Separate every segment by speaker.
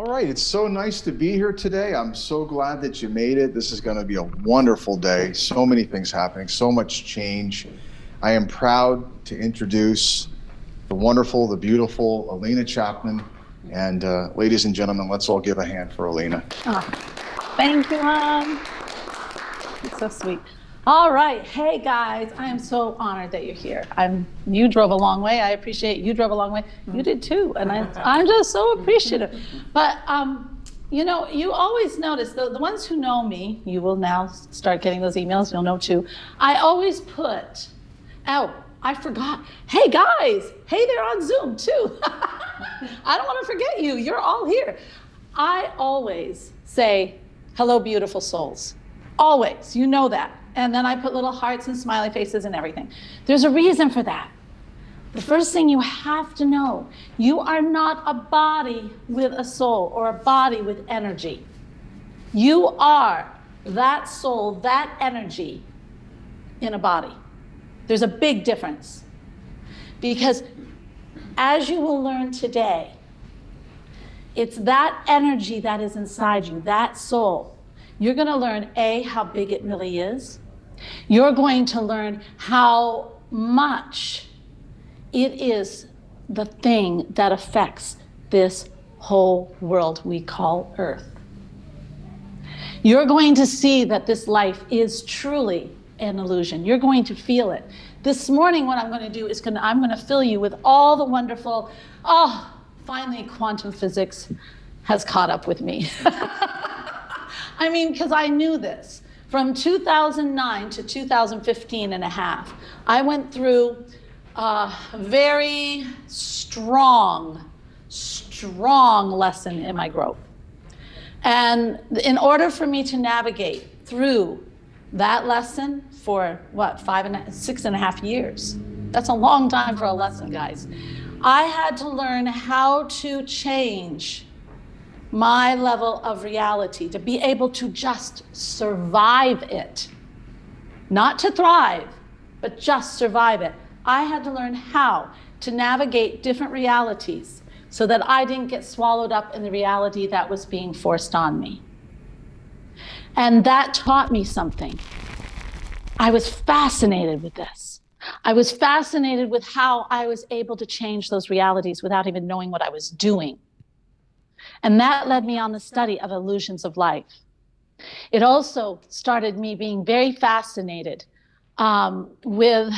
Speaker 1: All right, it's so nice to be here today. I'm so glad that you made it. This is going to be a wonderful day. So many things happening, so much change. I am proud to introduce the wonderful, the beautiful Alena Chapman. And ladies and gentlemen, let's all give a hand for Alena.
Speaker 2: Oh, thank you, Mom. It's so sweet. All right. Hey, guys. I am so honored that you're here. You drove a long way. I appreciate you drove a long way. You did too. And I'm just so appreciative. But, you always notice, the ones who know me, you will now start getting those emails. You'll know too. I always put, I forgot. Hey, guys. Hey, they're on Zoom too. I don't want to forget you. You're all here. I always say, hello, beautiful souls. Always. You know that. And then I put little hearts and smiley faces and everything. There's a reason for that. The first thing you have to know, you are not a body with a soul or a body with energy. You are that soul, that energy in a body. There's a big difference. Because as you will learn today, it's that energy that is inside you, that soul. You're going to learn, how big it really is. You're going to learn how much it is the thing that affects this whole world we call Earth. You're going to see that this life is truly an illusion. You're going to feel it. This morning, what I'm going to do is I'm going to fill you with all the wonderful, finally quantum physics has caught up with me. Because I knew this. From 2009 to 2015 and a half, I went through a very strong lesson in my growth. And in order for me to navigate through that lesson for 6.5 years, that's a long time for a lesson, guys. I had to learn how to change my level of reality, to be able to just survive it. Not to thrive, but just survive it. I had to learn how to navigate different realities so that I didn't get swallowed up in the reality that was being forced on me. And that taught me something. I was fascinated with this. I was fascinated with how I was able to change those realities without even knowing what I was doing. And that led me on the study of illusions of life. It also started me being very fascinated with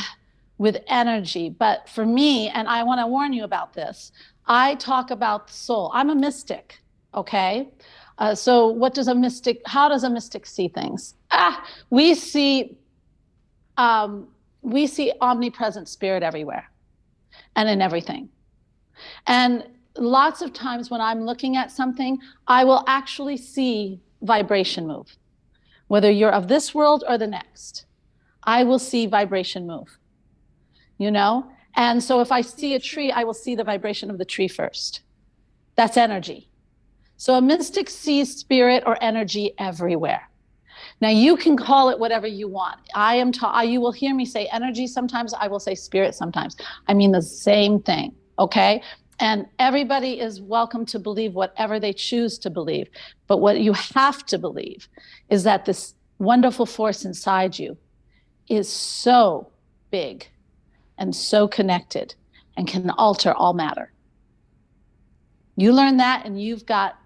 Speaker 2: energy. But for me, and I want to warn you about this, I talk about the soul. I'm a mystic, okay? So how does a mystic see things? We see omnipresent spirit everywhere and in everything. And lots of times when I'm looking at something, I will actually see vibration move. Whether you're of this world or the next, I will see vibration move, And so if I see a tree, I will see the vibration of the tree first. That's energy. So a mystic sees spirit or energy everywhere. Now you can call it whatever you want. You will hear me say energy sometimes, I will say spirit sometimes. I mean the same thing, okay? And everybody is welcome to believe whatever they choose to believe. But what you have to believe is that this wonderful force inside you is so big and so connected and can alter all matter. You learn that and you've got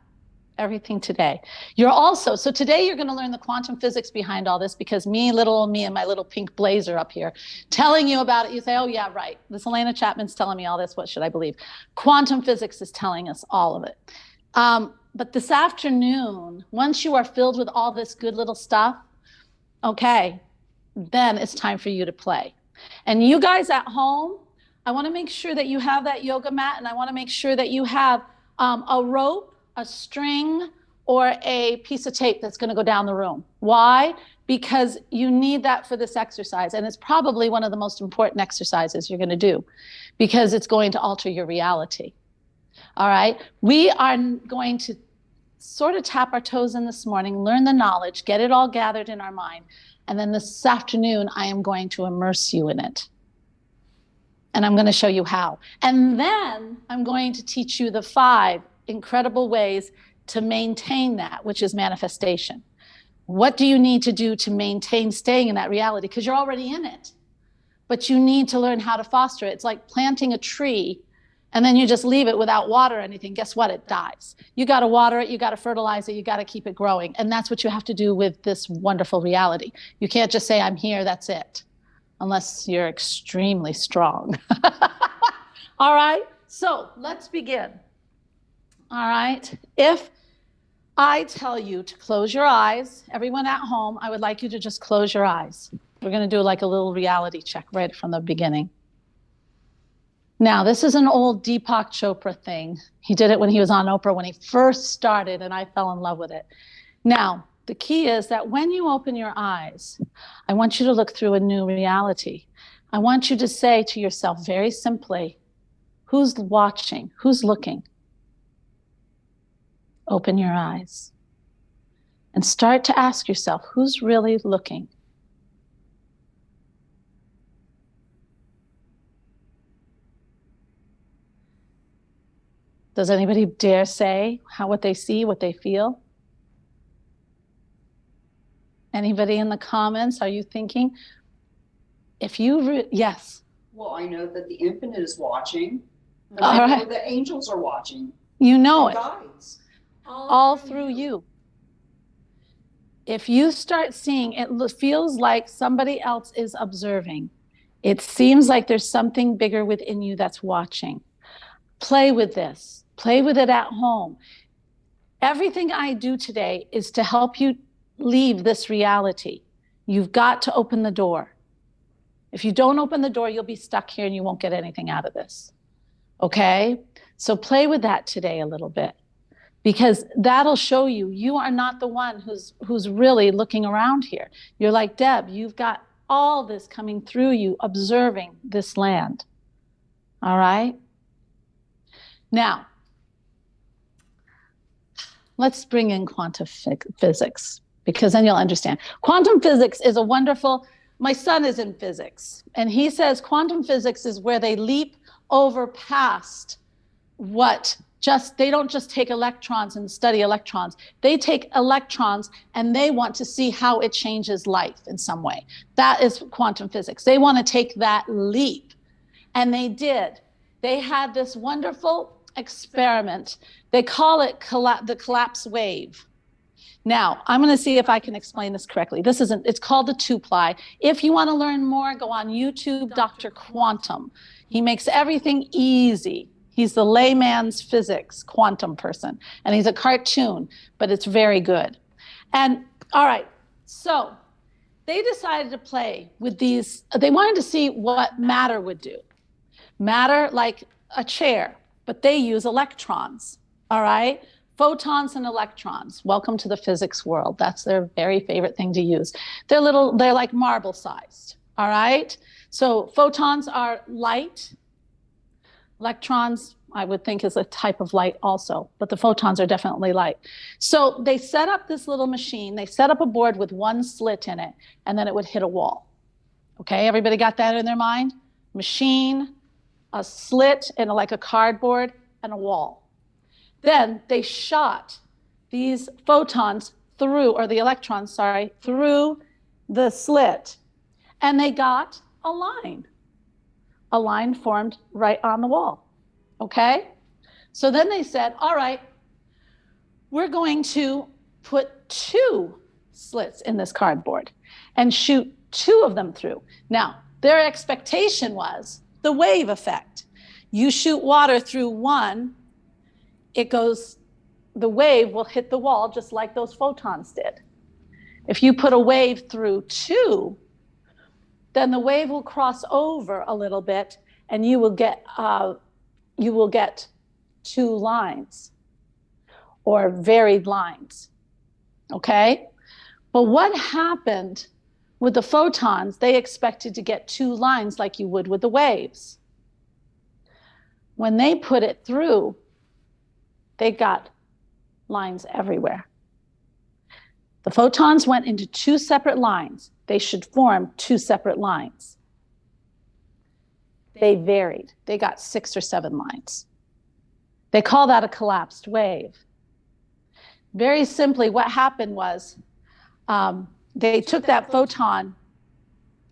Speaker 2: everything today. So today you're going to learn the quantum physics behind all this, because little old me and my little pink blazer up here telling you about it, you say, oh yeah, right. This Alena Chapman's telling me all this. What should I believe? Quantum physics is telling us all of it. But this afternoon, once you are filled with all this good little stuff, okay, then it's time for you to play. And you guys at home, I want to make sure that you have that yoga mat, and I want to make sure that you have a rope, a string, or a piece of tape that's going to go down the room. Why? Because you need that for this exercise. And it's probably one of the most important exercises you're going to do, because it's going to alter your reality. All right. We are going to sort of tap our toes in this morning, learn the knowledge, get it all gathered in our mind. And then this afternoon, I am going to immerse you in it. And I'm going to show you how. And then I'm going to teach you the 5 incredible ways to maintain that, which is manifestation. What do you need to do to maintain staying in that reality? Because you're already in it, but you need to learn how to foster it. It's like planting a tree and then you just leave it without water or anything. Guess what? It dies. You got to water it, you got to fertilize it, you got to keep it growing. And that's what you have to do with this wonderful reality. You can't just say, I'm here, that's it, unless you're extremely strong. All right, so let's begin. All right, if I tell you to close your eyes, everyone at home, I would like you to just close your eyes. We're going to do like a little reality check right from the beginning. Now, this is an old Deepak Chopra thing. He did it when he was on Oprah when he first started, and I fell in love with it. Now, the key is that when you open your eyes, I want you to look through a new reality. I want you to say to yourself very simply, who's watching? Who's looking? Open your eyes and start to ask yourself, who's really looking? Does anybody dare say what they see, what they feel? Anybody in the comments, are you thinking? Yes.
Speaker 3: Well, I know that the infinite is watching. And
Speaker 2: All
Speaker 3: I know
Speaker 2: right.
Speaker 3: the angels are watching.
Speaker 2: You know
Speaker 3: And
Speaker 2: it.
Speaker 3: guides.
Speaker 2: All through you. If you start seeing, it feels like somebody else is observing. It seems like there's something bigger within you that's watching. Play with this. Play with it at home. Everything I do today is to help you leave this reality. You've got to open the door. If you don't open the door, you'll be stuck here and you won't get anything out of this. Okay? So play with that today a little bit, because that'll show you, you are not the one who's really looking around here. You're like Deb, you've got all this coming through you, observing this land. All right? Now, let's bring in quantum physics, because then you'll understand. Quantum physics is a wonderful, my son is in physics, and he says quantum physics is where they leap over past they don't just take electrons and study electrons. They take electrons and they want to see how it changes life in some way. That is quantum physics. They want to take that leap. And they did. They had this wonderful experiment. They call it the collapse wave. Now, I'm going to see if I can explain this correctly. It's called the two-ply. If you want to learn more, go on YouTube, Dr. Quantum. He makes everything easy. He's the layman's physics quantum person, and he's a cartoon, but it's very good. And all right, so they decided to play with these. They wanted to see what matter would do. Matter, like a chair, but they use electrons, all right? Photons and electrons. Welcome to the physics world. That's their very favorite thing to use. They're like marble sized, all right? So photons are light. Electrons, I would think, is a type of light also, but the photons are definitely light. So they set up this little machine. They set up a board with one slit in it, and then it would hit a wall. Okay, everybody got that in their mind? Machine, a slit, and like a cardboard, and a wall. Then they shot these photons through, or the electrons, sorry, through the slit, and they got a line. A line formed right on the wall, okay? So then they said, all right, we're going to put 2 slits in this cardboard and shoot 2 of them through. Now, their expectation was the wave effect. You shoot water through one, the wave will hit the wall just like those photons did. If you put a wave through 2, then the wave will cross over a little bit, and you will get 2 lines or varied lines, okay? But what happened with the photons? They expected to get 2 lines like you would with the waves. When they put it through, they got lines everywhere. The photons went into 2 separate lines. They should form 2 separate lines. They varied. They got 6 or 7 lines. They call that a collapsed wave. Very simply, what happened was they took that photon.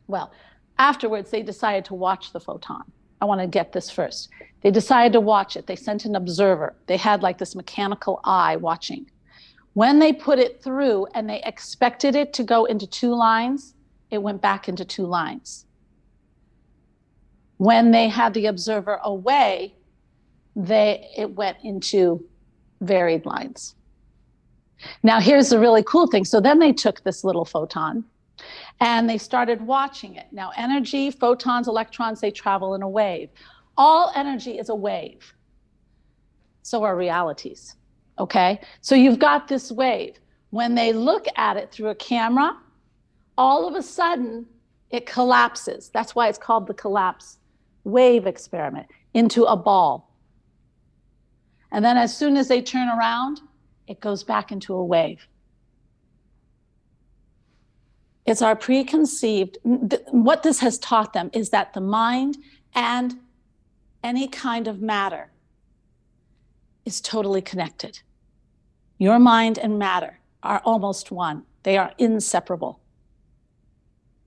Speaker 2: Well, afterwards, they decided to watch the photon. I want to get this first. They decided to watch it. They sent an observer. They had like this mechanical eye watching. When they put it through and they expected it to go into 2 lines, it went back into 2 lines. When they had the observer away, it went into varied lines. Now, here's the really cool thing. So then they took this little photon and they started watching it. Now, energy, photons, electrons, they travel in a wave. All energy is a wave. So are realities, okay? So you've got this wave. When they look at it through a camera, all of a sudden it collapses. That's why it's called the collapse wave experiment, into a ball. And then as soon as they turn around, it goes back into a wave. It's our preconceived, what this has taught them is that the mind and any kind of matter is totally connected. Your mind and matter are almost one. They are inseparable.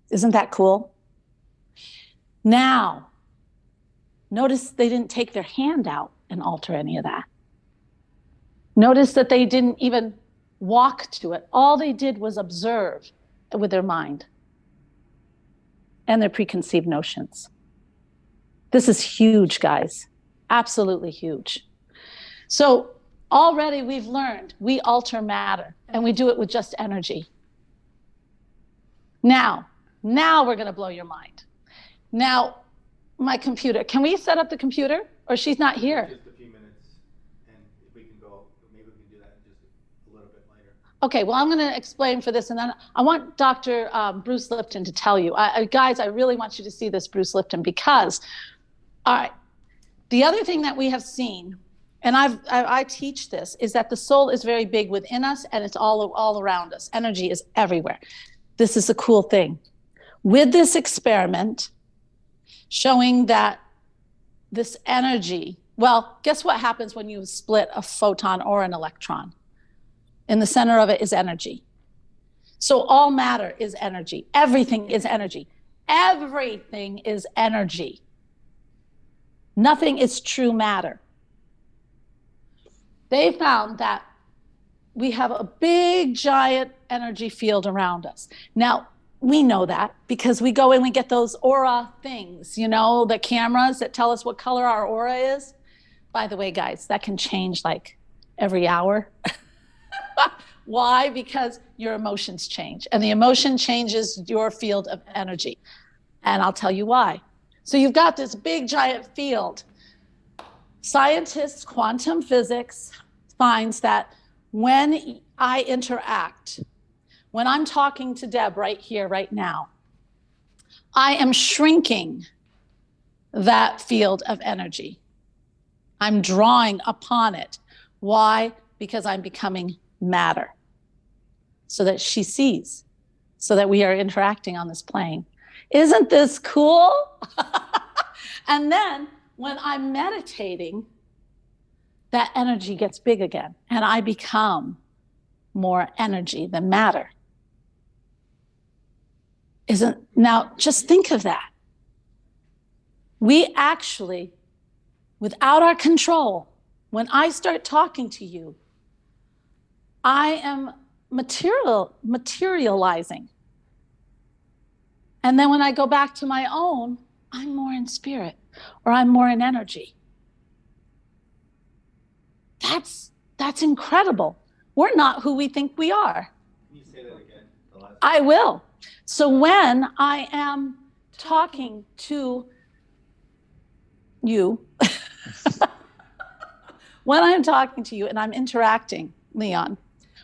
Speaker 2: Isn't that cool? Now, notice they didn't take their hand out and alter any of that. Notice that they didn't even walk to it. All they did was observe with their mind and their preconceived notions. This is huge, guys. Absolutely huge. So already we've learned we alter matter and we do it with just energy. Now we're going to blow your mind. Now, my computer, can we set up the computer or she's not here?
Speaker 4: Just a few minutes, and if we can go, maybe we can do that just a little bit later.
Speaker 2: Okay, well, I'm going to explain for this, and then I want Dr. Bruce Lipton to tell you. Guys, I really want you to see this Bruce Lipton because, all right, the other thing that we have seen, and I teach this, is that the soul is very big within us, and it's all around us. Energy is everywhere. This is a cool thing. With this experiment, showing that this energy, well, guess what happens when you split a photon or an electron? In the center of it is energy. So all matter is energy. Everything is energy. Everything is energy. Nothing is true matter. They found that we have a big, giant energy field around us. Now, we know that because we go and we get those aura things, you know, the cameras that tell us what color our aura is. By the way, guys, that can change like every hour. Why? Because your emotions change, and the emotion changes your field of energy. And I'll tell you why. So you've got this big, giant field. Scientists, quantum physics finds that when I interact, when I'm talking to Deb right here, right now, I am shrinking that field of energy. I'm drawing upon it. Why? Because I'm becoming matter so that she sees, so that we are interacting on this plane. Isn't this cool? And then when I'm meditating, that energy gets big again and I become more energy than matter. Now just think of that. We actually, without our control, when I start talking to you, I am materializing. And then when I go back to my own, I'm more in spirit or I'm more in energy. That's incredible. We're not who we think we are.
Speaker 4: Can you say that again?
Speaker 2: I will. So when I am talking to you, when I'm talking to you and I'm interacting, Leon,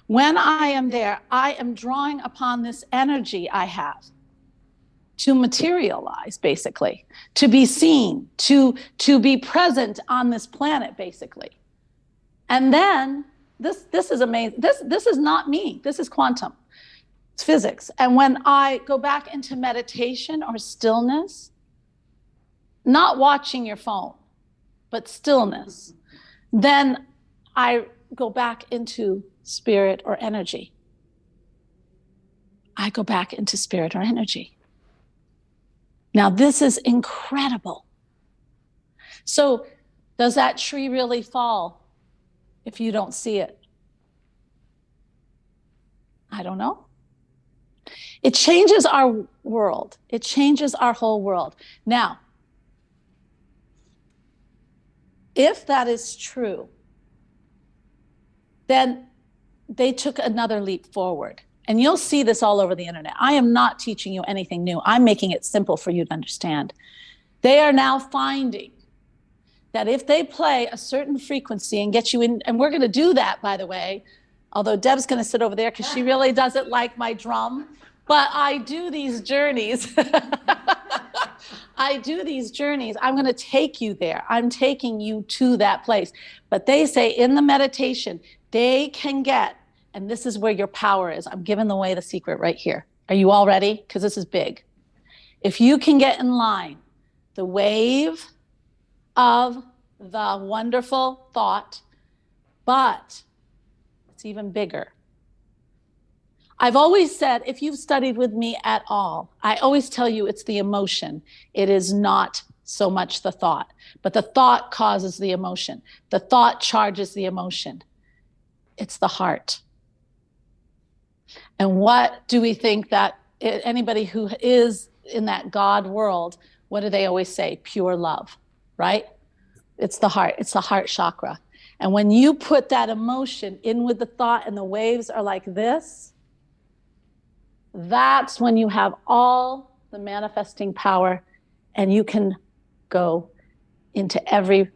Speaker 2: when I am there, I am drawing upon this energy I have to materialize, basically, to be seen, to be present on this planet, basically. And then this is amazing. This is not me. This is quantum. It's physics. And when I go back into meditation or stillness, not watching your phone, but stillness, then I go back into spirit or energy. I go back into spirit or energy. Now, this is incredible. So, does that tree really fall if you don't see it? I don't know. It changes our world. It changes our whole world. Now, if that is true, then they took another leap forward. And you'll see this all over the internet. I am not teaching you anything new. I'm making it simple for you to understand. They are now finding that if they play a certain frequency and get you in, and we're going to do that, by the way, although Deb's going to sit over there because she really doesn't like my drum, but I do these journeys. I do these journeys. I'm going to take you there. I'm taking you to that place. But they say in the meditation, they can get, and this is where your power is. I'm giving away the secret right here. Are you all ready? Because this is big. If you can get in line, the wave of the wonderful thought, but it's even bigger. I've always said, if you've studied with me at all, I always tell you it's the emotion. It is not so much the thought, but the thought causes the emotion. The thought charges the emotion. It's the heart. And what do we think that anybody who is in that God world, what do they always say? Pure love, right? It's the heart. It's the heart chakra. And when you put that emotion in with the thought and the waves are like this, that's when you have all the manifesting power and you can go into every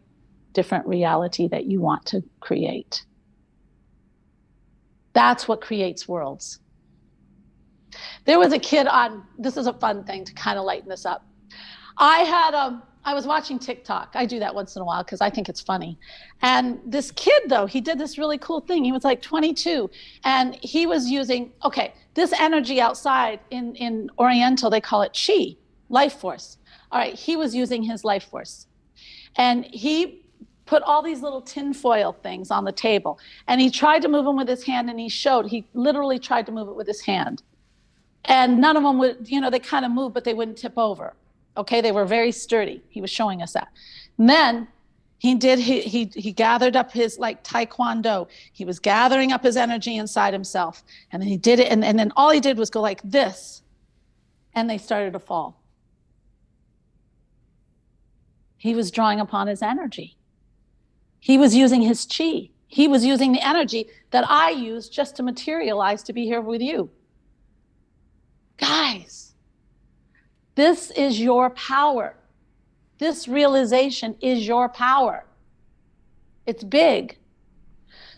Speaker 2: different reality that you want to create. That's what creates worlds. There was a kid on, this is a fun thing to kind of lighten this up. I was watching TikTok. I do that once in a while because I think it's funny. And this kid, though, he did this really cool thing. He was like 22 and he was using, this energy outside in Oriental, they call it chi, life force. All right, he was using his life force. And he put all these little tinfoil things on the table. And he tried to move them with his hand and he literally tried to move it with his hand. And none of them would, they kind of moved, but they wouldn't tip over. Okay, they were very sturdy. He was showing us that. And then he gathered up his like taekwondo. He was gathering up his energy inside himself. And then he did it. And then all he did was go like this. And they started to fall. He was drawing upon his energy. He was using his chi. He was using the energy that I use just to materialize to be here with you. Guys, this is your power. This realization is your power. It's big.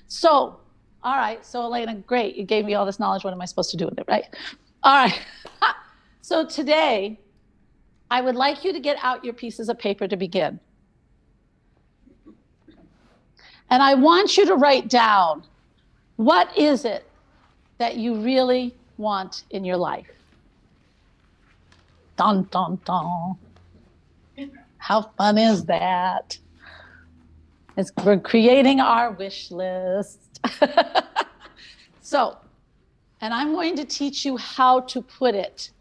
Speaker 2: So, all right. So Alena, great. You gave me all this knowledge. What am I supposed to do with it, right? All right. So today, I would like you to get out your pieces of paper to begin. And I want you to write down, what is it that you really want in your life? Dun, dun, dun. How fun is that? We're creating our wish list. So, and I'm going to teach you how to put it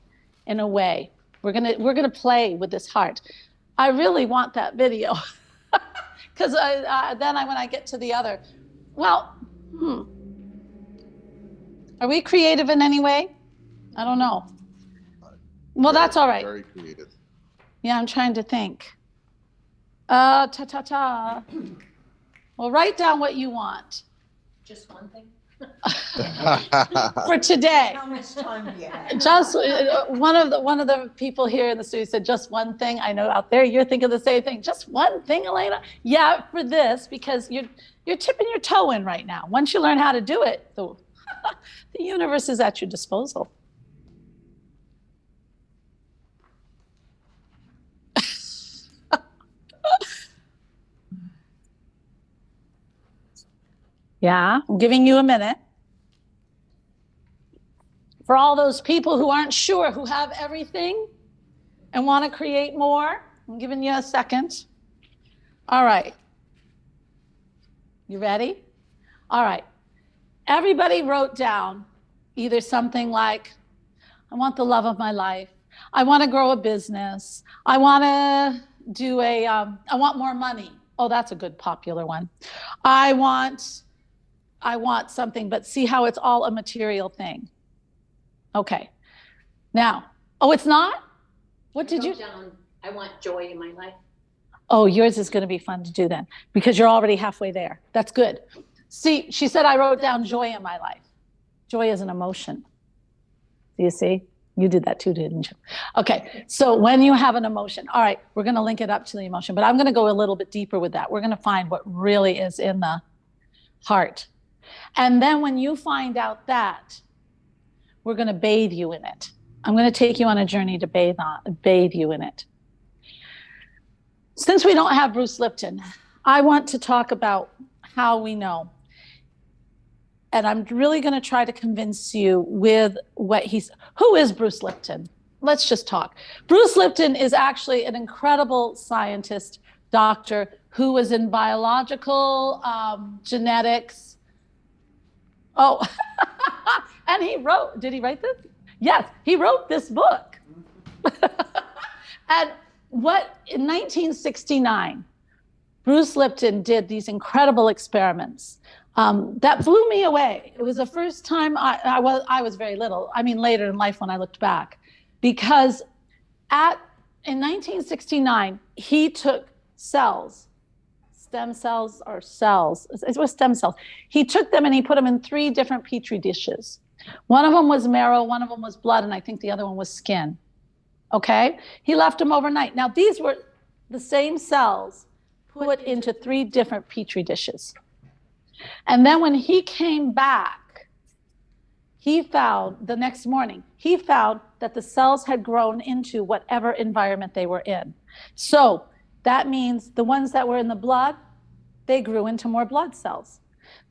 Speaker 2: in a way. We're gonna play with this heart. I really want that video because then when I get to the other, well, are we creative in any way? I don't know. Well, that's all right.
Speaker 1: Very creative.
Speaker 2: Yeah, I'm trying to think. Well, write down what you want.
Speaker 3: Just one thing?
Speaker 2: For today.
Speaker 3: How much time do you have?
Speaker 2: Just one of the people here in the studio said just one thing. I know out there you're thinking the same thing. Just one thing, Alena? Yeah, for this, because you're tipping your toe in right now. Once you learn how to do it, the universe is at your disposal. Yeah, I'm giving you a minute. For all those people who aren't sure, who have everything and want to create more, I'm giving you a second. All right. You ready? All right. Everybody wrote down either something like, I want the love of my life. I want to grow a business. I want to do I want more money. Oh, that's a good popular one. I want something, but see how it's all a material thing. Okay. Now, oh, it's not? What did you?
Speaker 5: Down, I want joy in my life.
Speaker 2: Oh, yours is going to be fun to do then because you're already halfway there. That's good. See, she said, I wrote down joy in my life. Joy is an emotion. Do you see? You did that too, didn't you? Okay, so when you have an emotion, all right, we're going to link it up to the emotion, but I'm going to go a little bit deeper with that. We're going to find what really is in the heart. And then when you find out that, we're going to bathe you in it. I'm going to take you on a journey to bathe you in it. Since we don't have Bruce Lipton, I want to talk about how we know. And I'm really going to try to convince you with who is Bruce Lipton? Let's just talk. Bruce Lipton is actually an incredible scientist, doctor, who was in biological genetics. Oh, and did he write this? Yes, he wrote this book. And in 1969, Bruce Lipton did these incredible experiments that blew me away. It was the first time I was very little. I mean, later in life when I looked back, because in 1969 he took stem cells or cells. It was stem cells. He took them and he put them in 3 different petri dishes. One of them was marrow, one of them was blood, and I think the other one was skin. Okay, he left them overnight. Now these were the same cells put into 3 different petri dishes. And then when he came back, the next morning, he found that the cells had grown into whatever environment they were in. So that means the ones that were in the blood, they grew into more blood cells.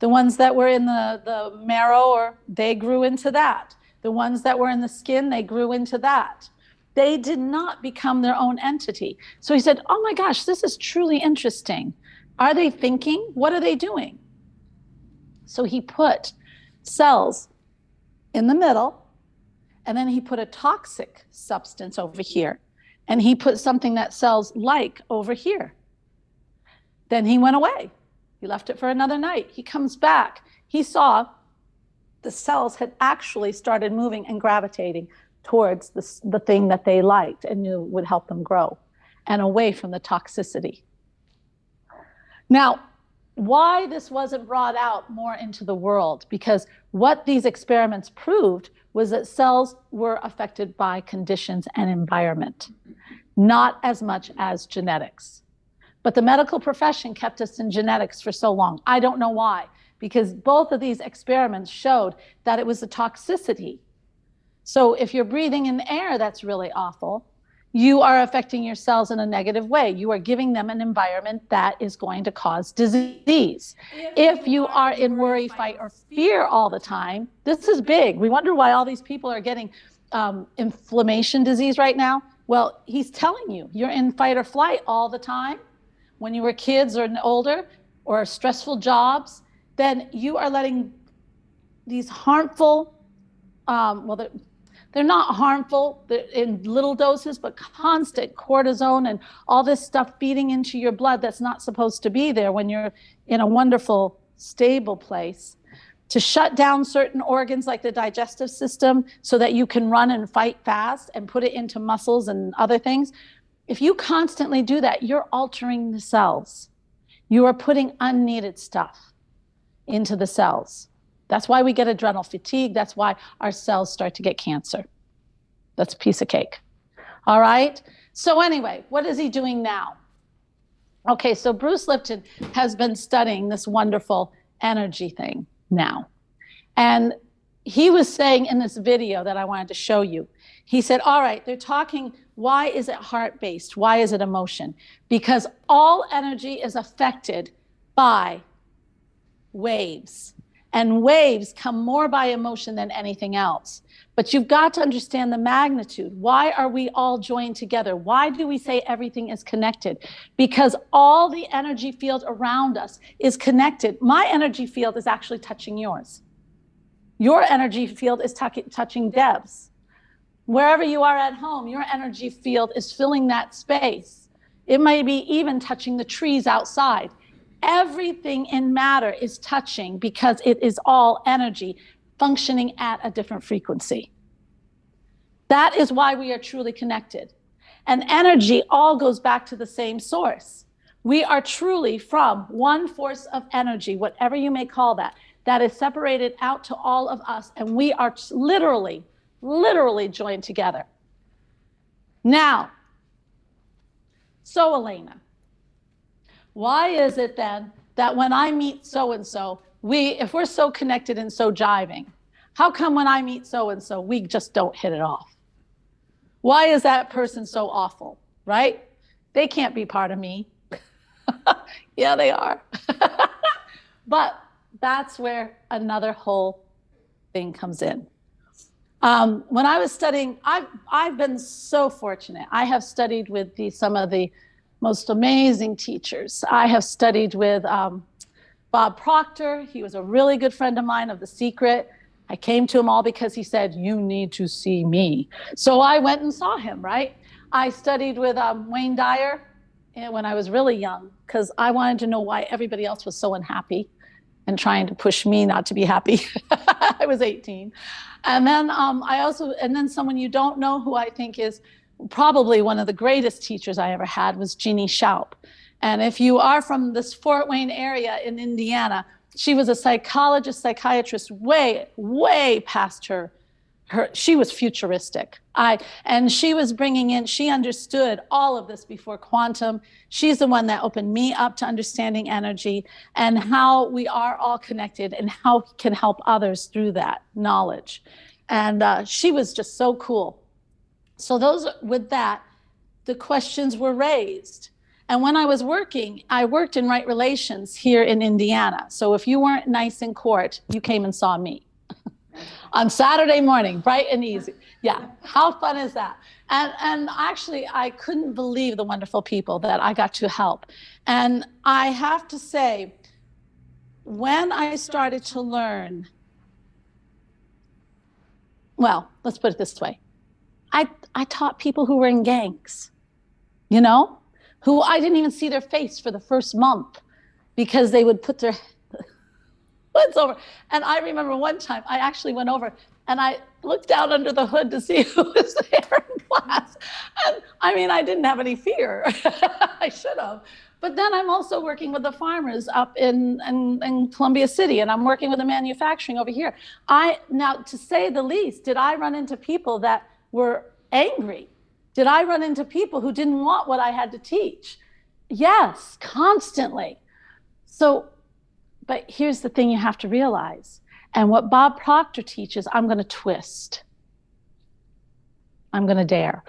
Speaker 2: The ones that were in the marrow, they grew into that. The ones that were in the skin, they grew into that. They did not become their own entity. So he said, oh my gosh, this is truly interesting. Are they thinking? What are they doing? So he put cells in the middle, and then he put a toxic substance over here, and he put something that cells like over here. Then he went away. He left it for another night. He comes back. He saw the cells had actually started moving and gravitating towards the thing that they liked and knew would help them grow, and away from the toxicity. Now, why this wasn't brought out more into the world, because what these experiments proved was that cells were affected by conditions and environment, not as much as genetics. But the medical profession kept us in genetics for so long. I don't know why, because both of these experiments showed that it was the toxicity. So if you're breathing in air that's really awful, you are affecting your cells in a negative way. You are giving them an environment that is going to cause disease. If you are in worry, fight, or fear all the time, this is big. We wonder why all these people are getting inflammation disease right now. Well, he's telling you, you're in fight or flight all the time. When you were kids or older, or stressful jobs, then you are letting these harmful, they're not harmful in little doses, but constant cortisone and all this stuff feeding into your blood that's not supposed to be there when you're in a wonderful, stable place, to shut down certain organs like the digestive system so that you can run and fight fast and put it into muscles and other things. If you constantly do that, you're altering the cells. You are putting unneeded stuff into the cells. That's why we get adrenal fatigue. That's why our cells start to get cancer. That's a piece of cake. All right? So anyway, what is he doing now? Okay, so Bruce Lipton has been studying this wonderful energy thing now. And he was saying in this video that I wanted to show you, he said, all right, they're talking, why is it heart-based? Why is it emotion? Because all energy is affected by waves. And waves come more by emotion than anything else. But you've got to understand the magnitude. Why are we all joined together? Why do we say everything is connected? Because all the energy field around us is connected. My energy field is actually touching yours. Your energy field is touching Deb's. Wherever you are at home, your energy field is filling that space. It may be even touching the trees outside. Everything in matter is touching because it is all energy functioning at a different frequency. That is why we are truly connected. And energy all goes back to the same source. We are truly from one force of energy, whatever you may call that, that is separated out to all of us. And we are literally joined together. Now, so Alena, why is it then that when I meet so-and-so, if we're so connected and so jiving, how come when I meet so-and-so, we just don't hit it off? Why is that person so awful, right? They can't be part of me. Yeah, they are. But that's where another whole thing comes in. When I was studying, I've been so fortunate. I have studied with some of the most amazing teachers. I have studied with Bob Proctor. He was a really good friend of mine of The Secret. I came to him all because he said, you need to see me. So I went and saw him, right? I studied with Wayne Dyer when I was really young because I wanted to know why everybody else was so unhappy and trying to push me not to be happy. I was 18. And then and then someone you don't know who I think is probably one of the greatest teachers I ever had was Jeannie Schaup. And if you are from this Fort Wayne area in Indiana, she was a psychologist, psychiatrist, way past her. She was futuristic. And she was bringing in, she understood all of this before quantum. She's the one that opened me up to understanding energy and how we are all connected and how we can help others through that knowledge. And she was just so cool. So with that, the questions were raised. And when I was working, I worked in right relations here in Indiana. So if you weren't nice in court, you came and saw me. On Saturday morning, bright and easy. Yeah, how fun is that? And actually, I couldn't believe the wonderful people that I got to help. And I have to say, when I started to learn, well, let's put it this way. I taught people who were in gangs, who I didn't even see their face for the first month because they would put their hoods over. And I remember one time I actually went over and I looked down under the hood to see who was there in class. And I didn't have any fear. I should have. But then I'm also working with the farmers up in Columbia City, and I'm working with the manufacturing over here. Now, to say the least, did I run into people that were angry? Did I run into people who didn't want what I had to teach? Yes, constantly. But here's the thing you have to realize. And what Bob Proctor teaches, I'm going to twist. I'm going to dare.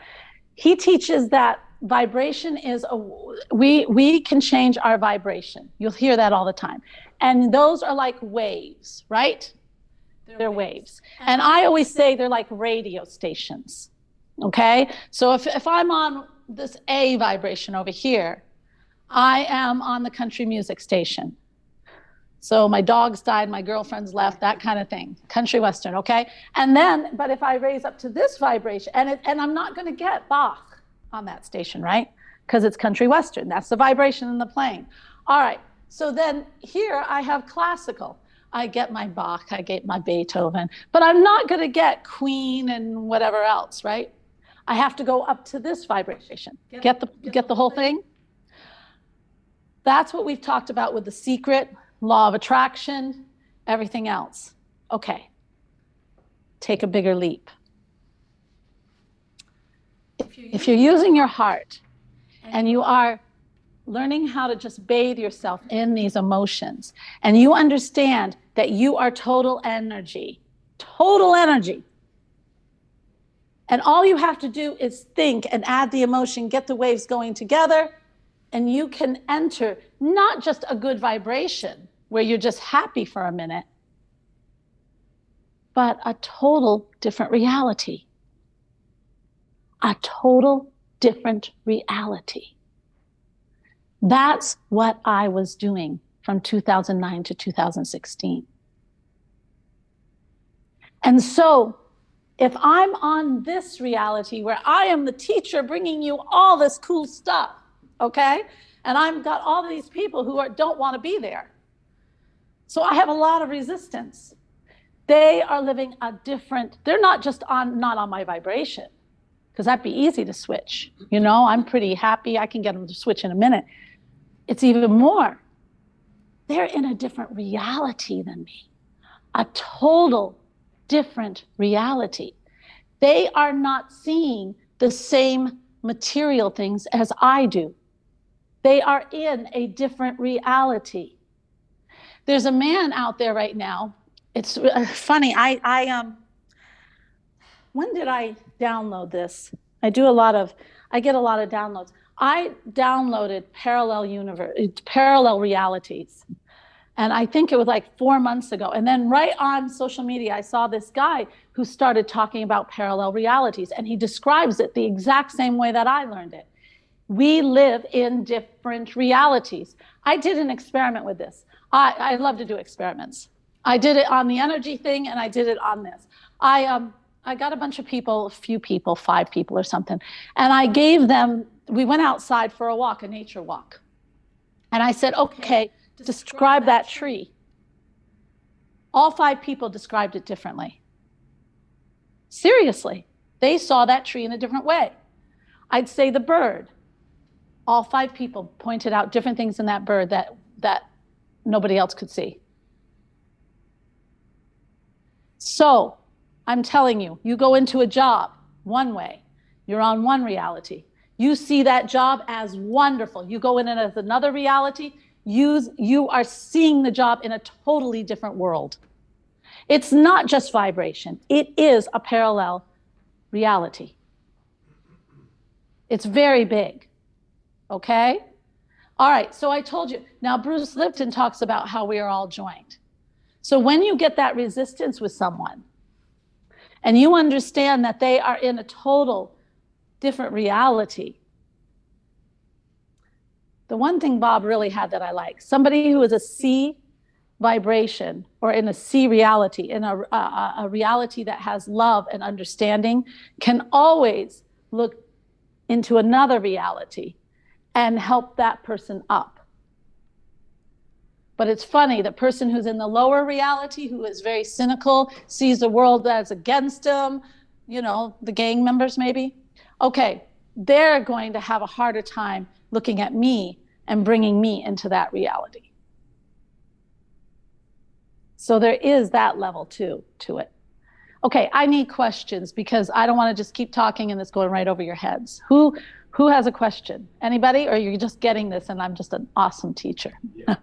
Speaker 2: He teaches that vibration is we can change our vibration. You'll hear that all the time. And those are like waves, right? They're waves. And I always say they're like radio stations. Okay? So if I'm on this A vibration over here, I am on the country music station. So my dogs died, my girlfriend's left, that kind of thing. Country Western, okay? But if I raise up to this vibration, and I'm not going to get Bach on that station, right? Because it's Country Western. That's the vibration in the plane. All right. So then here I have classical. I get my Bach, I get my Beethoven, but I'm not going to get Queen and whatever else, right? I have to go up to this vibration. Get the whole thing? That's what we've talked about with The Secret, law of attraction, everything else. Okay, take a bigger leap. If you're using your heart and you are learning how to just bathe yourself in these emotions, and you understand that you are total energy, and all you have to do is think and add the emotion, get the waves going together, and you can enter not just a good vibration where you're just happy for a minute, but a total different reality. A total different reality. That's what I was doing from 2009 to 2016. And so if I'm on this reality where I am the teacher bringing you all this cool stuff, okay? And I've got all these people who don't want to be there. So I have a lot of resistance. They are living a different, they're not on my vibration, because that'd be easy to switch. You know, I'm pretty happy. I can get them to switch in a minute. It's even more. They're in a different reality than me, a total different reality. They are not seeing the same material things as I do. They are in a different reality. There's a man out there right now. It's funny. When did I download this? I get a lot of downloads. I downloaded parallel realities. And I think it was like 4 months ago. And then right on social media, I saw this guy who started talking about parallel realities. And he describes it the exact same way that I learned it. We live in different realities. I did an experiment with this. I love to do experiments. I did it on the energy thing, and I did it on this. I got a bunch of people, a few people, 5 people or something. And I gave them, we went outside for a walk, a nature walk. And I said, okay, describe that tree. All 5 people described it differently. Seriously, they saw that tree in a different way. I'd say the bird. All 5 people pointed out different things in that bird that nobody else could see. So I'm telling you, you go into a job one way, you're on one reality. You see that job as wonderful. You go in it as another reality, you are seeing the job in a totally different world. It's not just vibration. It is a parallel reality. It's very big. Okay? All right, so I told you. Now, Bruce Lipton talks about how we are all joined. So when you get that resistance with someone, and you understand that they are in a total different reality, the one thing Bob really had that I like, somebody who is a C vibration or in a C reality, in a reality that has love and understanding, can always look into another reality and help that person up. But it's funny, the person who's in the lower reality, who is very cynical, sees the world as against them, you know, the gang members maybe, okay, they're going to have a harder time looking at me and bringing me into that reality. So there is that level too to it. Okay, I need questions because I don't want to just keep talking and it's going right over your heads. Who has a question? Anybody? Or you're just getting this and I'm just an awesome teacher?
Speaker 4: Yeah.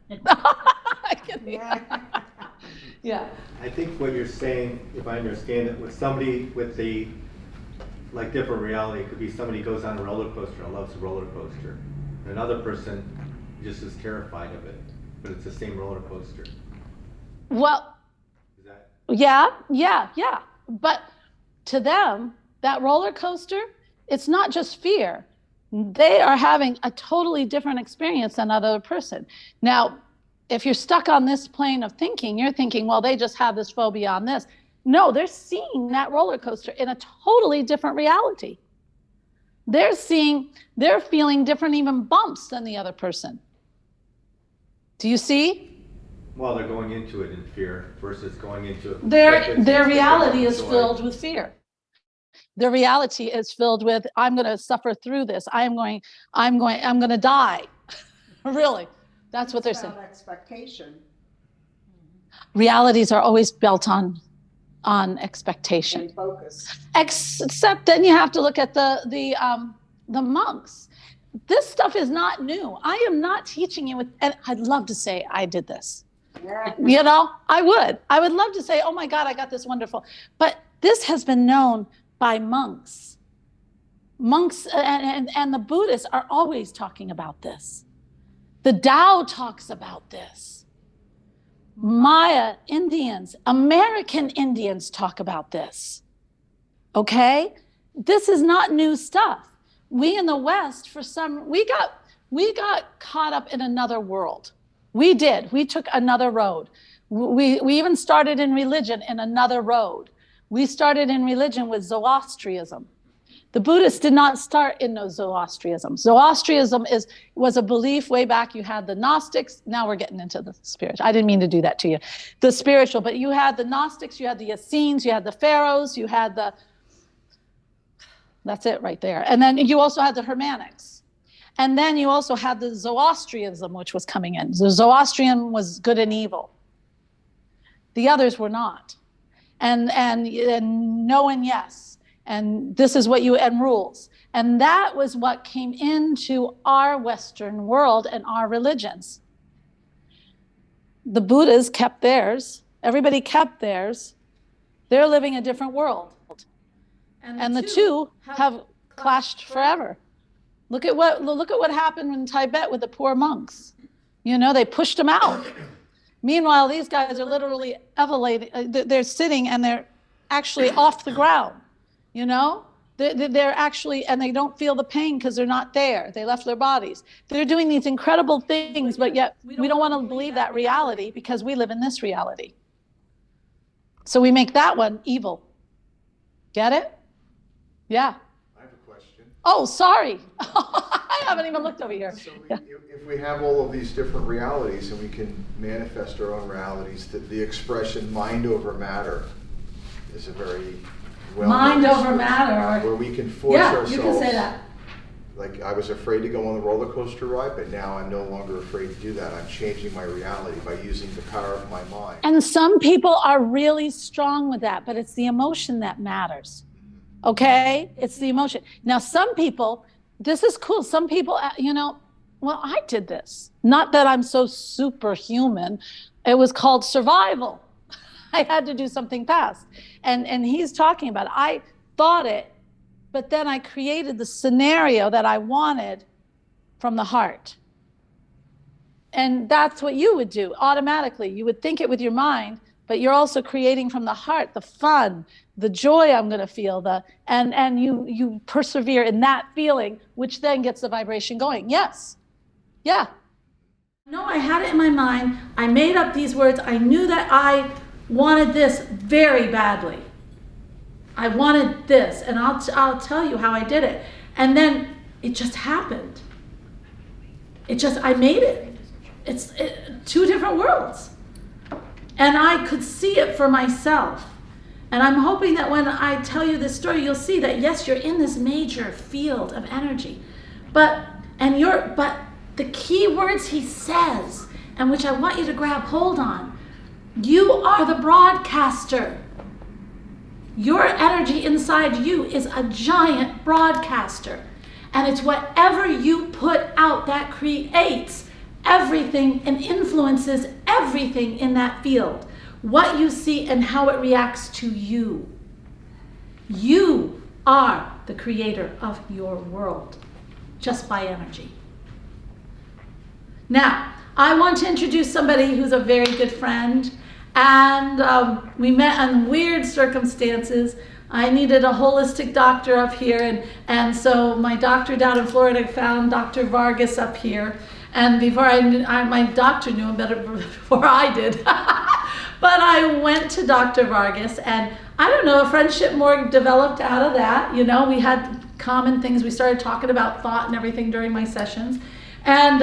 Speaker 2: Yeah.
Speaker 4: I think what you're saying, if I understand it, with somebody with the like different reality, it could be somebody goes on a roller coaster and loves a roller coaster. And another person just is terrified of it, but it's the same roller coaster.
Speaker 2: Well,
Speaker 4: Is that?
Speaker 2: Yeah. But to them, that roller coaster, it's not just fear. They are having a totally different experience than another person. Now, if you're stuck on this plane of thinking, you're thinking, well, they just have this phobia on this. No, they're seeing that roller coaster in a totally different reality. They're feeling different even bumps than the other person. Do you see?
Speaker 4: Well, they're going into it in fear versus going into it.
Speaker 2: Their reality is filled with fear. Their reality is filled with, I'm going to suffer through this. I'm going to die. Really. That's what they're saying.
Speaker 6: Expectation.
Speaker 2: Realities are always built on expectation.
Speaker 6: And focus.
Speaker 2: Except then you have to look at the monks. This stuff is not new. I am not teaching you and I'd love to say I did this.
Speaker 6: Yeah.
Speaker 2: You know, I would love to say, oh my God, I got this wonderful. But this has been known by monks. Monks and the Buddhists are always talking about this. The Tao talks about this. Maya Indians, American Indians talk about this. Okay? This is not new stuff. We in the West, we got caught up in another world. We did. We took another road. We even started in religion in another road. We started in religion with Zoroastrianism. The Buddhists did not start in Zoroastrianism. Zoroastrianism was a belief way back. You had the Gnostics. Now we're getting into the spiritual. I didn't mean to do that to you. The spiritual, but you had the Gnostics, you had the Essenes, you had the Pharaohs, you had that's it right there. And then you also had the Germanics. And then you also had the Zoroastrianism, which was coming in. The Zoroastrian was good and evil. The others were not. And no and yes. And this is what and rules. And that was what came into our Western world and our religions. The Buddhas kept theirs. Everybody kept theirs. They're living a different world. And the two have clashed forever. Look at what happened in Tibet with the poor monks. You know, they pushed them out. Meanwhile, these guys are literally elevated. They're sitting and they're actually off the ground. You know, they're actually, and they don't feel the pain because they're not there. They left their bodies. They're doing these incredible things, but yet we don't want to believe that reality because we live in this reality. So we make that one evil. Get it? Yeah.
Speaker 1: I have a question.
Speaker 2: Oh, sorry. I haven't even looked over here.
Speaker 1: So if we have all of these different realities and we can manifest our own realities, the expression mind over matter is a very
Speaker 2: mind over matter.
Speaker 1: Where we can force ourselves.
Speaker 2: Yeah, you can say that.
Speaker 1: Like I was afraid to go on the roller coaster ride, but now I'm no longer afraid to do that. I'm changing my reality by using the power of my mind.
Speaker 2: And some people are really strong with that, but it's the emotion that matters. Okay? It's the emotion. Now, some people, this is cool. Some people, you know, well, I did this. Not that I'm so superhuman. It was called survival. I had to do something fast. And he's talking about it. I thought it, but then I created the scenario that I wanted from the heart. And that's what you would do automatically. You would think it with your mind, but you're also creating from the heart, the fun, the joy I'm going to feel, and you persevere in that feeling, which then gets the vibration going. Yes. Yeah. No, I had it in my mind. I made up these words. I knew that I wanted this very badly. I wanted this, and I'll tell you how I did it. And then it just happened. I made it. It's two different worlds. And I could see it for myself. And I'm hoping that when I tell you this story, you'll see that yes, you're in this major field of energy. But the key words he says, and which I want you to grab hold on, you are the broadcaster. Your energy inside you is a giant broadcaster. And it's whatever you put out that creates everything and influences everything in that field. What you see and how it reacts to you. You are the creator of your world, just by energy. Now, I want to introduce somebody who's a very good friend. And we met in weird circumstances. I needed a holistic doctor up here, and so my doctor down in Florida found Dr. Vargas up here. And before my doctor knew him better before I did. But I went to Dr. Vargas, and I don't know, a friendship more developed out of that. You know, we had common things. We started talking about thought and everything during my sessions. And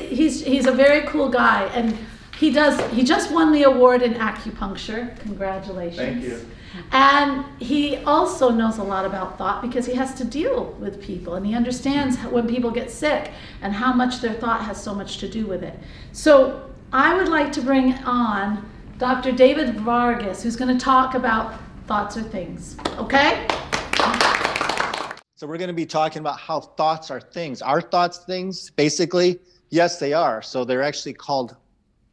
Speaker 2: he's a very cool guy, and he just won the award in acupuncture. Congratulations.
Speaker 4: Thank you.
Speaker 2: And he also knows a lot about thought because he has to deal with people, and he understands when people get sick and how much their thought has so much to do with it. So I would like to bring on Dr. David Vargas, who's going to talk about thoughts are things. Okay?
Speaker 6: So we're going to be talking about how thoughts are things. Are thoughts things? Basically, yes, they are. So they're actually called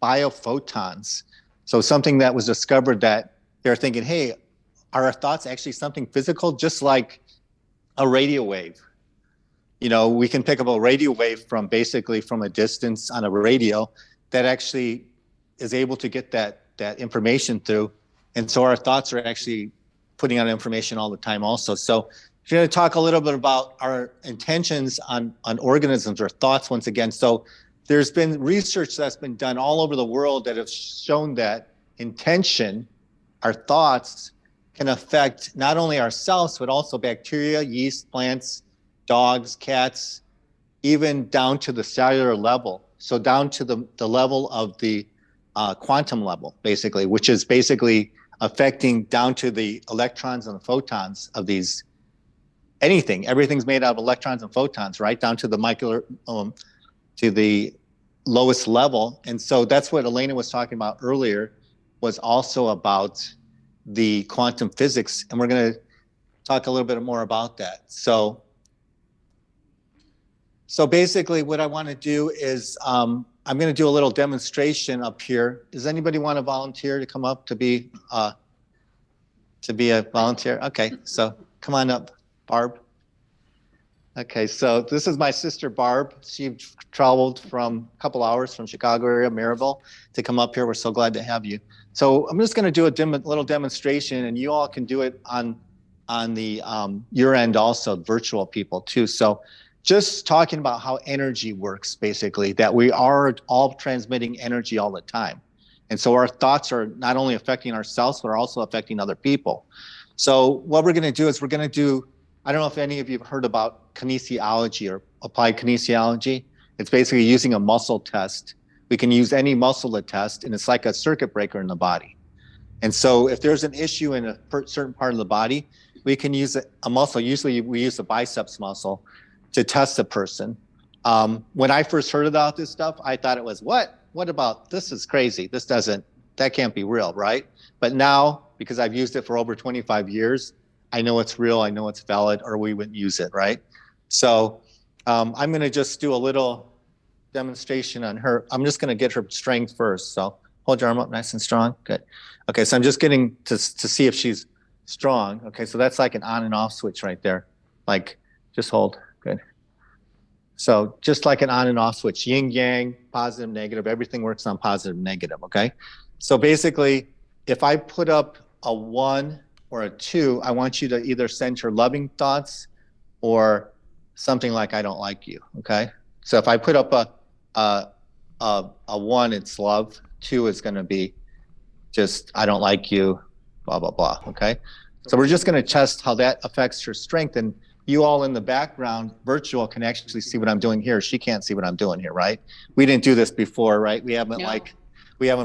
Speaker 6: biophotons. So something that was discovered that they're thinking, hey, are our thoughts actually something physical? Just like a radio wave. You know, we can pick up a radio wave from a distance on a radio that actually is able to get that information through. And so our thoughts are actually putting out information all the time also. So we're going to talk a little bit about our intentions on organisms or thoughts once again. So there's been research that's been done all over the world that have shown that intention, our thoughts, can affect not only ourselves, but also bacteria, yeast, plants, dogs, cats, even down to the cellular level. So down to the level of the quantum level, basically, which is basically affecting down to the electrons and the photons of these, anything. Everything's made out of electrons and photons, right? Down to the molecular, to the lowest level. And so that's what Alena was talking about earlier, was also about the quantum physics. And we're going to talk a little bit more about that. So basically what I want to do is, I'm going to do a little demonstration up here. Does anybody want to volunteer to come up to be a volunteer? Okay, so come on up, Barb. Okay, so this is my sister, Barb. She traveled from a couple hours from Chicago area, Maryville, to come up here. We're so glad to have you. So I'm just going to do a little demonstration, and you all can do it on the your end also, virtual people too. So just talking about how energy works, basically, that we are all transmitting energy all the time. And so our thoughts are not only affecting ourselves, but are also affecting other people. So what we're going to do is we're going to do, I don't know if any of you have heard about kinesiology or applied kinesiology. It's basically using a muscle test. We can use any muscle to test, and it's like a circuit breaker in the body. And so if there's an issue in a certain part of the body, we can use a muscle. Usually we use the biceps muscle to test the person. When I first heard about this stuff, I thought it was, what about, this is crazy. That can't be real, right? But now, because I've used it for over 25 years, I know it's real, I know it's valid, or we wouldn't use it, right? So I'm gonna just do a little demonstration on her. I'm just gonna get her strength first. So hold your arm up nice and strong, good. Okay, so I'm just getting to see if she's strong. Okay, so that's like an on and off switch right there. Like, just hold. Good. So just like an on and off switch, yin yang, positive, negative, everything works on positive, negative, okay? So basically, if I put up a 1 or a 2, I want you to either send her loving thoughts or something like, I don't like you, okay? So if I put up a 1, it's love. 2 is gonna be just, I don't like you, blah, blah, blah, okay? So we're just gonna test how that affects her strength. And you all in the background, virtual, can actually see what I'm doing here. She can't see what I'm doing here, right? We didn't do this before, right? We haven't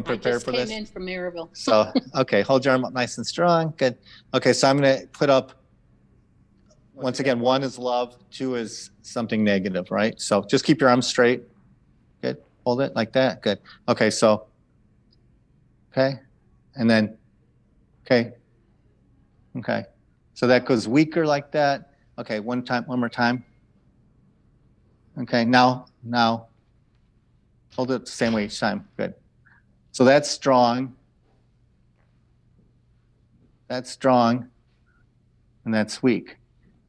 Speaker 6: prepared for this.
Speaker 5: I just came in from Maryville.
Speaker 6: So, okay, hold your arm up nice and strong, good. Okay, so I'm gonna put up, once again, 1 is love, 2 is something negative, right? So just keep your arms straight, good. Hold it like that, good. Okay, so, okay, and then, okay. So that goes weaker like that. Okay, one more time. Okay, now, hold it the same way each time, good. So that's strong, and that's weak.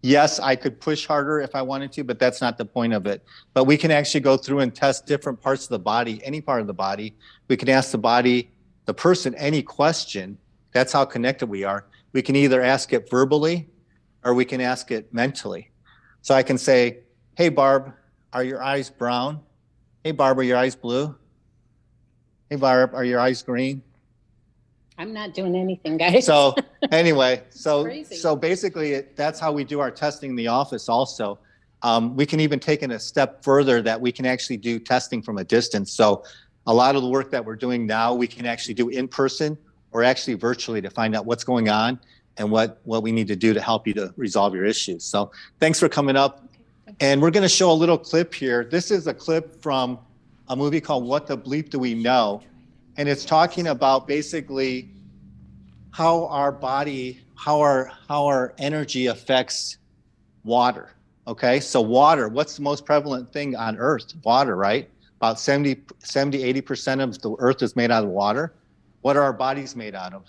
Speaker 6: Yes, I could push harder if I wanted to, but that's not the point of it. But we can actually go through and test different parts of the body, any part of the body. We can ask the person, any question. That's how connected we are. We can either ask it verbally, or we can ask it mentally. So I can say, hey, Barb, are your eyes brown? Hey, Barb, are your eyes blue? Hey, Barb, are your eyes green?
Speaker 5: I'm not doing anything, guys.
Speaker 6: So anyway,
Speaker 5: Crazy.
Speaker 6: so basically that's how we do our testing in the office also. We can even take it a step further, that we can actually do testing from a distance. So a lot of the work that we're doing now, we can actually do in person or actually virtually to find out what's going on and what we need to do to help you to resolve your issues. So thanks for coming up. And we're going to show a little clip here. This is a clip from a movie called What the Bleep Do We Know? And it's talking about basically how our body, how our energy affects water. Okay, so water, what's the most prevalent thing on Earth? Water, right? About 80% of the Earth is made out of water. What are our bodies made out of?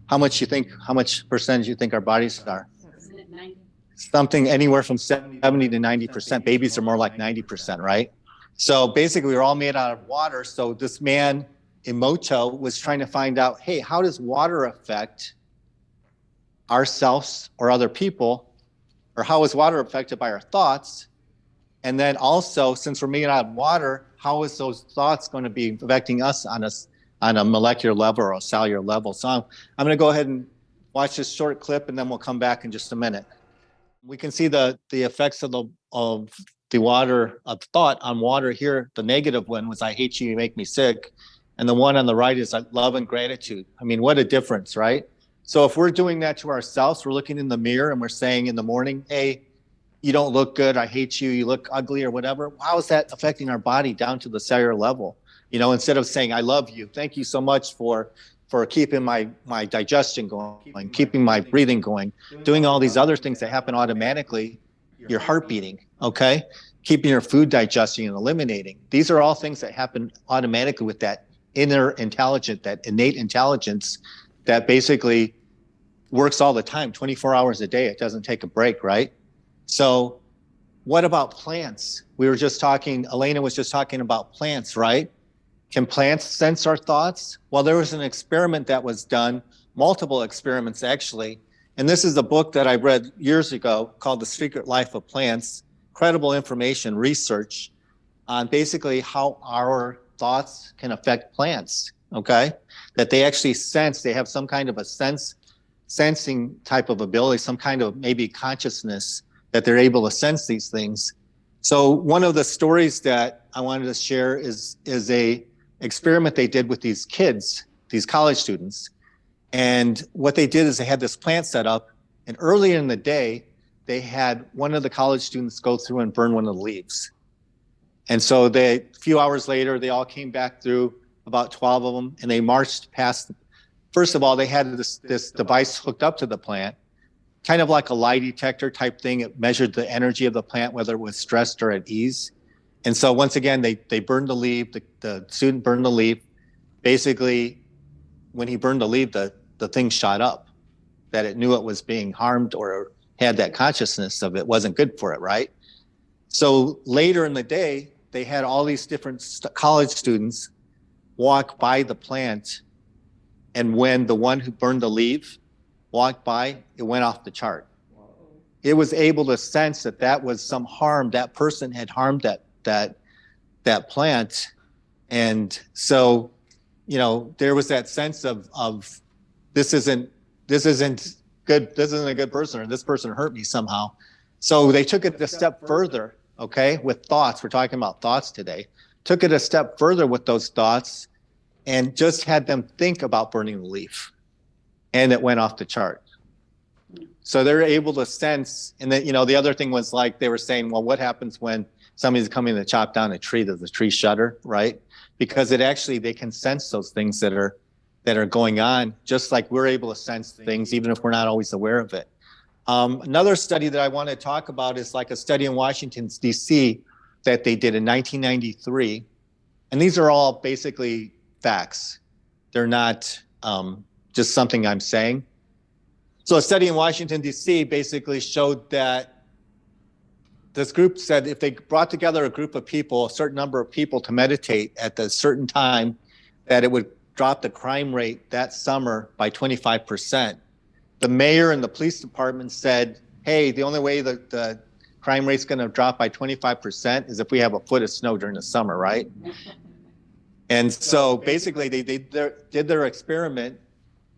Speaker 6: How much percentage you think our bodies are? Something anywhere from 70 to 90%. Babies are more like 90%, right? So basically we're all made out of water. So this man Emoto was trying to find out, hey, how does water affect ourselves or other people, or how is water affected by our thoughts? And then also, since we're made out of water, how is those thoughts going to be affecting us on a molecular level or a cellular level? So I'm going to go ahead and watch this short clip, and then we'll come back in just a minute. We can see the effects of the water of thought on water here. The negative one was, I hate you, you make me sick. And the one on the right is love and gratitude. I mean, what a difference, right? So if we're doing that to ourselves, we're looking in the mirror and we're saying in the morning, hey, you don't look good, I hate you, you look ugly or whatever. How is that affecting our body down to the cellular level? You know, instead of saying, I love you, thank you so much for keeping my digestion going, keeping my breathing going, doing all these other things that happen automatically, your heart beating, okay? Keeping your food digesting and eliminating. These are all things that happen automatically with that inner intelligence, that innate intelligence that basically works all the time, 24 hours a day. It doesn't take a break, right? So what about plants? We were just talking, Alena was just talking about plants, right? Can plants sense our thoughts? Well, there was an experiment that was done, multiple experiments actually. And this is a book that I read years ago called The Secret Life of Plants. Incredible information, research on basically how our thoughts can affect plants, okay? That they actually sense, they have some kind of a sensing type of ability, some kind of maybe consciousness that they're able to sense these things. So one of the stories that I wanted to share is a experiment they did with these kids, these college students. And what they did is they had this plant set up, and early in the day, they had one of the college students go through and burn one of the leaves. And so a few hours later, they all came back through, about 12 of them, and they marched past. First of all, they had this device hooked up to the plant, kind of like a lie detector type thing. It measured the energy of the plant, whether it was stressed or at ease. And so once again, they burned the leaf, the student burned the leaf. Basically, when he burned the leaf, the thing shot up, that it knew it was being harmed or had that consciousness of it wasn't good for it, right? So later in the day, they had all these different college students walk by the plant. And when the one who burned the leaf walked by, it went off the chart. It was able to sense that that was some harm, that person had harmed that plant. And so, you know, there was that sense of this isn't good, this isn't a good person, or this person hurt me somehow. So they took it a step further, okay, with thoughts. We're talking about thoughts today. Took it a step further with those thoughts and just had them think about burning the leaf. And it went off the chart. So they're able to sense, and then, you know, the other thing was like they were saying, well, what happens when somebody's coming to chop down a tree? Does the tree shudder, right? Because it actually, they can sense those things that are going on, just like we're able to sense things, even if we're not always aware of it. Another study that I want to talk about is like a study in Washington, D.C. that they did in 1993. And these are all basically facts. They're not just something I'm saying. So a study in Washington, D.C. basically showed that this group said if they brought together a group of people, a certain number of people to meditate at a certain time, that it would drop the crime rate that summer by 25%. The mayor and the police department said, hey, the only way that the crime rate's going to drop by 25% is if we have a foot of snow during the summer, right? And so basically they did their experiment,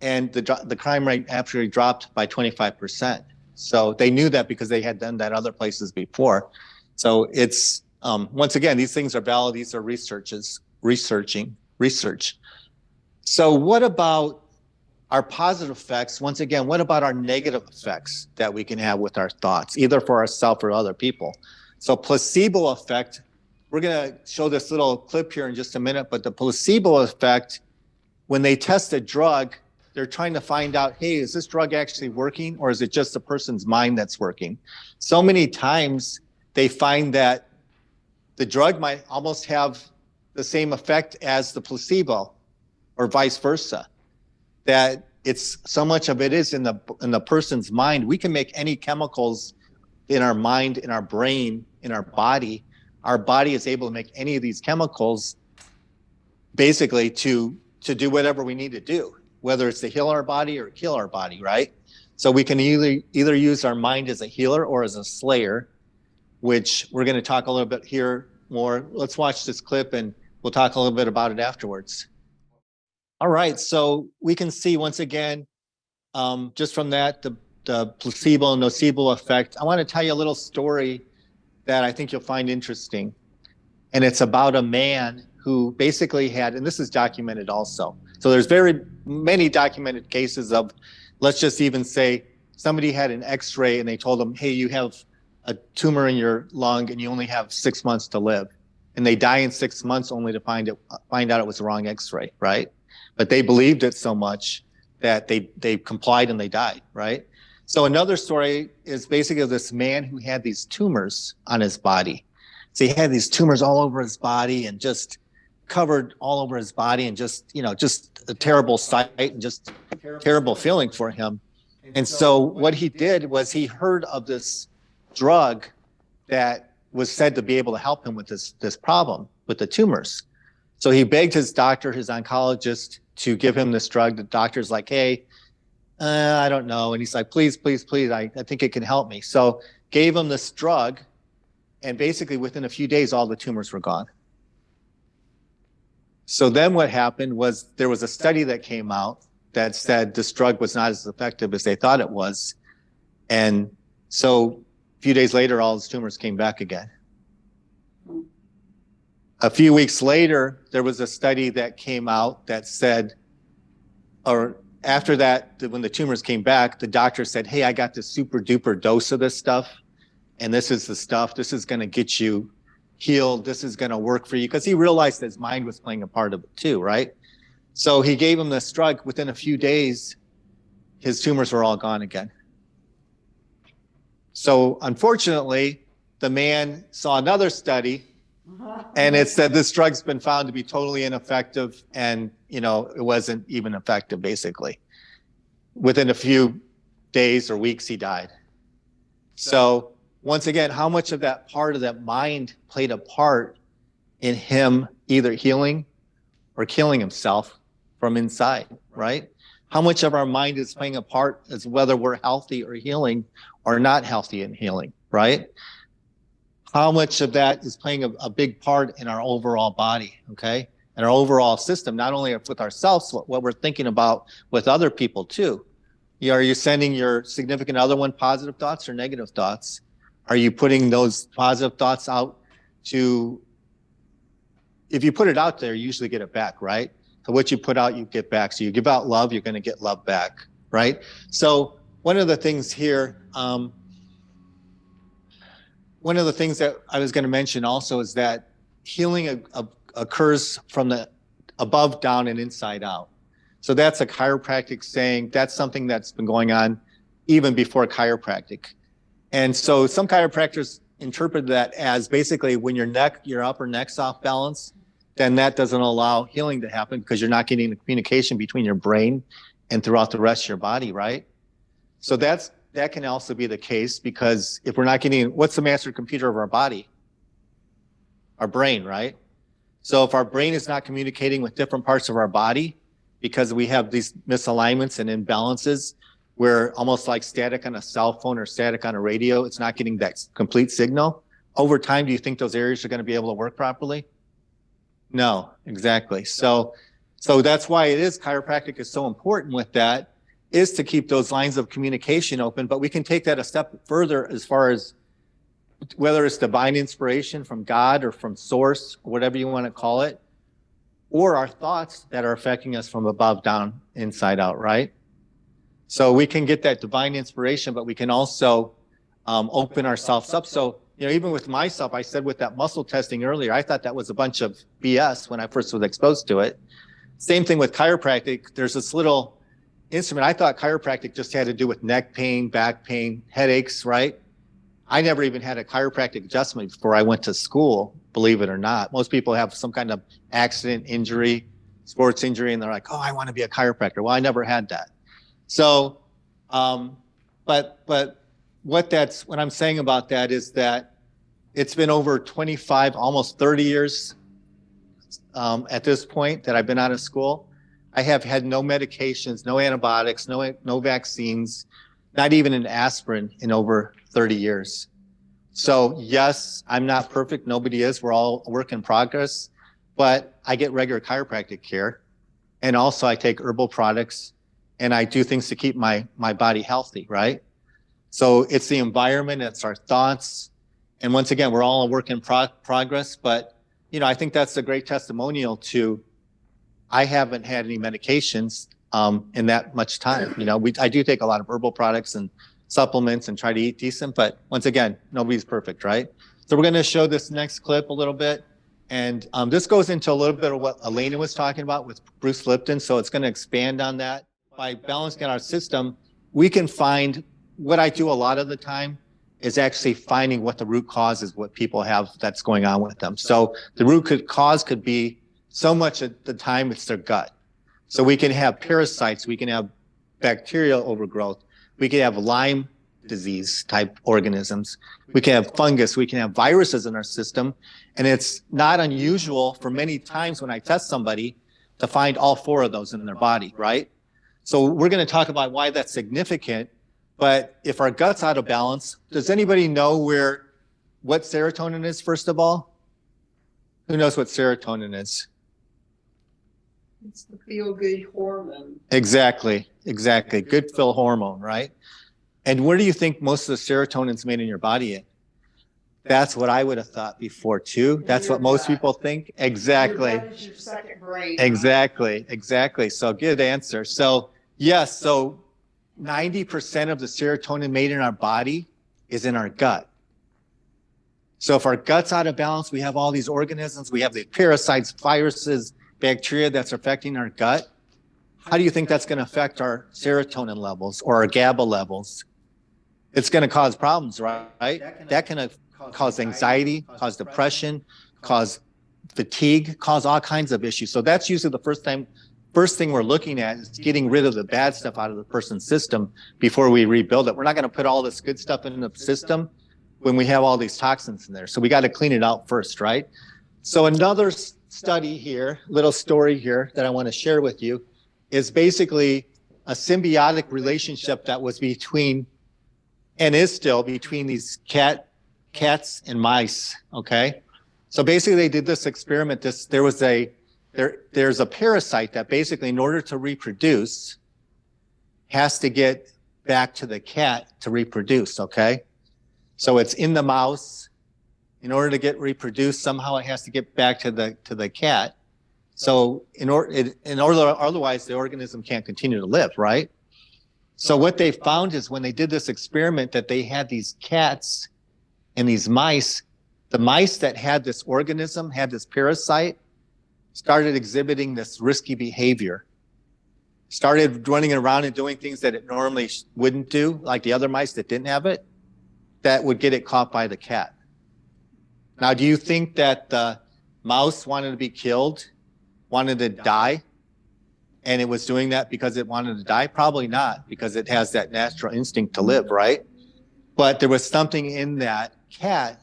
Speaker 6: and the crime rate actually dropped by 25%. So they knew that because they had done that other places before. So it's, once again, these things are valid. These are research. So what about our positive effects? Once again, what about our negative effects that we can have with our thoughts, either for ourselves or other people? So placebo effect, we're going to show this little clip here in just a minute, but the placebo effect, when they test a drug, they're trying to find out, hey, is this drug actually working, or is it just the person's mind that's working? So many times they find that the drug might almost have the same effect as the placebo, or vice versa. That it's so much of it is in the person's mind. We can make any chemicals in our mind, in our brain, in our body. Our body is able to make any of these chemicals basically to do whatever we need to do, whether it's to heal our body or kill our body, right? So we can either use our mind as a healer or as a slayer, which we're going to talk a little bit here more. Let's watch this clip and we'll talk a little bit about it afterwards. All right, so we can see once again, just from that, the placebo and nocebo effect. I want to tell you a little story that I think you'll find interesting. And it's about a man who basically had, and this is documented also. So there's very many documented cases of, let's just even say somebody had an x-ray and they told them, hey, you have a tumor in your lung and you only have 6 months to live. And they die in 6 months only to find out it was the wrong x-ray, right? But they believed it so much that they complied and they died, right? So another story is basically of this man who had these tumors on his body. So he had these tumors all over his body and just covered all over his body and just a terrible sight and just terrible feeling for him. And so what he did was he heard of this drug that was said to be able to help him with this problem with the tumors. So he begged his doctor, his oncologist, to give him this drug. The doctor's like, hey, I don't know. And he's like, please, please, please, I think it can help me. So gave him this drug. And basically within a few days, all the tumors were gone. So then what happened was there was a study that came out that said this drug was not as effective as they thought it was. And so a few days later, all his tumors came back again. A few weeks later, there was a study that came out that said, or after that, when the tumors came back, the doctor said, hey, I got this super duper dose of this stuff. And this is the stuff, this is going to get you healed. This is going to work for you. Because he realized his mind was playing a part of it too, right? So he gave him this drug. Within a few days, his tumors were all gone again. So unfortunately, the man saw another study and it said this drug's been found to be totally ineffective and, it wasn't even effective basically. Within a few days or weeks, he died. So once again, how much of that part of that mind played a part in him either healing or killing himself from inside, right? How much of our mind is playing a part as whether we're healthy or healing or not healthy and healing, right? How much of that is playing a big part in our overall body, okay? And our overall system, not only with ourselves, what we're thinking about with other people too. Are you sending your significant other one positive thoughts or negative thoughts? Are you putting those positive thoughts out to, if you put it out there, you usually get it back, right? So what you put out, you get back. So you give out love, you're going to get love back, right? So one of the things here, one of the things that I was going to mention also is that healing occurs from the above down and inside out. So that's a chiropractic saying. That's something that's been going on even before chiropractic. And so some chiropractors interpret that as basically when your upper neck's off balance, then that doesn't allow healing to happen because you're not getting the communication between your brain and throughout the rest of your body, right? So that can also be the case because if we're not getting, what's the master computer of our body? Our brain, right? So if our brain is not communicating with different parts of our body because we have these misalignments and imbalances, we're almost like static on a cell phone or static on a radio, it's not getting that complete signal. Over time, do you think those areas are going to be able to work properly? No, exactly. So that's why chiropractic is so important with that, is to keep those lines of communication open. But we can take that a step further as far as whether it's divine inspiration from God or from source, or whatever you want to call it, or our thoughts that are affecting us from above down, inside out, right? So we can get that divine inspiration, but we can also open ourselves up. So, even with myself, I said with that muscle testing earlier, I thought that was a bunch of BS when I first was exposed to it. Same thing with chiropractic. There's this little instrument. I thought chiropractic just had to do with neck pain, back pain, headaches, right? I never even had a chiropractic adjustment before I went to school, believe it or not. Most people have some kind of accident, injury, sports injury, and they're like, oh, I want to be a chiropractor. Well, I never had that. So, but what I'm saying about that is that it's been over 25, almost 30 years, at this point that I've been out of school, I have had no medications, no antibiotics, no vaccines, not even an aspirin in over 30 years. So yes, I'm not perfect. Nobody is. We're all a work in progress. But I get regular chiropractic care. And also I take herbal products and I do things to keep my body healthy, right? So it's the environment, it's our thoughts. And once again, we're all a work in progress. But, you know, I think that's a great testimonial to, I haven't had any medications in that much time. You know, I do take a lot of herbal products and supplements and try to eat decent. But once again, nobody's perfect, right? So we're going to show this next clip a little bit. And this goes into a little bit of what Alena was talking about with Bruce Lipton. So it's going to expand on that. By balancing out our system, we can find, what I do a lot of the time is actually finding what the root cause is, what people have that's going on with them. So the root cause could be, so much at the time it's their gut. So we can have parasites, we can have bacterial overgrowth, we can have Lyme disease type organisms, we can have fungus, we can have viruses in our system. And it's not unusual for many times when I test somebody to find all 4 of those in their body, right? So we're going to talk about why that's significant. But if our gut's out of balance, does anybody know what serotonin is, first of all? Who knows what serotonin is?
Speaker 3: It's the feel-good hormone.
Speaker 6: Exactly. Good feel hormone, right? And where do you think most of the serotonin's made in your body in? That's what I would have thought before too. That's what most people think. Exactly.
Speaker 3: Your gut is your second brain.
Speaker 6: Exactly. So good answer. So yes, so 90% of the serotonin made in our body is in our gut. So if our gut's out of balance, we have all these organisms, we have the parasites, viruses, bacteria that's affecting our gut. How do you think that's going to affect our serotonin levels or our GABA levels? It's going to cause problems, right? That can cause anxiety, cause depression, cause fatigue, cause all kinds of issues. So that's usually the first thing we're looking at is getting rid of the bad stuff out of the person's system before we rebuild it. We're not going to put all this good stuff in the system when we have all these toxins in there. So we got to clean it out first, right? So another study here, little story here that I want to share with you is basically a symbiotic relationship that was between, and is still between, these cats and mice, okay? So basically they did this experiment. There's a parasite that basically, in order to reproduce, has to get back to the cat to reproduce, okay? So it's in the mouse. In order to get reproduced, somehow it has to get back to the cat. So in order, otherwise the organism can't continue to live, right? So what they found is when they did this experiment that they had these cats and these mice, the mice that had this organism, had this parasite, started exhibiting this risky behavior, started running around and doing things that it normally wouldn't do, like the other mice that didn't have it, that would get it caught by the cat. Now, do you think that the mouse wanted to be killed, wanted to die, and it was doing that because it wanted to die? Probably not, because it has that natural instinct to live, right? But there was something in that cat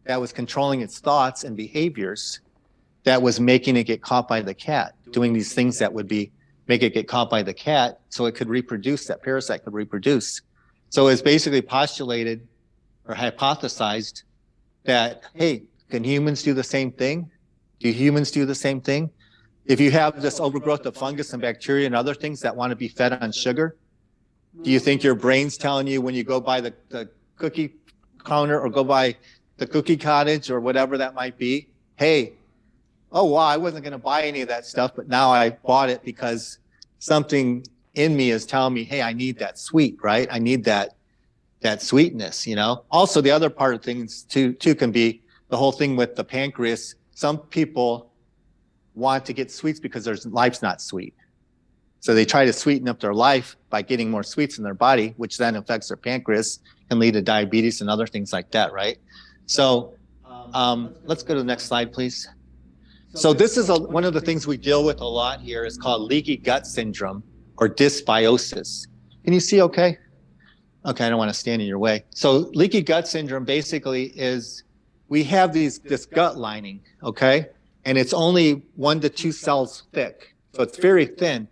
Speaker 6: that was controlling its thoughts and behaviors that was making it get caught by the cat, doing these things that would make it get caught by the cat so it could reproduce, that parasite could reproduce. So it's basically postulated or hypothesized that, hey, can humans do the same thing? Do humans do the same thing? If you have this overgrowth of fungus and bacteria and other things that want to be fed on sugar, do you think your brain's telling you when you go by the cookie counter or go by the cookie cottage or whatever that might be, hey, oh, wow, I wasn't going to buy any of that stuff, but now I bought it because something in me is telling me, hey, I need that sweet, right? I need that sweetness, you know? Also, the other part of things too can be the whole thing with the pancreas. Some people want to get sweets because their life's not sweet. So they try to sweeten up their life by getting more sweets in their body, which then affects their pancreas and lead to diabetes and other things like that, right? So let's go to the next slide, please. So this is one of the things we deal with a lot here is called leaky gut syndrome or dysbiosis. Can you see okay? Okay, I don't want to stand in your way. So leaky gut syndrome basically is we have this gut lining, okay? and it's only 1 to 2 cells thick. So it's very thin.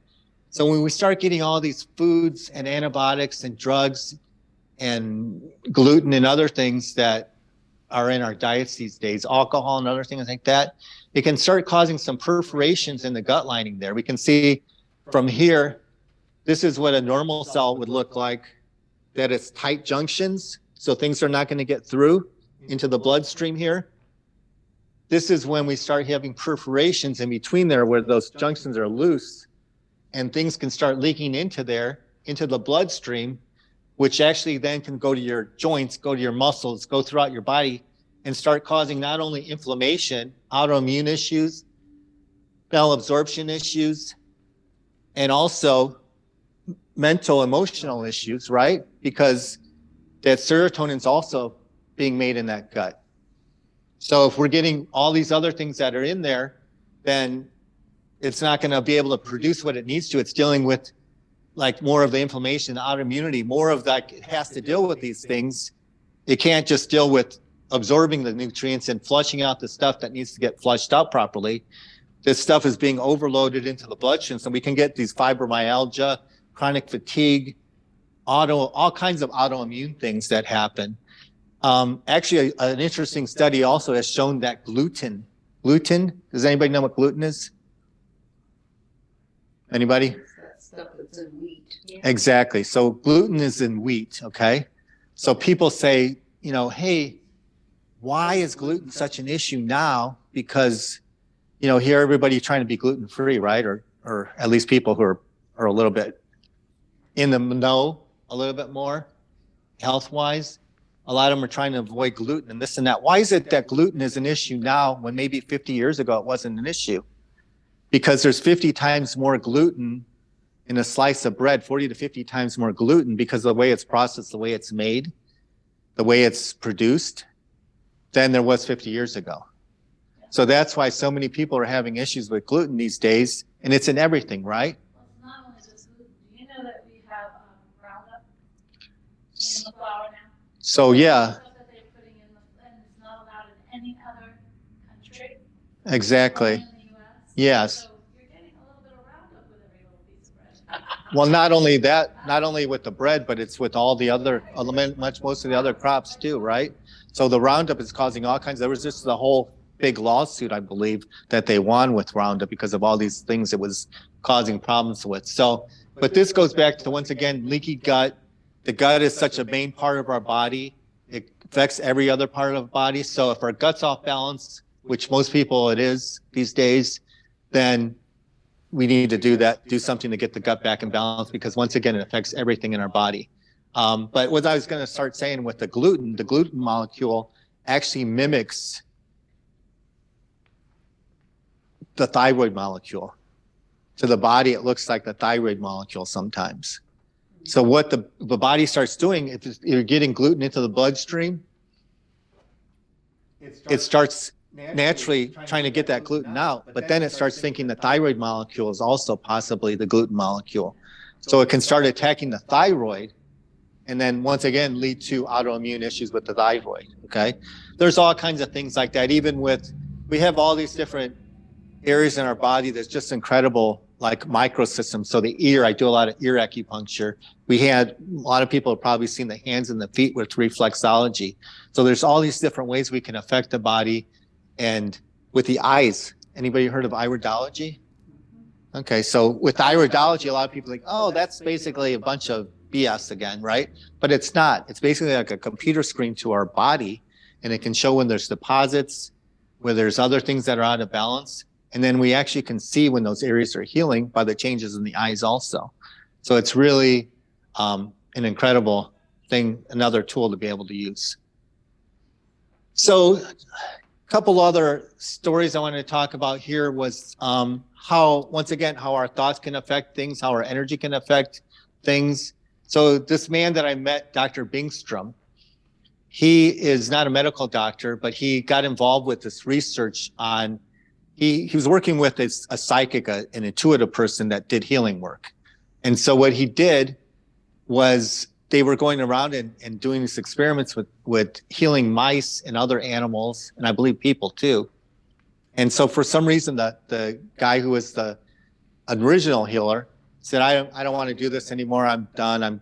Speaker 6: So when we start getting all these foods and antibiotics and drugs and gluten and other things that are in our diets these days, alcohol and other things like that, it can start causing some perforations in the gut lining there. We can see from here, this is what a normal cell would look like, that it's tight junctions, so things are not going to get through into the bloodstream here. This is when we start having perforations in between there where those junctions are loose, and things can start leaking into there, into the bloodstream, which actually then can go to your joints, go to your muscles, go throughout your body, and start causing not only inflammation, autoimmune issues, bowel absorption issues, and also mental, emotional issues, right? Because that serotonin is also being made in that gut. So if we're getting all these other things that are in there, then it's not going to be able to produce what it needs to. It's dealing with like more of the inflammation, the autoimmunity, more of that. It has to deal with these things. It can't just deal with absorbing the nutrients and flushing out the stuff that needs to get flushed out properly. This stuff is being overloaded into the bloodstream. So we can get these fibromyalgia, chronic fatigue, all kinds of autoimmune things that happen. Actually, an interesting study also has shown that gluten, does anybody know what gluten is? Anybody?
Speaker 3: That stuff that's in wheat.
Speaker 6: Exactly. So gluten is in wheat, okay? So people say, you know, hey, why is gluten such an issue now? Because, you know, here everybody's trying to be gluten-free, right? Or at least people who are a little bit in the know a little bit more health-wise. A lot of them are trying to avoid gluten and this and that. Why is it that gluten is an issue now when maybe 50 years ago it wasn't an issue? Because there's 50 times more gluten in a slice of bread, 40 to 50 times more gluten because of the way it's processed, the way it's made, the way it's produced than there was 50 years ago. So that's why so many people are having issues with gluten these days, and it's in everything, right?
Speaker 2: Well, it's not only just gluten. Do you know that we have Roundup in the flour now?
Speaker 6: So yeah,
Speaker 2: Stuff that they're putting in and it's not allowed in any other country.
Speaker 6: exactly.
Speaker 2: Only in the US.
Speaker 6: Yes.
Speaker 2: So you're getting a little bit of Roundup with every little piece of bread.
Speaker 6: Well, not only that, not only with the bread, but it's with all the other most of the other crops too, right? So the Roundup is causing all kinds. There was just the whole big lawsuit, I believe, that they won with Roundup because of all these things it was causing problems with. So, but this goes back to, once again, leaky gut. The gut is such a main part of our body. It affects every other part of the body. So if our gut's off balance, which most people it is these days, then we need to do something to get the gut back in balance, because once again, it affects everything in our body. But what I was going to start saying with the gluten molecule actually mimics the thyroid molecule. To the body, it looks like the thyroid molecule sometimes. So what the body starts doing, if you're getting gluten into the bloodstream, it starts naturally trying to get that gluten out, but then it starts thinking the thyroid molecule is also possibly the gluten molecule. So it can start attacking the thyroid and then once again lead to autoimmune issues with the thyroid, okay? There's all kinds of things like that. Even we have all these different areas in our body that's just incredible, like microsystems. So the ear, I do a lot of ear acupuncture. A lot of people have probably seen the hands and the feet with reflexology. So there's all these different ways we can affect the body. And with the eyes, anybody heard of iridology? Okay, so with iridology, a lot of people think, oh, that's basically a bunch of BS again, right? But it's not. It's basically like a computer screen to our body, and it can show when there's deposits, where there's other things that are out of balance. And then we actually can see when those areas are healing by the changes in the eyes also. So it's really an incredible thing, another tool to be able to use. So a couple other stories I wanted to talk about here was how our thoughts can affect things, how our energy can affect things. So this man that I met, Dr. Bingstrom, he is not a medical doctor, but he got involved with this research on, he was working with a psychic, an intuitive person that did healing work. And so what he did was they were going around and doing these experiments with healing mice and other animals, and I believe people too. And so for some reason, the guy who was the original healer said, I don't want to do this anymore. I'm done.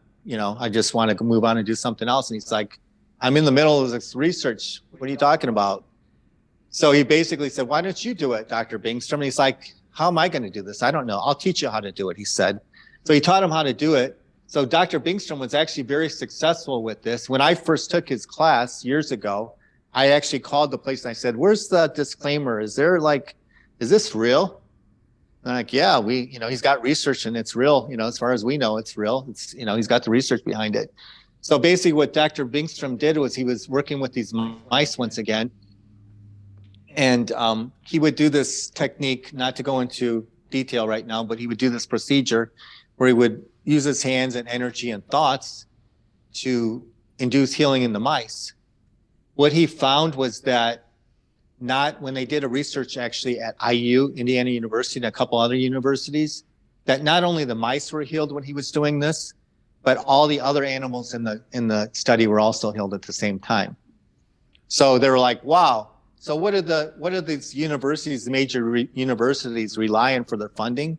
Speaker 6: I just want to move on and do something else. And he's like, I'm in the middle of this research. What are you talking about? So he basically said, why don't you do it, Dr. Bingstrom? And he's like, how am I going to do this? I don't know. I'll teach you how to do it, he said. So he taught him how to do it. So Dr. Bingstrom was actually very successful with this. When I first took his class years ago, I actually called the place and I said, where's the disclaimer? Is this real? And I'm like, yeah, he's got research and it's real. As far as we know, it's real. He's got the research behind it. So basically what Dr. Bingstrom did was he was working with these mice once again. And he would do this technique, not to go into detail right now, but he would do this procedure where he would use his hands and energy and thoughts to induce healing in the mice. What he found was that when they did a research actually at IU, Indiana University, and a couple other universities, that not only the mice were healed when he was doing this, but all the other animals in the study were also healed at the same time. So they were like, wow. So what are these universities, the major universities rely on for their funding?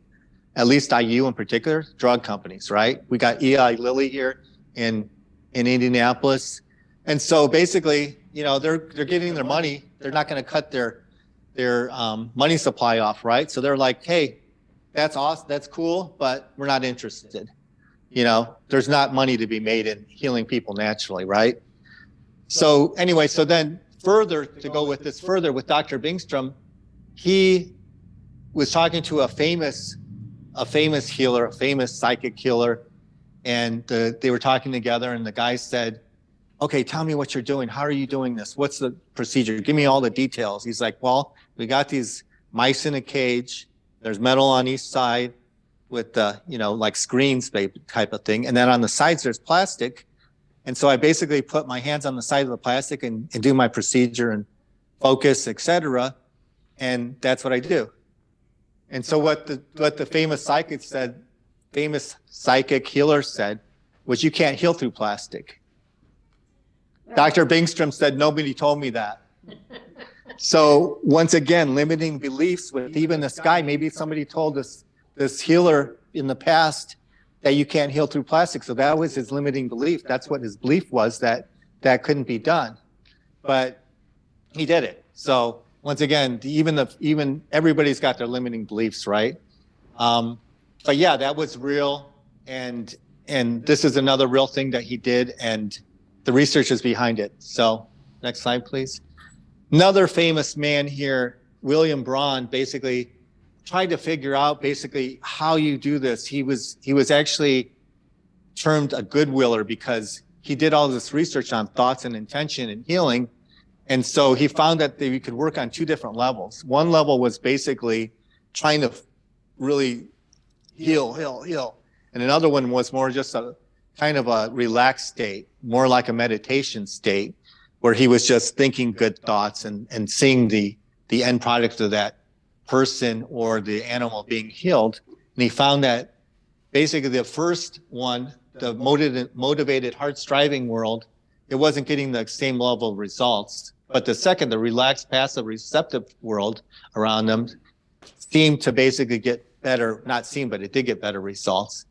Speaker 6: At least IU in particular, drug companies, right? We got Eli Lilly here in Indianapolis. And so basically, they're getting their money. They're not going to cut their money supply off, right? So they're like, hey, that's awesome, that's cool, but we're not interested. There's not money to be made in healing people naturally, right? So anyway, so then further to go with this further with Dr. Bingstrom, he was talking to a famous healer, a famous psychic healer, and they were talking together, and the guy said, okay, tell me what you're doing. How are you doing this? What's the procedure? Give me all the details. He's like, well, we got these mice in a cage. There's metal on each side with like screens type of thing. And then on the sides, there's plastic. And so I basically put my hands on the side of the plastic and do my procedure and focus, etc. And that's what I do. And so what the famous psychic healer said was, you can't heal through plastic. Dr. Bingstrom said, nobody told me that. So once again, limiting beliefs with even this guy. Maybe somebody told this healer in the past that you can't heal through plastic. So that was his limiting belief. That's what his belief was, that couldn't be done. But he did it. So once again, even everybody's got their limiting beliefs, right? But yeah, that was real. And this is another real thing that he did. And the research is behind it. So next slide, please. Another famous man here, William Braun, basically tried to figure out basically how you do this. He was actually termed a goodwiller because he did all this research on thoughts and intention and healing. And so he found that we could work on two different levels. One level was basically trying to really heal. And another one was more just a kind of a relaxed state, more like a meditation state, where he was just thinking good thoughts and seeing the end product of that person or the animal being healed. And he found that basically the first one, the motivated, hard-striving world, it wasn't getting the same level of results. But the second, the relaxed, passive, receptive world around them seemed to basically get better, not seemed, but it did get better results.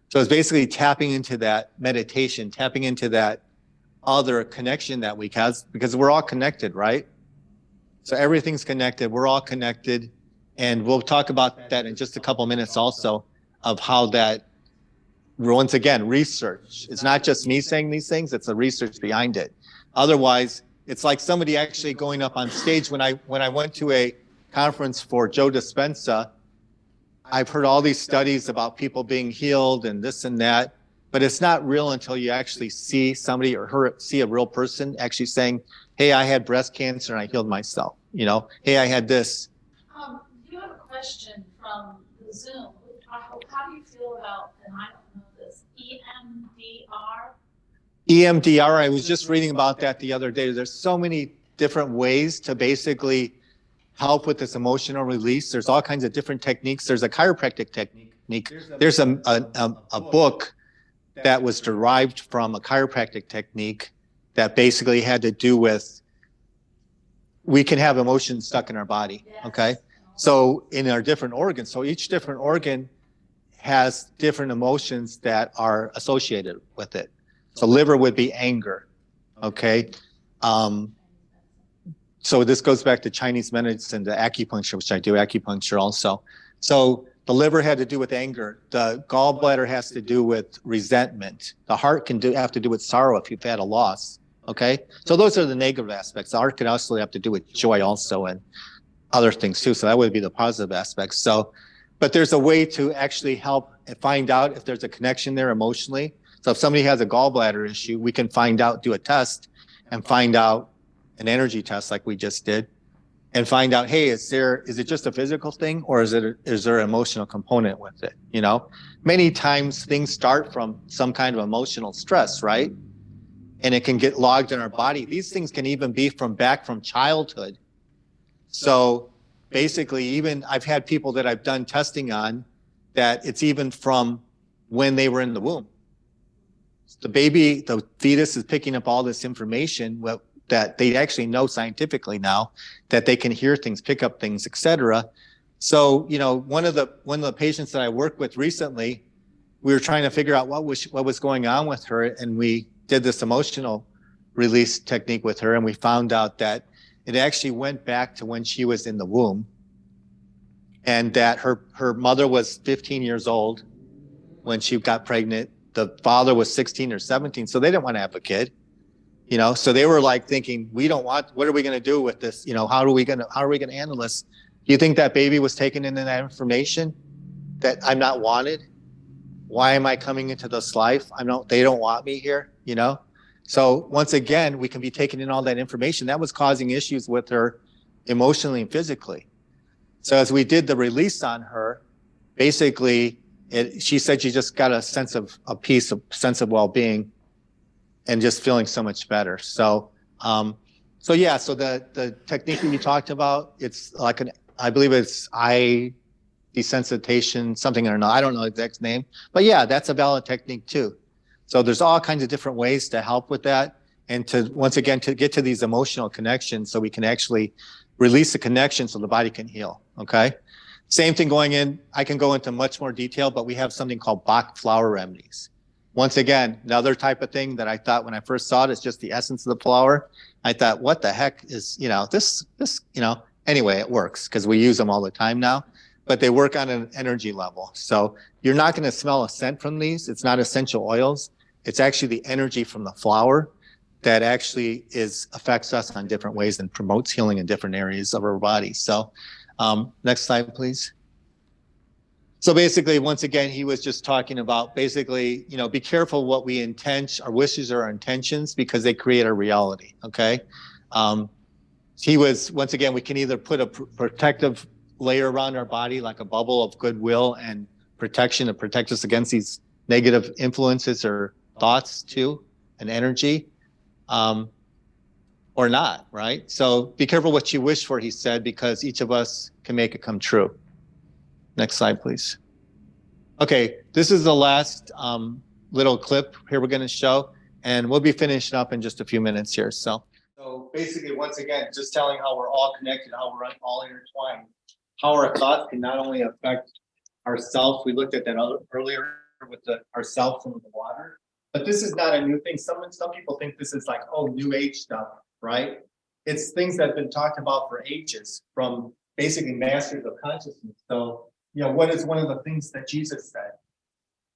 Speaker 6: So it's basically tapping into that meditation, tapping into that other connection that we have, because we're all connected, right? So everything's connected. We're all connected. And we'll talk about that in just a couple minutes also, of how that, once again, research. It's not just me saying these things, it's the research behind it. Otherwise, it's like somebody actually going up on stage. When I went to a conference for Joe Dispenza, I've heard all these studies about people being healed and this and that, but it's not real until you actually see somebody or see a real person actually saying, hey, I had breast cancer and I healed myself. Hey, I had this.
Speaker 2: You have a question from the Zoom. How do you feel about, and I don't know this, EMDR?
Speaker 6: EMDR, I was just reading about that the other day. There's so many different ways to basically help with this emotional release. There's all kinds of different techniques. There's a chiropractic technique. There's a book that was derived from a chiropractic technique that basically had to do with we can have emotions stuck in our body, okay? So in our different organs, so each different organ has different emotions that are associated with it. So liver would be anger, okay? So this goes back to Chinese medicine, to acupuncture, which I do acupuncture also. So the liver had to do with anger. The gallbladder has to do with resentment. The heart can have to do with sorrow if you've had a loss, okay? So those are the negative aspects. The heart can also have to do with joy also and other things too. So that would be the positive aspects. So, but there's a way to actually help find out if there's a connection there emotionally. So if somebody has a gallbladder issue, we can find out, do a test and find out, an energy test like we just did, and find out, hey, is it just a physical thing, or is there an emotional component with it? You know, many times things start from some kind of emotional stress, right? And it can get logged in our body. These things can even be back from childhood. So basically, even I've had people that I've done testing on that it's even from when they were in the womb. The fetus is picking up all this information that they actually know scientifically now, that they can hear things, pick up things, etc. So, you know, one of the patients that I worked with recently, we were trying to figure out what was going on with her, and we did this emotional release technique with her, and we found out that it actually went back to when she was in the womb, and that her mother was 15 years old when she got pregnant. The father was 16 or 17, so they didn't want to have a kid. You know, so they were like thinking, what are we going to do with this? You know, how are we going to handle this? Do you think that baby was taking in that information that I'm not wanted? Why am I coming into this life? They don't want me here, you know? So once again, we can be taking in all that information that was causing issues with her emotionally and physically. So as we did the release on her, basically she said she just got a sense of peace, a sense of well-being, and just feeling so much better. So the technique that you talked about, it's like I believe it's eye desensitization, something, I don't know the exact name, but yeah, that's a valid technique too. So there's all kinds of different ways to help with that. And once again, to get to these emotional connections so we can actually release the connection so the body can heal, okay? Same thing I can go into much more detail, but we have something called Bach flower remedies. Once again, another type of thing that I thought when I first saw it is just the essence of the flower. I thought, what the heck is, this, anyway, it works because we use them all the time now, but they work on an energy level. So you're not going to smell a scent from these. It's not essential oils. It's actually the energy from the flower that actually affects us on different ways and promotes healing in different areas of our body. So next slide, please. So basically, once again, he was just talking about basically, be careful what we intend, our wishes or our intentions, because they create our reality, okay? He was, once again, we can either put a protective layer around our body, like a bubble of goodwill and protection to protect us against these negative influences or thoughts too, and energy, or not, right? So be careful what you wish for, he said, because each of us can make it come true. Next slide, please. Okay, this is the last little clip here we're going to show, and we'll be finishing up in just a few minutes here. So basically, once again, just telling how we're all connected, how we're all intertwined, how our thoughts can not only affect ourselves. We looked at that earlier with ourselves and with the water, but this is not a new thing. Some people think this is like, new age stuff, right? It's things that have been talked about for ages from basically masters of consciousness. So, what is one of the things that Jesus said?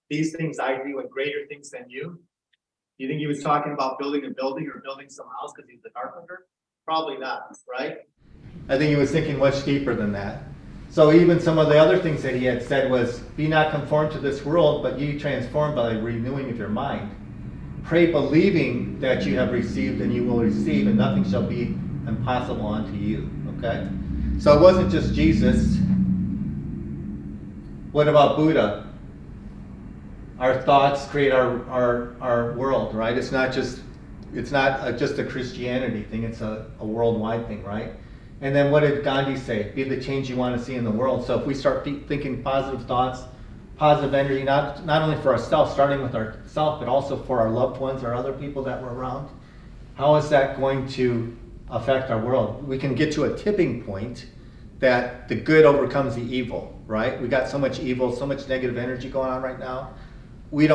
Speaker 6: These things I do and greater things than you. Do you think he was talking about building a building or building some house because he's a carpenter? Probably not, right? I think he was thinking much deeper than that. So even some of the other things that he had said was, be not conformed to this world, but ye transformed by the renewing of your mind. Pray believing that you have received and you will receive, and nothing shall be impossible unto you, okay? So it wasn't just Jesus. What about Buddha? Our thoughts create our world, right? It's not just a Christianity thing. It's a worldwide thing, right? And then what did Gandhi say? Be the change you want to see in the world. So if we start thinking positive thoughts, positive energy, not only for ourselves, starting with ourselves, but also for our loved ones or other people that we're around, how is that going to
Speaker 4: affect our world. We can get to a tipping point that the good overcomes the evil, right? We got so much evil, so much negative energy going on right now. We're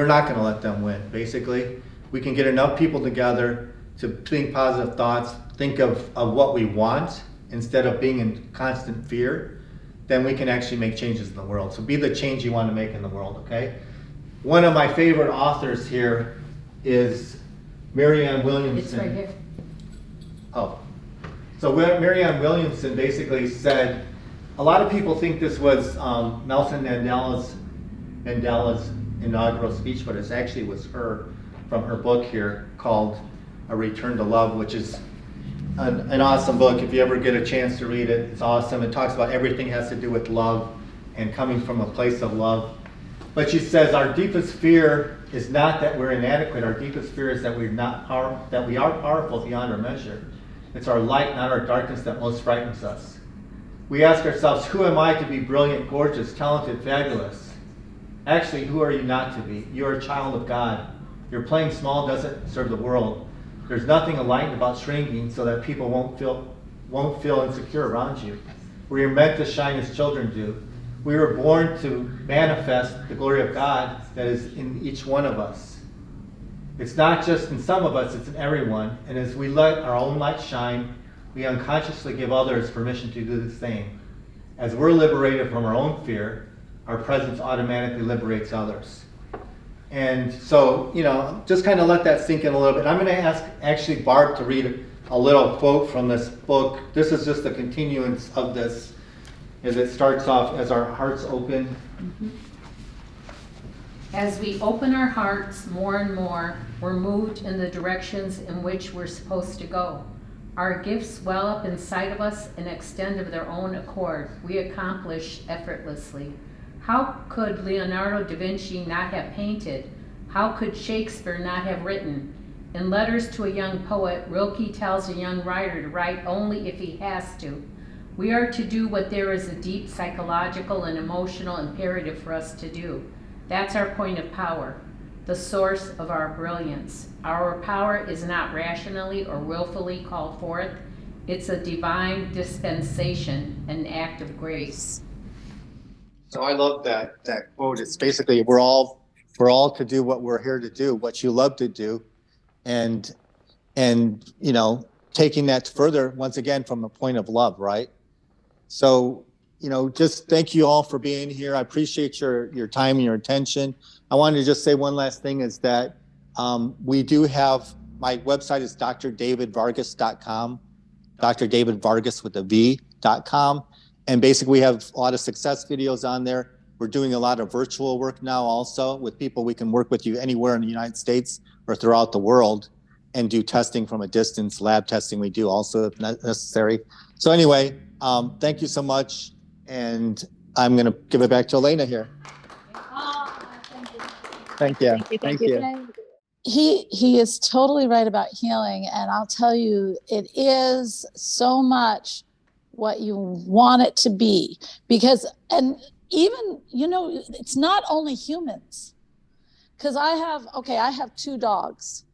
Speaker 4: not going to let them win. Basically, we can get enough people together to think positive thoughts, think of what we want instead of being in constant fear, then we can actually make changes in the world. So be the change you want to make in the world, okay? One of my favorite authors here is Marianne Williamson.
Speaker 5: It's right here.
Speaker 4: Oh. So Marianne Williamson basically said, a lot of people think this was Nelson Mandela's inaugural speech, but it actually was her, from her book here called A Return to Love, which is an awesome book. If you ever get a chance to read it, it's awesome. It talks about everything has to do with love and coming from a place of love. But she says our deepest fear is not that we're inadequate. Our deepest fear is that we are powerful beyond our measure. It's our light, not our darkness, that most frightens us. We ask ourselves, who am I to be brilliant, gorgeous, talented, fabulous? Actually, who are you not to be? You're a child of God. Your playing small doesn't serve the world. There's nothing enlightened about shrinking so that people won't feel insecure around you. We are meant to shine as children do. We were born to manifest the glory of God that is in each one of us. It's not just in some of us, it's in everyone. And as we let our own light shine, we unconsciously give others permission to do the same. As we're liberated from our own fear, our presence automatically liberates others. And so, just kind of let that sink in a little bit. I'm going to ask actually Barb to read a little quote from this book. This is just a continuance of this, as it starts off, as our hearts open.
Speaker 5: As we open our hearts more and more, we're moved in the directions in which we're supposed to go. Our gifts well up inside of us and extend of their own accord. We accomplish effortlessly. How could Leonardo da Vinci not have painted? How could Shakespeare not have written? In Letters to a Young Poet, Rilke tells a young writer to write only if he has to. We are to do what there is a deep psychological and emotional imperative for us to do. That's our point of power, the source of our brilliance. Our power is not rationally or willfully called forth. It's a divine dispensation, an act of grace.
Speaker 6: So I love that quote. It's basically we're all to do what we're here to do, what you love to do, and taking that further once again from a point of love, right? So just thank you all for being here. I appreciate your time and your attention. I wanted to just say one last thing is that we do have, my website is drdavidvargas.com, Dr. David Vargas with a V.com. And basically we have a lot of success videos on there. We're doing a lot of virtual work now also with people. We can work with you anywhere in the United States or throughout the world and do testing from a distance, lab testing we do also if necessary. So anyway, thank you so much. And I'm going to give it back to Alena here. Thank you. Thank you.
Speaker 2: He is totally right about healing. And I'll tell you, it is so much what you want it to be, because, and even, it's not only humans, because I have 2 dogs.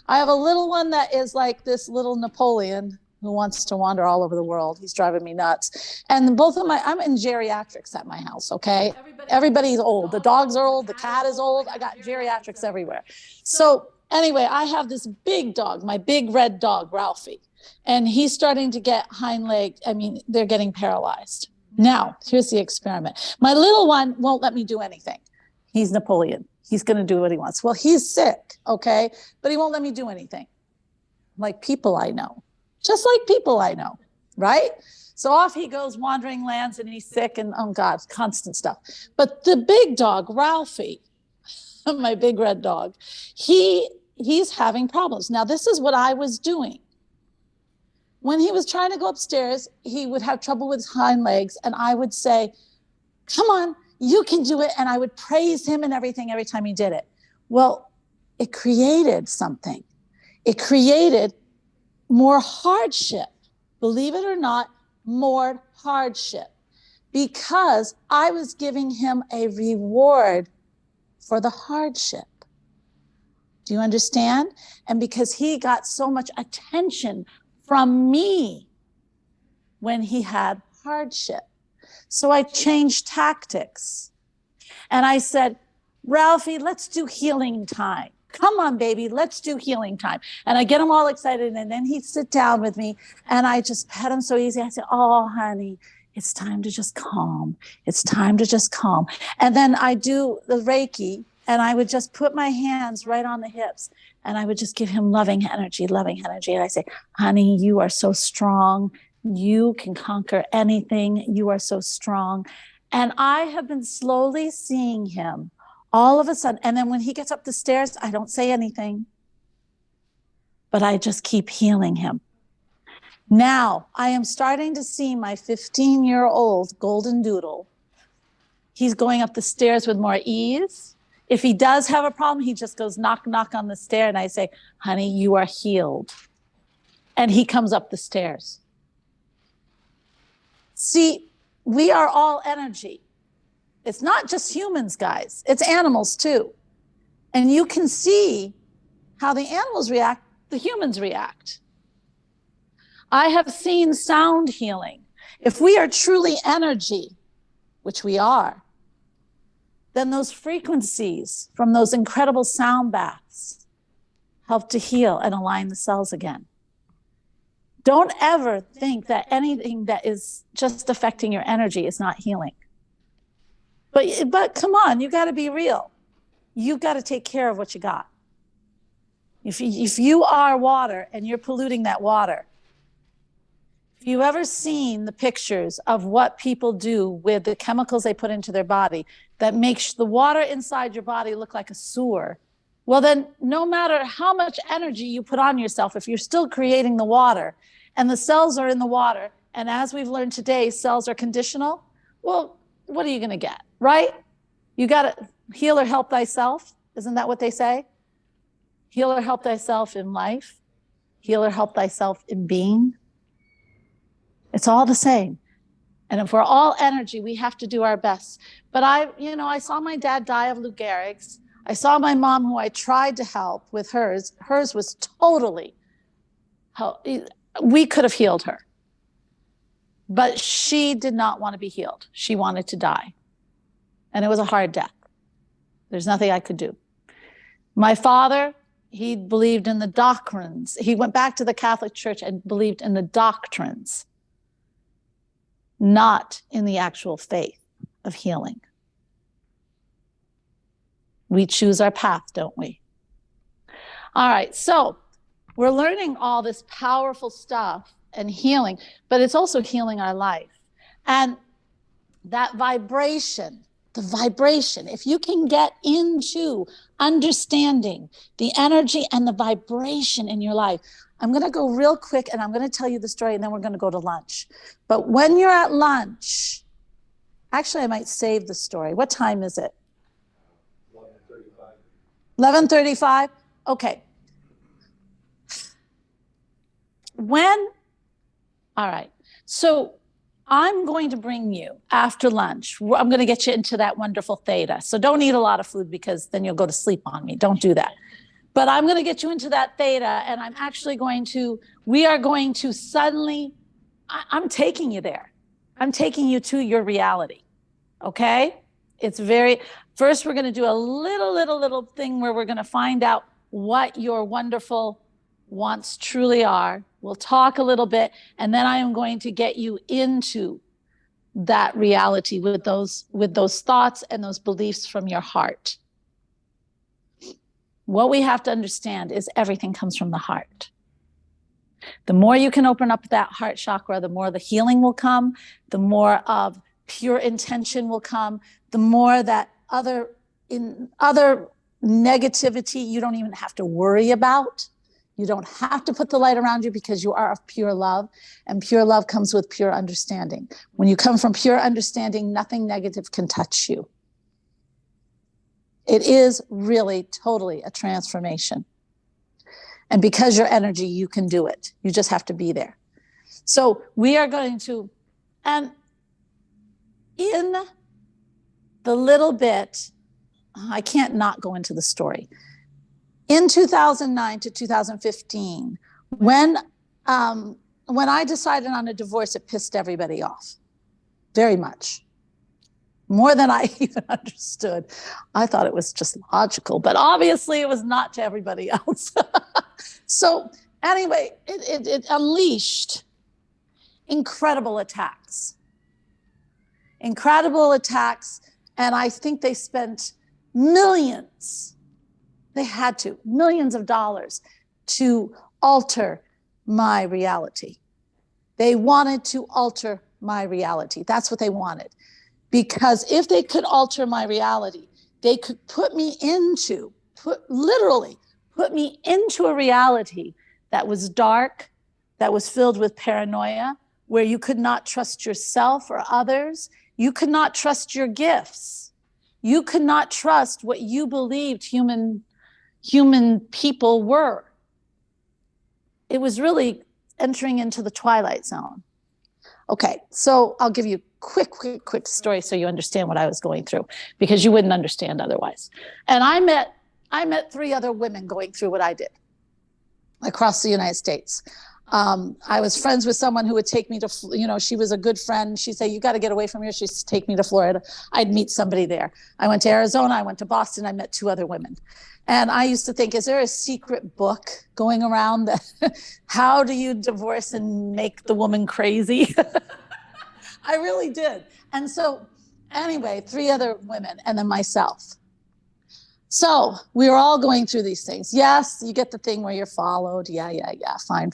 Speaker 2: I have a little one that is like this little Napoleon who wants to wander all over the world. He's driving me nuts. And both of I'm in geriatrics at my house, okay? Everybody's old. The dogs are old. The cat is old. I got geriatrics everywhere. So anyway, I have this big dog, my big red dog, Ralphie. And he's starting to get they're getting paralyzed. Now, here's the experiment. My little one won't let me do anything. He's Napoleon. He's going to do what he wants. Well, he's sick, okay? But he won't let me do anything. Like people I know. Just like people I know, right? So off he goes, wandering lands, and he's sick, and oh God, constant stuff. But the big dog, Ralphie, my big red dog, he's having problems. Now, this is what I was doing. When he was trying to go upstairs, he would have trouble with his hind legs, and I would say, come on, you can do it. And I would praise him and everything every time he did it. Well, it created something. It created more hardship. Believe it or not, more hardship. Because I was giving him a reward for the hardship. Do you understand? And because he got so much attention from me when he had hardship. So I changed tactics. And I said, Ralphie, let's do healing time. Come on, baby, let's do healing time. And I get him all excited. And then he'd sit down with me and I just pet him so easy. I said, oh, honey, it's time to just calm. It's time to just calm. And then I do the Reiki and I would just put my hands right on the hips and I would just give him loving energy, loving energy. And I say, honey, you are so strong. You can conquer anything. You are so strong. And I have been slowly seeing him all of a sudden. And then when he gets up the stairs, I don't say anything, but I just keep healing him. Now I am starting to see my 15-year-old golden doodle. He's going up the stairs with more ease. If he does have a problem, he just goes knock, knock on the stair. And I say, honey, you are healed. And he comes up the stairs. See, we are all energy. It's not just humans, guys. It's animals too. And you can see how the animals react, the humans react. I have seen sound healing. If we are truly energy, which we are, then those frequencies from those incredible sound baths help to heal and align the cells again. Don't ever think that anything that is just affecting your energy is not healing. But come on, you got to be real. You've got to take care of what you got. If you are water and you're polluting that water, if you've ever seen the pictures of what people do with the chemicals they put into their body that makes the water inside your body look like a sewer, well then no matter how much energy you put on yourself, if you're still creating the water and the cells are in the water, and as we've learned today, cells are conditional, well, what are you going to get, right? You got to heal or help thyself. Isn't that what they say? Heal or help thyself in life. Heal or help thyself in being. It's all the same. And if we're all energy, we have to do our best. But I saw my dad die of Lou Gehrig's. I saw my mom, who I tried to help with hers. Hers was totally, we could have healed her. But she did not want to be healed. She wanted to die. And it was a hard death. There's nothing I could do. My father, he believed in the doctrines. He went back to the Catholic Church and believed in the doctrines, not in the actual faith of healing. We choose our path, don't we? All right, so we're learning all this powerful stuff and healing, but it's also healing our life. And that vibration, the vibration, if you can get into understanding the energy and the vibration in your life. I'm going to go real quick and I'm going to tell you the story and then we're going to go to lunch. But when you're at lunch, actually, I might save the story. What time is it? 11:35. Okay. All right. So I'm going to bring you after lunch. I'm going to get you into that wonderful theta. So don't eat a lot of food because then you'll go to sleep on me. Don't do that. But I'm going to get you into that theta and I'm actually we are going to suddenly, I'm taking you there. I'm taking you to your reality. Okay? First we're going to do a little thing where we're going to find out what your wonderful wants truly are. We'll talk a little bit, and then I am going to get you into that reality with those thoughts and those beliefs from your heart. What we have to understand is everything comes from the heart. The more you can open up that heart chakra, the more the healing will come, the more of pure intention will come, the more that other negativity you don't even have to worry about. You don't have to put the light around you because you are of pure love, and pure love comes with pure understanding. When you come from pure understanding, nothing negative can touch you. It is really totally a transformation. And because you're energy, you can do it. You just have to be there. So we are going to, and in the little bit, I can't not go into the story. In 2009 to 2015, when I decided on a divorce, it pissed everybody off very much. More than I even understood. I thought it was just logical, but obviously it was not to everybody else. So anyway, it unleashed incredible attacks. Incredible attacks, and I think they spent millions, they had to, millions of dollars to alter my reality. They wanted to alter my reality. That's what they wanted. Because if they could alter my reality, they could literally put me into a reality that was dark, that was filled with paranoia, where you could not trust yourself or others. You could not trust your gifts. You could not trust what you believed human people were. It was really entering into the twilight zone. Okay, so I'll give you a quick story so you understand what I was going through, because you wouldn't understand otherwise. And I met 3 other women going through what I did across the United States. I was friends with someone who would take me to, she was a good friend. She'd say, you got to get away from here. She'd take me to Florida. I'd meet somebody there. I went to Arizona. I went to Boston. I met 2 other women. And I used to think, is there a secret book going around that how do you divorce and make the woman crazy? I really did. And so anyway, 3 other women and then myself. So we were all going through these things. Yes, you get the thing where you're followed. Yeah. Fine.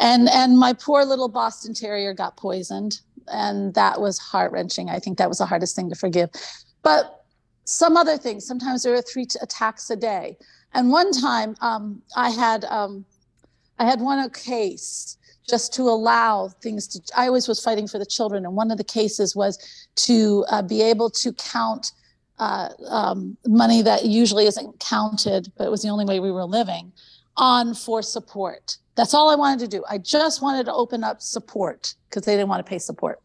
Speaker 2: And my poor little Boston Terrier got poisoned. And that was heart-wrenching. I think that was the hardest thing to forgive. But some other things, sometimes there were 3 attacks a day. And one time I had won a case just to allow things to, I always was fighting for the children. And one of the cases was to be able to count money that usually isn't counted, but it was the only way we were living on for support. That's all I wanted to do. I just wanted to open up support because they didn't want to pay support.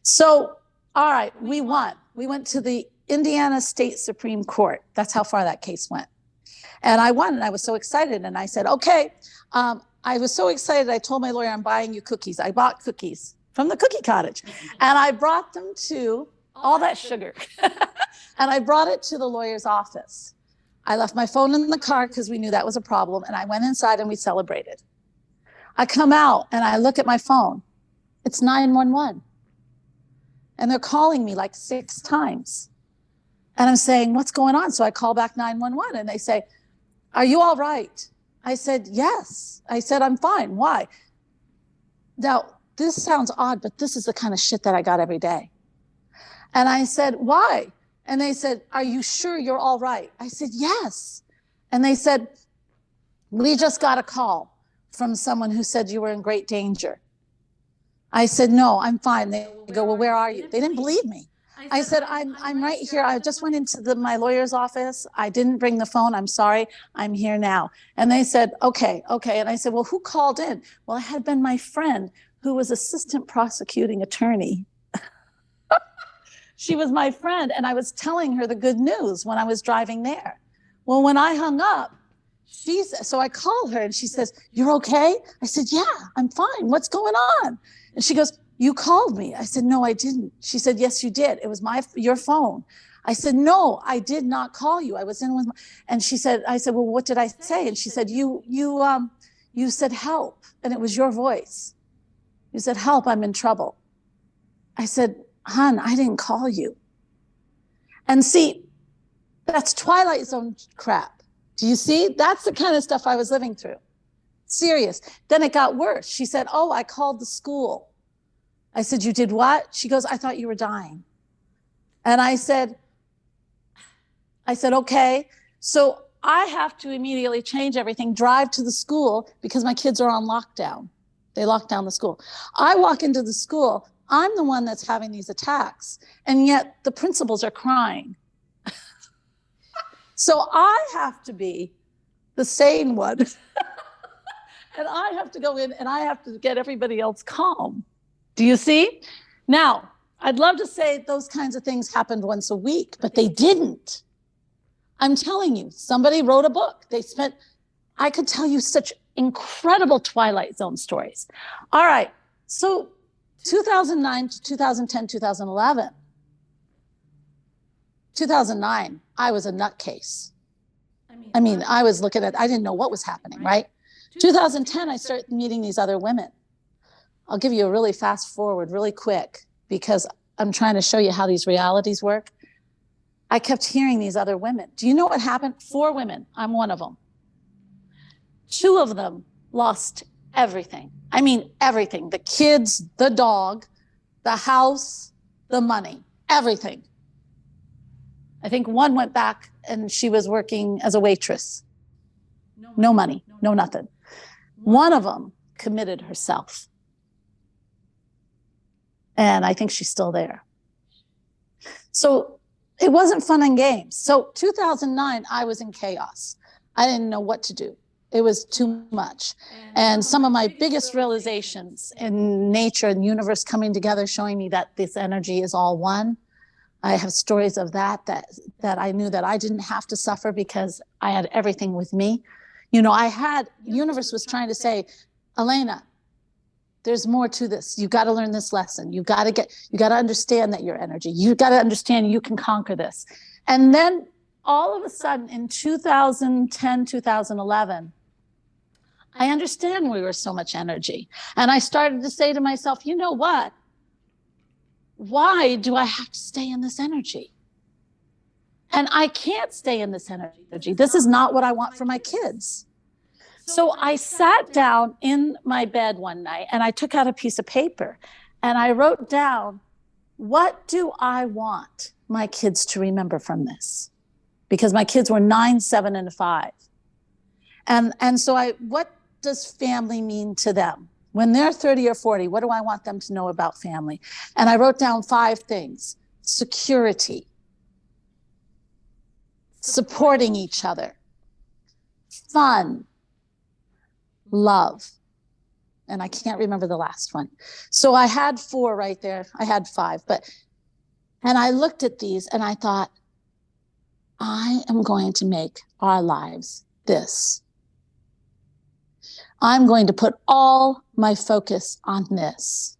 Speaker 2: So, all right, we won. We went to the Indiana State Supreme Court. That's how far that case went. And I won, and I was so excited. And I said, okay, I was so excited. I told my lawyer, I'm buying you cookies. I bought cookies from the cookie cottage. And I brought them to all that sugar. And I brought it to the lawyer's office. I left my phone in the car because we knew that was a problem. And I went inside and we celebrated. I come out and I look at my phone. It's 911. And they're calling me like 6 times. And I'm saying, what's going on? So I call back 911 and they say, are you all right? I said, yes. I said, I'm fine. Why? Now, this sounds odd, but this is the kind of shit that I got every day. And I said, why? And they said, are you sure you're all right? I said, yes. And they said, we just got a call from someone who said you were in great danger. I said, no, I'm fine. They go, well, where are you? They didn't believe me. I said, I'm right here. I just went into my lawyer's office. I didn't bring the phone. I'm sorry. I'm here now. And they said, okay. And I said, well, who called in? Well, it had been my friend who was assistant prosecuting attorney. She was my friend, and I was telling her the good news when I was driving there. Well, when I hung up, so I called her and she says, you're okay? I said, yeah, I'm fine. What's going on? And she goes, you called me. I said, no, I didn't. She said, yes, you did. It was your phone. I said, no, I did not call you. I was in with and she said, I said, well, what did I say? And she said, you said help. And it was your voice. You said, help, I'm in trouble. I said, hon, I didn't call you. And see, that's Twilight Zone crap. Do you see? That's the kind of stuff I was living through. Serious. Then it got worse. She said, oh, I called the school. I said, you did what? She goes, I thought you were dying. And I said, okay. So I have to immediately change everything, drive to the school because my kids are on lockdown. They locked down the school. I walk into the school. I'm the one that's having these attacks. And yet the principals are crying. So I have to be the sane one. And I have to go in and I have to get everybody else calm. Do you see? Now, I'd love to say those kinds of things happened once a week, but they didn't. I'm telling you, somebody wrote a book. I could tell you such incredible Twilight Zone stories. All right. So 2009 to 2010, 2011. 2009, I was a nutcase. I mean, I was looking at, I didn't know what was happening, right? 2010, I started meeting these other women. I'll give you a really fast forward, really quick, because I'm trying to show you how these realities work. I kept hearing these other women. Do you know what happened? 4 women. I'm one of them. 2 of them lost everything. I mean, everything. The kids, the dog, the house, the money, everything. I think one went back and she was working as a waitress. No money, no nothing. One of them committed herself. And I think she's still there. So it wasn't fun and games. So 2009, I was in chaos. I didn't know what to do. It was too much. And some of my biggest realizations in nature and universe coming together, showing me that this energy is all one. I have stories of that I knew that I didn't have to suffer because I had everything with me. You know, universe was trying to say, Alena, there's more to this. You got to learn this lesson. You got to understand that your energy, you got to understand you can conquer this. And then all of a sudden in 2010, 2011, I understand we were so much energy. And I started to say to myself, you know what? Why do I have to stay in this energy? And I can't stay in this energy. This is not what I want for my kids. So I sat down in my bed one night and I took out a piece of paper and I wrote down, what do I want my kids to remember from this? Because my kids were 9, 7, and 5. And so what does family mean to them? When they're 30 or 40, what do I want them to know about family? And I wrote down 5 things: security, supporting each other, fun, love. And I can't remember the last one. So I had 4 right there. I had 5, and I looked at these and I thought, I am going to make our lives this. I'm going to put all my focus on this.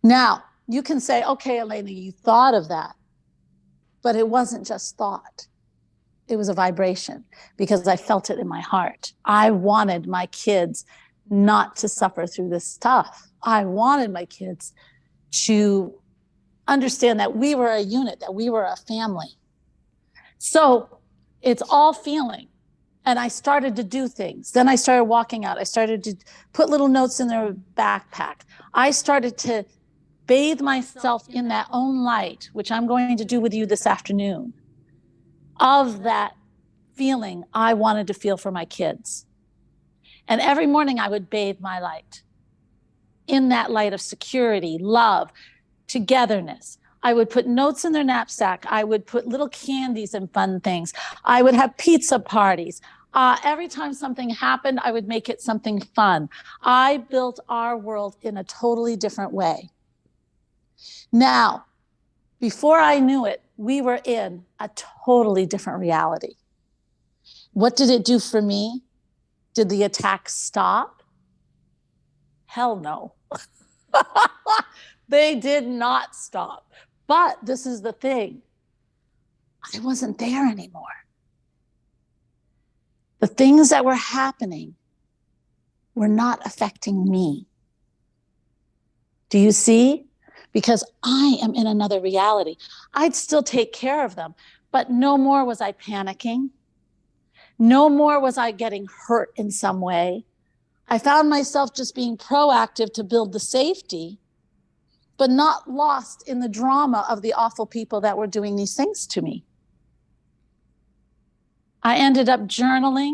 Speaker 2: Now, you can say, okay, Alena, you thought of that, but it wasn't just thought. It was a vibration because I felt it in my heart. I wanted my kids not to suffer through this stuff. I wanted my kids to understand that we were a unit, that we were a family. So it's all feeling. And I started to do things. Then I started walking out. I started to put little notes in their backpack. I started to bathe myself in that own light, which I'm going to do with you this afternoon, of that feeling I wanted to feel for my kids. And every morning I would bathe my light in that light of security, love, togetherness. I would put notes in their knapsack. I would put little candies and fun things. I would have pizza parties. Every time something happened, I would make it something fun. I built our world in a totally different way. Now, before I knew it, we were in a totally different reality. What did it do for me? Did the attacks stop? Hell no. They did not stop. But this is the thing. I wasn't there anymore. The things that were happening were not affecting me. Do you see? Because I am in another reality. I'd still take care of them, but no more was I panicking. No more was I getting hurt in some way. I found myself just being proactive to build the safety, but not lost in the drama of the awful people that were doing these things to me. I ended up journaling.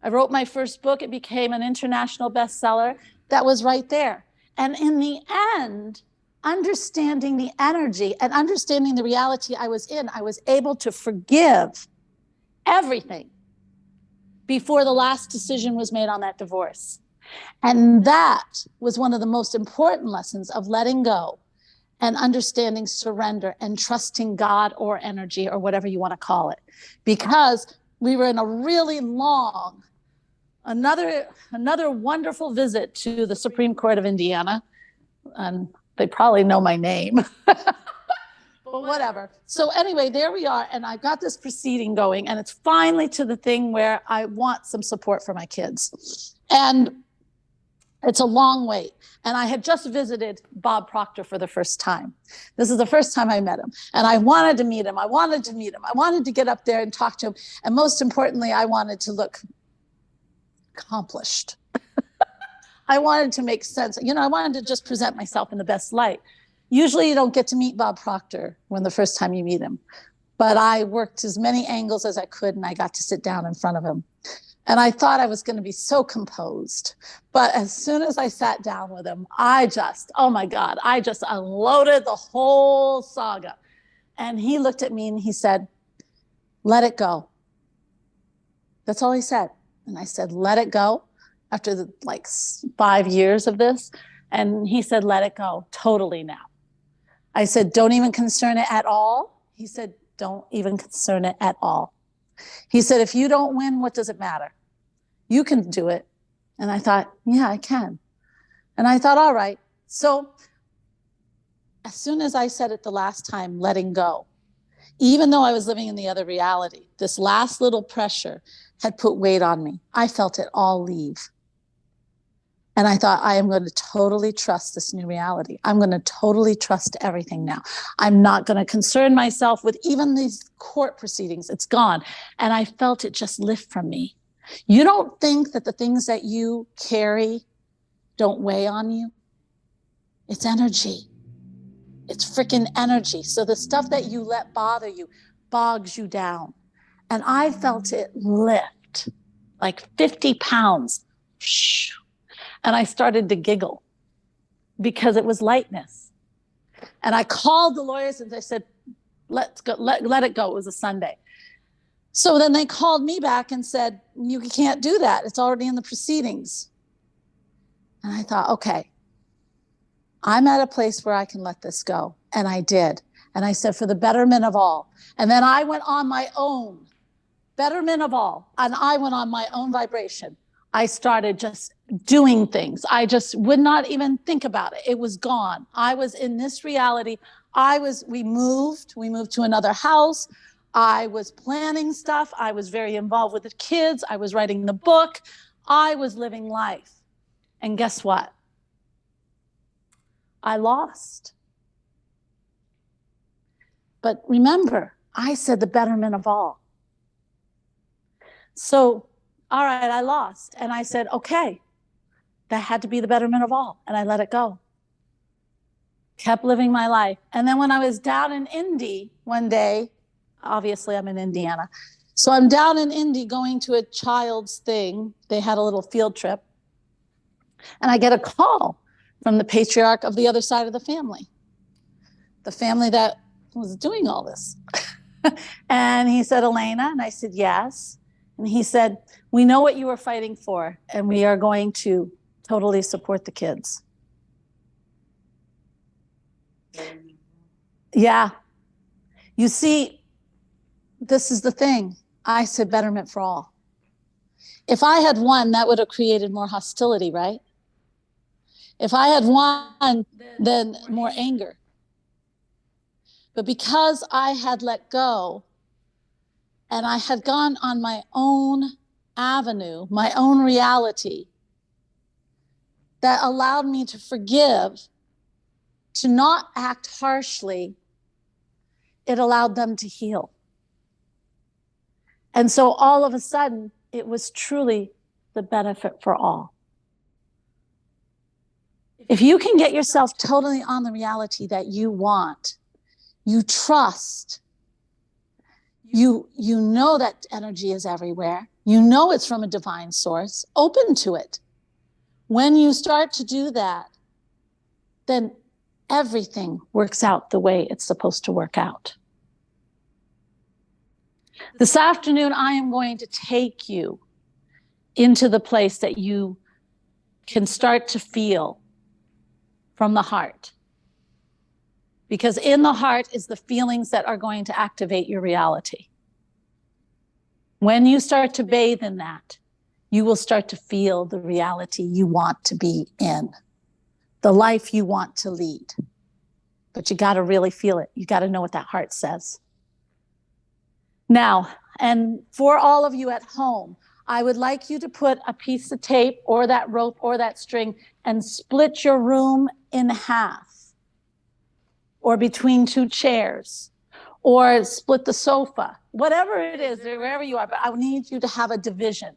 Speaker 2: I wrote my first book. It became an international bestseller. That was right there. And in the end, understanding the energy and understanding the reality I was in, I was able to forgive everything before the last decision was made on that divorce. And that was one of the most important lessons of letting go and understanding surrender and trusting God or energy or whatever you want to call it. Because we were in a really long, another wonderful visit to the Supreme Court of Indiana. And they probably know my name. But whatever. So anyway, there we are. And I've got this proceeding going, and it's finally to the thing where I want some support for my kids. And it's a long wait. And I had just visited Bob Proctor for the first time. This is the first time I met him. And I wanted to meet him. I wanted to get up there and talk to him. And most importantly, I wanted to look accomplished. I wanted to make sense. I wanted to just present myself in the best light. Usually you don't get to meet Bob Proctor when the first time you meet him. But I worked as many angles as I could, and I got to sit down in front of him. And I thought I was going to be so composed. But as soon as I sat down with him, I just unloaded the whole saga. And he looked at me and he said, "Let it go." That's all he said. And I said, "Let it go," after 5 years of this. And he said, "Let it go totally now." I said, "Don't even concern it at all." He said, "Don't even concern it at all." He said, "If you don't win, what does it matter? You can do it." And I thought, yeah, I can. And I thought, all right. So as soon as I said it the last time, letting go, even though I was living in the other reality, this last little pressure had put weight on me. I felt it all leave. And I thought, I am going to totally trust this new reality. I'm going to totally trust everything now. I'm not going to concern myself with even these court proceedings. It's gone. And I felt it just lift from me. You don't think that the things that you carry don't weigh on you? It's energy. It's freaking energy. So the stuff that you let bother you bogs you down. And I felt it lift like 50 pounds. And I started to giggle because it was lightness. And I called the lawyers and I said, "Let's go, let it go." It was a Sunday. So then they called me back and said, "You can't do that. It's already in the proceedings." And I thought, okay, I'm at a place where I can let this go. And I did. And I said, for the betterment of all. And then I went on my own, betterment of all. And I went on my own vibration. I started just doing things. I just would not even think about it. It was gone. I was in this reality. We moved to another house. I was planning stuff. I was very involved with the kids. I was writing the book. I was living life. And guess what? I lost. But remember, I said the betterment of all. So, all right, I lost. And I said, okay, that had to be the betterment of all. And I let it go. Kept living my life. And then when I was down in Indy one day, obviously I'm in Indiana. So I'm down in Indy going to a child's thing. They had a little field trip. And I get a call from the patriarch of the other side of the family that was doing all this. And he said, "Alena?" And I said, "Yes." And he said, "We know what you were fighting for, and we are going to totally support the kids." Yeah. You see, this is the thing. I said betterment for all. If I had won, that would have created more hostility, right? If I had won, then more anger. But because I had let go and I had gone on my own avenue, my own reality, that allowed me to forgive, to not act harshly, it allowed them to heal. And so all of a sudden, it was truly the benefit for all. If you can get yourself totally on the reality that you want, you trust, you know that energy is everywhere, you know it's from a divine source, open to it. When you start to do that, then everything works out the way it's supposed to work out. This afternoon, I am going to take you into the place that you can start to feel from the heart. because in the heart is the feelings that are going to activate your reality. When you start to bathe in that, you will start to feel the reality you want to be in, the life you want to lead. But you got to really feel it. You got to know what that heart says. Now, and for all of you at home, I would like you to put a piece of tape or that rope or that string and split your room in half, or between two chairs, or split the sofa, whatever it is, wherever you are. But I need you to have a division,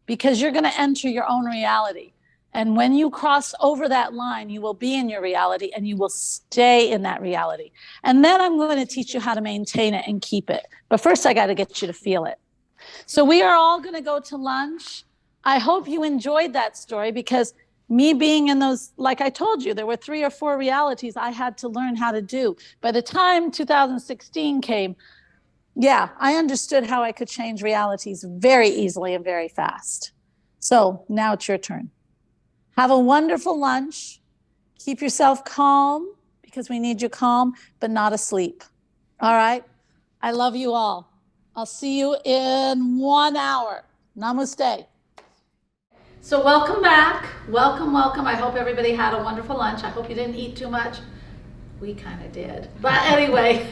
Speaker 2: because you're going to enter your own reality. And when you cross over that line, you will be in your reality and you will stay in that reality. And then I'm going to teach you how to maintain it and keep it. But first, I got to get you to feel it. So we are all going to go to lunch. I hope you enjoyed that story, because me being in those, like I told you, there were 3 or 4 realities I had to learn how to do. By the time 2016 came, yeah, I understood how I could change realities very easily and very fast. So now it's your turn. Have a wonderful lunch. Keep yourself calm, because we need you calm, but not asleep. All right? I love you all. I'll see you in 1 hour. Namaste. So welcome back. Welcome, welcome. I hope everybody had a wonderful lunch. I hope you didn't eat too much. We kind of did. But anyway,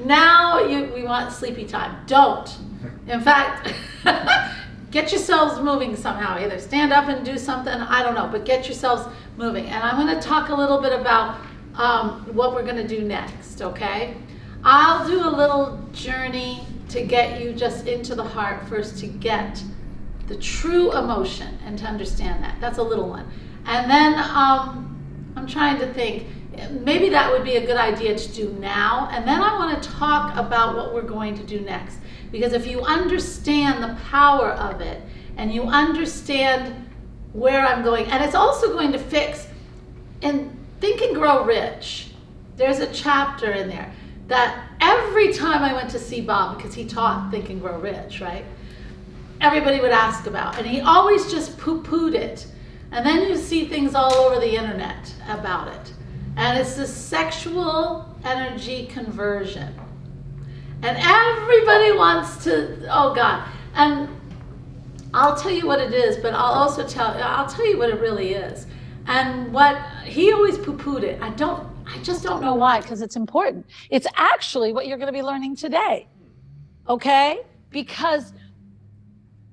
Speaker 2: now we want sleepy time. Don't. In fact, get yourselves moving somehow. Either stand up and do something, I don't know, but get yourselves moving. And I'm going to talk a little bit about what we're going to do next, okay? I'll do a little journey to get you just into the heart first, to get the true emotion and to understand that. That's a little one. And then I'm trying to think, maybe that would be a good idea to do now. And then I want to talk about what we're going to do next. Because if you understand the power of it, and you understand where I'm going, and it's also going to fix in Think and Grow Rich. There's a chapter in there that every time I went to see Bob, because he taught Think and Grow Rich, right? Everybody would ask about, and he always just poo-pooed it. And then you see things all over the internet about it. And it's this sexual energy conversion. And everybody wants to, oh God. And I'll tell you what it is, but I'll tell you what it really is. And what he always poo-pooed it. I just don't know why, because it's important. It's actually what you're going to be learning today. Okay? Because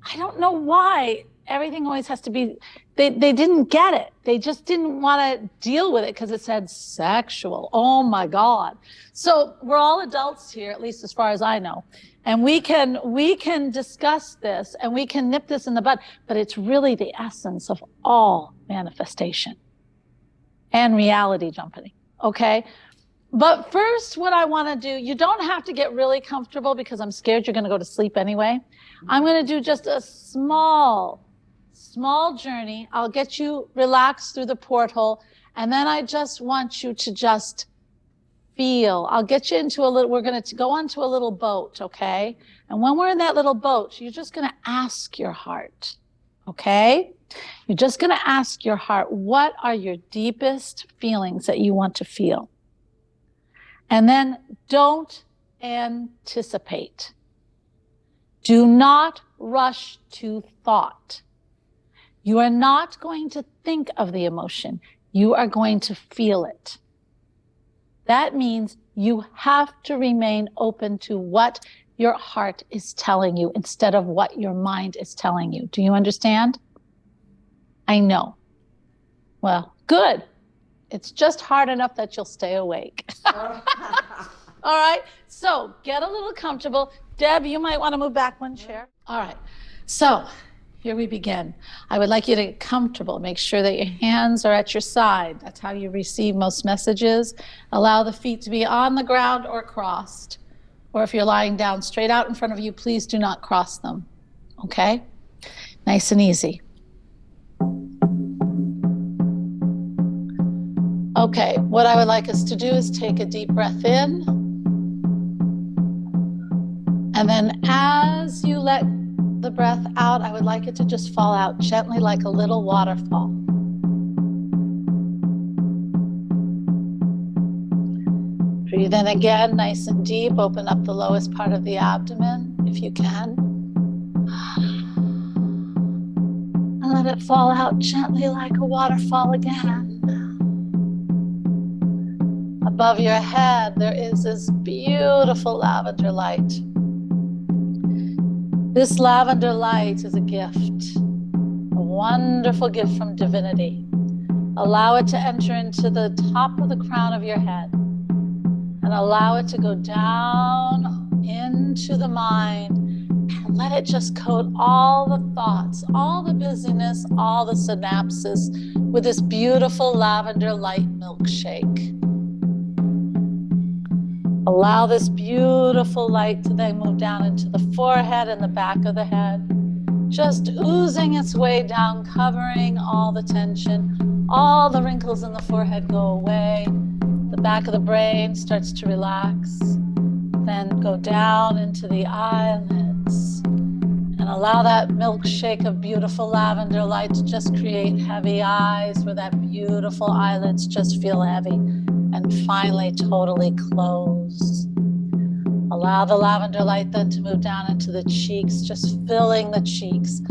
Speaker 2: I don't know why everything always has to be, they didn't get it. They just didn't want to deal with it because it said sexual. Oh my God. So we're all adults here, at least as far as I know. And we can discuss this and we can nip this in the bud, but it's really the essence of all manifestation and reality jumping. Okay? But first, what I want to do, you don't have to get really comfortable because I'm scared you're going to go to sleep anyway. I'm going to do just a small journey. I'll get you relaxed through the porthole. And then I just want you to just feel. I'll get you into we're going to go onto a little boat, okay? And when we're in that little boat, you're just going to ask your heart, okay? You're just going to ask your heart, what are your deepest feelings that you want to feel? And then don't anticipate. Do not rush to thought. You are not going to think of the emotion. You are going to feel it. That means you have to remain open to what your heart is telling you instead of what your mind is telling you. Do you understand? I know. Well, good. It's just hard enough that you'll stay awake. All right. So get a little comfortable. Deb, you might want to move back one chair. All right. So here we begin. I would like you to get comfortable. Make sure that your hands are at your side. That's how you receive most messages. Allow the feet to be on the ground or crossed. Or if you're lying down straight out in front of you, please do not cross them. Okay? Nice and easy. Okay, what I would like us to do is take a deep breath in. And then as you let the breath out, I would like it to just fall out gently like a little waterfall. Breathe in again, nice and deep. Open up the lowest part of the abdomen if you can. And let it fall out gently like a waterfall again. Above your head, there is this beautiful lavender light. This lavender light is a gift, a wonderful gift from divinity. Allow it to enter into the top of the crown of your head and allow it to go down into the mind and let it just coat all the thoughts, all the busyness, all the synapses with this beautiful lavender light milkshake. Allow this beautiful light to then move down into the forehead and the back of the head, just oozing its way down, covering all the tension. All the wrinkles in the forehead go away. The back of the brain starts to relax. Then go down into the eyelids and allow that milkshake of beautiful lavender light to just create heavy eyes where that beautiful eyelids just feel heavy. And finally, totally close. Allow the lavender light then to move down into the cheeks, just filling the cheeks.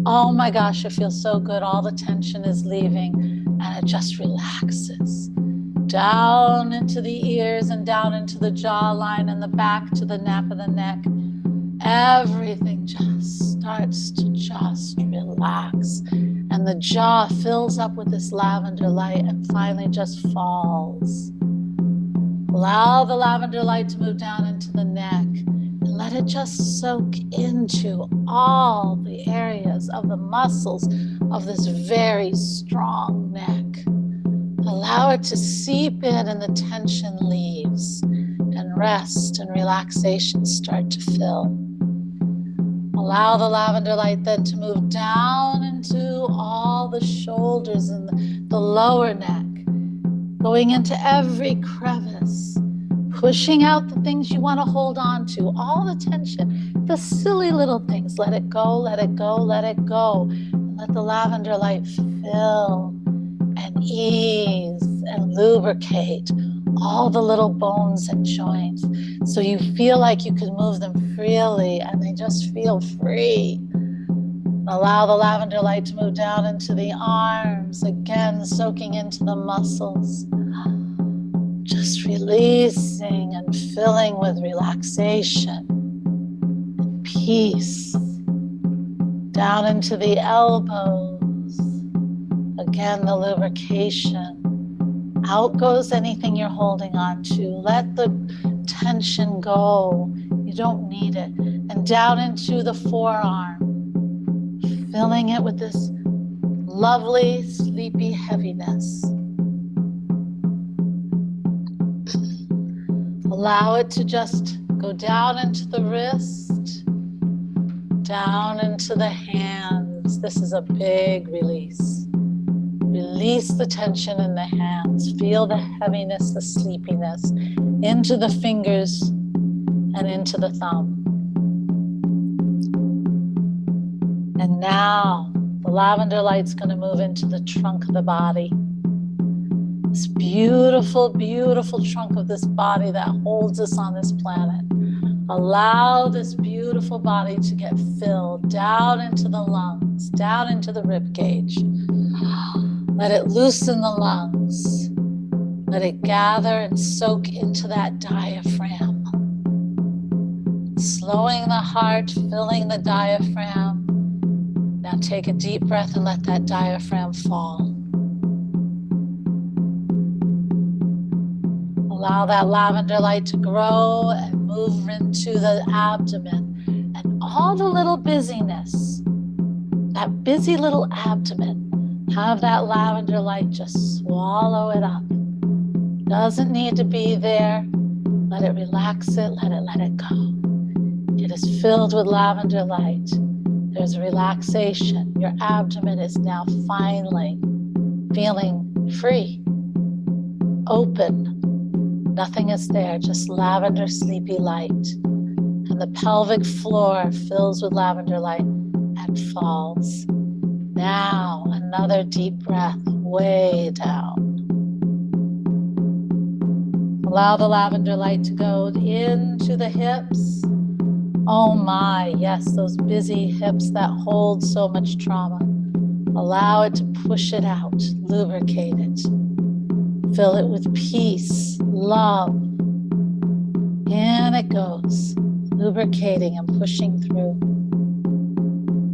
Speaker 2: Oh my gosh, it feels so good. All the tension is leaving and it just relaxes. Down into the ears and down into the jawline and the back to the nape of the neck. Everything just starts to just relax. And the jaw fills up with this lavender light and finally just falls. Allow the lavender light to move down into the neck and let it just soak into all the areas of the muscles of this very strong neck. Allow it to seep in and the tension leaves and rest and relaxation start to fill. Allow the lavender light then to move down into all the shoulders and the lower neck, going into every crevice, pushing out the things you want to hold on to, all the tension, the silly little things. Let it go, let it go, let it go. And let the lavender light fill and ease and lubricate all the little bones and joints so you feel like you can move them freely and they just feel free. Allow the lavender light to move down into the arms, again soaking into the muscles, just releasing and filling with relaxation and peace. Down into the elbows, again the lubrication. Out goes anything you're holding on to. Let the tension go. You don't need it. And down into the forearm, filling it with this lovely, sleepy heaviness. Allow it to just go down into the wrist, down into the hands. This is a big release. Release the tension in the hands. Feel the heaviness, the sleepiness into the fingers and into the thumb. And now the lavender light's going to move into the trunk of the body. This beautiful, beautiful trunk of this body that holds us on this planet. Allow this beautiful body to get filled down into the lungs, down into the rib cage. Let it loosen the lungs. Let it gather and soak into that diaphragm. Slowing the heart, filling the diaphragm. Now take a deep breath and let that diaphragm fall. Allow that lavender light to grow and move into the abdomen and all the little busyness, that busy little abdomen. Have that lavender light just swallow it up. Doesn't need to be there. Let it relax it, let it go. It is filled with lavender light. There's relaxation. Your abdomen is now finally feeling free, open. Nothing is there, just lavender sleepy light. And the pelvic floor fills with lavender light and falls. Now, another deep breath way down. Allow the lavender light to go into the hips. Oh my, yes, those busy hips that hold so much trauma. Allow it to push it out, lubricate it. Fill it with peace, love. In it goes, lubricating and pushing through.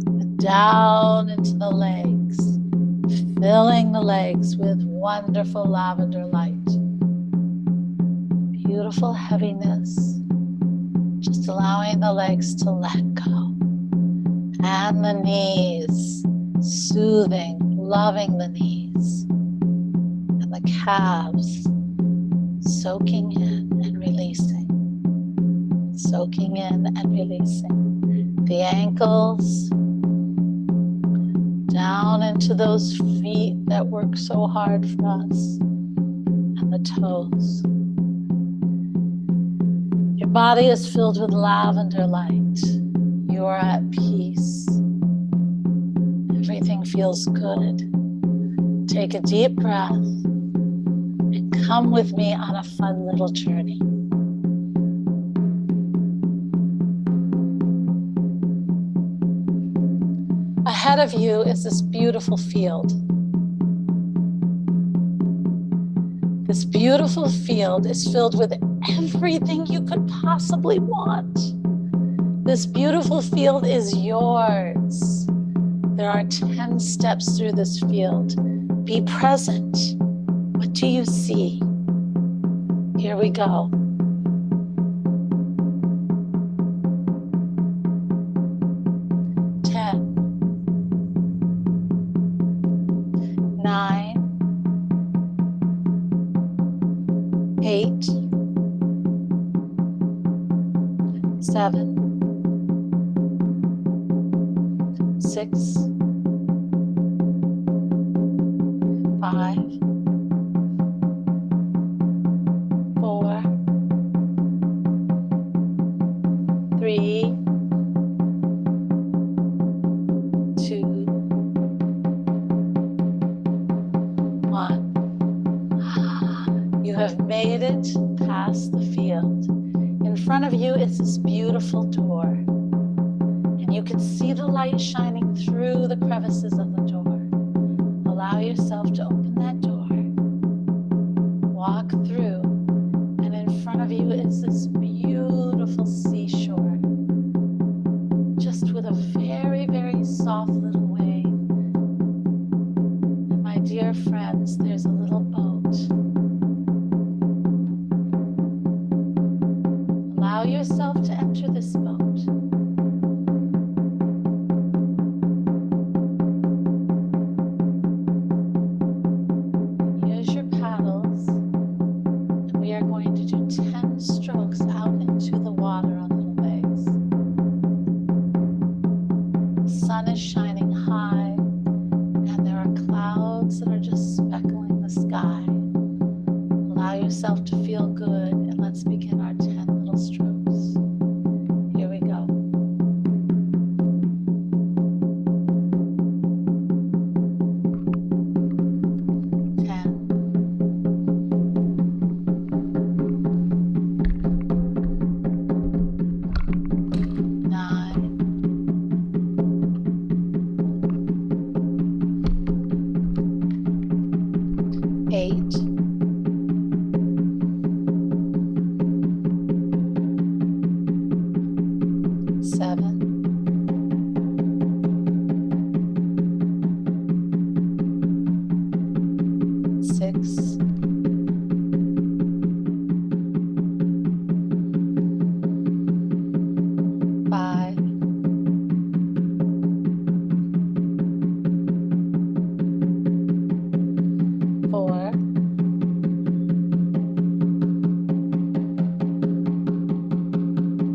Speaker 2: And down into the legs, filling the legs with wonderful lavender light. Beautiful heaviness, just allowing the legs to let go. And the knees, soothing, loving the knees. And the calves, soaking in and releasing. Soaking in and releasing. The ankles, down into those feet that work so hard for us. And the toes. Your body is filled with lavender light. You are at peace. Everything feels good. Take a deep breath and come with me on a fun little journey. Ahead of you is this beautiful field. This beautiful field is filled with everything you could possibly want. This beautiful field is yours. There are 10 steps through this field. Be present. What do you see? Here we go. 10, 9, 8, 7, 6, 5, 4, 3, 2, 1. You have made it past the field. In front of you is this beautiful door, and you can see the light shining through the crevices of the door. Allow yourself to open that door, walk through, and in front of you is this beautiful seashore, just with a very, very soft little wave. And my dear friends, there's a little boat. Allow yourself to enter this boat. Use your paddles, and we are going to do 10 strokes out into the water on little legs. The sun is shining high, and there are clouds that are just speckling the sky. Allow yourself to feel good, and let's begin our 10 little strokes. Here we go. 10, 9, 8, 7, 6, 5, 4,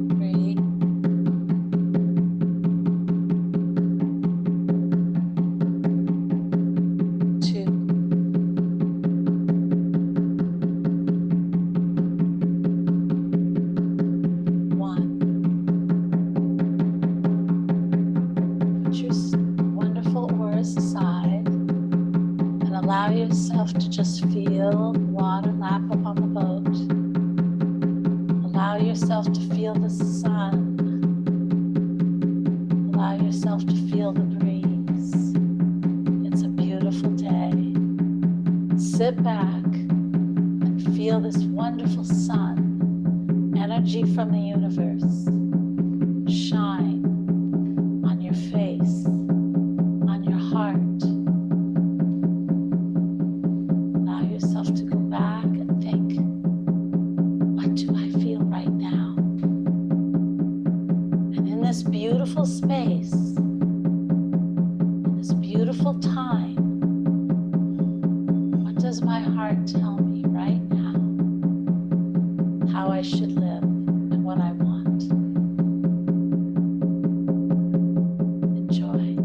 Speaker 2: 3, 2, 1. Put your wonderful oars aside and allow yourself to just feel water lap up on the boat. yourself to feel the sun. Allow yourself to feel the breeze. It's a beautiful day. Sit back and feel this wonderful sun, energy from the universe, shine on your face, on your heart. Allow yourself to go back and think, what do I feel right now? And in this beautiful space, in this beautiful time, what does my heart tell me right now? How I should live and what I want. Enjoy.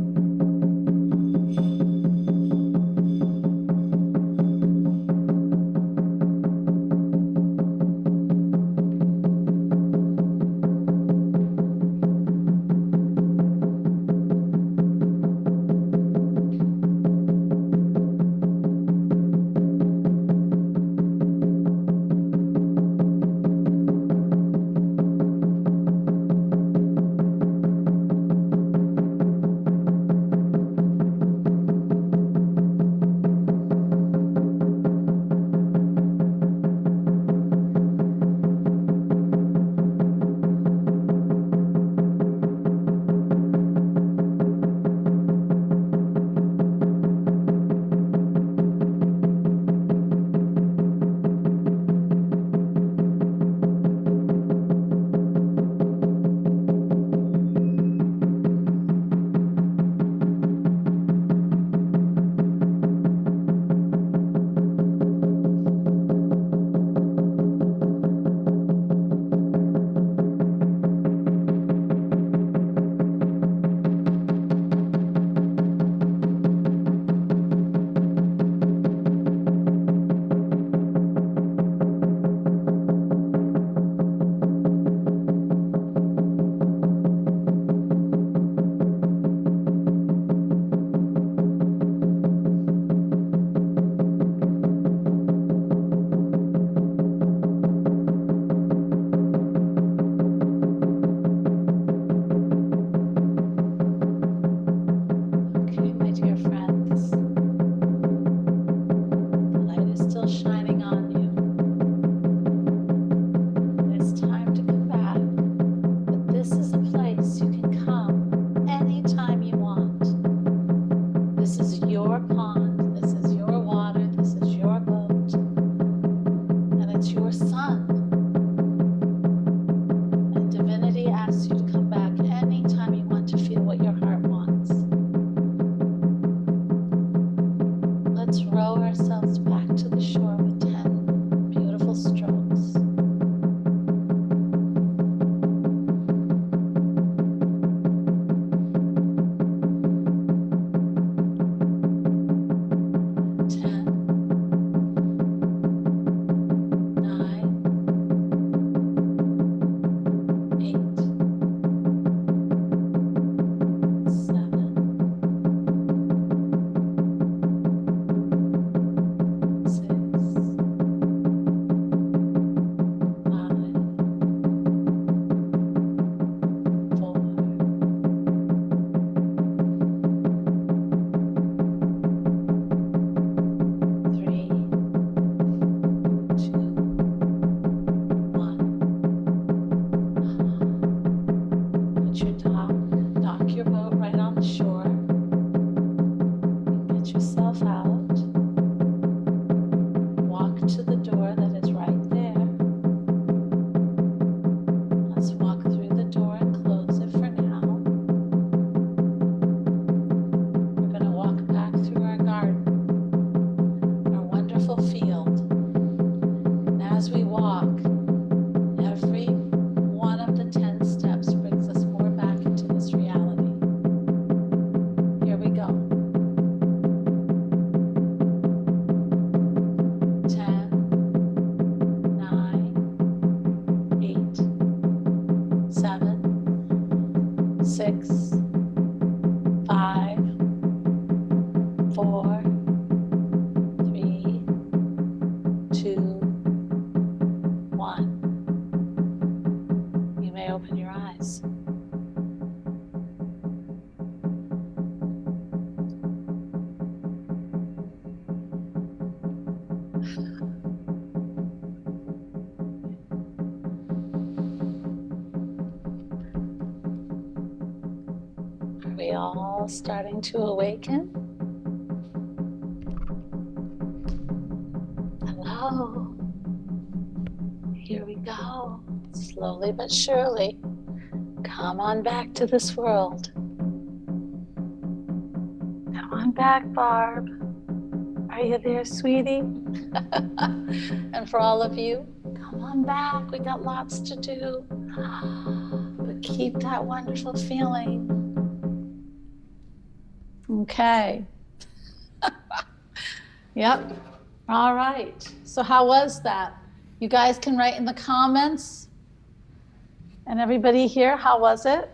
Speaker 2: Okay, my dear friends, the light is still shining on you. It's time to come back, but this is a place you can come anytime you want. This is your pond, this is your water, this is your boat, and it's your sun. And divinity asks you to come back anytime you want to feel what your heart wants. Let's row ourselves back to the shore with 10 beautiful strokes. we all starting to awaken? Hello. Here we go. Slowly but surely. Come on back to this world. Come on back, Barb. Are you there, sweetie? And for all of you, come on back. We got lots to do. But keep that wonderful feeling. Okay. Yep. All right. So how was that? You guys can write in the comments. And everybody here, how was it?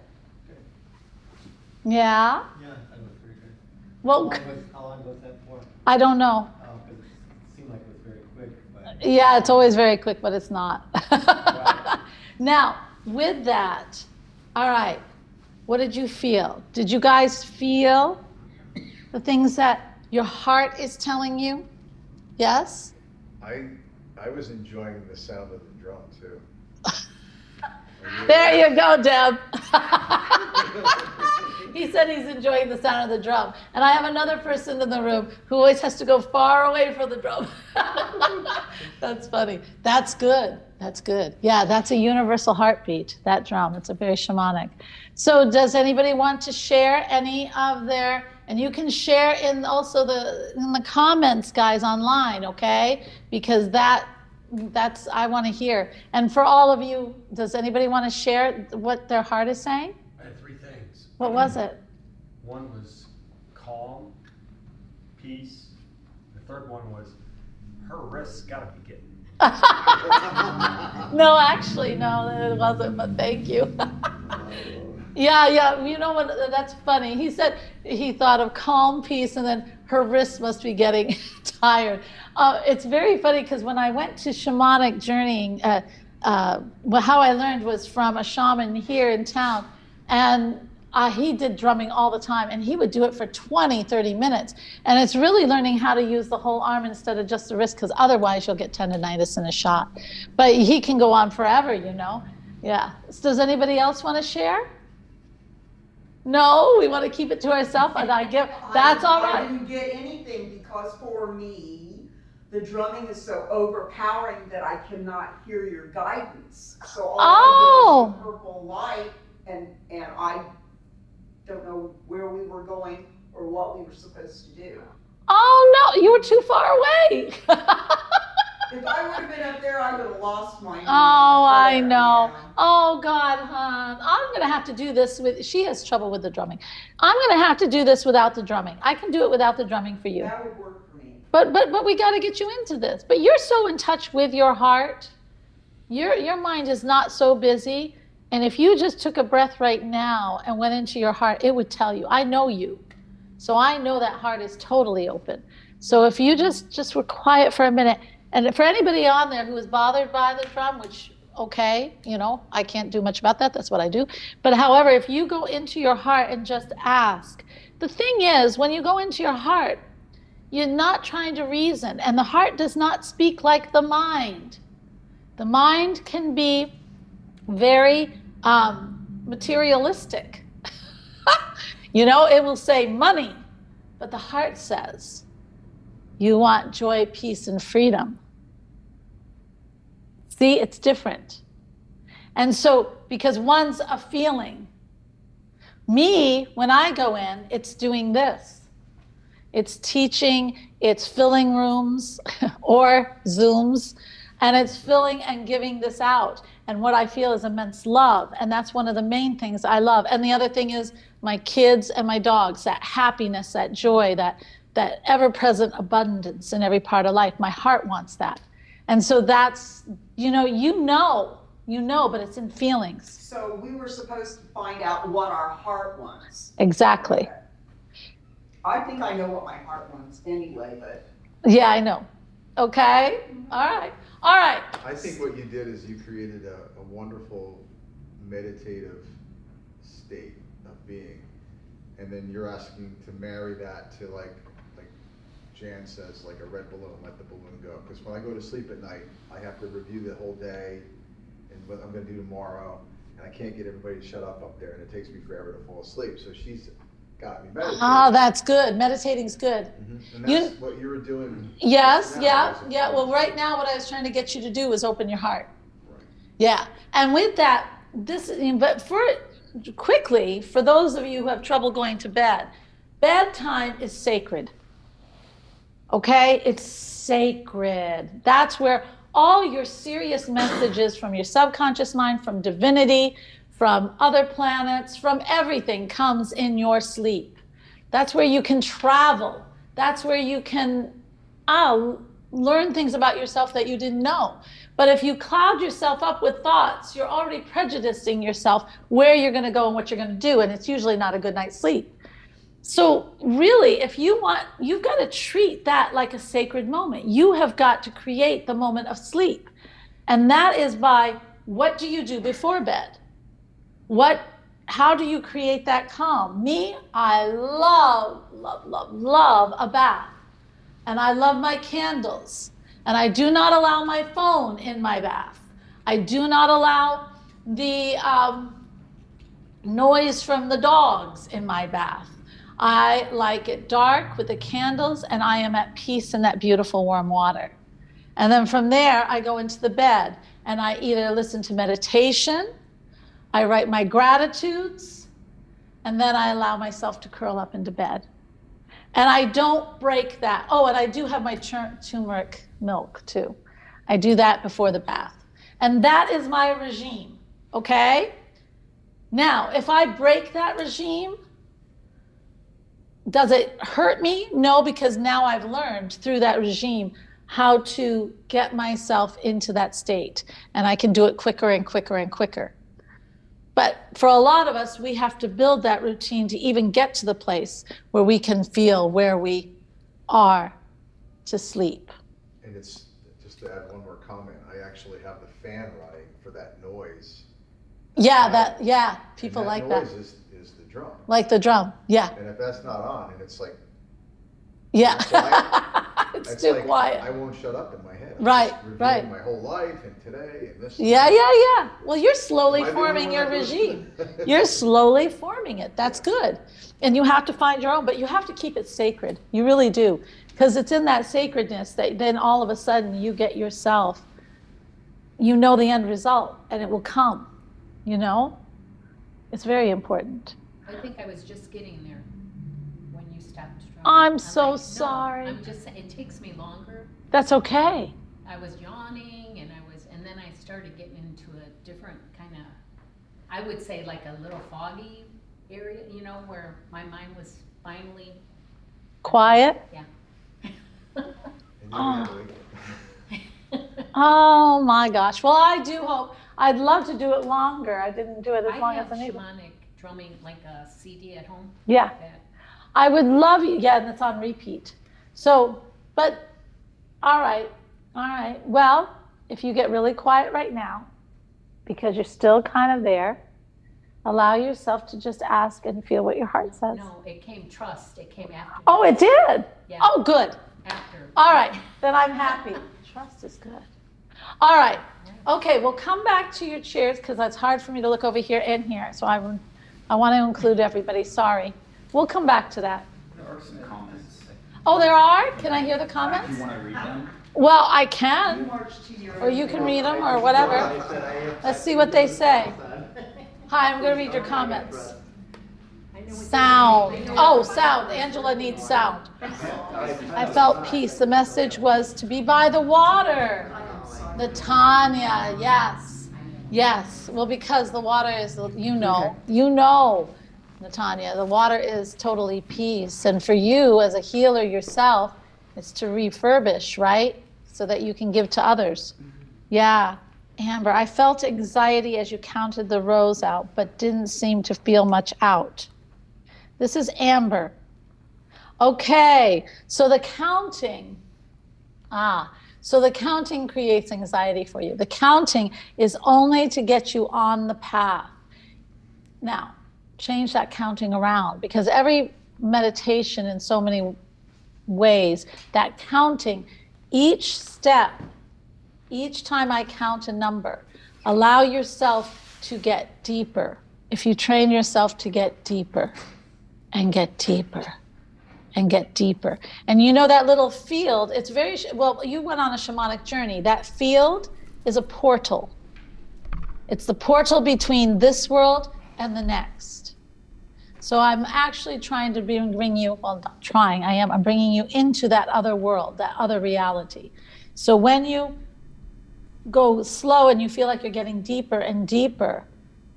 Speaker 2: Yeah?
Speaker 4: Yeah, that was pretty good.
Speaker 2: Well,
Speaker 4: How long was that for?
Speaker 2: I don't know.
Speaker 4: Oh, because it seemed like it was very quick, but.
Speaker 2: Yeah, it's always very quick, but it's not.
Speaker 4: Right.
Speaker 2: Now, with that, all right, what did you feel? Did you guys feel the things that your heart is telling you? Yes?
Speaker 1: I was enjoying the sound of the drum too.
Speaker 2: There you go, Deb. He said he's enjoying the sound of the drum. And I have another person in the room who always has to go far away from the drum. That's funny. That's good. That's good. Yeah, that's a universal heartbeat, that drum. It's a very shamanic. So does anybody want to share any of their, and you can share in also in the comments, guys, online, okay? Because that's I want to hear. And for all of you, does anybody want to share what their heart is saying?
Speaker 7: I had three things.
Speaker 2: What was it?
Speaker 7: One was calm, peace. The third one was her wrist's gotta be getting.
Speaker 2: No, actually, no, it wasn't, but thank you. Yeah, you know what, that's funny. He said he thought of calm, peace, and then her wrist must be getting tired. It's very funny because when I went to shamanic journeying, well, how I learned was from a shaman here in town, and he did drumming all the time, and he would do it for 20, 30 minutes. And it's really learning how to use the whole arm instead of just the wrist, because otherwise you'll get tendonitis in a shot. But he can go on forever, you know? Yeah. Does anybody else want to share? No, we want to keep it to ourselves, and that's all
Speaker 8: I
Speaker 2: right.
Speaker 8: didn't get anything because for me, the drumming is so overpowering that I cannot hear your guidance. So all I get is the purple light, and I don't know where we were going or what we were supposed to do.
Speaker 2: Oh no, you were too far away.
Speaker 8: If I would have been up there, I would have lost my mind.
Speaker 2: Oh, I
Speaker 8: Whatever,
Speaker 2: know.
Speaker 8: yeah.
Speaker 2: Oh God, hon, I'm gonna have to do this with. She has trouble with the drumming. I'm gonna have to do this without the drumming. I can do it without the drumming for you.
Speaker 8: That would work for me.
Speaker 2: But we got to get you into this. But you're so in touch with your heart. Your mind is not so busy. And if you just took a breath right now and went into your heart, it would tell you. I know you, so I know that heart is totally open. So if you just were quiet for a minute. And for anybody on there who is bothered by the drum, which, okay, you know, I can't do much about that. That's what I do. But however, if you go into your heart and just ask, the thing is, when you go into your heart, you're not trying to reason. And the heart does not speak like the mind. The mind can be very materialistic. You know, it will say money, but the heart says, you want joy, peace, and freedom. See, it's different. And so, because one's a feeling, me, when I go in, it's doing this. It's teaching, it's filling rooms or Zooms, and it's filling and giving this out. And what I feel is immense love. And that's one of the main things I love. And the other thing is my kids and my dogs, that happiness, that joy, that ever-present abundance in every part of life. My heart wants that. And so that's, you know, but it's in feelings.
Speaker 8: So we were supposed to find out what our heart wants.
Speaker 2: Exactly.
Speaker 8: Okay. I think I know what my heart wants anyway, but.
Speaker 2: Yeah, I know. Okay. All right.
Speaker 1: I think what you did is you created a wonderful meditative state of being. And then you're asking to marry that to like Jan says, like a red balloon, let the balloon go. Because when I go to sleep at night, I have to review the whole day and what I'm gonna do tomorrow. And I can't get everybody to shut up there, and it takes me forever to fall asleep. So she's got me meditating.
Speaker 2: Ah, that's good. Meditating's good.
Speaker 1: And
Speaker 2: You-
Speaker 1: that's what you were doing.
Speaker 2: Yes,
Speaker 1: just now,
Speaker 2: yeah,
Speaker 1: wasn't it?
Speaker 2: yeah. Well, right now, what I was trying to get you to do is open your heart.
Speaker 1: Right.
Speaker 2: Yeah. And with that, but quickly, for those of you who have trouble going to bed, bedtime is sacred. Okay? It's sacred. That's where all your serious messages from your subconscious mind, from divinity, from other planets, from everything comes in your sleep. That's where you can travel. That's where you can learn things about yourself that you didn't know. But if you cloud yourself up with thoughts, you're already prejudicing yourself where you're going to go and what you're going to do, and it's usually not a good night's sleep. So really, if you want, you've got to treat that like a sacred moment. You have got to create the moment of sleep. And that is by, what do you do before bed? How do you create that calm? Me, I love a bath. And I love my candles. And I do not allow my phone in my bath. I do not allow the noise from the dogs in my bath. I like it dark with the candles, and I am at peace in that beautiful warm water. And then from there, I go into the bed, and I either listen to meditation, I write my gratitudes, and then I allow myself to curl up into bed. And I don't break that. Oh, and I do have my turmeric milk too. I do that before the bath. And that is my regime, okay? Now, if I break that regime, does it hurt me? No, because now I've learned through that regime how to get myself into that state. And I can do it quicker and quicker and quicker. But for a lot of us, we have to build that routine to even get to the place where we can feel where we are to sleep.
Speaker 1: And it's, just to add one more comment, I actually have the fan running for that noise.
Speaker 2: Yeah, people like that.
Speaker 1: Noise is the drum.
Speaker 2: Like the drum, yeah.
Speaker 1: And if that's not on, and it's like,
Speaker 2: Yeah.
Speaker 1: quiet,
Speaker 2: It's too
Speaker 1: like,
Speaker 2: quiet.
Speaker 1: I won't shut up in my head. I'm
Speaker 2: Right,
Speaker 1: just reviewing
Speaker 2: right.
Speaker 1: my whole life and today and this.
Speaker 2: Yeah. Well, you're slowly
Speaker 1: Am I the only
Speaker 2: forming
Speaker 1: one
Speaker 2: your
Speaker 1: that goes
Speaker 2: regime.
Speaker 1: through it?
Speaker 2: You're slowly forming it. That's good. And you have to find your own, but you have to keep it sacred. You really do. Because it's in that sacredness that then all of a sudden you get yourself, you know the end result, and it will come, you know? It's very important.
Speaker 5: I think I was just getting there when you stopped drumming.
Speaker 2: I'm so
Speaker 5: like,
Speaker 2: sorry.
Speaker 5: No, I'm just saying, it takes me longer.
Speaker 2: That's okay.
Speaker 5: I was yawning and then I started getting into a different kind of, I would say like a little foggy area, you know, where my mind was finally.
Speaker 2: Quiet.
Speaker 5: Yeah.
Speaker 1: And you
Speaker 2: Oh.
Speaker 1: handle it.
Speaker 2: Oh my gosh. Well, I do hope, I'd love to do it longer. I didn't do it as long
Speaker 5: I have
Speaker 2: as I needed.
Speaker 5: shamanic drumming, like a CD at home.
Speaker 2: Yeah.
Speaker 5: that-
Speaker 2: I would love you. Yeah, and it's on repeat. So, but, all right. Well, if you get really quiet right now, because you're still kind of there, allow yourself to just ask and feel what your heart says.
Speaker 5: No, it came trust, it came after.
Speaker 2: Oh, it did?
Speaker 5: Yeah.
Speaker 2: Oh, good.
Speaker 5: After.
Speaker 2: All right, then I'm happy. Trust is good. All right. Okay, we'll come back to your chairs because it's hard for me to look over here and here. So I want to include everybody. Sorry. We'll come back to that.
Speaker 9: There are some comments.
Speaker 2: Oh, there are? Can I hear the
Speaker 9: Do
Speaker 2: comments?
Speaker 9: you want to read them?
Speaker 2: Well, I can,
Speaker 8: March to your.
Speaker 2: or you can read them, or whatever. Let's see what they say. Hi, I'm going to read your comments. Sound. Oh, sound. Angela needs sound. I felt peace. The message was to be by the water. The Tanya, yes. Yes. Well, because the water is, you know, Natanya, the water is totally peace. And for you as a healer yourself, it's to refurbish, right? So that you can give to others. Yeah. Amber, I felt anxiety as you counted the rows out, but didn't seem to feel much out. This is Amber. Okay, so the counting. So the counting creates anxiety for you. The counting is only to get you on the path. Now, change that counting around, because every meditation in so many ways, that counting, each step, each time I count a number, allow yourself to get deeper. If you train yourself to get deeper and get deeper and get deeper. And you know that little field, it's very, well, you went on a shamanic journey. That field is a portal. It's the portal between this world and the next. So I'm actually trying to bring you, well, not trying, I'm bringing you into that other world, that other reality. So when you go slow and you feel like you're getting deeper and deeper,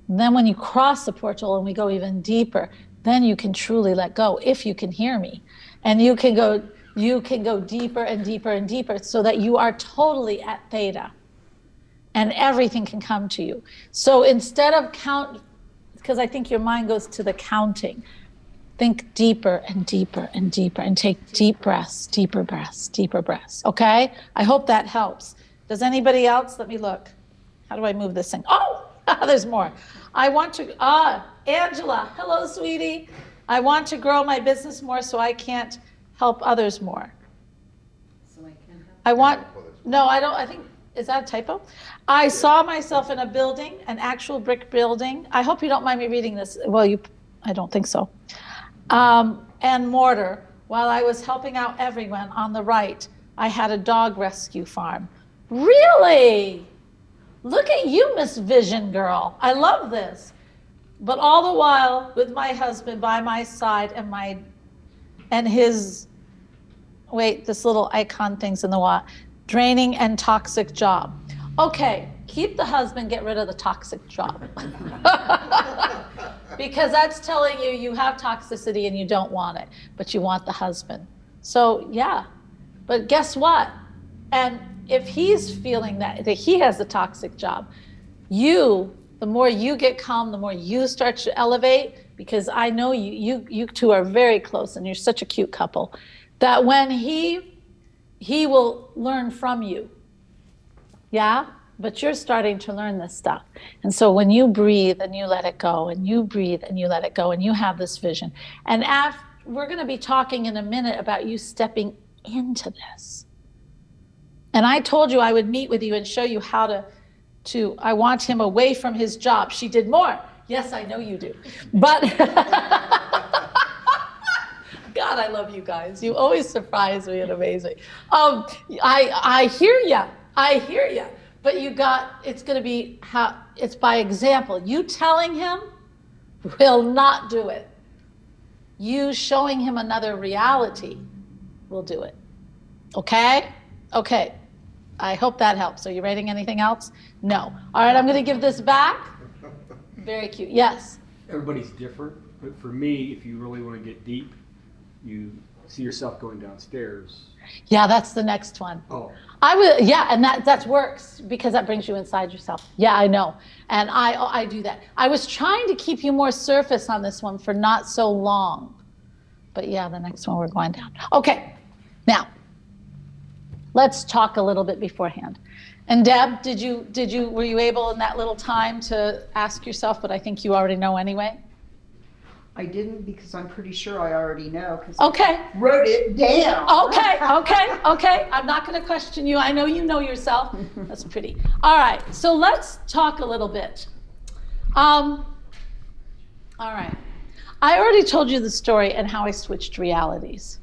Speaker 2: then when you cross the portal and we go even deeper, then you can truly let go, if you can hear me. And you can go deeper and deeper and deeper so that you are totally at theta and everything can come to you. So instead of because I think your mind goes to the counting, think deeper and deeper and deeper and take deep breaths, deeper breaths, deeper breaths, okay? I hope that helps. Does anybody else? Let me look. How do I move this thing? Oh, there's more. I want to, Angela, hello, sweetie. I want to grow my business more so I can't help others more.
Speaker 5: So I can help.
Speaker 2: I want, no, I don't, I think, is that a typo? I saw myself in a building, an actual brick building. I hope you don't mind me reading this. Well, I don't think so. And mortar. While I was helping out everyone on the right, I had a dog rescue farm. Really? Look at you, Miss Vision Girl. I love this. But all the while with my husband by my side and his, wait, this little icon thing's in the what? Draining and toxic job. Okay, keep the husband, get rid of the toxic job. Because that's telling you you have toxicity and you don't want it, but you want the husband. So yeah, but guess what? And if he's feeling that he has the toxic job, the more you get calm, the more you start to elevate, because I know you two are very close and you're such a cute couple, that when he will learn from you. Yeah? But you're starting to learn this stuff. And so when you breathe and you let it go, and you breathe and you let it go, and you have this vision. And we're going to be talking in a minute about you stepping into this. And I told you I would meet with you and show you how to I want him away from his job. She did more. Yes, I know you do. But God, I love you guys. You always surprise me and amaze me. I hear ya. I hear ya. But it's going to be it's by example. You telling him will not do it. You showing him another reality will do it. Okay? Okay. I hope that helps. Are you writing anything else? No. All right, I'm going to give this back. Very cute. Yes.
Speaker 7: Everybody's different, but for me, if you really want to get deep, you see yourself going downstairs.
Speaker 2: Yeah, that's the next one.
Speaker 7: Oh.
Speaker 2: And that works because that brings you inside yourself. Yeah, I know. And I do that. I was trying to keep you more surface on this one for not so long. But yeah, the next one we're going down. Okay. Now, let's talk a little bit beforehand. And Deb, were you able in that little time to ask yourself what I think you already know anyway?
Speaker 8: I didn't, because I'm pretty sure I already know, because
Speaker 2: Okay.
Speaker 8: I wrote it down.
Speaker 2: Okay. I'm not going to question you. I know you know yourself. That's pretty. All right. So let's talk a little bit. All right. I already told you the story and how I switched realities.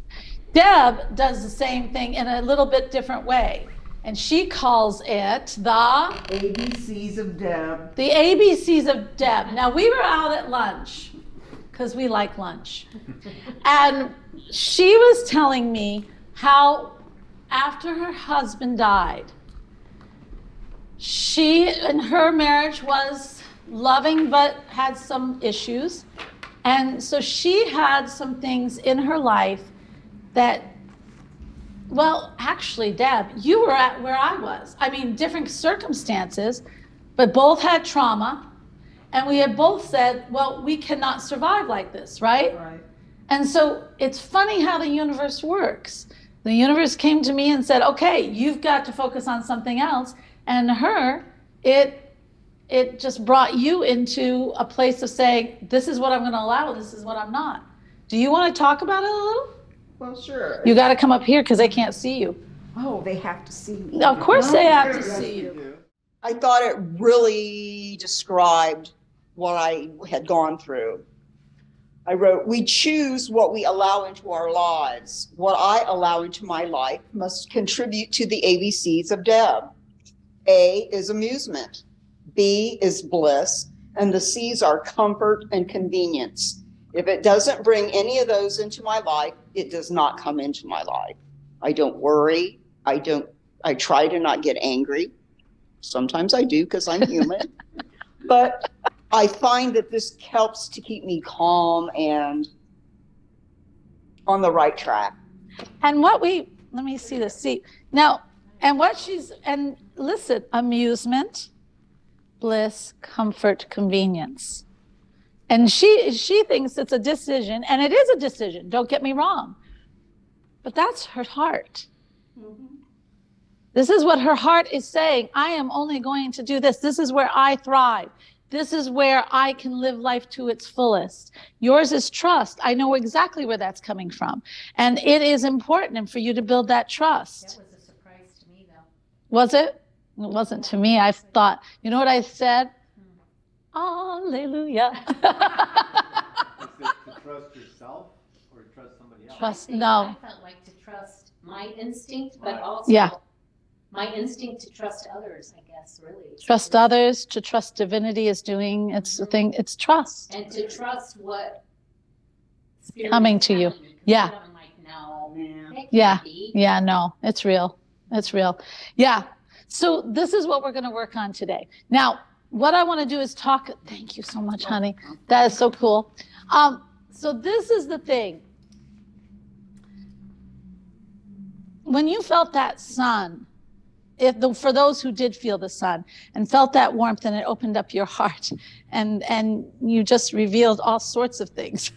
Speaker 2: Deb does the same thing in a little bit different way. And she calls it the
Speaker 8: ABCs of Deb.
Speaker 2: The ABCs of Deb. Now, we were out at lunch, because we like lunch. And she was telling me how after her husband died, she and her marriage was loving but had some issues. And so she had some things in her life that, well, actually, Deb, you were at where I was. I mean, different circumstances, but both had trauma. And we had both said, well, we cannot survive like this, right?
Speaker 8: Right.
Speaker 2: And so it's funny how the universe works. The universe came to me and said, okay, you've got to focus on something else. And it just brought you into a place of saying, this is what I'm going to allow, this is what I'm not. Do you want to talk about it a little?
Speaker 8: Well, sure.
Speaker 2: You got to come up here because they can't see you.
Speaker 8: Oh, they have to see me.
Speaker 2: Of course they have to see you.
Speaker 10: I thought it really described what I had gone through.
Speaker 8: I wrote, we choose what we allow into our lives. What I allow into my life must contribute to the ABCs of Deb. A is amusement, B is bliss, and the C's are comfort and convenience. If it doesn't bring any of those into my life, it does not come into my life. I don't worry. I try to not get angry. Sometimes I do because I'm human. But I find that this helps to keep me calm and on the right track.
Speaker 2: And let me see this. See, now, and listen, amusement, bliss, comfort, convenience. And she thinks it's a decision, and it is a decision, don't get me wrong. But that's her heart. Mm-hmm. This is what her heart is saying. I am only going to do this. This is where I thrive. This is where I can live life to its fullest. Yours is trust. I know exactly where that's coming from. And it is important for you to build that trust.
Speaker 5: That was a surprise to me, though.
Speaker 2: Was it? It wasn't to me. I thought, you know what I said? Hallelujah.
Speaker 4: Is it to trust yourself or trust somebody else?
Speaker 2: Trust,
Speaker 5: I
Speaker 2: no.
Speaker 5: felt like to trust my instinct, but
Speaker 4: Right.
Speaker 5: also
Speaker 2: Yeah.
Speaker 5: my instinct to trust others, I guess, really.
Speaker 2: Trust others, to trust divinity is doing its thing. It's trust.
Speaker 5: And to trust what spirit
Speaker 2: Coming
Speaker 5: is
Speaker 2: to you.
Speaker 5: telling me, 'cause
Speaker 2: Yeah.
Speaker 5: I'm like, no,
Speaker 8: Yeah.
Speaker 5: it can't
Speaker 2: Yeah.
Speaker 5: be.
Speaker 2: Yeah, no, it's real. It's real. Yeah. So this is what we're going to work on today. Now, what I want to do is talk. Thank you so much, honey. That is so cool. So this is the thing. When you felt that sun, for those who did feel the sun and felt that warmth, and it opened up your heart, and you just revealed all sorts of things.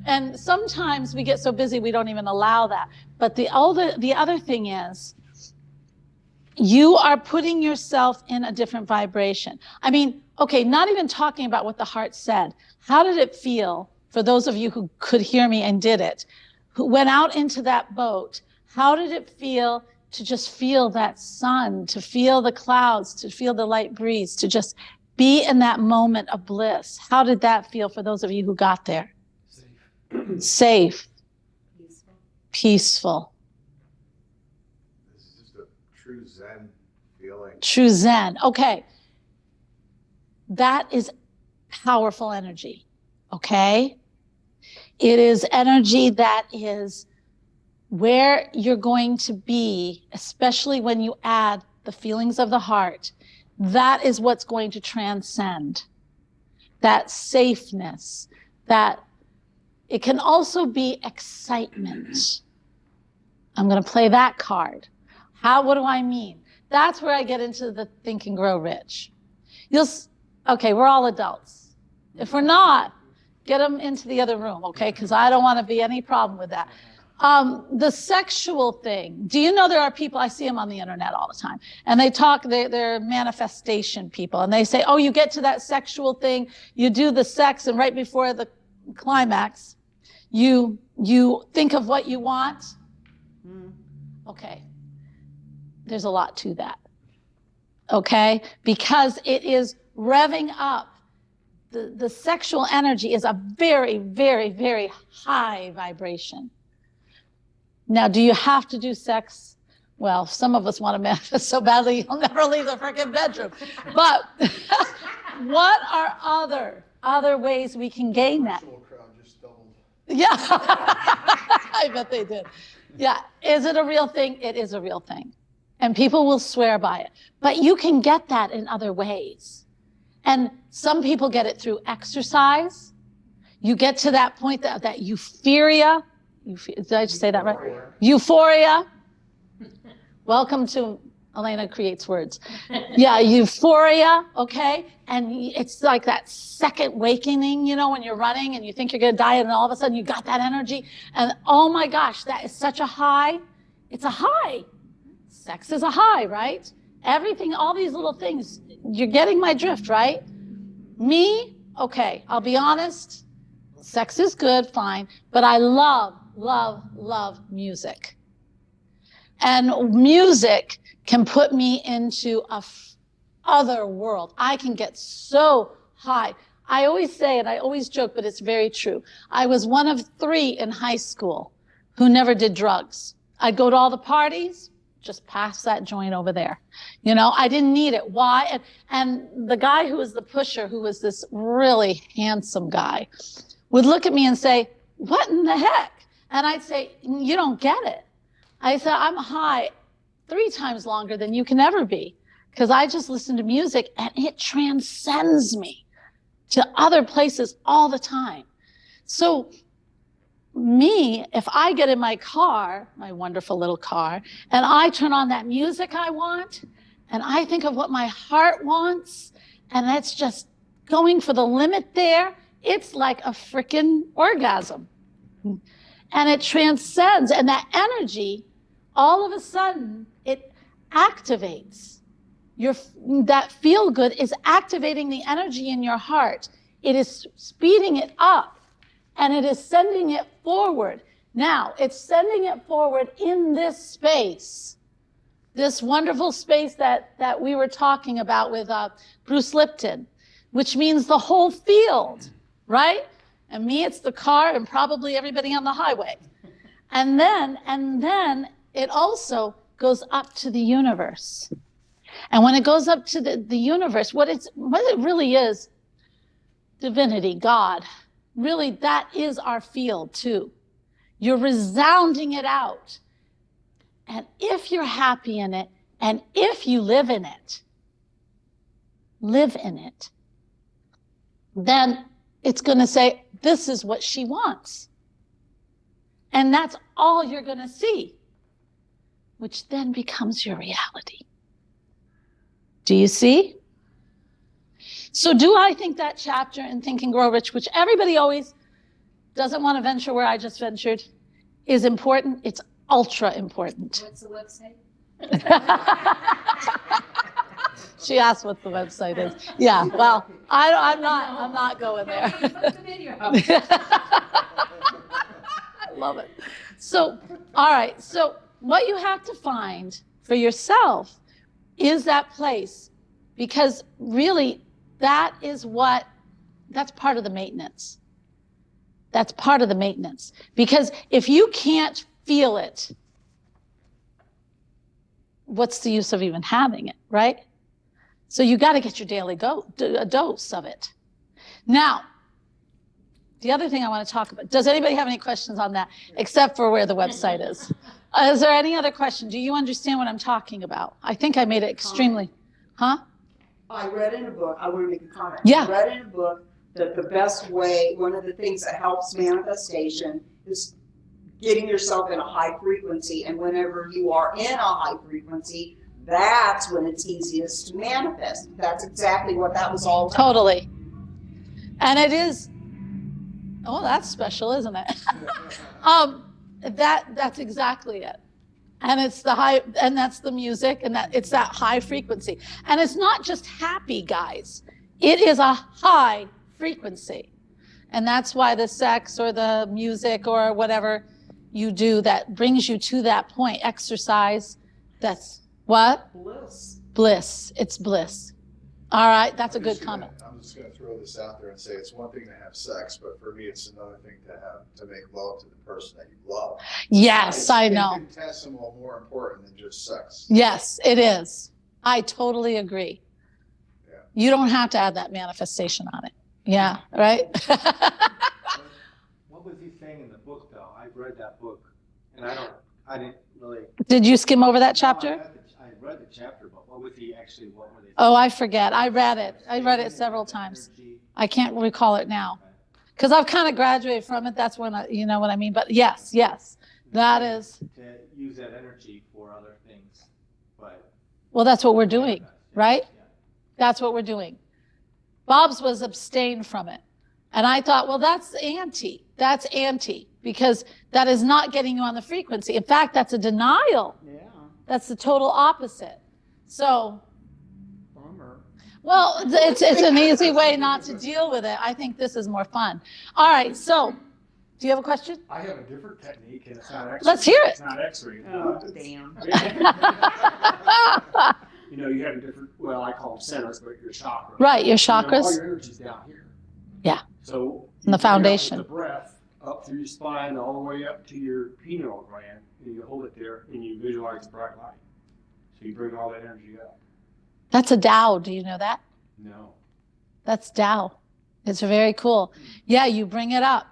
Speaker 2: And sometimes we get so busy we don't even allow that. But the other thing is, you are putting yourself in a different vibration. I mean, okay, not even talking about what the heart said. How did it feel for those of you who could hear me and did it, who went out into that boat? How did it feel to just feel that sun, to feel the clouds, to feel the light breeze, to just be in that moment of bliss? How did that feel for those of you who got there? Safe, peaceful.
Speaker 1: This is just a true Zen feeling.
Speaker 2: True Zen. Okay. That is powerful energy. Okay. It is energy that is where you're going to be, especially when you add the feelings of the heart. That is what's going to transcend that safeness, that it can also be excitement. I'm going to play that card. What do I mean? That's where I get into the Think and Grow Rich. Okay, we're all adults. If we're not, get them into the other room, okay? Because I don't want to be any problem with that. The sexual thing. Do you know there are people, I see them on the internet all the time, and they talk, they're manifestation people, and they say, oh, you get to that sexual thing, you do the sex, and right before the climax, you think of what you want. Okay. There's a lot to that. Okay? Because it is revving up. The sexual energy is a very, very, very high vibration. Now, do you have to do sex? Well, some of us want to manifest so badly you'll never leave the freaking bedroom. But what are other ways we can gain that?
Speaker 1: The crowd just doubled.
Speaker 2: Yeah, I bet they did. Yeah, is it a real thing? It is a real thing. And people will swear by it. But you can get that in other ways. And some people get it through exercise. You get to that point, that euphoria. Did I just say that right? Euphoria. Welcome to Alena Creates Words. Yeah, euphoria, okay? And it's like that second awakening, you know, when you're running and you think you're gonna die, and all of a sudden you got that energy. And oh my gosh, that is such a high. It's a high. Sex is a high, right? Everything, all these little things, you're getting my drift, right? Me, okay, I'll be honest, sex is good, fine, but I love, love, love music. And music can put me into a other world. I can get so high. I always say, and I always joke, but it's very true. I was one of 3 in high school who never did drugs. I'd go to all the parties, just pass that joint over there. You know, I didn't need it. Why? And the guy who was the pusher, who was this really handsome guy, would look at me and say, what in the heck? And I'd say, you don't get it. I said, I'm high 3 times longer than you can ever be, because I just listen to music and it transcends me to other places all the time. So me, if I get in my car, my wonderful little car, and I turn on that music I want, and I think of what my heart wants, and that's just going for the limit there, it's like a freaking orgasm. And it transcends, and that energy, all of a sudden, it activates. That feel good is activating the energy in your heart. It is speeding it up, and it is sending it forward. Now, it's sending it forward in this space, this wonderful space that we were talking about with Bruce Lipton, which means the whole field, right? And me, it's the car and probably everybody on the highway. And then it also goes up to the universe. And when it goes up to the universe, what it really is, divinity, God, really that is our field too. You're resounding it out. And if you're happy in it, and if you live in it, then it's going to say, this is what she wants. And that's all you're going to see, which then becomes your reality. Do you see? So do I think that chapter in Think and Grow Rich, which everybody always doesn't want to venture where I just ventured, is important? It's ultra important.
Speaker 3: What's the website?
Speaker 2: She asked what the website is. Yeah, well, I'm not going there.
Speaker 3: Put the video up.
Speaker 2: I love it. So, all right. So what you have to find for yourself is that place, because really that's part of the maintenance. That's part of the maintenance. Because if you can't feel it, what's the use of even having it, right? So you got to get your daily dose of it. Now, the other thing I want to talk about, does anybody have any questions on that, except for where the website is? Is there any other question? Do you understand what I'm talking about? I think I made it extremely, huh?
Speaker 8: I read in a book, I want to make a comment.
Speaker 2: Yeah.
Speaker 8: I read in a book that the best way, one of the things that helps manifestation is getting yourself in a high frequency. And whenever you are in a high frequency, that's when it's easiest to manifest. That's exactly what that was all about.
Speaker 2: Totally. And it is, oh, that's special, isn't it? That's exactly it. And it's the high, and that's the music, and it's that high frequency. And it's not just happy, guys. It is a high frequency. And that's why the sex or the music or whatever you do that brings you to that point, exercise, that's what?
Speaker 8: Bliss.
Speaker 2: Bliss. It's bliss. All right, that's a good comment.
Speaker 1: I'm just going to throw this out there and say it's one thing to have sex, but for me, it's another thing to make love to the person that you love.
Speaker 2: Yes,
Speaker 1: It's
Speaker 2: I know.
Speaker 1: infinitesimal more important than just sex.
Speaker 2: Yes, it is. I totally agree.
Speaker 1: Yeah.
Speaker 2: You don't have to add that manifestation on it. Yeah, right?
Speaker 4: What was he saying in the book, though? I've read that book, and I didn't really.
Speaker 2: Did you skim over that
Speaker 4: No,
Speaker 2: chapter?
Speaker 4: I read the chapter, but what were they saying?
Speaker 2: Oh, I forget. I read it. I read it several times. I can't recall it now. Because I've kind of graduated from it. That's when you know what I mean. But yes, that is.
Speaker 4: To use that energy for other things, but.
Speaker 2: Well, that's what we're doing, right? That's what we're doing. Bob's was abstain from it. And I thought, well, that's anti, because that is not getting you on the frequency. In fact, that's a denial.
Speaker 8: Yeah.
Speaker 2: That's the total opposite. So,
Speaker 8: Bummer.
Speaker 2: well, it's an easy way not to deal with it. I think this is more fun. All right, so, do you have a question?
Speaker 7: I have a different technique, and it's not X-ray.
Speaker 2: Let's hear it.
Speaker 7: It's not X-ray.
Speaker 8: Oh, damn.
Speaker 7: You know, you have different, well, I call them centers, but your chakras.
Speaker 2: Right, your
Speaker 7: You know, all
Speaker 2: chakras.
Speaker 7: your energy's down here. So.
Speaker 2: And the
Speaker 7: you bring it up with
Speaker 2: foundation.
Speaker 7: The breath up through your spine, all the way up to your pineal gland, and you hold it there, and you visualize bright light. So you bring all that energy up.
Speaker 2: That's a Tao. Do you know that?
Speaker 7: No.
Speaker 2: That's Tao. It's very cool. Yeah, you bring it up.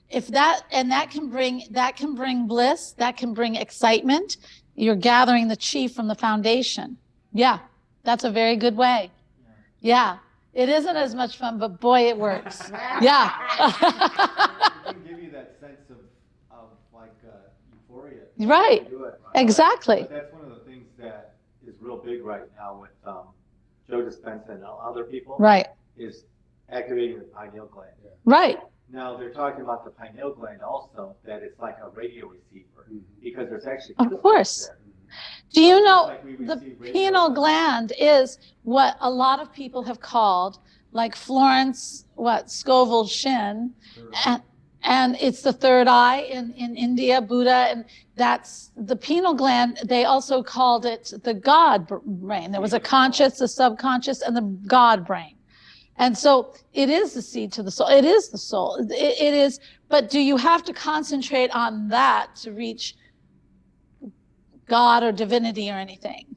Speaker 2: If that, and that can bring bliss, that can bring excitement. You're gathering the chi from the foundation. Yeah, that's a very good way. Yeah, it isn't as much fun, but boy, it works. Yeah.
Speaker 4: It can give you that sense of like euphoria.
Speaker 2: Right.
Speaker 4: To do it.
Speaker 2: Exactly.
Speaker 4: But that's one of the things that is real big right now with Joe Dispenza and other people.
Speaker 2: Right.
Speaker 4: Is activating the pineal gland.
Speaker 2: Right.
Speaker 4: Now they're talking about the pineal gland also, that it's like a radio receiver because there's actually.
Speaker 2: Of course.
Speaker 4: There.
Speaker 2: Do you
Speaker 4: So
Speaker 2: know
Speaker 4: just like we
Speaker 2: the
Speaker 4: receive radio
Speaker 2: pineal
Speaker 4: waves.
Speaker 2: gland is what a lot of people have called, like Florence, Scovel Shin, and it's the third eye in India, Buddha, and that's the pineal gland. They also called it the God brain. There was a conscious, the subconscious, and the God brain. And so it is the seed to the soul. It is the soul. It is, but do you have to concentrate on that to reach God or divinity or anything?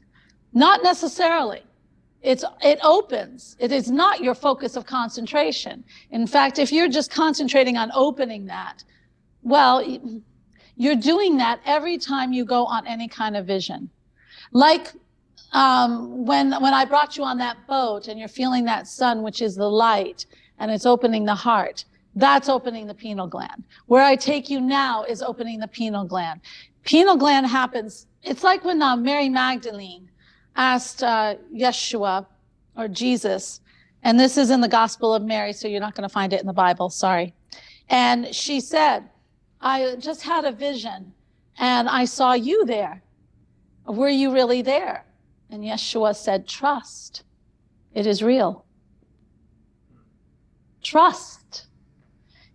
Speaker 2: Not necessarily. It opens. It is not your focus of concentration. In fact, if you're just concentrating on opening that, well, you're doing that every time you go on any kind of vision. Like when I brought you on that boat and you're feeling that sun, which is the light, and it's opening the heart, that's opening the pineal gland. Where I take you now is opening the pineal gland. Pineal gland happens, it's like when Mary Magdalene asked Yeshua or Jesus, and this is in the Gospel of Mary, so you're not going to find it in the Bible, sorry. And she said, I just had a vision and I saw you there. Were you really there? And Yeshua said, trust. It is real. Trust.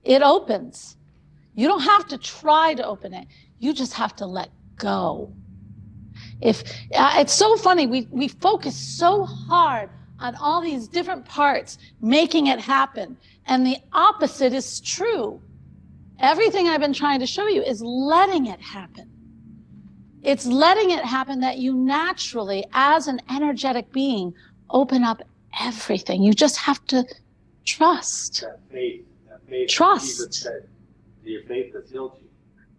Speaker 2: It opens. You don't have to try to open it. You just have to let go. If it's so funny, we focus so hard on all these different parts, making it happen. And the opposite is true. Everything I've been trying to show you is letting it happen. It's letting it happen that you naturally, as an energetic being, open up everything. You just have to trust.
Speaker 4: That faith.
Speaker 2: Trust.
Speaker 4: Jesus said, your faith has healed you.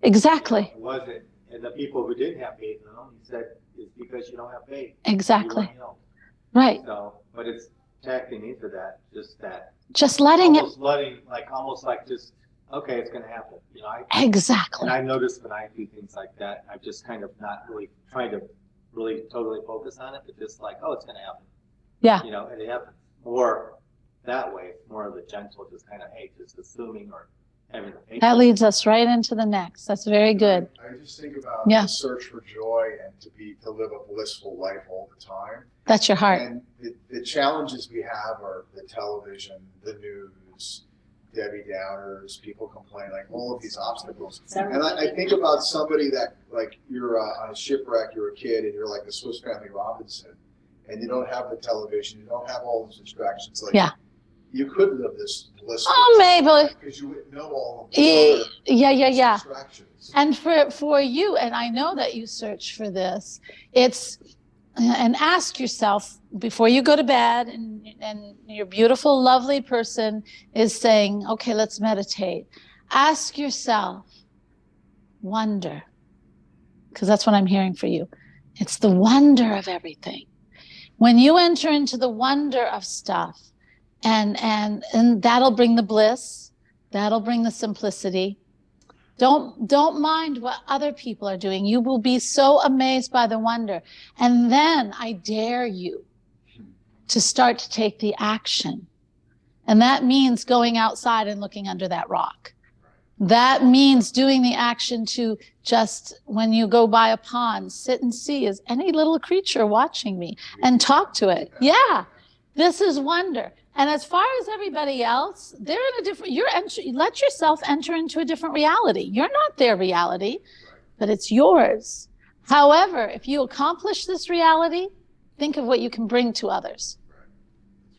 Speaker 2: Exactly.
Speaker 4: It wasn't. And the people who didn't have faith in him, he said, it's because you don't have faith.
Speaker 2: Exactly.
Speaker 4: You weren't healed.
Speaker 2: Right.
Speaker 4: So, but it's tacking into that,
Speaker 2: Just letting it.
Speaker 4: almost like just, okay, it's going to happen. You know,
Speaker 2: Exactly.
Speaker 4: And I noticed when I do things like that, I'm just kind of not really trying to really totally focus on it, but just like, oh, it's going to happen.
Speaker 2: Yeah.
Speaker 4: You know, and it happens more that way, more of the gentle, just kind of, hey, just assuming or having the faith.
Speaker 2: That leads us right into the next. That's very good.
Speaker 1: I just think about
Speaker 2: Yeah.
Speaker 1: the search for joy and to live a blissful life all the time.
Speaker 2: That's your heart.
Speaker 1: And the challenges we have are the television, the news, Debbie Downers, people complaining, like all of these obstacles. And I think about somebody that, like, you're on a shipwreck, you're a kid, and you're like the Swiss Family Robinson, and you don't have the television, you don't have all those distractions. Like,
Speaker 2: Yeah.
Speaker 1: you could live this blissful
Speaker 2: Oh, maybe.
Speaker 1: because you wouldn't know all of these other
Speaker 2: Yeah.
Speaker 1: distractions.
Speaker 2: And for you, and I know that you search for this, and ask yourself before you go to bed, and your beautiful, lovely person is saying, okay, let's meditate. Ask yourself, wonder, because that's what I'm hearing for you. It's the wonder of everything. When you enter into the wonder of stuff, and that'll bring the bliss, that'll bring the simplicity. Don't mind what other people are doing. You will be so amazed by the wonder. And then I dare you to start to take the action. And that means going outside and looking under that rock. That means doing the action to just, when you go by a pond, sit and see, is any little creature watching me? And talk to it. Yeah, this is wonder. And as far as everybody else, they're in a different, let yourself enter into a different reality. You're not their reality, but it's yours. However, if you accomplish this reality, think of what you can bring to others.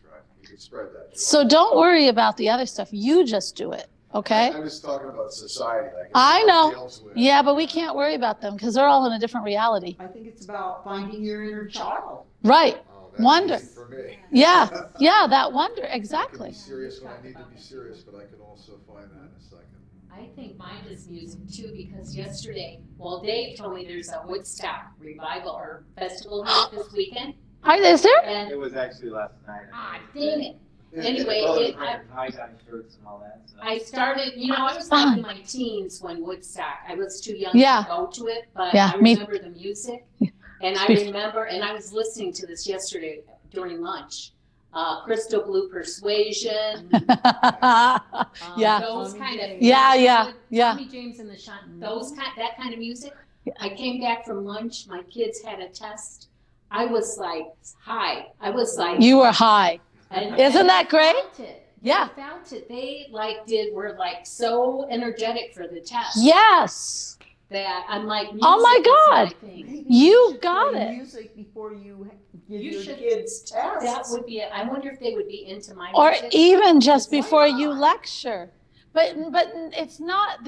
Speaker 1: That's right. spread that.
Speaker 2: So don't worry about the other stuff. You just do it, okay?
Speaker 1: I was talking about society. Like
Speaker 2: I know.
Speaker 1: everybody else would.
Speaker 2: Yeah, but we can't worry about them because they're all in a different reality.
Speaker 8: I think it's about finding your inner child.
Speaker 2: Right.
Speaker 1: Oh, that's
Speaker 2: Wonder.
Speaker 1: easy for me.
Speaker 2: Yeah. Yeah, that wonder.
Speaker 1: I can
Speaker 2: Exactly.
Speaker 1: be serious when I need to be serious, but I can also find that in a second.
Speaker 5: I think mine is music too, because yesterday, well, Dave told me there's a Woodstock revival or festival here this weekend.
Speaker 2: Is there?
Speaker 5: And,
Speaker 4: It was actually last night.
Speaker 5: dang it. Anyway,
Speaker 4: Tie-dye shirts and all that, so.
Speaker 5: I started, I was like in my teens when Woodstock, I was too young
Speaker 2: Yeah.
Speaker 5: to go to it, but
Speaker 2: Yeah,
Speaker 5: I
Speaker 2: me-
Speaker 5: remember the music. And I remember, and I was listening to this yesterday during lunch, Crystal Blue Persuasion.
Speaker 2: Yeah.
Speaker 5: Those kind of.
Speaker 2: Yeah.
Speaker 5: Tommy James and the Shine, that kind of music.
Speaker 2: Yeah.
Speaker 5: I came back from lunch, my kids had a test. I was like, high. I was like.
Speaker 2: You were high. Isn't that great?
Speaker 5: Felt it.
Speaker 2: Yeah.
Speaker 5: I felt it. They were so energetic for the test.
Speaker 2: Yes.
Speaker 5: That I'm like,
Speaker 2: Oh my
Speaker 5: music is
Speaker 2: God.
Speaker 5: my thing.
Speaker 8: Maybe
Speaker 2: You
Speaker 8: should
Speaker 2: got
Speaker 8: play
Speaker 2: it.
Speaker 8: Music before you give
Speaker 5: You
Speaker 8: your
Speaker 5: should-
Speaker 8: kids tests.
Speaker 5: That would be it. I wonder if they would be into my
Speaker 2: Or
Speaker 5: music.
Speaker 2: even just
Speaker 8: Why
Speaker 2: before you
Speaker 8: not?
Speaker 2: lecture. But it's not,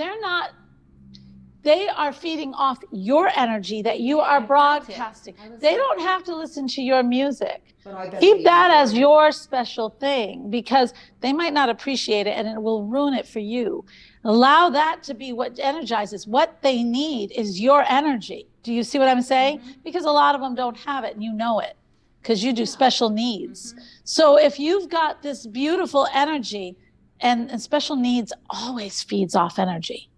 Speaker 2: they are feeding off your energy that you are broadcasting. They don't have to listen to your music.
Speaker 8: But I bet
Speaker 2: Keep
Speaker 8: they
Speaker 2: that as
Speaker 8: enjoy it.
Speaker 2: your special thing because they might not appreciate it and it will ruin it for you. Allow that to be what energizes. What they need is your energy. Do you see what I'm saying? Because a lot of them don't have it and you know it because you do special needs. So if you've got this beautiful energy and special needs always feeds off energy.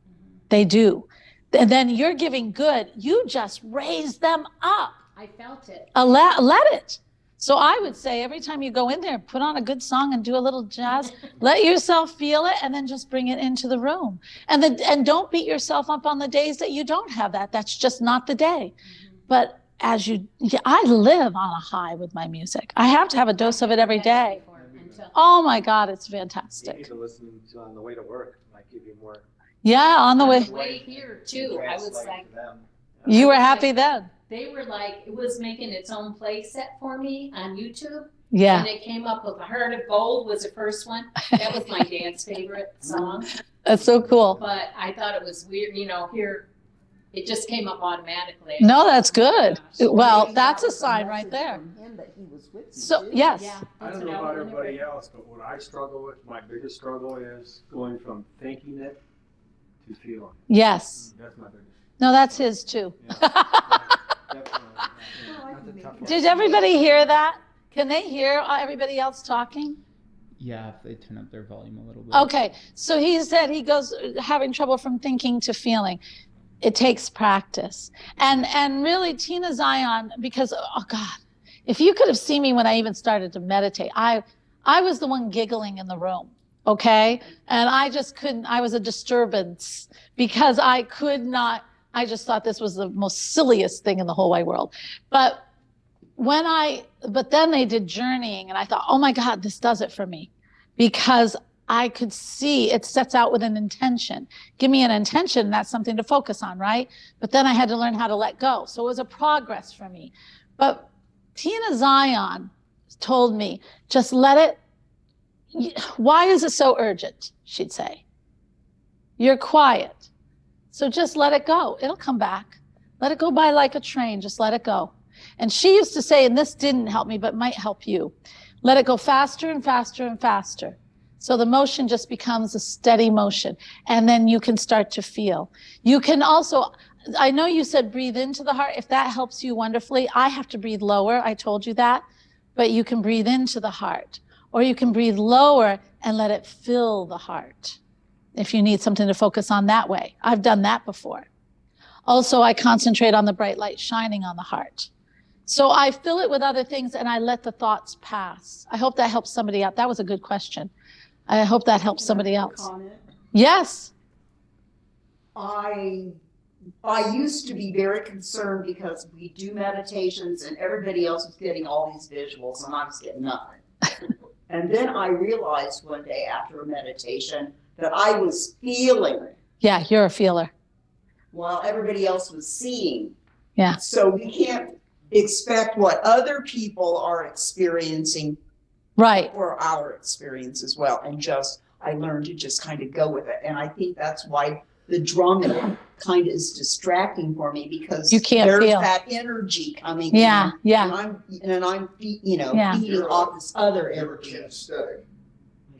Speaker 2: They do. And then you're giving good. You just raise them up.
Speaker 5: I felt it.
Speaker 2: Let it. So I would say every time you go in there, put on a good song and do a little jazz. Let yourself feel it, and then just bring it into the room. And don't beat yourself up on the days that you don't have that. That's just not the day. But I live on a high with my music. I have to have a dose of it every day. Oh my God, it's
Speaker 7: You need
Speaker 2: fantastic.
Speaker 7: to listen to on the way to work, might give you more.
Speaker 2: Yeah, on the way.
Speaker 5: Way here too. I was
Speaker 7: translate
Speaker 5: like,
Speaker 7: to them.
Speaker 2: You were happy then.
Speaker 5: they were like, it was making its own play set for me on YouTube.
Speaker 2: Yeah.
Speaker 5: And it came up with A Heart of Gold was the first one. That was my dad's favorite song.
Speaker 2: That's so cool.
Speaker 5: But I thought it was weird, here, it just came up automatically.
Speaker 2: No, that's good. Well,
Speaker 8: Maybe
Speaker 2: that's
Speaker 8: that
Speaker 2: a
Speaker 8: was
Speaker 2: sign
Speaker 8: a
Speaker 2: right
Speaker 8: message
Speaker 2: there.
Speaker 8: from him that he was with you,
Speaker 2: So,
Speaker 8: too.
Speaker 2: yes.
Speaker 5: Yeah.
Speaker 7: I don't know about everybody else, but what I struggle with, my biggest struggle is going from thinking it to feeling.
Speaker 2: Yes.
Speaker 7: That's my biggest.
Speaker 2: No, that's his too.
Speaker 7: Definitely.
Speaker 8: Well, I
Speaker 7: That's
Speaker 8: can
Speaker 7: a
Speaker 8: make
Speaker 7: tough
Speaker 8: that
Speaker 7: one.
Speaker 2: Did everybody hear that? Can they hear everybody else talking?
Speaker 9: Yeah, if they turn up their volume a little bit.
Speaker 2: Okay, so he said he goes having trouble from thinking to feeling. It takes practice. And really Tina Zion, because, oh God, if you could have seen me when I even started to meditate, I was the one giggling in the room, okay? And I just couldn't, I was a disturbance because I could not, I just thought this was the most silliest thing in the whole wide world. But then they did journeying and I thought, oh my God, this does it for me. Because I could see it sets out with an intention. Give me an intention, that's something to focus on, right? But then I had to learn how to let go. So it was a progress for me. But Tina Zion told me, just let it, why is it so urgent? She'd say. You're quiet. So just let it go. It'll come back. Let it go by like a train. Just let it go. And she used to say, and this didn't help me, but might help you, let it go faster and faster and faster. So the motion just becomes a steady motion. And then you can start to feel. You can also, I know you said breathe into the heart. If that helps you wonderfully, I have to breathe lower. I told you that. But you can breathe into the heart. Or you can breathe lower and let it fill the heart. If you need something to focus on that way. I've done that before. Also, I concentrate on the bright light shining on the heart. So I fill it with other things and I let the thoughts pass. I hope that helps somebody out. That was a good question. I hope that helps somebody else.
Speaker 8: Comment.
Speaker 2: Yes.
Speaker 8: I used to be very concerned because we do meditations and everybody else was getting all these visuals and I was getting nothing. And then I realized one day after a meditation that I was feeling it
Speaker 2: Yeah, you're a feeler.
Speaker 8: while everybody else was seeing.
Speaker 2: Yeah.
Speaker 8: So we can't expect what other people are experiencing
Speaker 2: Right.
Speaker 8: for our experience as well. And just, I learned to just kind of go with it. And I think that's why the drumming kind of is distracting for me, because
Speaker 2: You can't
Speaker 8: there's
Speaker 2: feel.
Speaker 8: that energy coming
Speaker 2: Yeah,
Speaker 8: in.
Speaker 2: yeah.
Speaker 8: And I'm you know,
Speaker 2: Yeah.
Speaker 8: feeding off this other
Speaker 1: You're
Speaker 8: energy.
Speaker 1: kinesthetic.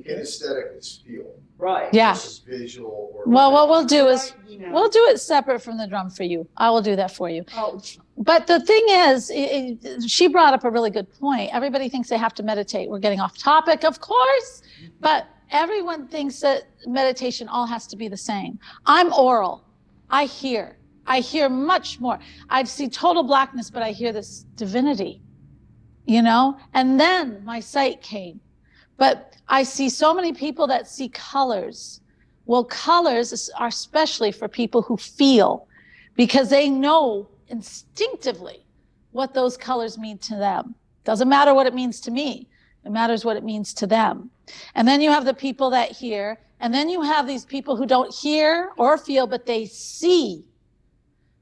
Speaker 1: Kinesthetic is feel.
Speaker 8: Right.
Speaker 2: Yeah.
Speaker 1: Versus visual or.
Speaker 2: Well, what we'll do is,
Speaker 8: Right, you know.
Speaker 2: we'll do it separate from the drum for you. I will do that for you.
Speaker 8: Oh,
Speaker 2: But the thing is, she brought up a really good point. Everybody thinks they have to meditate. We're getting off topic, of course, but everyone thinks that meditation all has to be the same. I'm oral. I hear much more. I see total blackness, but I hear this divinity, you know? And then my sight came. But I see so many people that see colors. Well, colors are especially for people who feel, because they know instinctively what those colors mean to them. Doesn't matter what it means to me. It matters what it means to them. And then you have the people that hear, and then you have these people who don't hear or feel, but they see.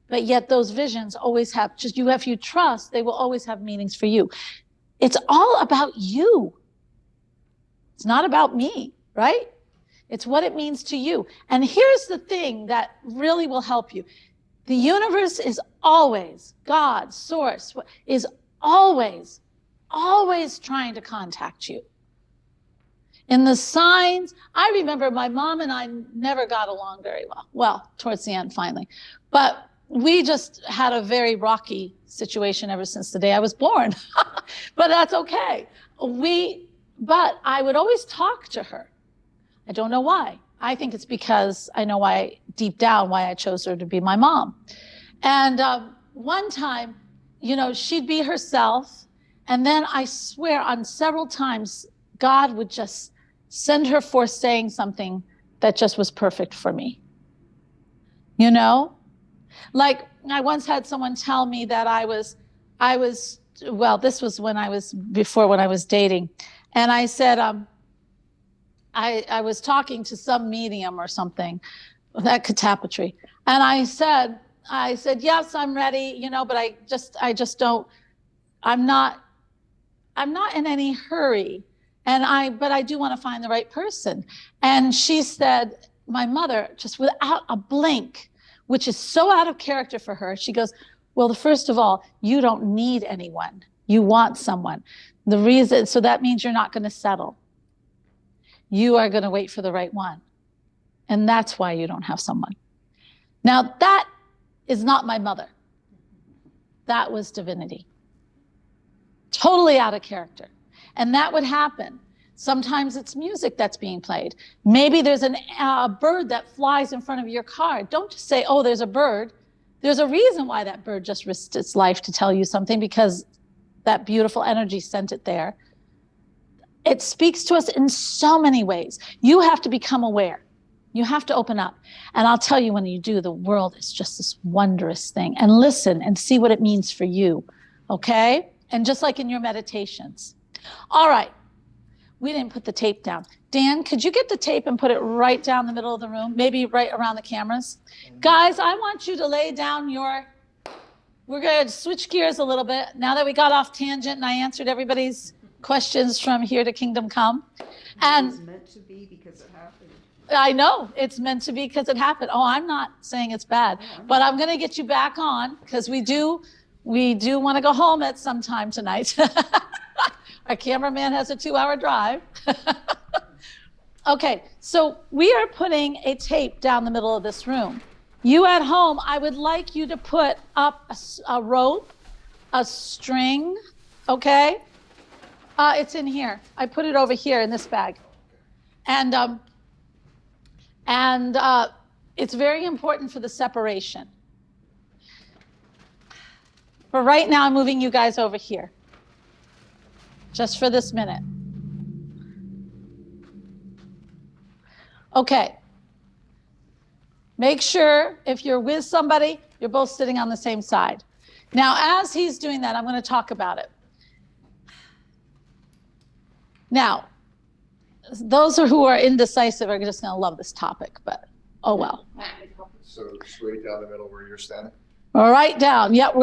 Speaker 2: But yet those visions always have, just you, if you trust, they will always have meanings for you. It's all about you. It's not about me, right? It's what it means to you. And here's the thing that really will help you. The universe is always, God, source, is always trying to contact you. In the signs, I remember my mom and I never got along very well. Well, towards the end, finally. But we just had a very rocky situation ever since the day I was born. But that's okay. But I would always talk to her. I don't know why. I think it's because I know why, deep down, why I chose her to be my mom. And one time, you know, she'd be herself. And then I swear on several times, God would just send her forth saying something that just was perfect for me. You know? Like I once had someone tell me that I was, well, this was when I was dating. And I said, I was talking to some medium or something, that catapatry. And I said, yes, I'm ready, you know, but I just don't, I'm not in any hurry. But I do want to find the right person. And she said, my mother, just without a blink, which is so out of character for her, she goes, well, first of all, you don't need anyone. You want someone. So that means you're not going to settle. You are going to wait for the right one. And that's why you don't have someone. Now, that is not my mother. That was divinity. Totally out of character. And that would happen. Sometimes it's music that's being played. Maybe there's a bird that flies in front of your car. Don't just say, oh, there's a bird. There's a reason why that bird just risked its life to tell you something, because that beautiful energy sent it there. It speaks to us in so many ways. You have to become aware. You have to open up. And I'll tell you, when you do, the world is just this wondrous thing. And listen and see what it means for you, okay? And just like in your meditations. All right, we didn't put the tape down. Dan, could you get the tape and put it right down the middle of the room, maybe right around the cameras? Guys, I want you to lay down we're going to switch gears a little bit. Now that we got off tangent and I answered everybody's questions from here to Kingdom Come. And
Speaker 8: it's meant to be because it happened.
Speaker 2: I know it's meant to be because it happened. Oh, I'm not saying it's bad, but I'm going to get you back on, because we do want to go home at some time tonight. Our cameraman has a 2-hour drive. Okay, so we are putting a tape down the middle of this room. You at home, I would like you to put up a rope, a string, okay? It's in here. I put it over here in this bag. And it's very important for the separation. For right now, I'm moving you guys over here, just for this minute. Okay. Make sure if you're with somebody, you're both sitting on the same side. Now, as he's doing that, I'm going to talk about it. Now, those who are indecisive are just going to love this topic, but oh well.
Speaker 1: So straight down the middle where you're standing?
Speaker 2: Right down. Yep,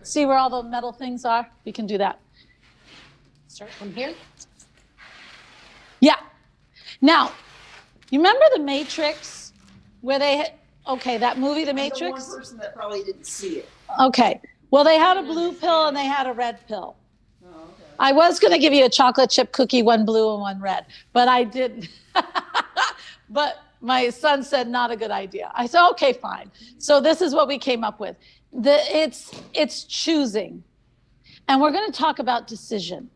Speaker 2: see where all the metal things are? We can do that. Start from here. Yeah. Now, you remember The Matrix, where that movie, The
Speaker 8: I'm the
Speaker 2: Matrix?
Speaker 8: one person that probably didn't see it.
Speaker 2: Okay. Well, they had a blue pill and they had a red pill.
Speaker 8: Oh, okay.
Speaker 2: I was going to give you a chocolate chip cookie, one blue and one red, but I didn't. But my son said, not a good idea. I said, okay, fine. So this is what we came up with. It's choosing. And we're going to talk about decision.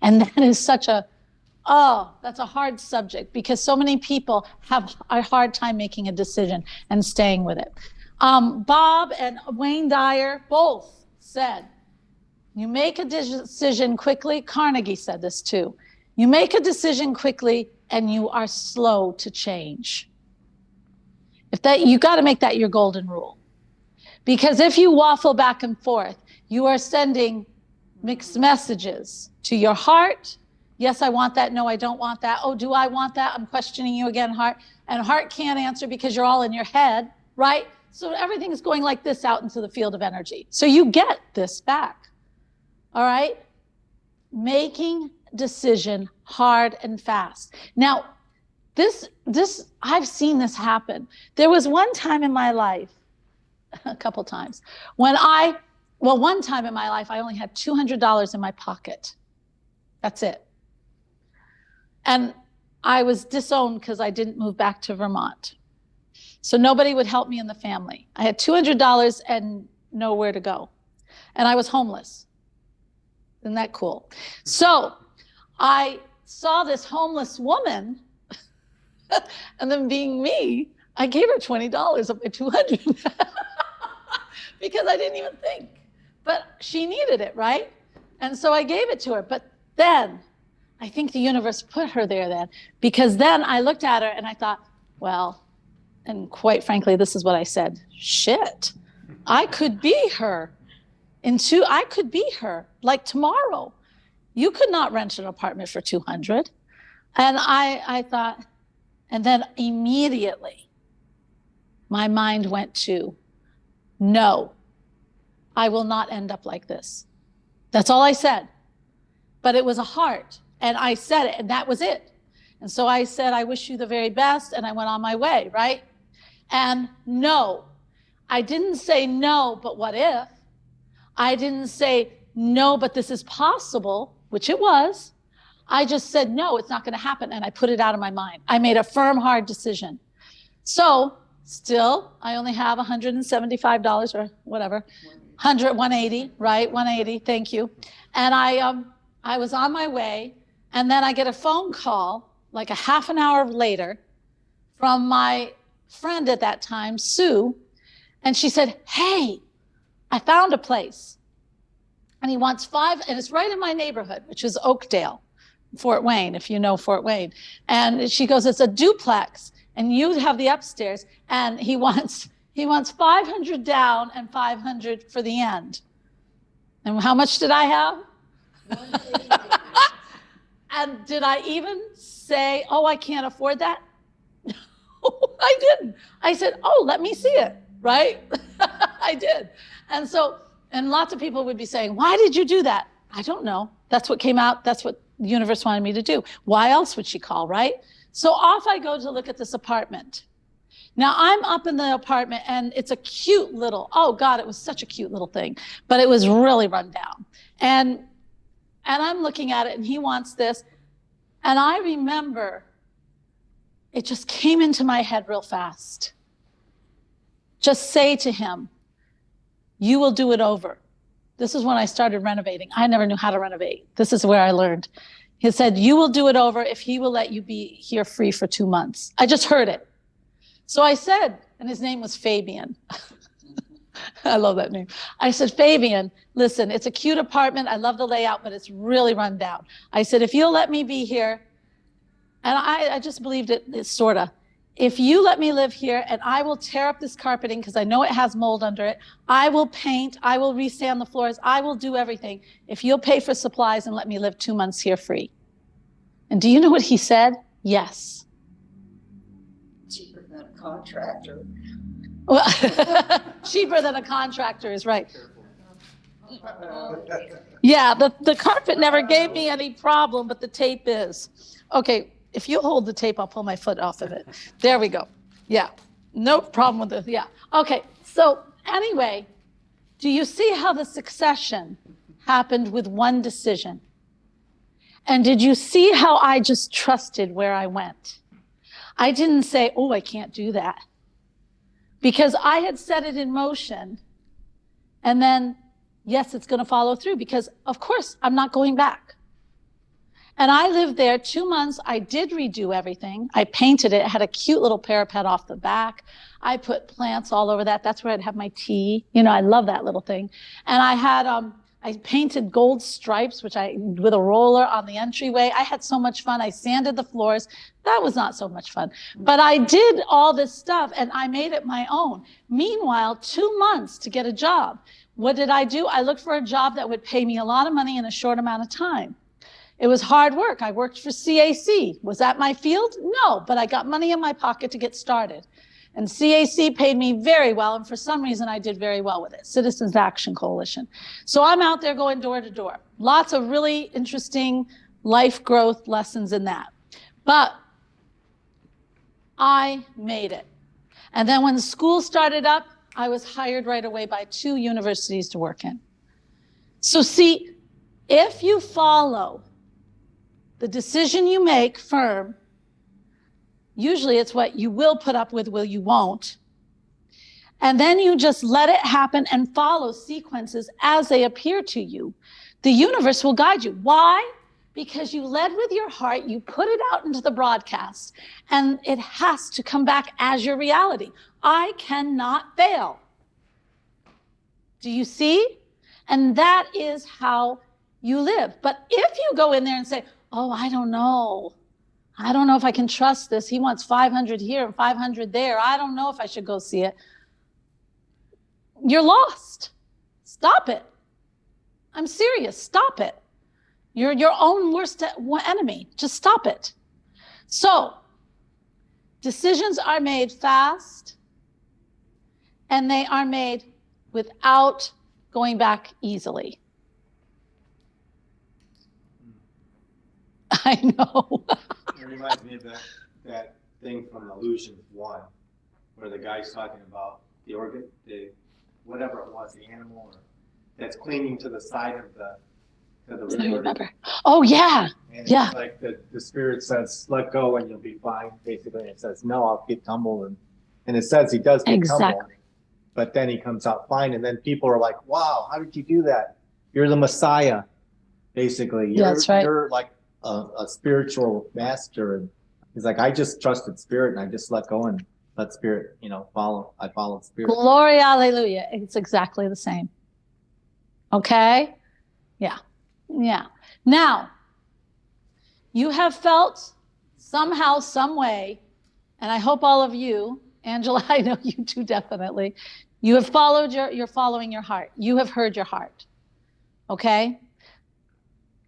Speaker 2: And that is that's a hard subject because so many people have a hard time making a decision and staying with it. Bob and Wayne Dyer both said, you make a decision quickly. Carnegie said this too. You make a decision quickly and you are slow to change. You got to make that your golden rule. Because if you waffle back and forth, you are sending mixed messages to your heart. Yes, I want that. No, I don't want that. Oh, do I want that? I'm questioning you again, heart. And heart can't answer because you're all in your head, right? So everything is going like this out into the field of energy. So you get this back, all right? Making decision hard and fast. Now, I've seen this happen. There was one time in my life, a couple times, one time in my life, I only had $200 in my pocket. That's it. And I was disowned because I didn't move back to Vermont. So nobody would help me in the family. I had $200 and nowhere to go. And I was homeless. Isn't that cool? So I saw this homeless woman, and then being me, I gave her $20 of my $200 because I didn't even think. But she needed it, right? And so I gave it to her. But then I think the universe put her there then, because then I looked at her and I thought, well, and quite frankly, this is what I said, shit, I could be her. I could be her like tomorrow. You could not rent an apartment for $200. And I thought, and then immediately my mind went to, no, I will not end up like this. That's all I said. But it was a heart. And I said it, and that was it. And so I said, I wish you the very best, and I went on my way, right? And no, I didn't say no, but what if? I didn't say no, but this is possible, which it was. I just said, no, it's not going to happen, and I put it out of my mind. I made a firm, hard decision. So still, I only have $175 or whatever, 180, right? 180, thank you. And I was on my way. And then I get a phone call like a half an hour later from my friend at that time, Sue. And she said, hey, I found a place. And he wants 5, and it's right in my neighborhood, which is Oakdale, Fort Wayne, if you know Fort Wayne. And she goes, it's a duplex, and you have the upstairs. And he wants $500 down and $500 for the end. And how much did I have? And did I even say, oh, I can't afford that? No, I didn't. I said, oh, let me see it, right? I did. And lots of people would be saying, why did you do that? I don't know. That's what came out. That's what the universe wanted me to do. Why else would she call, right? So off I go to look at this apartment. Now I'm up in the apartment and it's a cute little, oh God, it was such a cute little thing, but it was really run down. And I'm looking at it and he wants this. And I remember it just came into my head real fast. Just say to him, you will do it over. This is when I started renovating. I never knew how to renovate. This is where I learned. He said, you will do it over if he will let you be here free for 2 months. I just heard it. So I said, and his name was Fabian. I love that name. I said, Fabian, listen, it's a cute apartment. I love the layout, but it's really run down. I said, if you'll let me be here, and I just believed it sort of. If you let me live here and I will tear up this carpeting because I know it has mold under it, I will paint, I will resand the floors, I will do everything. If you'll pay for supplies and let me live 2 months here free. And do you know what he said? Yes.
Speaker 8: Cheaper than a contractor.
Speaker 2: Well, cheaper than a contractor is right. Yeah, the carpet never gave me any problem, but the tape is. Okay, if you hold the tape, I'll pull my foot off of it. There we go. Yeah, no problem with it. Yeah. Okay, so anyway, do you see how the succession happened with one decision? And did you see how I just trusted where I went? I didn't say, oh, I can't do that. Because I had set it in motion. And then, yes, it's going to follow through because, of course, I'm not going back. And I lived there 2 months. I did redo everything. I painted it. It had a cute little parapet off the back. I put plants all over that. That's where I'd have my tea. You know, I love that little thing. And I had, I painted gold stripes, with a roller on the entryway. I had so much fun. I sanded the floors. That was not so much fun. But I did all this stuff and I made it my own. Meanwhile, 2 months to get a job. What did I do? I looked for a job that would pay me a lot of money in a short amount of time. It was hard work. I worked for CAC. Was that my field? No, but I got money in my pocket to get started. And CAC paid me very well, and for some reason I did very well with it, Citizens Action Coalition. So I'm out there going door to door. Lots of really interesting life growth lessons in that. But I made it. And then when the school started up, I was hired right away by 2 universities to work in. So see, if you follow the decision you make firm, usually it's what you will put up with, will you won't. And then you just let it happen and follow sequences as they appear to you. The universe will guide you. Why? Because you led with your heart, you put it out into the broadcast, and it has to come back as your reality. I cannot fail. Do you see? And that is how you live. But if you go in there and say, oh, I don't know if I can trust this. He wants 500 here and 500 there. I don't know if I should go see it. You're lost. Stop it. I'm serious. Stop it. You're your own worst enemy. Just stop it. So, decisions are made fast, and they are made without going back easily. I know.
Speaker 6: It reminds me of that thing from Illusions 1, where the guy's talking about the organ, whatever it was, the animal that's clinging to the side of the
Speaker 2: I remember. Oh yeah.
Speaker 6: And
Speaker 2: yeah.
Speaker 6: It's like the spirit says, let go and you'll be fine, basically. And it says, no, I'll get tumbled. And it says he does get tumbled, but then he comes out fine. And then people are like, wow, how did you do that? You're the Messiah, basically.
Speaker 2: That's right.
Speaker 6: You're like a spiritual master. And he's like, I just trusted spirit and I just let go and let spirit, follow. I followed spirit.
Speaker 2: Glory, hallelujah. It's exactly the same. Okay? Yeah. Yeah. Now, you have felt somehow, some way, and I hope all of you, Angela, I know you too, definitely, you have followed you're following your heart. You have heard your heart. Okay?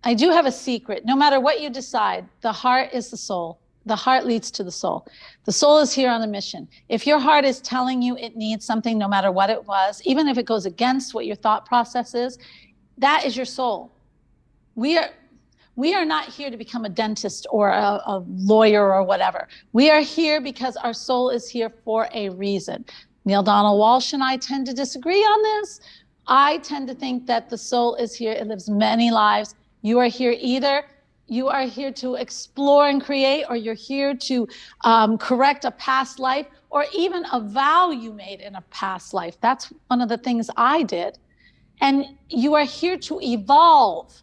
Speaker 2: I do have a secret. No matter what you decide, the heart is the soul. The heart leads to the soul. The soul is here on a mission. If your heart is telling you it needs something, no matter what it was, even if it goes against what your thought process is, that is your soul. We are not here to become a dentist or a lawyer or whatever. We are here because our soul is here for a reason. Neil Donald Walsh and I tend to disagree on this. I tend to think that the soul is here. It lives many lives. You are here you are here to explore and create, or you're here to correct a past life, or even a vow you made in a past life. That's one of the things I did. And you are here to evolve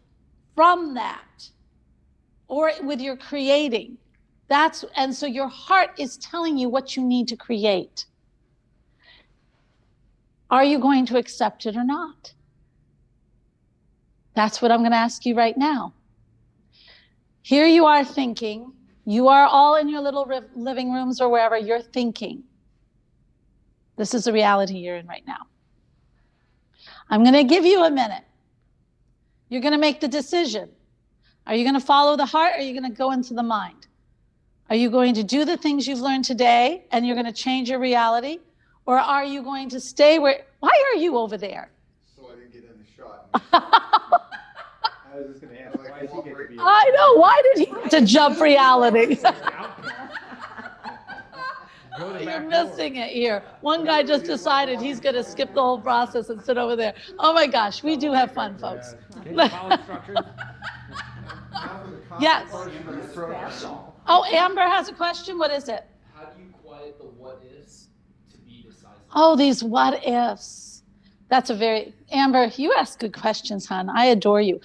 Speaker 2: from that, or with your creating. And so your heart is telling you what you need to create. Are you going to accept it or not? That's what I'm going to ask you right now. Here you are thinking, you are all in your little living rooms or wherever you're thinking. This is the reality you're in right now. I'm going to give you a minute. You're going to make the decision. Are you going to follow the heart, or are you going to go into the mind? Are you going to do the things you've learned today and you're going to change your reality? Or are you going to stay why are you over there?
Speaker 1: So I didn't get in the shot.
Speaker 4: I was just gonna ask, why does he get to be?
Speaker 2: I know, why did he get to jump reality? You're missing it here. One guy just decided he's going to skip the whole process and sit over there. Oh my gosh, we do have fun, folks. Yes. Oh, Amber has a question. What is it?
Speaker 10: How do you quiet the what ifs to be decisive?
Speaker 2: Oh, these what ifs. That's a very, Amber, you ask good questions, hon. I adore you.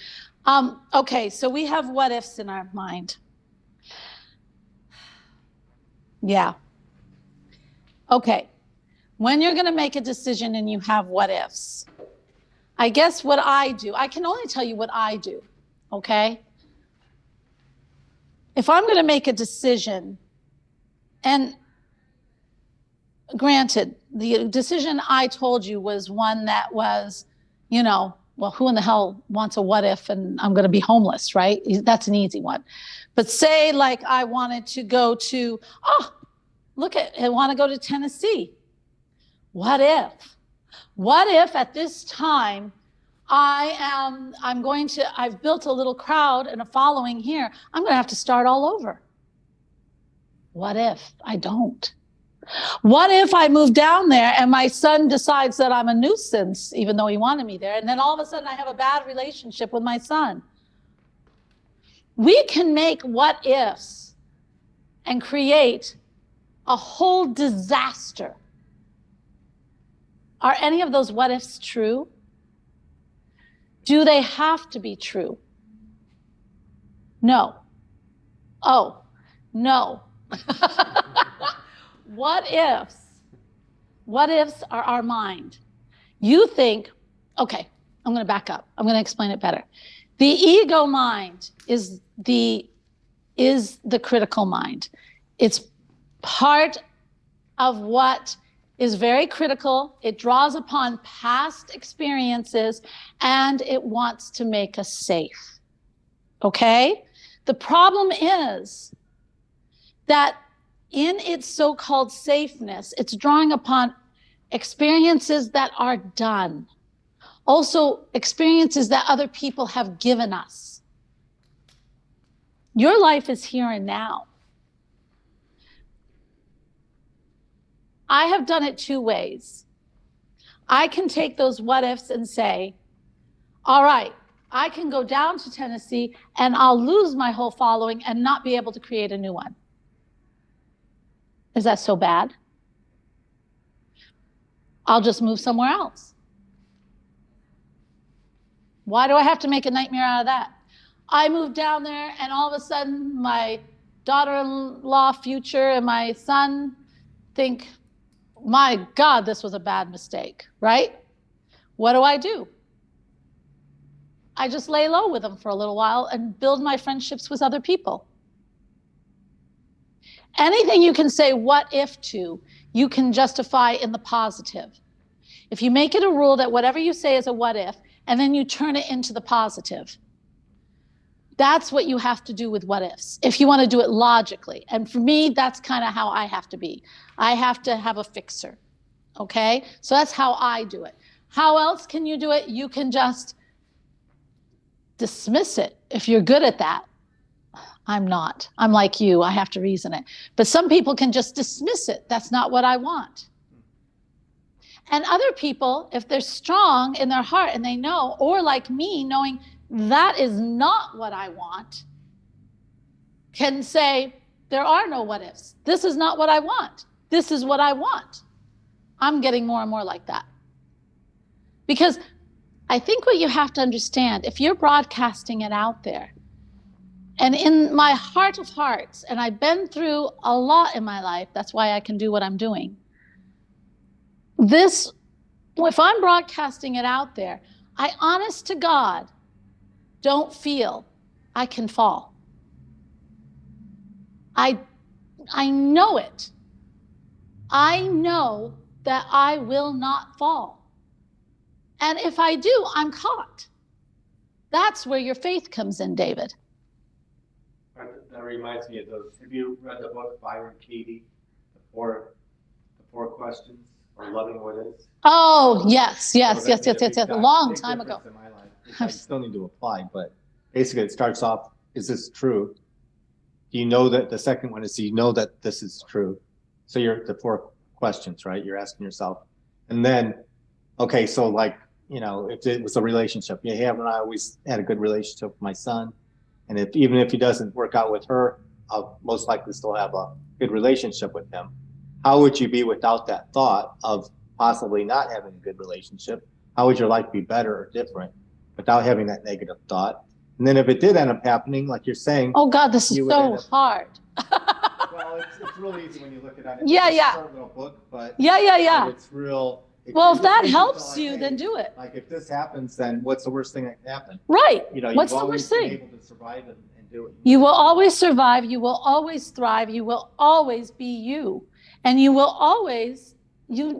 Speaker 2: Okay, so we have what ifs in our mind. Yeah. Okay, when you're going to make a decision and you have what ifs, I guess what I do, I can only tell you what I do, okay? If I'm going to make a decision, and granted, the decision I told you was one that was, you know, well, who in the hell wants a what if and I'm going to be homeless, right? That's an easy one. But say like I wanted to go to, I want to go to Tennessee. What if? What if at this time I've built a little crowd and a following here. I'm going to have to start all over. What if I don't? What if I move down there and my son decides that I'm a nuisance, even though he wanted me there, and then all of a sudden I have a bad relationship with my son? We can make what ifs and create a whole disaster. Are any of those what ifs true? Do they have to be true? No. Oh, no. What ifs are our mind. You think, okay, I'm going to back up. I'm going to explain it better. The ego mind is the critical mind. It's part of what is very critical. It draws upon past experiences and it wants to make us safe. Okay? The problem is that in its so-called safeness, it's drawing upon experiences that are done. Also, experiences that other people have given us. Your life is here and now. I have done it two ways. I can take those what ifs and say, all right, I can go down to Tennessee and I'll lose my whole following and not be able to create a new one. Is that so bad? I'll just move somewhere else. Why do I have to make a nightmare out of that? I moved down there and all of a sudden my daughter-in-law future and my son think, my God, this was a bad mistake, right? What do? I just lay low with them for a little while and build my friendships with other people. Anything you can say what if to, you can justify in the positive. If you make it a rule that whatever you say is a what if, and then you turn it into the positive, that's what you have to do with what ifs, if you want to do it logically. And for me, that's kind of how I have to be. I have to have a fixer, okay? So that's how I do it. How else can you do it? You can just dismiss it if you're good at that. I'm not. I'm like you. I have to reason it. But some people can just dismiss it. That's not what I want. And other people, if they're strong in their heart and they know, or like me, knowing that is not what I want, can say, there are no what ifs. This is not what I want. This is what I want. I'm getting more and more like that. Because I think what you have to understand, if you're broadcasting it out there, and in my heart of hearts, and I've been through a lot in my life, that's why I can do what I'm doing. This, if I'm broadcasting it out there, I honest to God don't feel I can fall. I know it. I know that I will not fall. And if I do, I'm caught. That's where your faith comes in, David.
Speaker 7: That reminds me of those. Have you read the book Byron Katie, the four questions, or Loving What Is?
Speaker 2: Oh, yes. A long time ago.
Speaker 4: In my
Speaker 6: I still need to apply, but basically it starts off, is this true? Do you know that the second one is, do you know that this is true? So you're the 4 questions, right? You're asking yourself. And then, okay, so like, you know, if it was a relationship, yeah, haven't I always had a good relationship with my son? And even if he doesn't work out with her, I'll most likely still have a good relationship with him. How would you be without that thought of possibly not having a good relationship? How would your life be better or different without having that negative thought? And then if it did end up happening, like you're saying,
Speaker 2: Oh God, this is so hard.
Speaker 6: well, it's really easy when you look at it.
Speaker 2: Yeah,
Speaker 6: it's
Speaker 2: yeah.
Speaker 6: a short little book, but
Speaker 2: Yeah.
Speaker 6: it's real.
Speaker 2: Well, if that
Speaker 6: it
Speaker 2: helps
Speaker 6: like,
Speaker 2: you,
Speaker 6: hey,
Speaker 2: then do it.
Speaker 6: Like if this happens, then what's the worst thing that can happen?
Speaker 2: Right.
Speaker 6: You know,
Speaker 2: What's
Speaker 6: you've
Speaker 2: the
Speaker 6: always
Speaker 2: worst
Speaker 6: been
Speaker 2: thing?
Speaker 6: able to survive and do it.
Speaker 2: You will always survive. You will always thrive. You will always be you. And you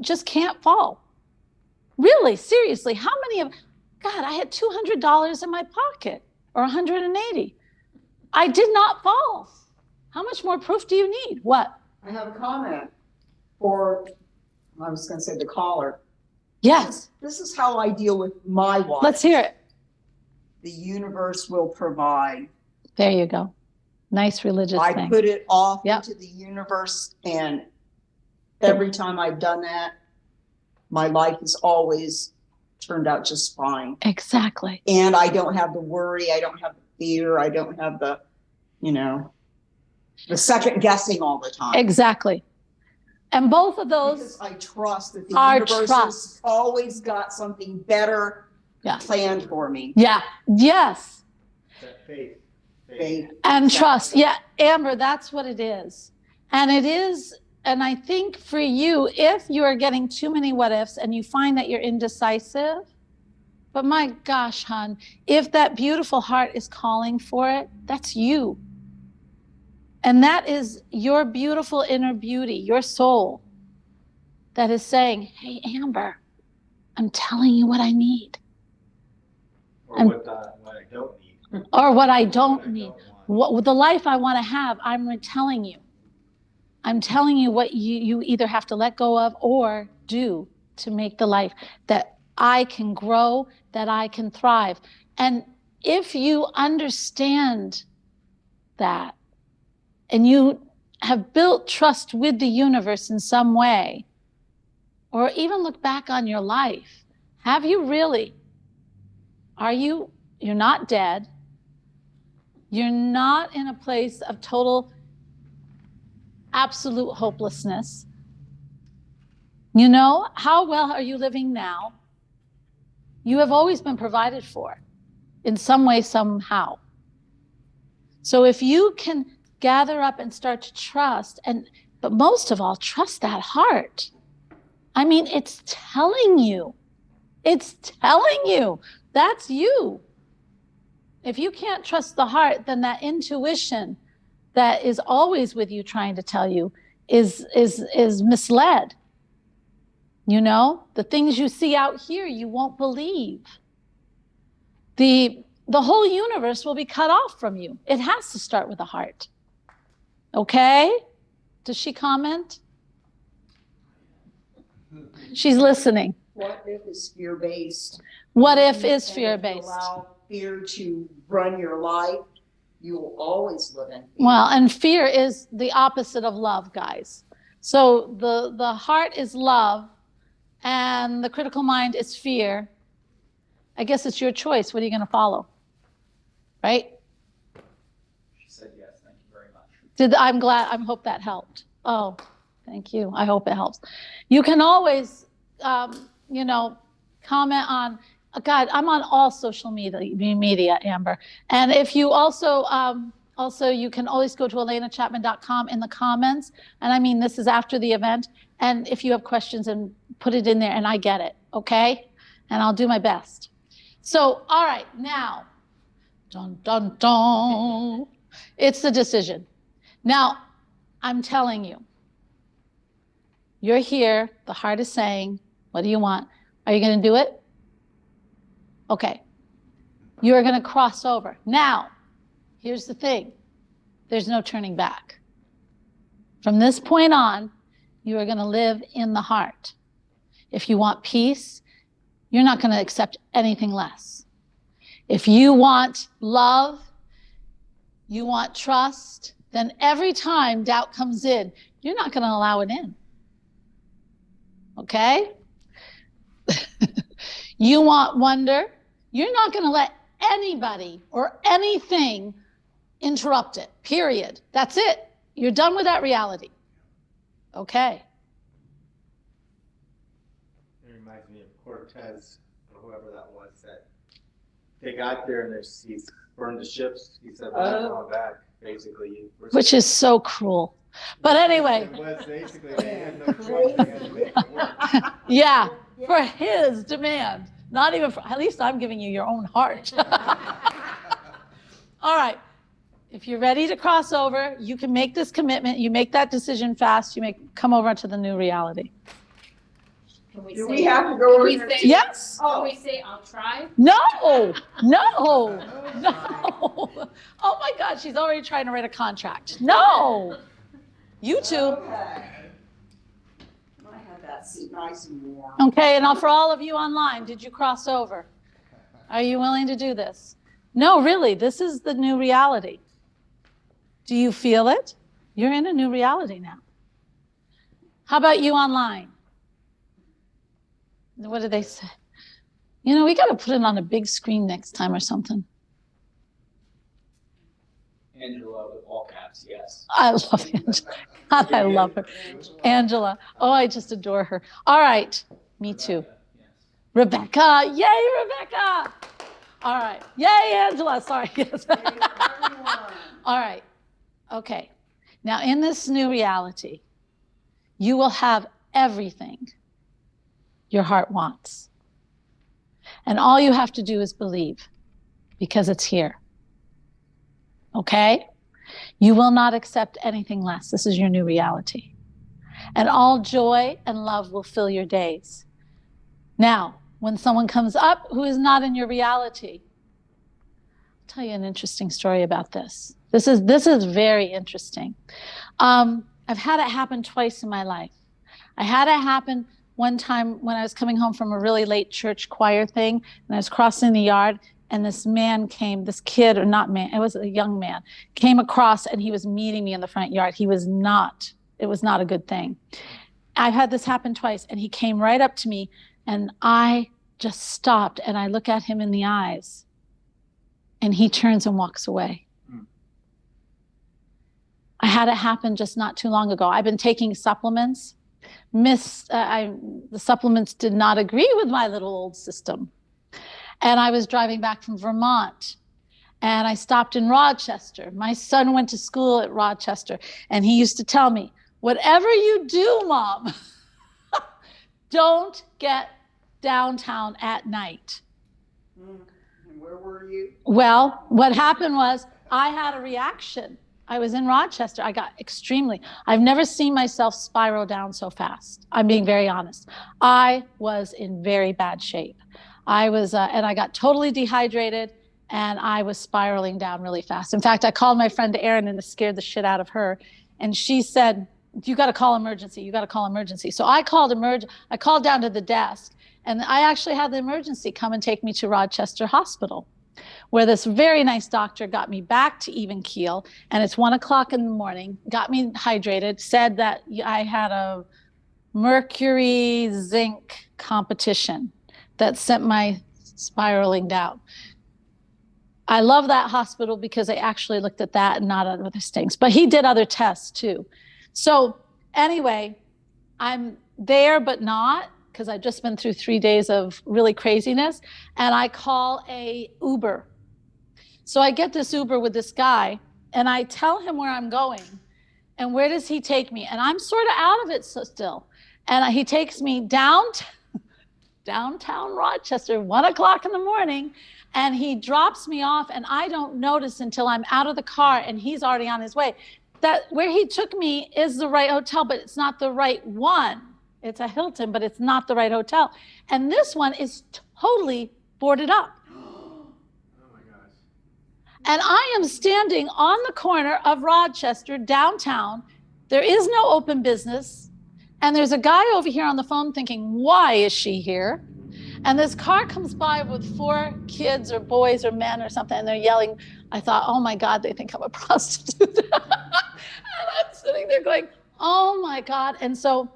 Speaker 2: just can't fall. Really, seriously, how many God, I had $200 in my pocket or 180. I did not fall. How much more proof do you need? What?
Speaker 8: I have a comment for, I was going to say the caller.
Speaker 2: Yes.
Speaker 8: This is how I deal with my wife.
Speaker 2: Let's hear it.
Speaker 8: The universe will provide.
Speaker 2: There you go. Nice religious
Speaker 8: I
Speaker 2: thing.
Speaker 8: put it off
Speaker 2: Yep.
Speaker 8: into the universe, and every time I've done that, my life has always turned out just fine.
Speaker 2: Exactly.
Speaker 8: And I don't have the worry, I don't have the fear, I don't have the, the second guessing all the time.
Speaker 2: Exactly. And both of those
Speaker 8: Because I trust that the
Speaker 2: are
Speaker 8: universe
Speaker 2: trust.
Speaker 8: has always got something better
Speaker 2: Yes.
Speaker 8: planned for me.
Speaker 2: Yeah. Yes.
Speaker 6: That faith.
Speaker 8: Faith.
Speaker 2: And trust. Yeah, Amber, that's what it is. And it is, and I think for you, if you are getting too many what ifs and you find that you're indecisive, but my gosh, hon, if that beautiful heart is calling for it, that's you. And that is your beautiful inner beauty, your soul, that is saying, hey, Amber, I'm telling you what I need.
Speaker 6: Or what I don't need.
Speaker 2: Or what I don't need. What the life I want to have, I'm telling you. I'm telling you what you either have to let go of or do to make the life that I can grow, that I can thrive. And if you understand that, and you have built trust with the universe in some way, or even look back on your life, have you really? You're not dead. You're not in a place of total, absolute hopelessness. You know, how well are you living now? You have always been provided for in some way, somehow. So if you can gather up and start to trust, but most of all, trust that heart. I mean, it's telling you. That's you. If you can't trust the heart, then that intuition that is always with you trying to tell you is misled. You know, the things you see out here, you won't believe. The whole universe will be cut off from you. It has to start with the heart. Okay? Does she comment? She's listening.
Speaker 8: What if is fear-based?
Speaker 2: What if is
Speaker 8: And if
Speaker 2: fear-based?
Speaker 8: you allow fear to run your life, you will always live in fear.
Speaker 2: Well, and fear is the opposite of love, guys. So the heart is love, and the critical mind is fear. I guess it's your choice. What are you going to follow? Right?
Speaker 10: She said yes, thank you very much.
Speaker 2: I'm glad. I hope that helped. Oh, thank you. I hope it helps. You can always, comment on. God, I'm on all social media, Amber. And if you also you can always go to alenachapman.com in the comments. And I mean, this is after the event. And if you have questions, and put it in there, and I get it. Okay, and I'll do my best. So, all right, now, dun dun dun. It's the decision. Now, I'm telling you, you're here. The heart is saying, what do you want? Are you going to do it? Okay. You're going to cross over. Now, here's the thing. There's no turning back. From this point on, you are going to live in the heart. If you want peace, you're not going to accept anything less. If you want love, you want trust, then every time doubt comes in, you're not going to allow it in. Okay? You want wonder, you're not going to let anybody or anything interrupt it, period. That's it. You're done with that reality. Okay.
Speaker 6: It reminds me of Cortez, or whoever that was, that they got there and he's burned the ships. He said, we're not going back, basically.
Speaker 2: Which is so cruel. But anyway.
Speaker 6: It was basically, they had no choice, they had to make it work.
Speaker 2: Yeah, for his demand. Not even for, at least I'm giving you your own heart. All right. If you're ready to cross over, you can make this commitment. You make that decision fast. You come over to the new reality.
Speaker 5: Can we
Speaker 8: Do
Speaker 5: say,
Speaker 8: we have to go over
Speaker 5: we
Speaker 8: here?
Speaker 5: say,
Speaker 2: Yes.
Speaker 5: can we say, I'll try?
Speaker 2: No. No. Oh my God, she's already trying to write a contract. No. You two.
Speaker 8: Okay. I have that seat nice and warm.
Speaker 2: Okay, and now for all of you online, did you cross over? Are you willing to do this? No, really, this is the new reality. Do you feel it? You're in a new reality now. How about you online? What do they say? You know, we got to put it on a big screen next time or something.
Speaker 10: Angela with all caps, yes.
Speaker 2: I love Angela. God, I love her. Angela. Oh, I just adore her. All right. Me too.
Speaker 10: Yes.
Speaker 2: Rebecca. Yay, Rebecca. All right. Yay, Angela. Sorry. Yes. All right. Okay. Now, in this new reality, you will have everything your heart wants. And all you have to do is believe, because it's here. Okay? You will not accept anything less. This is your new reality. And all joy and love will fill your days. Now, when someone comes up who is not in your reality, I'll tell you an interesting story about this. This is very interesting. I've had it happen twice in my life. I had it happen one time when I was coming home from a really late church choir thing, and I was crossing the yard, and this man came, this kid, or not man, it was a young man, came across, and he was meeting me in the front yard. It was not a good thing. I've had this happen twice, and he came right up to me, and I just stopped, and I look at him in the eyes, and he turns and walks away. I had it happen just not too long ago. I've been taking supplements. The supplements did not agree with my little old system. And I was driving back from Vermont, and I stopped in Rochester. My son went to school at Rochester, and he used to tell me, whatever you do, Mom, don't get downtown at night.
Speaker 8: And where were you?
Speaker 2: Well, what happened was I had a reaction. I was in Rochester. I got I've never seen myself spiral down so fast. I'm being very honest. I was in very bad shape. I was, and I got totally dehydrated, and I was spiraling down really fast. In fact, I called my friend Erin, and it scared the shit out of her. And she said, you got to call emergency. You got to call emergency. So I called down to the desk, and I actually had the emergency come and take me to Rochester Hospital, where this very nice doctor got me back to even keel, and it's 1 o'clock in the morning, got me hydrated, said that I had a mercury zinc competition that sent my spiraling down. I love that hospital because they actually looked at that and not other things, but he did other tests too. So anyway, I'm there, but not, because I've just been through 3 days of really craziness, and I call a Uber. So I get this Uber with this guy, and I tell him where I'm going, and where does he take me? And I'm sort of out of it still. And he takes me downtown Rochester, 1 o'clock in the morning, and he drops me off, and I don't notice until I'm out of the car, and he's already on his way. That where he took me is the right hotel, but it's not the right one. It's a Hilton, but it's not the right hotel. And this one is totally boarded up.
Speaker 7: Oh my gosh.
Speaker 2: And I am standing on the corner of Rochester, downtown. There is no open business. And there's a guy over here on the phone thinking, why is she here? And this car comes by with 4 kids or boys or men or something, and they're yelling. I thought, oh my God, they think I'm a prostitute. And I'm sitting there going, oh my God. And so,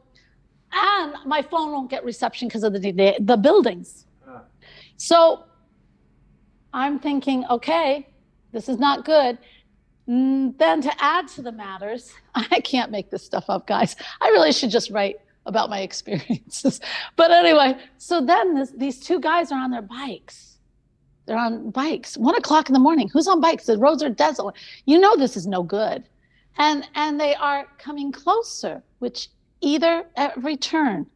Speaker 2: and my phone won't get reception because of the buildings. So I'm thinking, okay, this is not good. Then to add to the matters, I can't make this stuff up, guys. I really should just write about my experiences. But anyway, so then these 2 guys are on their bikes. They're on bikes, 1 o'clock in the morning. Who's on bikes? The roads are desolate. You know this is no good. And they are coming closer, which either every turn,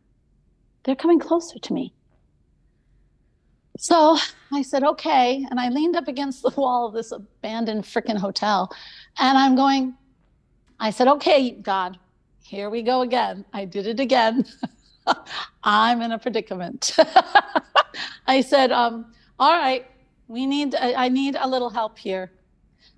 Speaker 2: they're coming closer to me. So I said, okay. And I leaned up against the wall of this abandoned frickin' hotel. And I said, okay, God, here we go again. I did it again. I'm in a predicament. I said, all right, I need a little help here.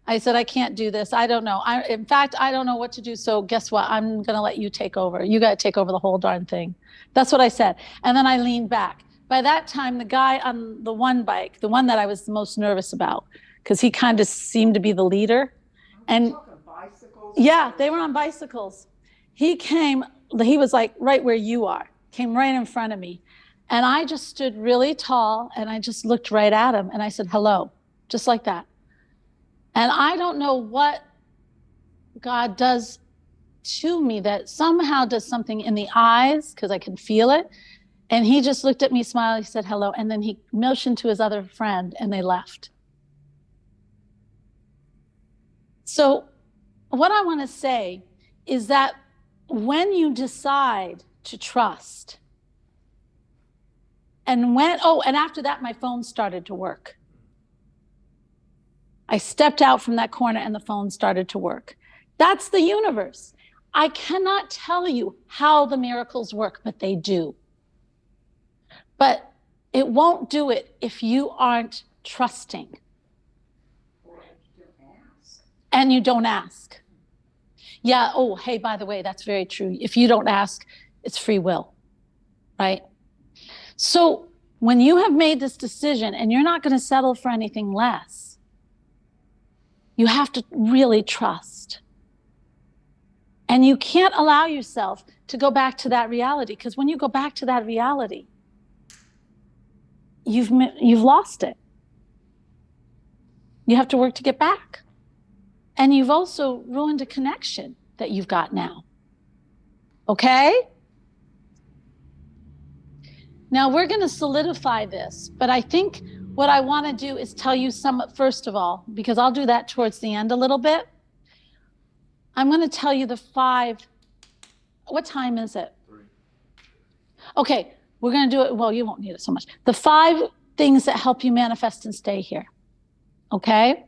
Speaker 2: I said, I can't do this. I don't know. In fact, I don't know what to do. So guess what? I'm going to let you take over. You got to take over the whole darn thing. That's what I said. And then I leaned back. By that time, the guy on the one bike, the one that I was the most nervous about, because he kind of seemed to be the leader. And yeah, they were on bicycles. He was like right where you are, came right in front of me. And I just stood really tall and I just looked right at him and I said, hello, just like that. And I don't know what God does to me that somehow does something in the eyes, because I can feel it. And he just looked at me, smiled, he said hello, and then he motioned to his other friend and they left. So what I want to say is that when you decide to trust, and after that, my phone started to work. I stepped out from that corner and the phone started to work. That's the universe. I cannot tell you how the miracles work, but they do. But it won't do it if you aren't trusting. And you don't ask. Yeah, oh, hey, by the way, that's very true. If you don't ask, it's free will, right? So when you have made this decision and you're not going to settle for anything less, you have to really trust. And you can't allow yourself to go back to that reality, because when you go back to that reality, you've lost it. You have to work to get back. And you've also ruined a connection that you've got now. Okay? Now we're going to solidify this, but I think what I want to do is tell you first of all, because I'll do that towards the end a little bit. I'm going to tell you the 5, what time is it? 3. Okay, we're going to do it, well, you won't need it so much. The 5 things that help you manifest and stay here. Okay?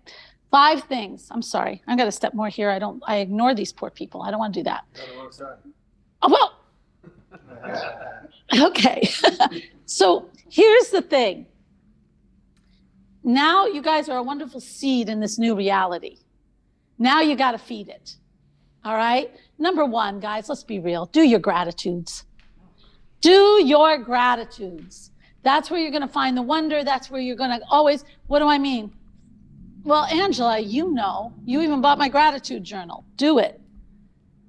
Speaker 2: 5 things. I'm sorry. I got to step more here. I ignore these poor people. I don't want to do that. Oh, well. Okay. So here's the thing. Now you guys are a wonderful seed in this new reality. Now you got to feed it. All right? Number 1, guys, let's be real. Do your gratitudes. Do your gratitudes. That's where you're going to find the wonder. That's where you're going to always, what do I mean? Well, Angela, you know, you even bought my gratitude journal. Do it.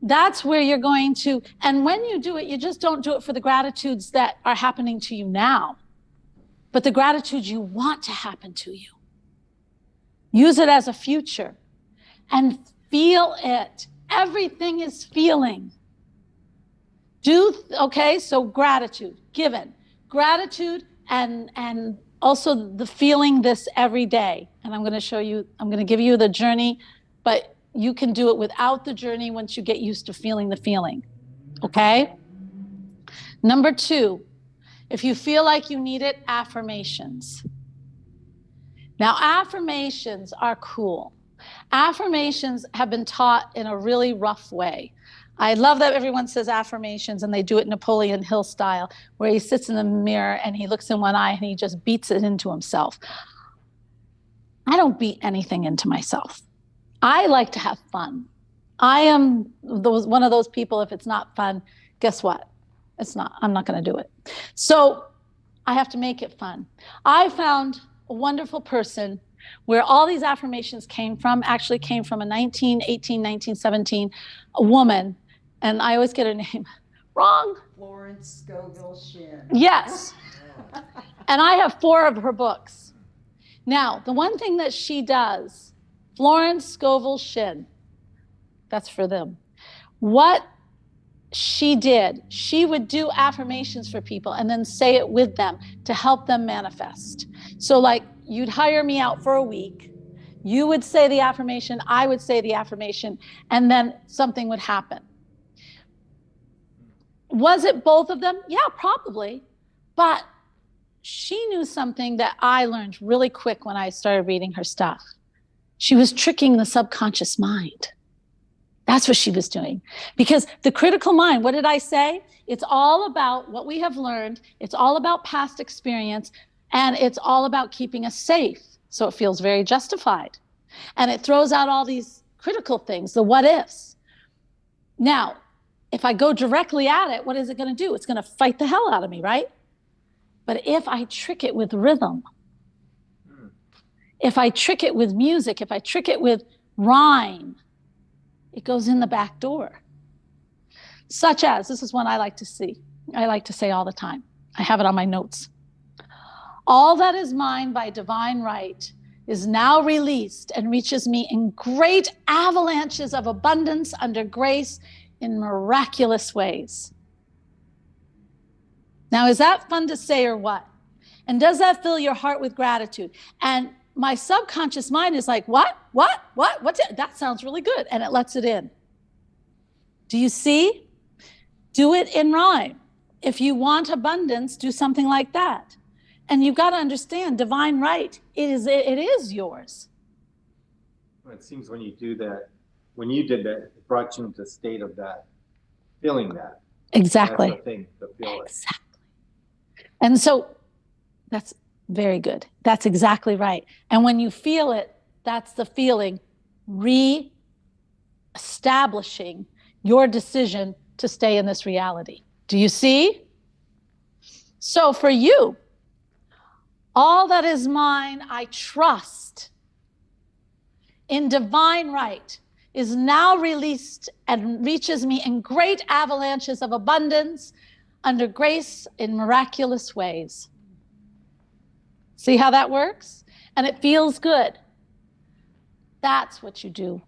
Speaker 2: That's where you're going to, and when you do it, you just don't do it for the gratitudes that are happening to you now, but the gratitude you want to happen to you. Use it as a future and feel it. Everything is feeling. Okay, so gratitude, given. Gratitude and also the feeling this every day. And I'm going to give you the journey, but you can do it without the journey once you get used to feeling the feeling. Okay? Number 2, if you feel like you need it, affirmations. Now, affirmations are cool. Affirmations have been taught in a really rough way. I love that everyone says affirmations and they do it Napoleon Hill style, where he sits in the mirror and he looks in one eye and he just beats it into himself. I don't beat anything into myself. I like to have fun. I am one of those people, if it's not fun, guess what? I'm not going to do it. So I have to make it fun. I found a wonderful person where all these affirmations actually came from a 1918, 1917 woman, and I always get her name wrong.
Speaker 8: Florence Scovel Shinn.
Speaker 2: Yes. And I have 4 of her books. Now, the one thing that she does, Florence Scovel Shinn, that's for them. What she did, she would do affirmations for people and then say it with them to help them manifest. So like you'd hire me out for a week, you would say the affirmation, I would say the affirmation, and then something would happen. Was it both of them? Yeah, probably. But she knew something that I learned really quick when I started reading her stuff. She was tricking the subconscious mind. That's what she was doing. Because the critical mind, what did I say? It's all about what we have learned. It's all about past experience. And it's all about keeping us safe. So it feels very justified. And it throws out all these critical things, the what ifs. Now, if I go directly at it, what is it going to do? It's going to fight the hell out of me, right? But if I trick it with rhythm, if I trick it with music, if I trick it with rhyme, it goes in the back door. Such as, this is one I like to say all the time. I have it on my notes. All that is mine by divine right is now released and reaches me in great avalanches of abundance under grace in miraculous ways. Now, is that fun to say or what? And does that fill your heart with gratitude? And my subconscious mind is like, what? What's it? That sounds really good. And it lets it in. Do you see? Do it in rhyme. If you want abundance, do something like that. And you've got to understand, divine right, it is yours.
Speaker 6: Well, it seems when you do that, when you did that, it brought you into a state of that, feeling that.
Speaker 2: Exactly.
Speaker 6: That's the thing, to feel it.
Speaker 2: Exactly. And so that's very good. That's exactly right. And when you feel it, that's the feeling re-establishing your decision to stay in this reality. Do you see? So for you, all that is mine, I trust in divine right is now released and reaches me in great avalanches of abundance under grace in miraculous ways. See how that works? And it feels good. That's what you do.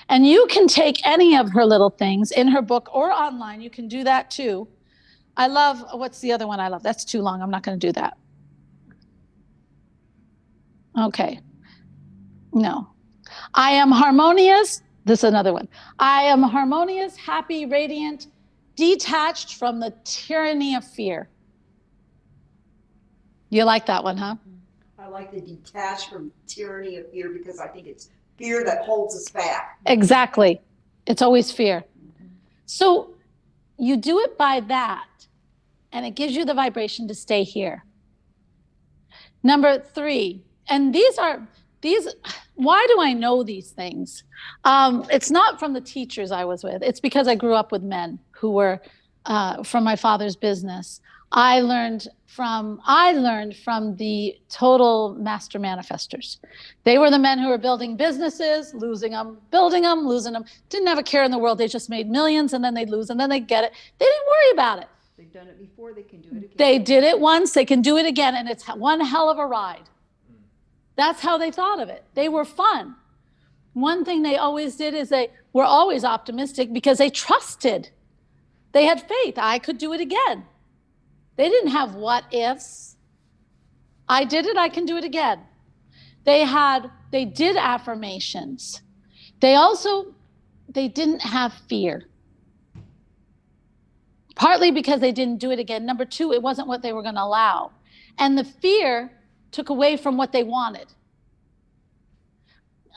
Speaker 2: And you can take any of her little things in her book or online. You can do that too. I love, what's the other one I love? That's too long. I'm not going to do that. Okay. No. I am harmonious. This is another one. I am harmonious, happy, radiant, detached from the tyranny of fear. You like that one, huh?
Speaker 8: I like the detached from tyranny of fear because I think it's fear that holds us back.
Speaker 2: Exactly. It's always fear. So you do it by that, and it gives you the vibration to stay here. Number 3, and these, why do I know these things? It's not from the teachers I was with. It's because I grew up with men who were from my father's business. I learned from the total master manifestors. They were the men who were building businesses, losing them, building them, losing them. Didn't have a care in the world. They just made millions and then they'd lose and then they'd get it. They didn't worry about it.
Speaker 8: They've done it before, they can do it again.
Speaker 2: They did it once, they can do it again, and it's one hell of a ride. That's how they thought of it. They were fun. One thing they always did is they were always optimistic because they trusted. They had faith. I could do it again. They didn't have what ifs. I did it, I can do it again. They did affirmations. They didn't have fear. Partly because they didn't do it again. Number 2, it wasn't what they were going to allow. And the fear took away from what they wanted.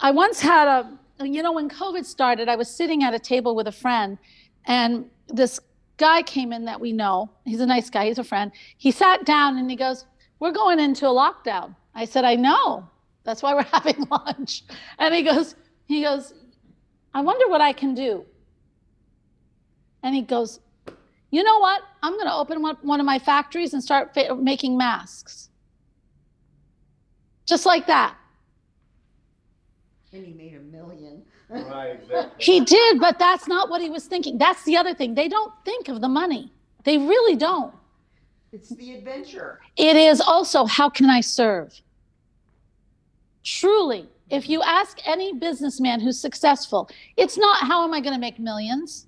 Speaker 2: I once had when COVID started, I was sitting at a table with a friend, and this guy came in that we know. He's a nice guy, he's a friend. He sat down and he goes, "We're going into a lockdown." I said, "I know. That's why we're having lunch." And he goes, "I wonder what I can do." And he goes, you know what? I'm going to open one of my factories and start making masks. Just like that.
Speaker 8: And he made $1 million.
Speaker 4: Right, exactly.
Speaker 2: He did, but that's not what he was thinking. That's the other thing. They don't think of the money. They really don't.
Speaker 8: It's the adventure.
Speaker 2: It is also, how can I serve? Truly, if you ask any businessman who's successful, it's not how am I going to make millions?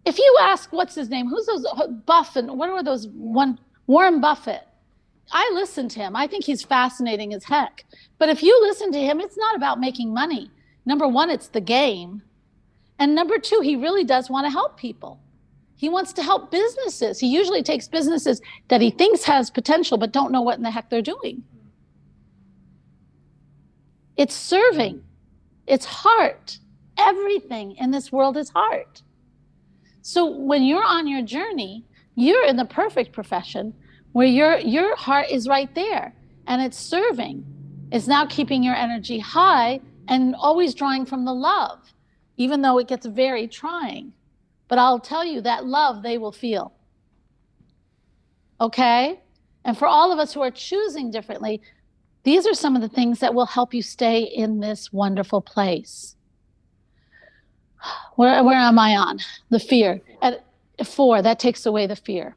Speaker 2: If you ask, what's his name? Who's those Buffett? What are those Warren Buffett? I listen to him. I think he's fascinating as heck. But if you listen to him, it's not about making money. Number one, it's the game. And number two, he really does want to help people. He wants to help businesses. He usually takes businesses that he thinks has potential, but don't know what in the heck they're doing. It's serving. It's heart. Everything in this world is heart. So when you're on your journey, you're in the perfect profession where your heart is right there and it's serving. It's now keeping your energy high and always drawing from the love, even though it gets very trying. But I'll tell you that love they will feel. Okay? And for all of us who are choosing differently, these are some of the things that will help you stay in this wonderful place. Where am I on? The fear. At 4, that takes away the fear.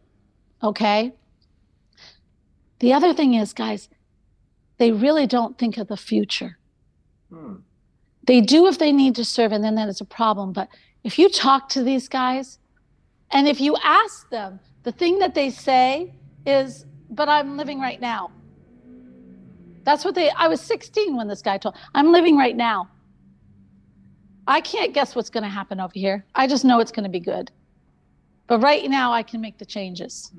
Speaker 2: Okay? The other thing is, guys, they really don't think of the future. They do if they need to serve, and then that is a problem. But if you talk to these guys, and if you ask them, the thing that they say is, but I'm living right now. That's what I was 16 when this guy told, I'm living right now. I can't guess what's going to happen over here. I just know it's going to be good. But right now I can make the changes.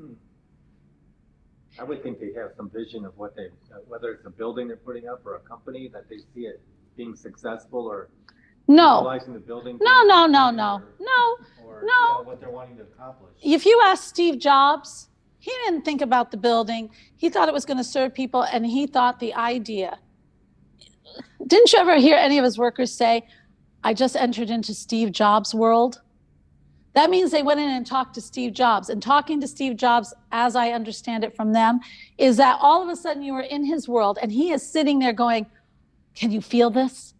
Speaker 6: I would think they have some vision of what they, whether it's a building they're putting up or a company, that they see it being successful or
Speaker 2: No.
Speaker 6: utilizing the building.
Speaker 2: No.
Speaker 6: Or
Speaker 2: No.
Speaker 6: what they're wanting to accomplish.
Speaker 2: If you ask Steve Jobs, he didn't think about the building. He thought it was going to serve people, and he thought the idea. Didn't you ever hear any of his workers say, I just entered into Steve Jobs' world? That means they went in and talked to Steve Jobs. And talking to Steve Jobs, as I understand it from them, is that all of a sudden you were in his world, and he is sitting there going, can you feel this?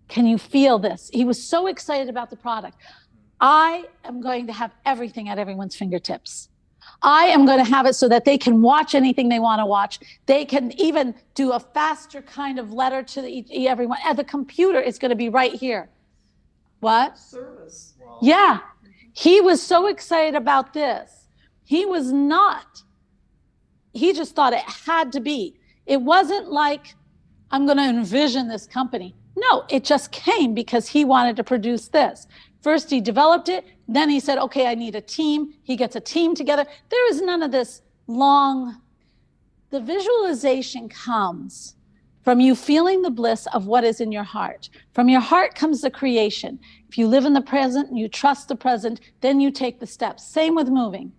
Speaker 2: Can you feel this? He was so excited about the product. I am going to have everything at everyone's fingertips. I am going to have it so that they can watch anything they want to watch. They can even do a faster kind of letter to everyone. And the computer is going to be right here. What?
Speaker 8: Service.
Speaker 6: Wow.
Speaker 2: Yeah. He was so excited about this. He was not. He just thought it had to be. It wasn't like, I'm going to envision this company. No, it just came because he wanted to produce this. First, he developed it. Then he said, okay, I need a team. He gets a team together. There is none of this long. The visualization comes from you feeling the bliss of what is in your heart. From your heart comes the creation. If you live in the present and you trust the present, then you take the steps. Same with moving.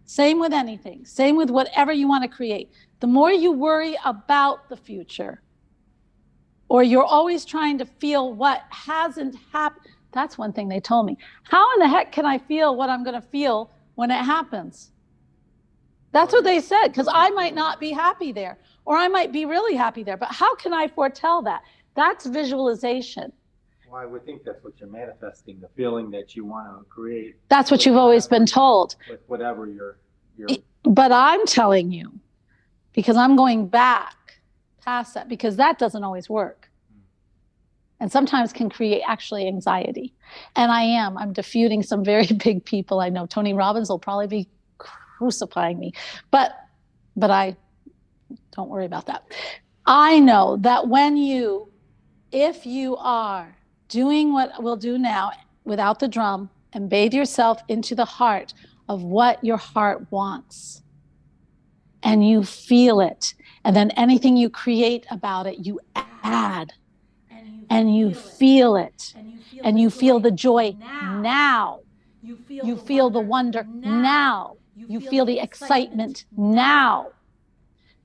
Speaker 2: Same with anything. Same with whatever you want to create. The more you worry about the future, or you're always trying to feel what hasn't happened. That's one thing they told me. How in the heck can I feel what I'm going to feel when it happens? That's what they said, because I might not be happy there, or I might be really happy there. But how can I foretell that? That's visualization.
Speaker 6: Well, I would think that's what you're manifesting, the feeling that you want to create.
Speaker 2: That's what you've always been told.
Speaker 6: With whatever you're.
Speaker 2: But I'm telling you, because I'm going back past that, because that doesn't always work. And sometimes can create actually anxiety. And I'm defeating some very big people. I know Tony Robbins will probably be crucifying me, but I don't worry about that. I know that if you are doing what we'll do now without the drum and bathe yourself into the heart of what your heart wants, and you feel it, and then anything you create about it, you add. And you feel it, and you feel the joy now. You feel the wonder now. You feel the excitement now.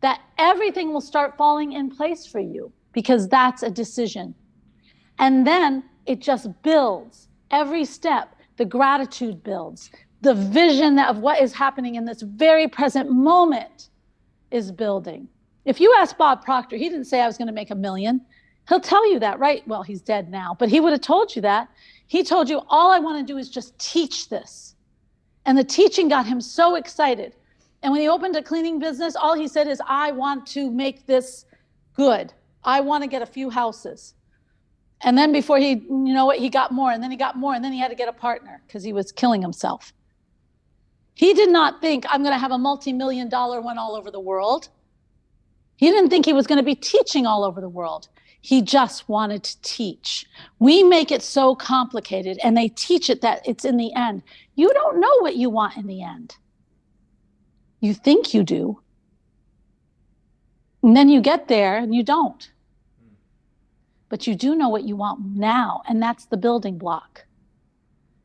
Speaker 2: That everything will start falling in place for you, because that's a decision. And then it just builds. Every step, the gratitude builds. the vision of what is happening in this very present moment is building. If you ask Bob Proctor, he didn't say I was going to make $1 million. He'll tell you that, right? Well, he's dead now, but he would have told you that. He told you, all I want to do is just teach this. And the teaching got him so excited. And when he opened a cleaning business, all he said is, I want to make this good. I want to get a few houses. And then before he, you know what, he got more, and then he got more, and then he had to get a partner because he was killing himself. He did not think, I'm going to have a multi-million-dollar one all over the world. He didn't think he was going to be teaching all over the world. He just wanted to teach. We make it so complicated, and they teach it that it's in the end. You don't know what you want in the end. You think you do. And then you get there and you don't. But you do know what you want now, and that's the building block.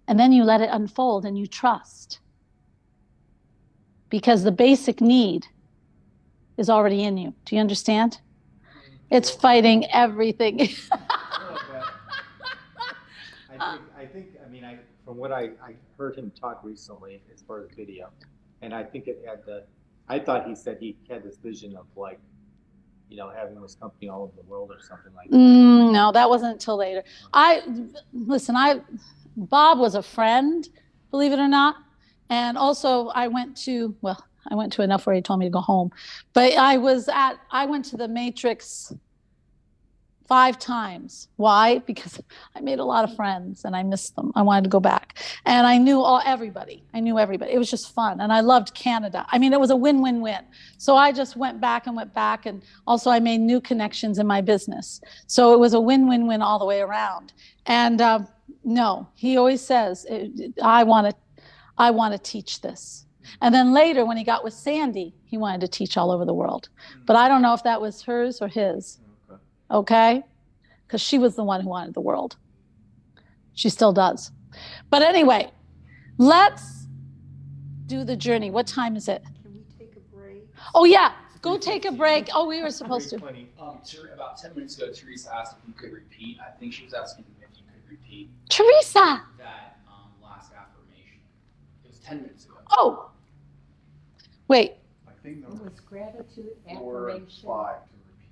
Speaker 2: And then you let it unfold and you trust. Because the basic need is already in you. Do you understand? It's fighting everything.
Speaker 6: From what I heard him talk recently as far as video, and I think it had I thought he said he had this vision of like, you know, having this company all over the world or something like that.
Speaker 2: No, that wasn't until later. Bob was a friend, believe it or not. And also I went to enough where he told me to go home. But I went to the Matrix 5 times. Why? Because I made a lot of friends and I missed them. I wanted to go back. And I knew everybody. It was just fun. And I loved Canada. I mean, it was a win-win-win. So I just went back. And also I made new connections in my business. So it was a win-win-win all the way around. And no, he always says, I want to teach this. And then later when he got with Sandy, he wanted to teach all over the world. But I don't know if that was hers or his. Okay? Because she was the one who wanted the world. She still does. But anyway, let's do the journey. What time is it?
Speaker 8: Can we take a break?
Speaker 2: Oh, yeah. Go take a break. Oh, we were supposed to.
Speaker 10: About 10 minutes ago, Teresa asked if you could repeat. I think she was asking if you could repeat
Speaker 2: Teresa!
Speaker 10: that last affirmation. It was 10 minutes ago.
Speaker 2: Oh. Wait.
Speaker 1: I think
Speaker 5: It was gratitude,
Speaker 1: 4 and
Speaker 5: affirmation.
Speaker 1: 5 to repeat.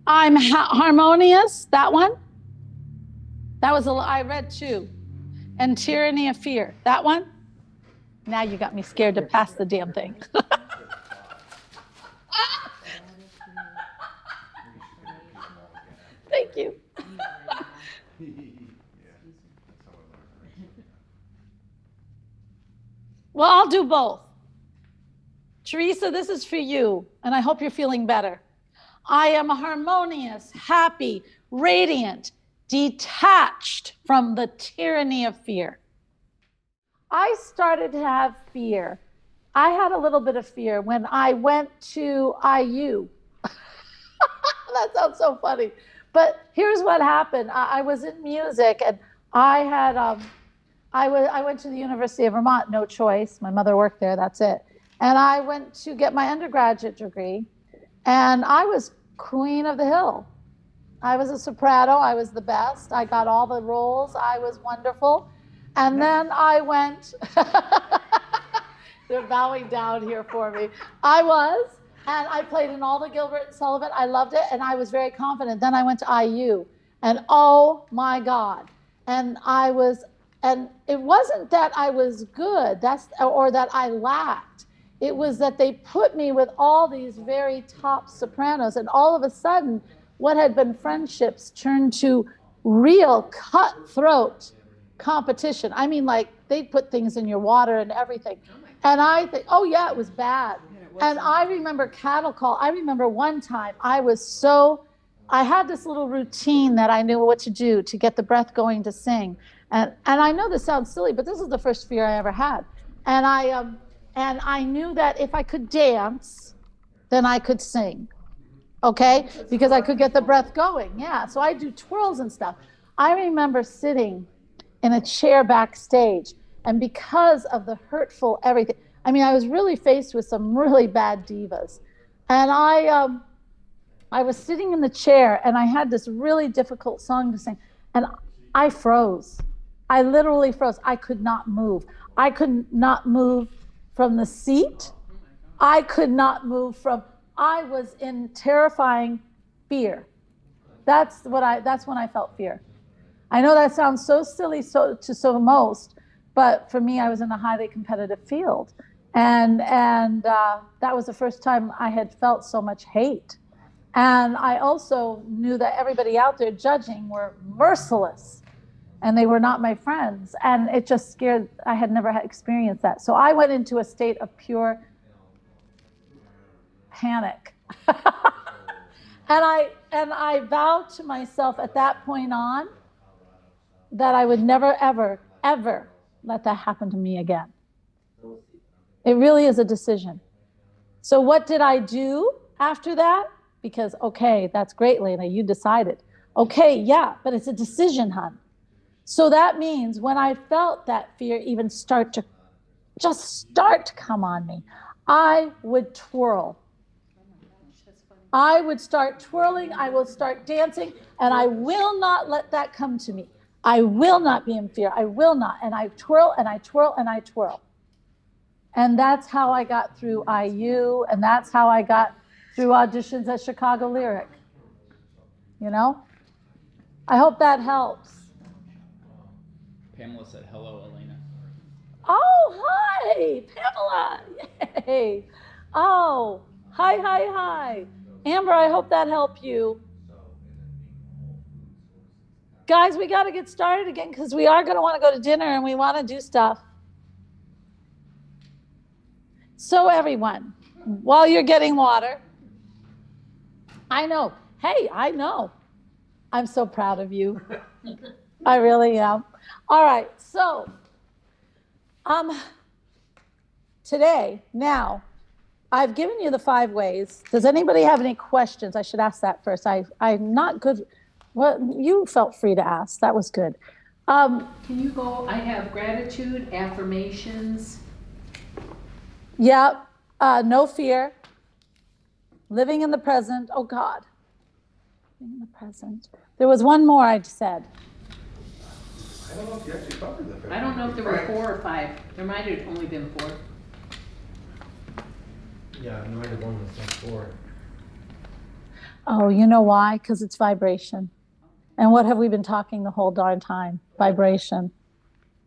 Speaker 2: I'm harmonious. That one? That was I read 2. And tyranny of fear. That one? Now you got me scared to pass the damn thing. Thank you. Well, I'll do both. Teresa, this is for you, and I hope you're feeling better. I am harmonious, happy, radiant, detached from the tyranny of fear. I started to have fear. I had a little bit of fear when I went to IU. That sounds so funny. But here's what happened. I was in music, and I went to the University of Vermont, no choice. My mother worked there, that's it. And I went to get my undergraduate degree, and I was queen of the hill. I was a soprano. I was the best. I got all the roles. I was wonderful. And then I went, they're bowing down here for me. And I played in all the Gilbert and Sullivan. I loved it, and I was very confident. Then I went to IU, and oh my God. And it wasn't that I was good, or that I lacked. It was that they put me with all these very top sopranos, and all of a sudden, what had been friendships turned to real cutthroat competition. I mean, like, they'd put things in your water and everything. And I think, oh yeah, it was bad. And I remember cattle call. I remember one time I had this little routine that I knew what to do to get the breath going to sing. And I know this sounds silly, but this is the first fear I ever had. And I knew that if I could dance, then I could sing. Okay? Because I could get the breath going. Yeah. So I do twirls and stuff. I remember sitting in a chair backstage, and because of the hurtful everything, I mean, I was really faced with some really bad divas. And I was sitting in the chair, and I had this really difficult song to sing, and I froze. I literally froze. I could not move. I could not move from the seat. I could not move from, I was in terrifying fear. That's when I felt fear. I know that sounds so silly to most, but for me, I was in a highly competitive field. And that was the first time I had felt so much hate. And I also knew that everybody out there judging were merciless, and they were not my friends. And it just scared, I had never experienced that. So I went into a state of pure panic. And I vowed to myself at that point on that I would never, ever, ever let that happen to me again. It really is a decision. So what did I do after that? Because, okay, that's great, Lena, you decided. Okay, yeah, but it's a decision, hon. So that means when I felt that fear even start to come on me, I would twirl. I would start twirling, I will start dancing, and I will not let that come to me. I will not be in fear, I will not. And I twirl and I twirl and I twirl. And that's how I got through IU, and that's how I got through auditions at Chicago Lyric. You know? I hope that helps.
Speaker 9: Pamela said, hello, Alena.
Speaker 2: Oh, hi, Pamela. Yay. Oh, hi. Amber, I hope that helped you. Guys, we got to get started again because we are going to want to go to dinner and we want to do stuff. So everyone, while you're getting water, I know. Hey, I know. I'm so proud of you. I really am. All right, so today, now, I've given you the 5 ways. Does anybody have any questions? I should ask that first. I'm not good. Well, you felt free to ask. That was good.
Speaker 5: Can you go, I have gratitude, affirmations.
Speaker 2: Yeah, no fear. Living in the present. Oh, God. Living in the present. There was one more I said.
Speaker 1: I don't know if you actually covered the 5.
Speaker 5: I don't know if there were 4 or 5. There might have only been 4.
Speaker 4: Yeah, I might have one with 4.
Speaker 2: Oh, you know why? Because it's vibration. And what have we been talking the whole darn time? Vibration.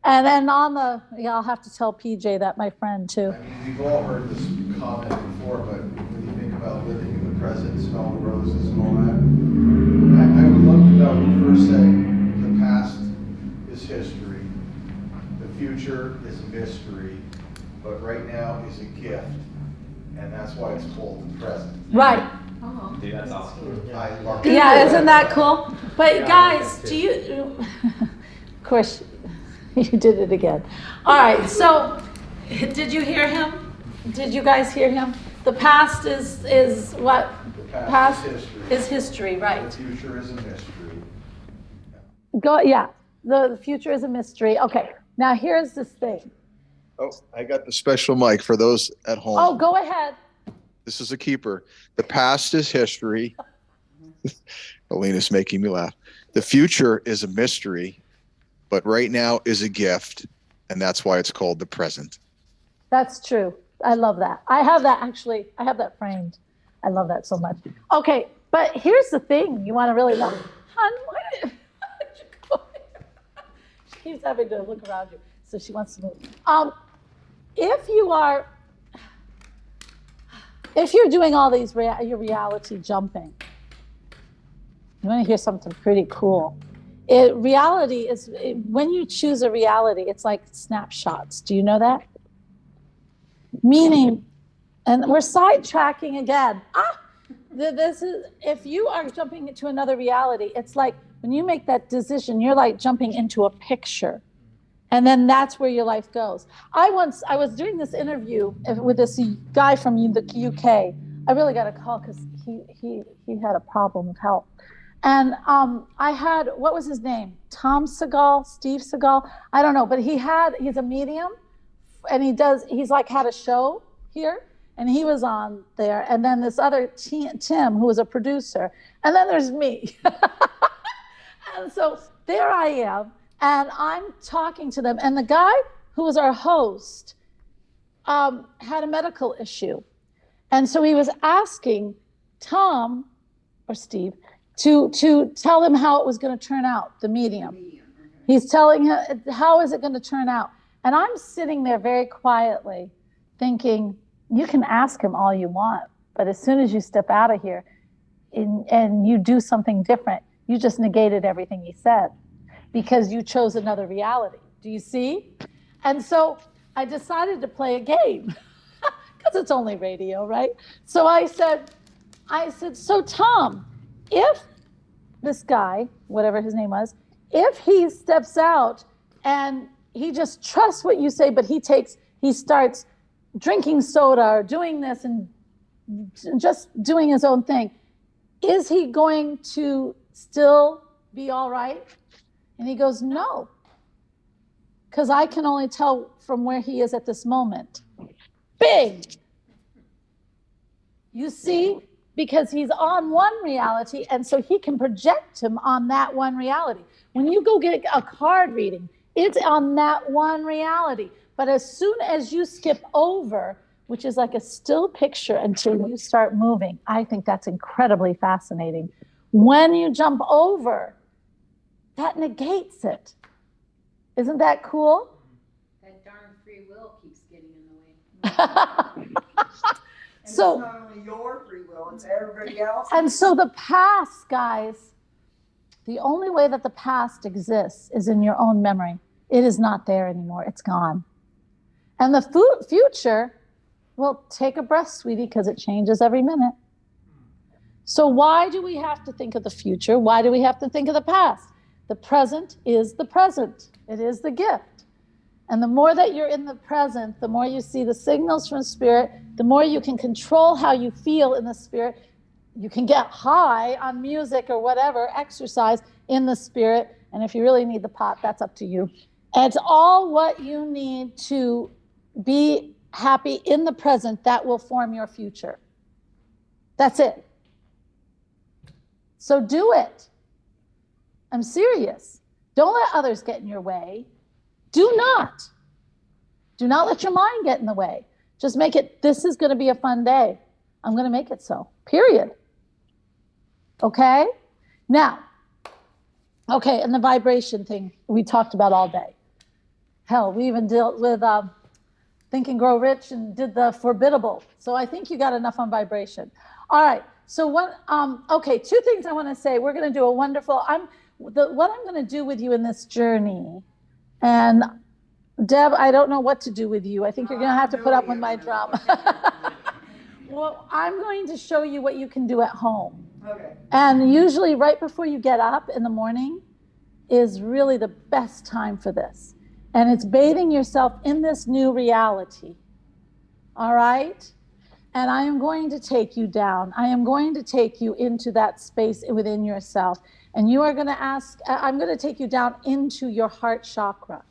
Speaker 2: And then I'll have to tell PJ that, my friend, too.
Speaker 1: I mean, we've all heard this comment before, but when you think about living in the present, smell the roses and all that, I would love to know who first said the past is history, the future is a mystery, but right now is a gift, and that's why it's called the present.
Speaker 2: Right.
Speaker 5: Oh.
Speaker 10: Dude, that's awesome.
Speaker 1: I love
Speaker 2: Yeah, isn't that cool? But guys, do you, of course, you did it again. All right, so did you hear him? Did you guys hear him? The past is what?
Speaker 1: The past is history.
Speaker 2: Is history, right.
Speaker 1: The future is a mystery.
Speaker 2: Yeah, the future is a mystery. Okay, now here's this thing.
Speaker 1: Oh, I got the special mic for those at home.
Speaker 2: Oh, go ahead.
Speaker 1: This is a keeper. The past is history. Alena's making me laugh. The future is a mystery, but right now is a gift, and that's why it's called the present.
Speaker 2: That's true. I love that. I have that actually. I have that framed. I love that so much. Okay, but here's the thing you want to really know. Hon, why did you go there? She keeps having to look around you, so she wants to move. If you're doing all these your reality jumping, you want to hear something pretty cool. Reality is, when you choose a reality, it's like snapshots. Do you know that? Meaning, and we're sidetracking again. This is, if you are jumping into another reality, it's like when you make that decision, you're like jumping into a picture. And then that's where your life goes. I was doing this interview with this guy from the UK. I really got a call because he had a problem with health. And I had, what was his name? Tom Segal, Steve Segal? I don't know, but he's a medium, and he's like had a show here, and he was on there. And then this other Tim, who was a producer. And then there's me. And so there I am. And I'm talking to them, and the guy who was our host, had a medical issue. And so he was asking Tom or Steve to tell him how it was going to turn out, the medium. He's telling him, how is it going to turn out? And I'm sitting there very quietly thinking, you can ask him all you want, but as soon as you step out of here and you do something different, you just negated everything he said because you chose another reality. Do you see? And so I decided to play a game because it's only radio, right? So I said, so Tom, if this guy, whatever his name was, if he steps out and he just trusts what you say, but he starts drinking soda or doing this and just doing his own thing, is he going to still be all right? And he goes, no, because I can only tell from where he is at this moment. Bing! You see? Because he's on one reality, and so he can project him on that one reality. When you go get a card reading, it's on that one reality. But as soon as you skip over, which is like a still picture until you start moving, I think that's incredibly fascinating. When you jump over, that negates it. Isn't that cool?
Speaker 5: That darn free will keeps getting in the way.
Speaker 8: And
Speaker 2: So-
Speaker 8: it's not only your free will, it's everybody else.
Speaker 2: And so the past, guys, the only way that the past exists is in your own memory. It is not there anymore. It's gone. And the future, well, take a breath, sweetie, because it changes every minute. So why do we have to think of the future? Why do we have to think of the past? The present is the present. It is the gift. And the more that you're in the present, the more you see the signals from spirit, the more you can control how you feel in the spirit. You can get high on music or whatever, exercise in the spirit. And if you really need the pot, that's up to you. And it's all what you need to be happy in the present that will form your future. That's it. So do it. I'm serious. Don't let others get in your way. Do not let your mind get in the way. Just make it, this is going to be a fun day. I'm going to make it so, period. Okay? Now, okay, and the vibration thing we talked about all day. Hell, we even dealt with Think and Grow Rich and did the Forbiddable. So I think you got enough on vibration. All right, so okay, two things I want to say. We're going to do a wonderful, what I'm going to do with you in this journey, and Deb, I don't know what to do with you. I think you're going to have to put up with my drama. Well, I'm going to show you what you can do at home.
Speaker 8: Okay.
Speaker 2: And usually right before you get up in the morning is really the best time for this. And it's bathing yourself in this new reality. All right? And I am going to take you down. I am going to take you into that space within yourself. And you are going to I'm going to take you down into your heart chakra.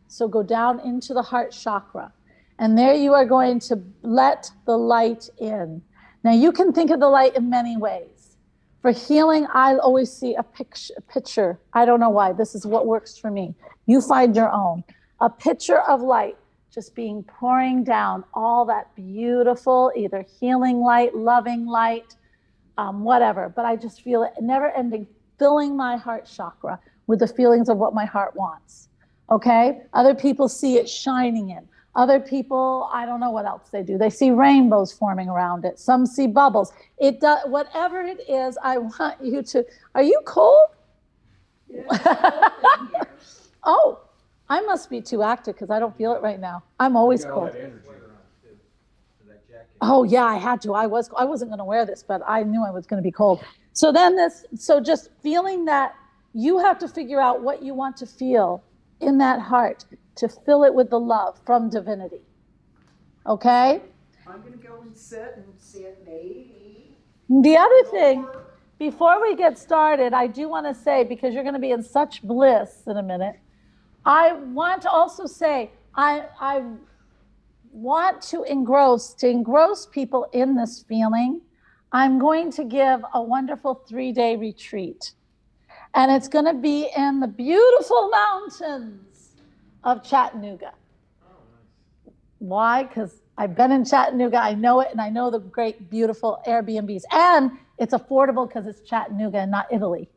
Speaker 2: So go down into the heart chakra. And there you are going to let the light in. Now you can think of the light in many ways. For healing, I always see a picture. I don't know why. This is what works for me. You find your own. A picture of light just being pouring down all that beautiful, either healing light, loving light, whatever. But I just feel it never ending, filling my heart chakra with the feelings of what my heart wants. Okay? Other people see it shining in. Other people, I don't know what else they do. They see rainbows forming around it. Some see bubbles. It does, whatever it is, I want you to, are you cold? Oh, I must be too active because I don't feel it right now. I'm always cold. Oh yeah, I had to. I wasn't going to wear this, but I knew I was going to be cold. So just feeling that you have to figure out what you want to feel in that heart to fill it with the love from divinity. Okay?
Speaker 8: I'm gonna go and sit and see it maybe.
Speaker 2: The other thing, before we get started, I do want to say, because you're going to be in such bliss in a minute, I want to also say, I want to engross people in this feeling. I'm going to give a wonderful 3-day retreat. And it's going to be in the beautiful mountains of Chattanooga. Why? Because I've been in Chattanooga. I know it, and I know the great, beautiful Airbnbs. And it's affordable because it's Chattanooga and not Italy.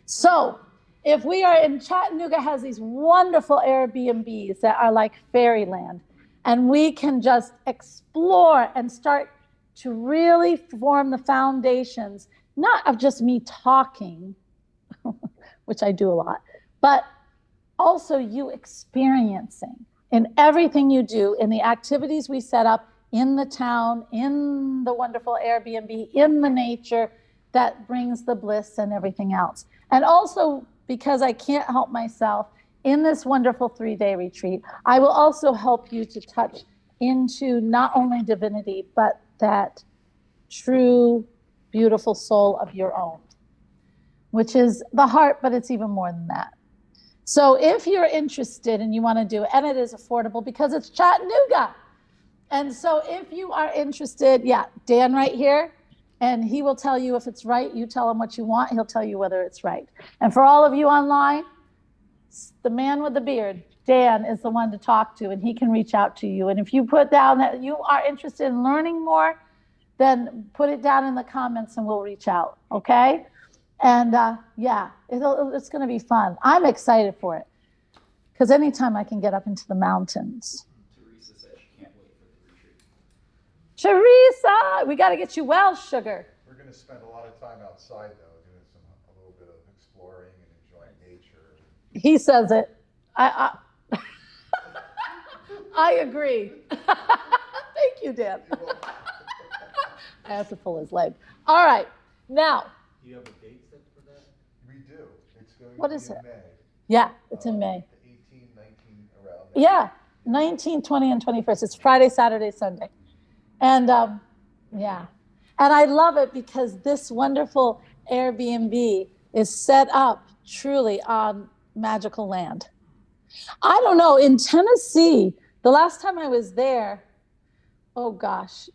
Speaker 2: So if we are in Chattanooga, has these wonderful Airbnbs that are like fairyland, and we can just explore and start to really form the foundations, not of just me talking, which I do a lot, but also you experiencing in everything you do, in the activities we set up in the town, in the wonderful Airbnb, in the nature that brings the bliss and everything else. And also, because I can't help myself, in this wonderful 3-day retreat, I will also help you to touch into not only divinity, but that true, beautiful soul of your own, which is the heart, but it's even more than that. So if you're interested and you want to do it, and it is affordable because it's Chattanooga. And so if you are interested, yeah, Dan right here, and he will tell you if it's right. You tell him what you want. He'll tell you whether it's right. And for all of you online, the man with the beard, Dan, is the one to talk to, and he can reach out to you. And if you put down that you are interested in learning more, then put it down in the comments and we'll reach out, okay? And yeah, it's going to be fun. I'm excited for it because anytime I can get up into the mountains.
Speaker 10: Teresa said she can't wait for the retreat.
Speaker 2: Teresa, we got to get you well, sugar.
Speaker 1: We're going to spend a lot of time outside, though, doing a little bit of exploring and enjoying nature.
Speaker 2: He says it. I agree. Thank you, Dan. I have to pull his leg. All right, now.
Speaker 4: Do you have a date set for that?
Speaker 1: We do. It's going
Speaker 2: What
Speaker 1: to
Speaker 2: is
Speaker 1: be in
Speaker 2: it?
Speaker 1: May.
Speaker 2: Yeah, it's in May.
Speaker 1: 18, 19, around there.
Speaker 2: Yeah, 19, 20, and 21st. It's Friday, Saturday, Sunday. And yeah, and I love it because this wonderful Airbnb is set up truly on magical land. I don't know, in Tennessee, the last time I was there, oh gosh,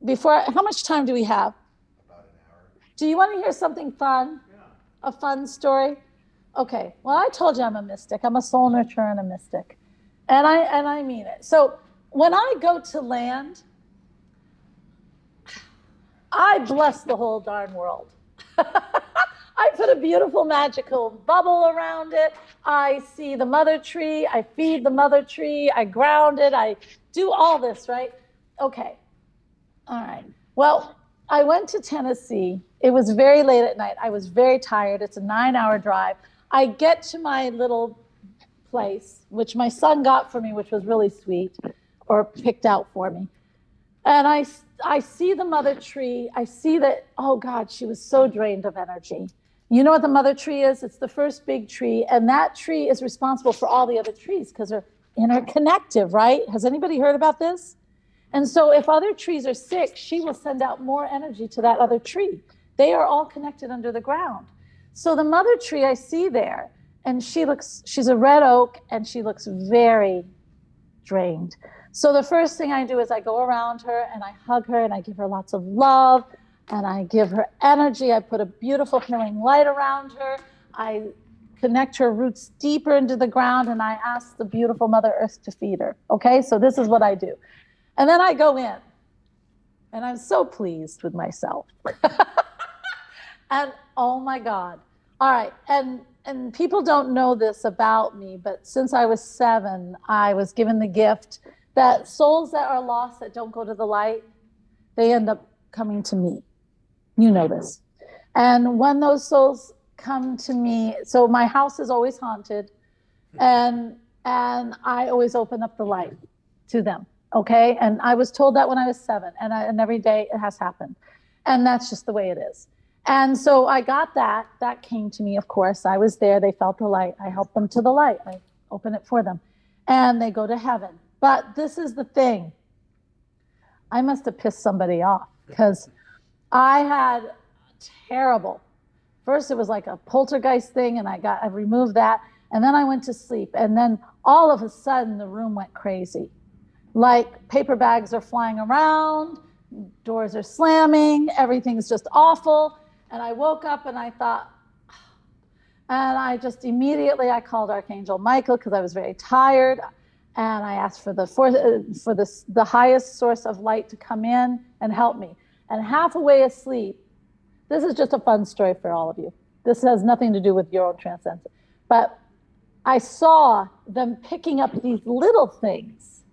Speaker 2: how much time do we have?
Speaker 1: About an hour.
Speaker 2: Do you want to hear something fun?
Speaker 4: Yeah.
Speaker 2: A fun story? Okay, well, I told you I'm a mystic. I'm a soul nurturer and a mystic. And I mean it. So when I go to land, I bless the whole darn world. I put a beautiful magical bubble around it. I see the mother tree. I feed the mother tree. I ground it. I do all this, right? Okay. All right. Well, I went to Tennessee. It was very late at night. I was very tired. It's a 9-hour drive. I get to my little place, which my son got for me, which was really sweet, or picked out for me. And I see the mother tree. I see that, oh God, she was so drained of energy. You know what the mother tree is? It's the first big tree. And that tree is responsible for all the other trees because they're interconnective, right? Has anybody heard about this? And so if other trees are sick, she will send out more energy to that other tree. They are all connected under the ground. So the mother tree I see there, and she's a red oak, and she looks very drained. So the first thing I do is I go around her and I hug her and I give her lots of love and I give her energy. I put a beautiful healing light around her. I connect her roots deeper into the ground and I ask the beautiful Mother Earth to feed her. Okay, so this is what I do. And then I go in and I'm so pleased with myself. And oh my God. All right, and people don't know this about me, but since I was 7, I was given the gift that souls that are lost that don't go to the light, they end up coming to me. You know this. And when those souls come to me, so my house is always haunted, and I always open up the light to them, okay? And I was told that when I was 7, and every day it has happened. And that's just the way it is. And so I got that. That came to me, of course. I was there. They felt the light. I helped them to the light. I open it for them. And they go to heaven. But this is the thing. I must have pissed somebody off because I had terrible. First, it was like a poltergeist thing, and I removed that. And then I went to sleep. And then all of a sudden, the room went crazy. Like paper bags are flying around, doors are slamming, everything's just awful. And I woke up and I thought, and I just immediately, I called Archangel Michael because I was very tired. and I asked for the highest source of light to come in and help me. And half away asleep, this is just a fun story for all of you. This has nothing to do with your own transcendence. But I saw them picking up these little things.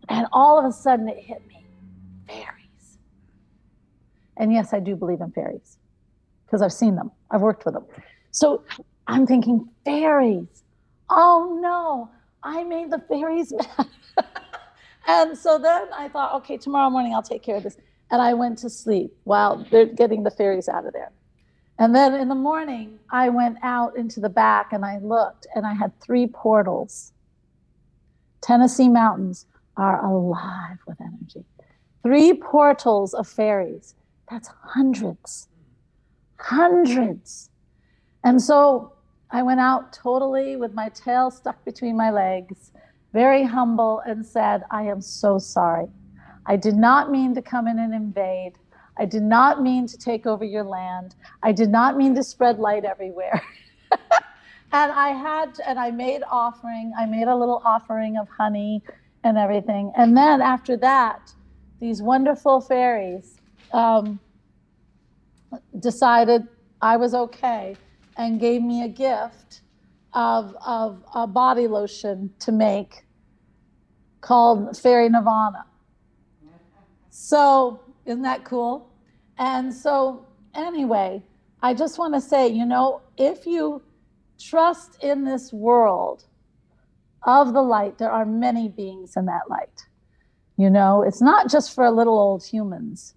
Speaker 2: And all of a sudden it hit me. Fairies. And yes, I do believe in fairies because I've seen them. I've worked with them. So I'm thinking, fairies. Oh no, I made the fairies mad. And so then I thought, okay, tomorrow morning I'll take care of this. And I went to sleep while they're getting the fairies out of there. And then in the morning, I went out into the back and I looked and I had 3 portals. Tennessee mountains are alive with energy. 3 portals of fairies. That's hundreds. Hundreds. And so I went out totally with my tail stuck between my legs, very humble, and said, I am so sorry. I did not mean to come in and invade. I did not mean to take over your land. I did not mean to spread light everywhere. And I made a little offering of honey and everything. And then after that, these wonderful fairies decided I was okay and gave me a gift of a body lotion to make called Fairy Nirvana. So isn't that cool? And so anyway, I just want to say, if you trust in this world of the light, there are many beings in that light. It's not just for little old humans.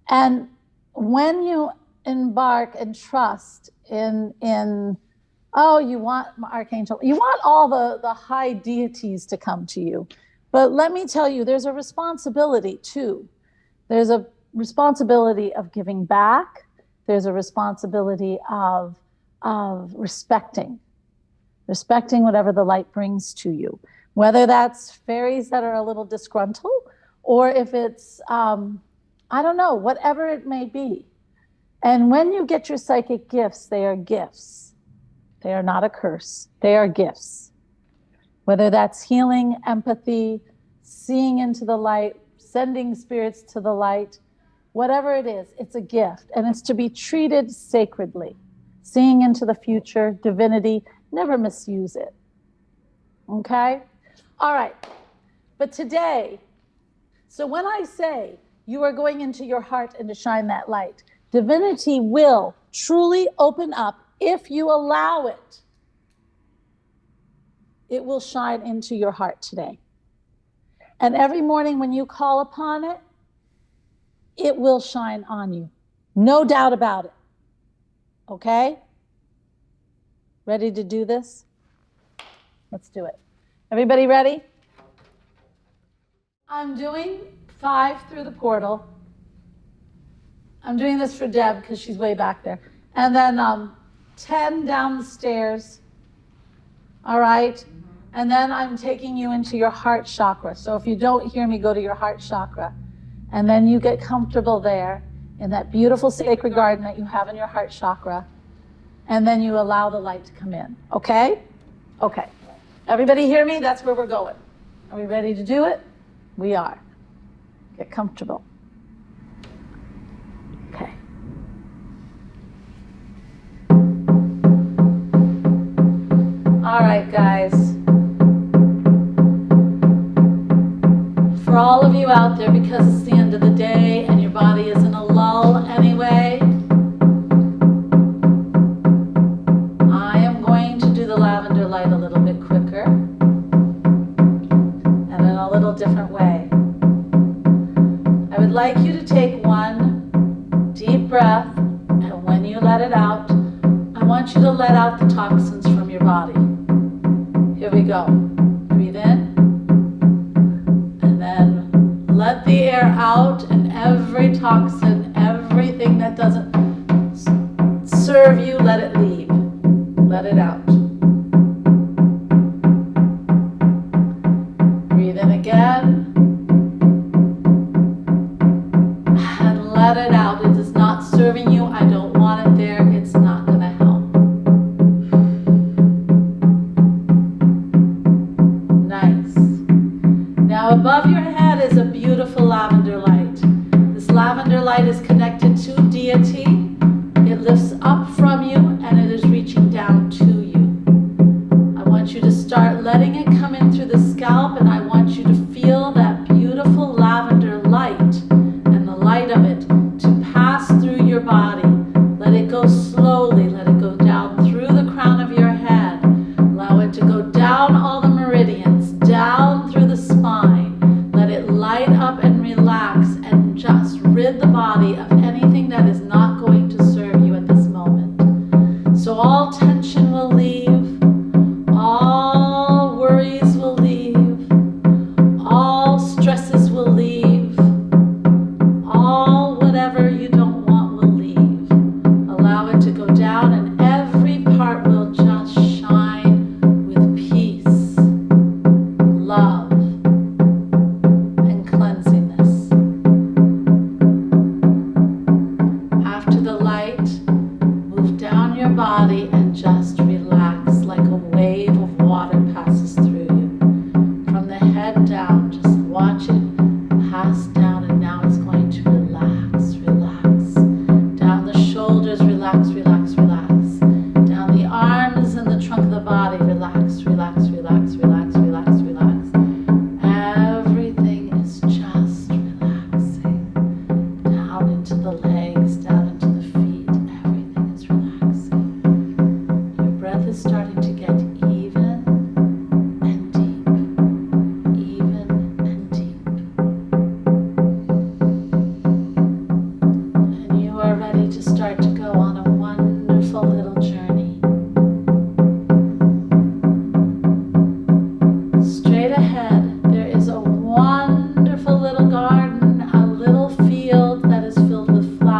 Speaker 2: And when you embark and trust in you want Archangel, you want all the high deities to come to you. But let me tell you, there's a responsibility too. There's a responsibility of giving back. There's a responsibility of respecting whatever the light brings to you, whether that's fairies that are a little disgruntled, or if it's, I don't know, whatever it may be. And when you get your psychic gifts, they are gifts. They are not a curse. They are gifts. Whether that's healing, empathy, seeing into the light, sending spirits to the light, whatever it is, it's a gift. And it's to be treated sacredly. Seeing into the future, divinity, never misuse it. Okay? All right. But today, so when I say you are going into your heart and to shine that light, divinity will truly open up if you allow it. It will shine into your heart today. And every morning when you call upon it, it will shine on you. No doubt about it. Okay? Ready to do this? Let's do it. Everybody ready? I'm doing 5 through the portal. I'm doing this for Deb because she's way back there. And then 10 down the stairs. All right? And then I'm taking you into your heart chakra. So if you don't hear me, go to your heart chakra. And then you get comfortable there in that beautiful sacred garden that you have in your heart chakra. And then you allow the light to come in. Okay? Okay. Everybody hear me? That's where we're going. Are we ready to do it? We are. Get comfortable. Okay. All right, guys. For all of you out there, because it's the end of the day and your body is in a lull anyway, I am going to do the lavender light a little bit quicker and in a little different way. I would like you to take one deep breath, and when you let it out, I want you to let out the toxins from your body. Here we go. Breathe in. Let the air out, and every toxin, everything that doesn't serve you, let it leave. Let it out. Breathe in again. And let it out. It is not serving you. I don't want it there. It's not going to help. lavender light is connected to deity. It lifts up from you and it is reaching down to you. I want you to start letting it come in through the scalp, and I want you to feel that beautiful lavender light and the light of it to pass through your body. Let it go slowly. Let it go down through the crown of your head. Allow it to go down all the meridians, down through the spine. Let it light up and relax and just rid the body of anything that is not going to serve you at this moment. So all tension will leave. All worries will leave. All stresses will leave. All whatever you don't want will leave. Allow it to go down, and every part will just shine with peace, love, and cleansiness. After the light, move down your body and just relax like a wave of water passes through you. From the head down, just watch it pass down, and now it's going to relax, relax. Down the shoulders, relax, relax, relax. Down the arms and the trunk of the body, relax, relax, relax, relax, relax, relax. Everything is just relaxing. Down into the legs, down into the feet, everything is relaxing. Your breath is starting to get even and deep, even and deep. And you are ready to start to go on a wonderful little journey. Straight ahead, there is a wonderful little garden, a little field that is filled with flowers.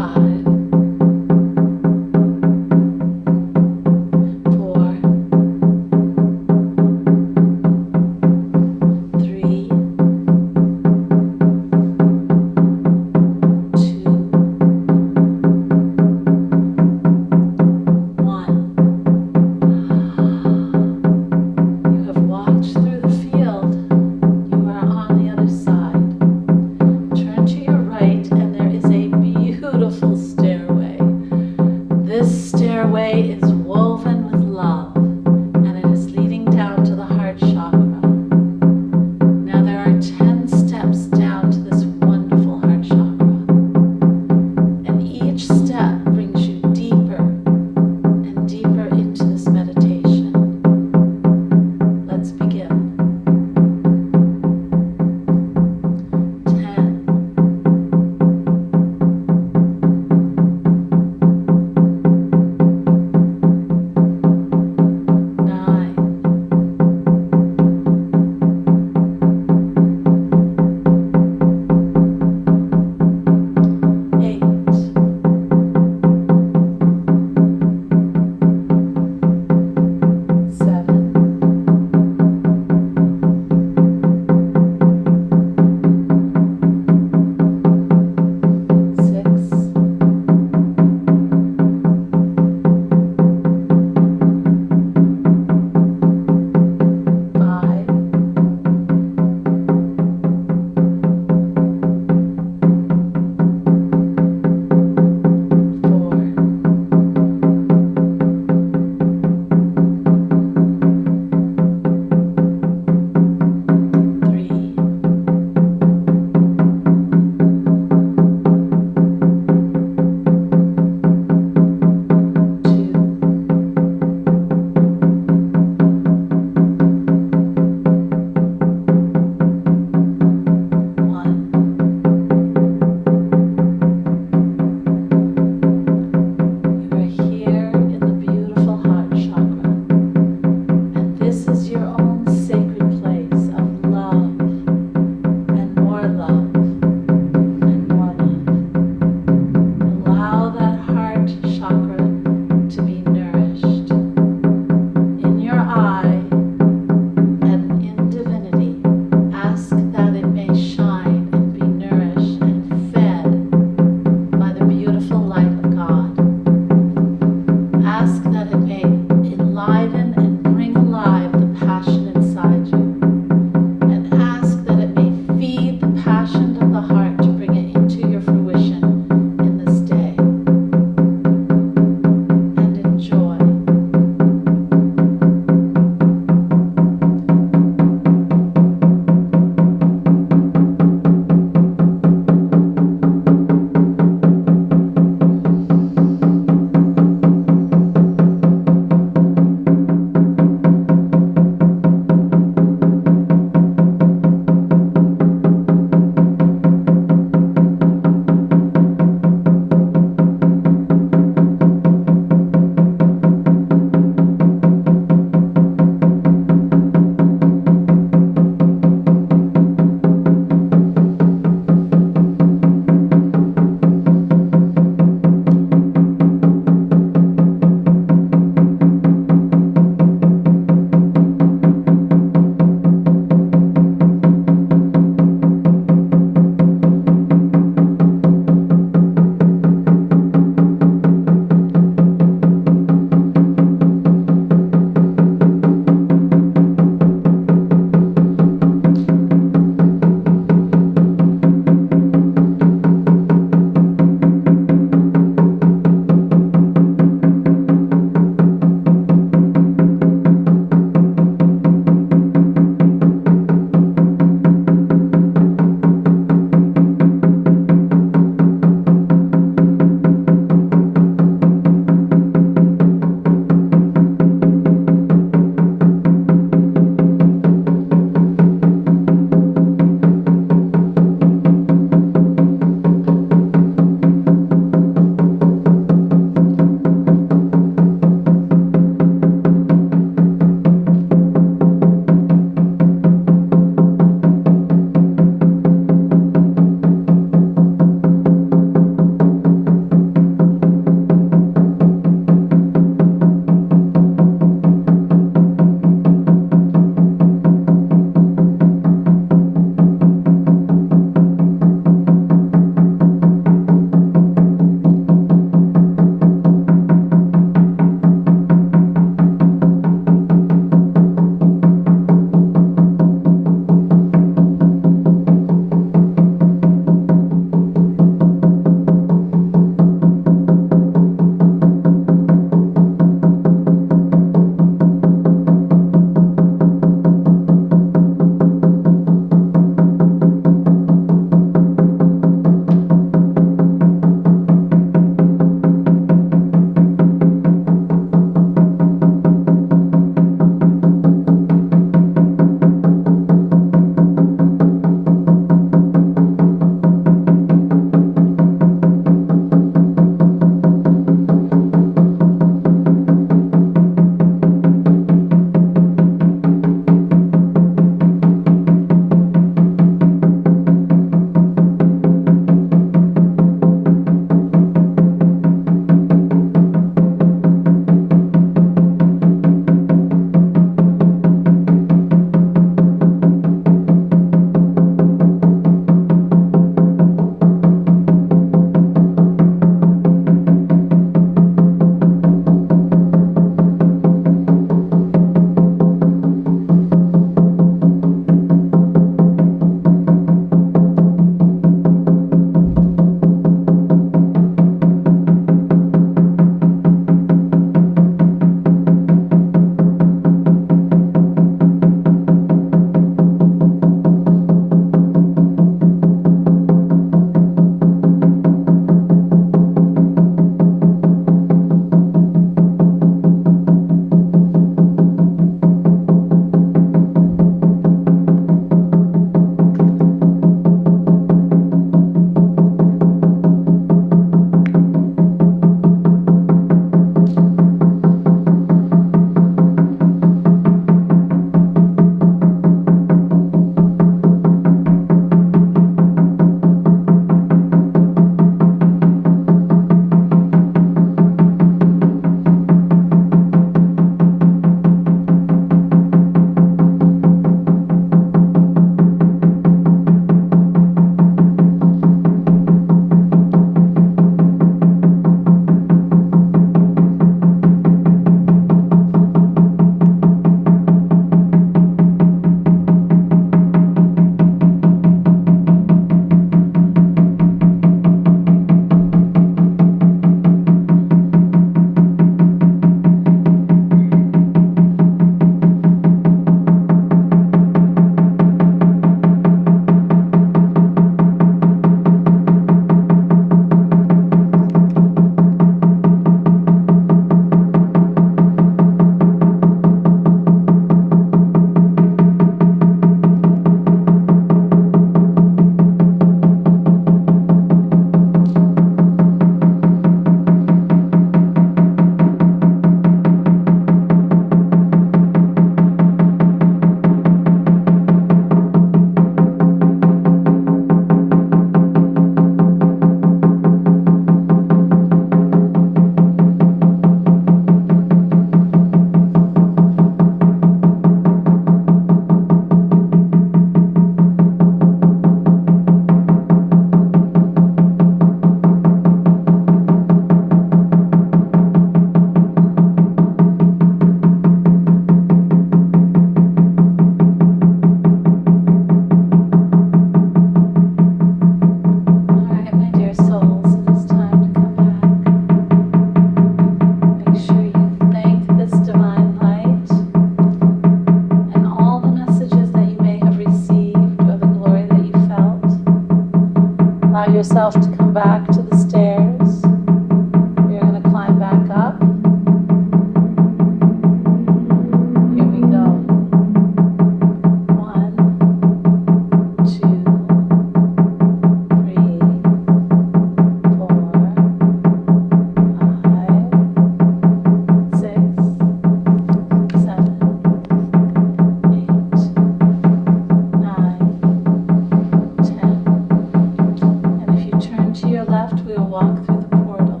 Speaker 2: walk through the portal.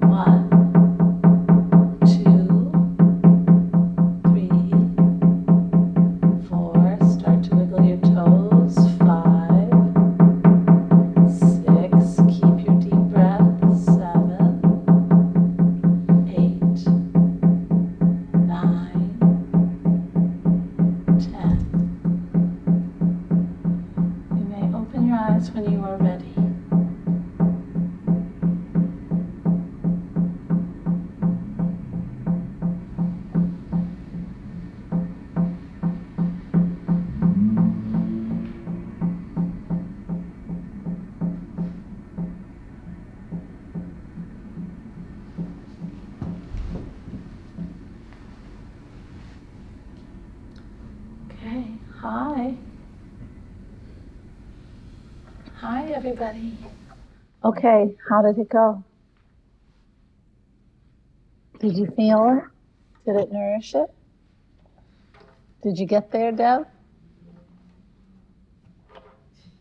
Speaker 2: 1, 2, 3, 4. Start to wiggle your toes. 5, 6. Keep your deep breath. 7, 8, 9, 10. You may open your eyes when you are ready. Okay, hi. Hi, everybody. Okay, how did it go? Did you feel it? Did it nourish it? Did you get there, Deb?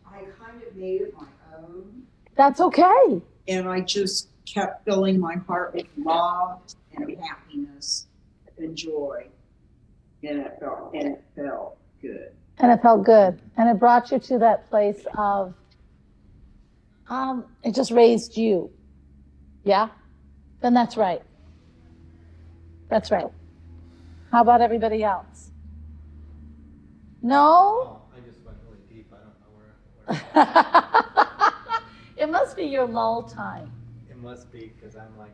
Speaker 8: I kind of made it my own,
Speaker 2: That's okay.
Speaker 8: and I just kept filling my heart with love and happiness and joy. And it felt good.
Speaker 2: And it felt good. And it brought you to that place of, it just raised you. Yeah? Then that's right. That's right. How about everybody else? No?
Speaker 4: Oh, I just went really deep. I don't know where.
Speaker 2: It must be your lull time.
Speaker 4: It must be, because I'm like,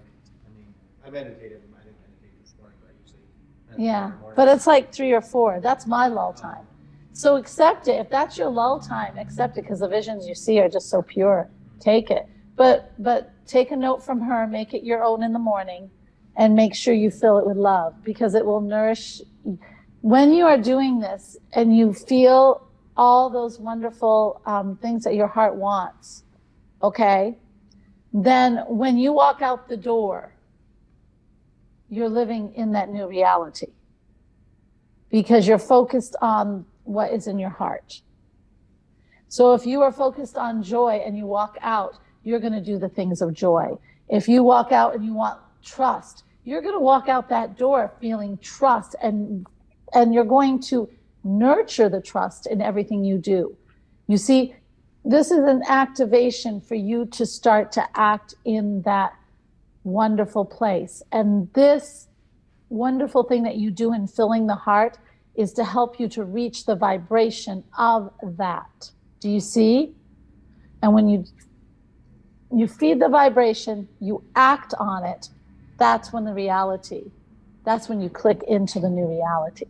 Speaker 4: I meditated. I didn't meditate this morning, but I usually meditate
Speaker 2: Yeah,
Speaker 4: in the morning.
Speaker 2: but it's like 3 or 4. That's my lull time. So accept it. If that's your lull time, accept it, because the visions you see are just so pure. Take it. But take a note from her, make it your own in the morning, and make sure you fill it with love, because it will nourish. When you are doing this and you feel all those wonderful things that your heart wants, okay, then when you walk out the door, you're living in that new reality, because you're focused on what is in your heart. So if you are focused on joy and you walk out, you're going to do the things of joy. If you walk out and you want trust, you're going to walk out that door feeling trust, and you're going to nurture the trust in everything you do. You see, this is an activation for you to start to act in that wonderful place. And this wonderful thing that you do in filling the heart is to help you to reach the vibration of that. Do you see? And when you feed the vibration, you act on it, that's when that's when you click into the new reality.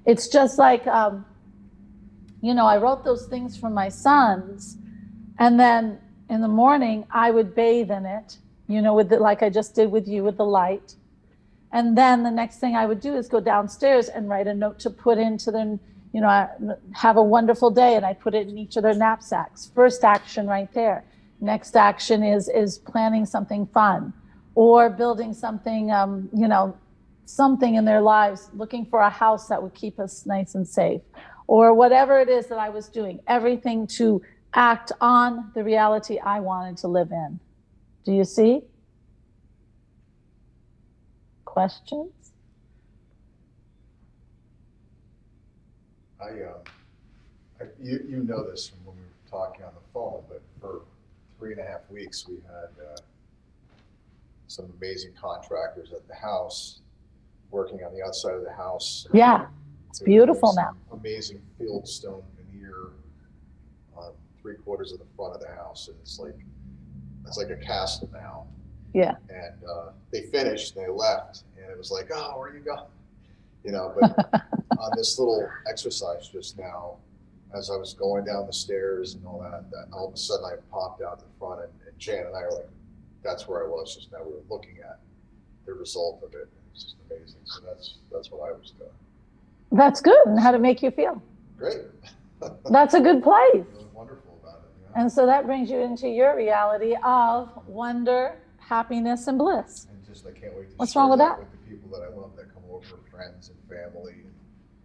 Speaker 2: It's just like, I wrote those things for my sons, and then in the morning I would bathe in it, with like I just did with you, with the light. And then the next thing I would do is go downstairs and write a note to put into them, have a wonderful day, and I put it in each of their knapsacks. First action right there. Next action is planning something fun, or building something, something in their lives, looking for a house that would keep us nice and safe, or whatever it is that I was doing, everything to act on the reality I wanted to live in. Do you see? Questions?
Speaker 1: You know this from when we were talking on the phone, but for 3.5 weeks we had some amazing contractors at the house working on the outside of the house.
Speaker 2: Yeah, it's beautiful now.
Speaker 1: Amazing fieldstone veneer on 3/4 of the front of the house, and it's like a castle now.
Speaker 2: Yeah.
Speaker 1: And they finished, and they left, and it was like, oh, where are you going? But on this little exercise just now, as I was going down the stairs and all that all of a sudden I popped out the front, and Jan and I are like, that's where I was just now. We were looking at the result of it. It's just amazing. So that's what I was doing.
Speaker 2: That's good. And how did it make you feel?
Speaker 1: Great.
Speaker 2: That's a good place.
Speaker 1: It was wonderful about it. Yeah.
Speaker 2: And so that brings you into your reality of wonder, happiness, and bliss.
Speaker 1: And just I can't wait to
Speaker 2: What's
Speaker 1: share
Speaker 2: wrong with that?
Speaker 1: with the people that I love that come over, friends and family.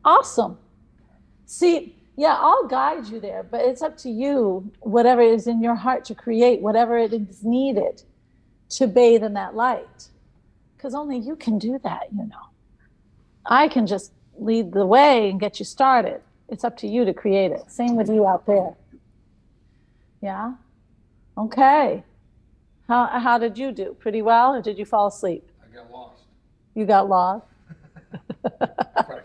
Speaker 2: Awesome. See, Yeah, I'll guide you there, but it's up to you, whatever is in your heart to create, whatever it is needed to bathe in that light. Because only you can do that, you know. I can just lead the way and get you started. It's up to you to create it. Same with you out there. Yeah? Okay. How did you do? Pretty well, or did you fall asleep?
Speaker 7: I got lost.
Speaker 2: You got lost?
Speaker 7: Probably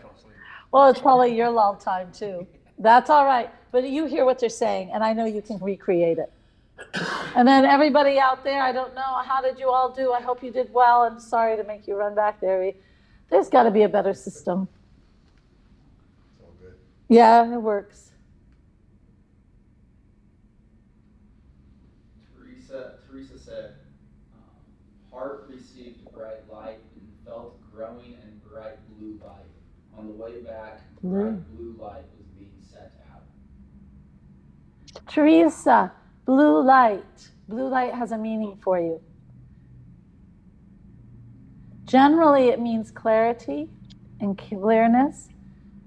Speaker 7: fell asleep.
Speaker 2: Well, it's probably your lull time too. That's all right. But you hear what they're saying, and I know you can recreate it. And then everybody out there, I don't know, how did you all do? I hope you did well. I'm sorry to make you run back there. There's got to be a better system.
Speaker 1: It's all good.
Speaker 2: Yeah, it works.
Speaker 10: Teresa said, heart received bright light and felt growing and bright blue light. On the way back, bright blue light was being sent out.
Speaker 2: Teresa, blue light. Blue light has a meaning for you. Generally, it means clarity and clearness,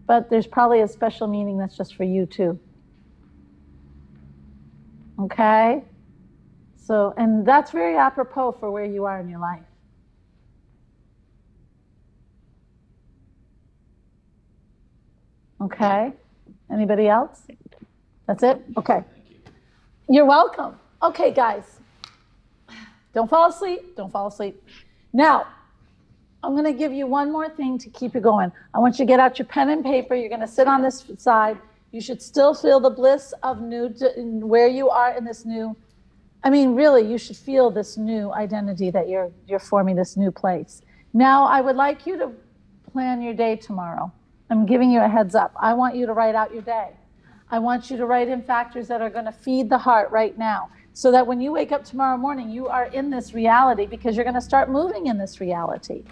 Speaker 2: but there's probably a special meaning that's just for you too. Okay? So, and that's very apropos for where you are in your life. Okay? Anybody else? That's it? Okay.
Speaker 10: Thank you.
Speaker 2: You're welcome. Okay, guys. Don't fall asleep. Don't fall asleep. Now, I'm going to give you one more thing to keep you going. I want you to get out your pen and paper. You're going to sit on this side. You should still feel the bliss of new, where you are in this new. I mean, really, you should feel this new identity that you're forming, this new place. Now, I would like you to plan your day tomorrow. I'm giving you a heads up. I want you to write out your day. I want you to write in factors that are going to feed the heart right now, so that when you wake up tomorrow morning, you are in this reality, because you're going to start moving in this reality.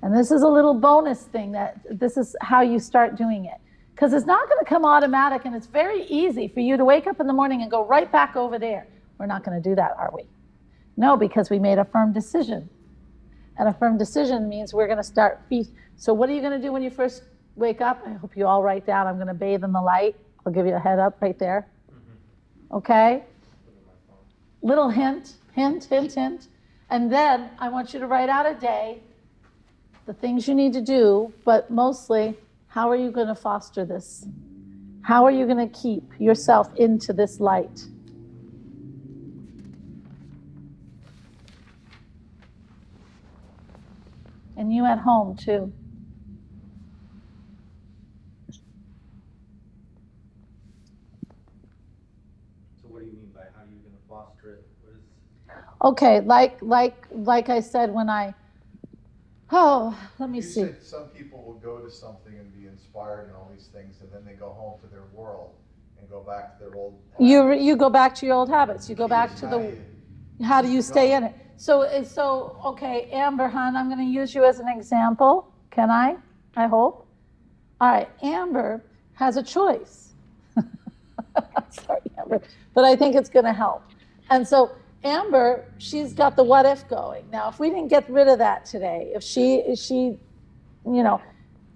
Speaker 2: And this is a little bonus thing, that this is how you start doing it. Because it's not going to come automatic, and it's very easy for you to wake up in the morning and go right back over there. We're not going to do that, are we? No, because we made a firm decision. And a firm decision means we're going to start. So what are you going to do when you first wake up? I hope you all write down, I'm going to bathe in the light. I'll give you a head up right there. Okay? Little hint, hint, hint, hint. And then I want you to write out a day, the things you need to do, but mostly, how are you going to foster this? How are you going to keep yourself into this light? And you at home too.
Speaker 4: So what do you mean by how are you going to foster it? What is?
Speaker 2: Okay, like I said when I, let me
Speaker 1: You
Speaker 2: see.
Speaker 1: said some people will go to something and be inspired and all these things, and then they go home to their world and go back to their old.
Speaker 2: You go back to your old habits. You go back to how do you stay in it? So okay, Amber, hon, I'm going to use you as an example. Can I? I hope. All right, Amber has a choice. Sorry, Amber, but I think it's going to help. And so Amber, she's got the what if going. Now, if we didn't get rid of that today, if she, you know,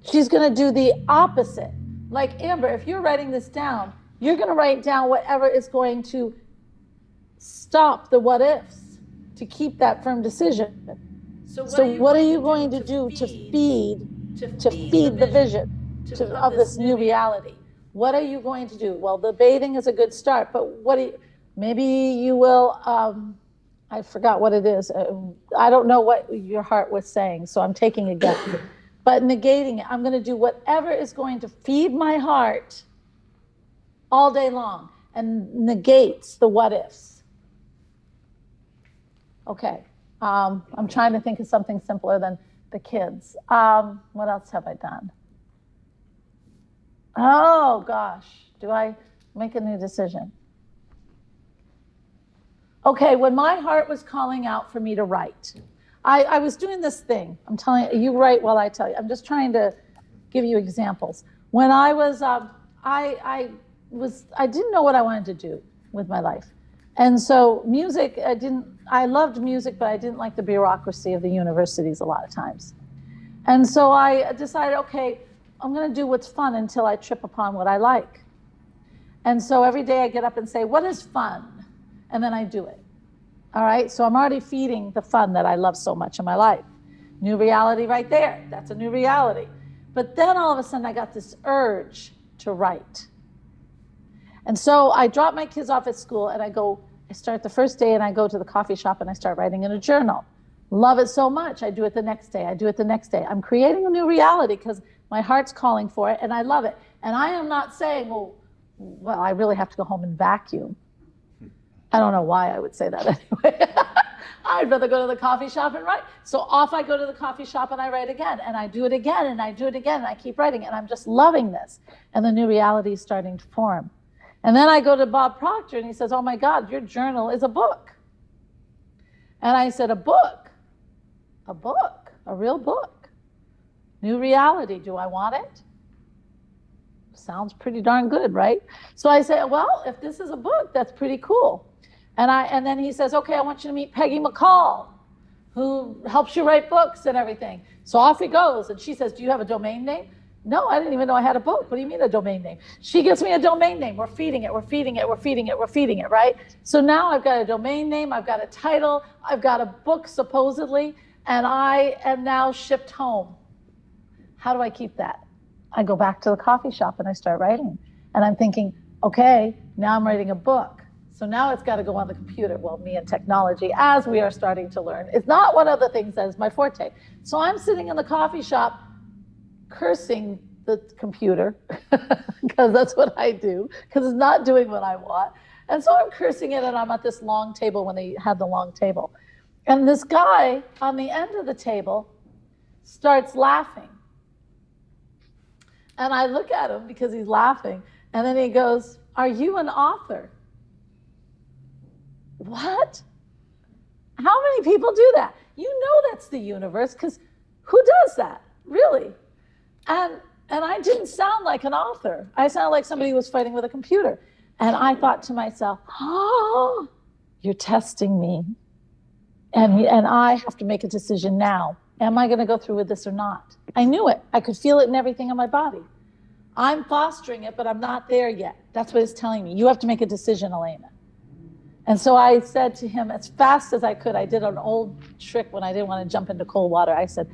Speaker 2: she's going to do the opposite. Like Amber, if you're writing this down, you're going to write down whatever is going to stop the what ifs, to keep that firm decision. So what are you going to do to feed the vision of this new reality? What are you going to do? Well, the bathing is a good start, but maybe you will, I forgot what it is. I don't know what your heart was saying, so I'm taking a guess. But negating it, I'm going to do whatever is going to feed my heart all day long and negates the what ifs. Okay, I'm trying to think of something simpler than the kids. What else have I done? Oh gosh, do I make a new decision? Okay, when my heart was calling out for me to write, I was doing this thing. I'm telling you, you write while I tell you. I'm just trying to give you examples. When I was, I didn't know what I wanted to do with my life. And so music, I loved music, but I didn't like the bureaucracy of the universities a lot of times. And so I decided, okay, I'm going to do what's fun until I trip upon what I like. And so every day I get up and say, what is fun? And then I do it. All right, so I'm already feeding the fun that I love so much in my life. New reality right there, that's a new reality. But then all of a sudden I got this urge to write. And so I drop my kids off at school and I start the first day and I go to the coffee shop and I start writing in a journal. Love it so much, I do it the next day, I do it the next day. I'm creating a new reality because my heart's calling for it and I love it. And I am not saying, well, I really have to go home and vacuum. I don't know why I would say that anyway. I'd rather go to the coffee shop and write. So off I go to the coffee shop and I write again, and I do it again, and I do it again, and I keep writing, and I'm just loving this. And the new reality is starting to form. And then I go to Bob Proctor, and he says, oh my God, your journal is a book. And I said, a book? A book? A real book? New reality, do I want it? Sounds pretty darn good, right? So I say, well, if this is a book, that's pretty cool. And then he says, okay, I want you to meet Peggy McCall, who helps you write books and everything. So off he goes, and she says, do you have a domain name? No, I didn't even know I had a book. What do you mean a domain name? She gives me a domain name. We're feeding it, we're feeding it, we're feeding it, we're feeding it, right? So now I've got a domain name, I've got a title, I've got a book supposedly, and I am now shipped home. How do I keep that? I go back to the coffee shop and I start writing. And I'm thinking, okay, now I'm writing a book. So now it's got to go on the computer. Well, me and technology, as we are starting to learn, is not one of the things that is my forte. So I'm sitting in the coffee shop cursing the computer, because that's what I do, because it's not doing what I want. And so I'm cursing it, and I'm at this long table when they had the long table. And this guy on the end of the table starts laughing. And I look at him because he's laughing, and then he goes, are you an author? What? How many people do that? You know that's the universe, because who does that, really? And I didn't sound like an author. I sounded like somebody who was fighting with a computer. And I thought to myself, oh, you're testing me. And I have to make a decision now. Am I going to go through with this or not? I knew it. I could feel it in everything in my body. I'm fostering it, but I'm not there yet. That's what it's telling me. You have to make a decision, Alena. And so I said to him as fast as I could, I did an old trick when I didn't want to jump into cold water. I said,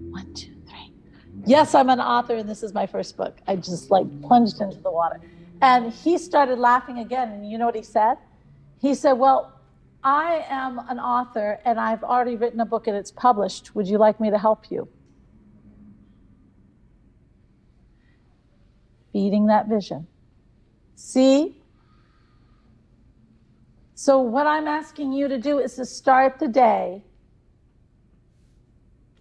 Speaker 2: 1, 2, 3. Yes, I'm an author and this is my first book. I just plunged into the water. And he started laughing again. And you know what he said? He said, well, I am an author and I've already written a book and it's published. Would you like me to help you? Feeding that vision. See? So what I'm asking you to do is to start the day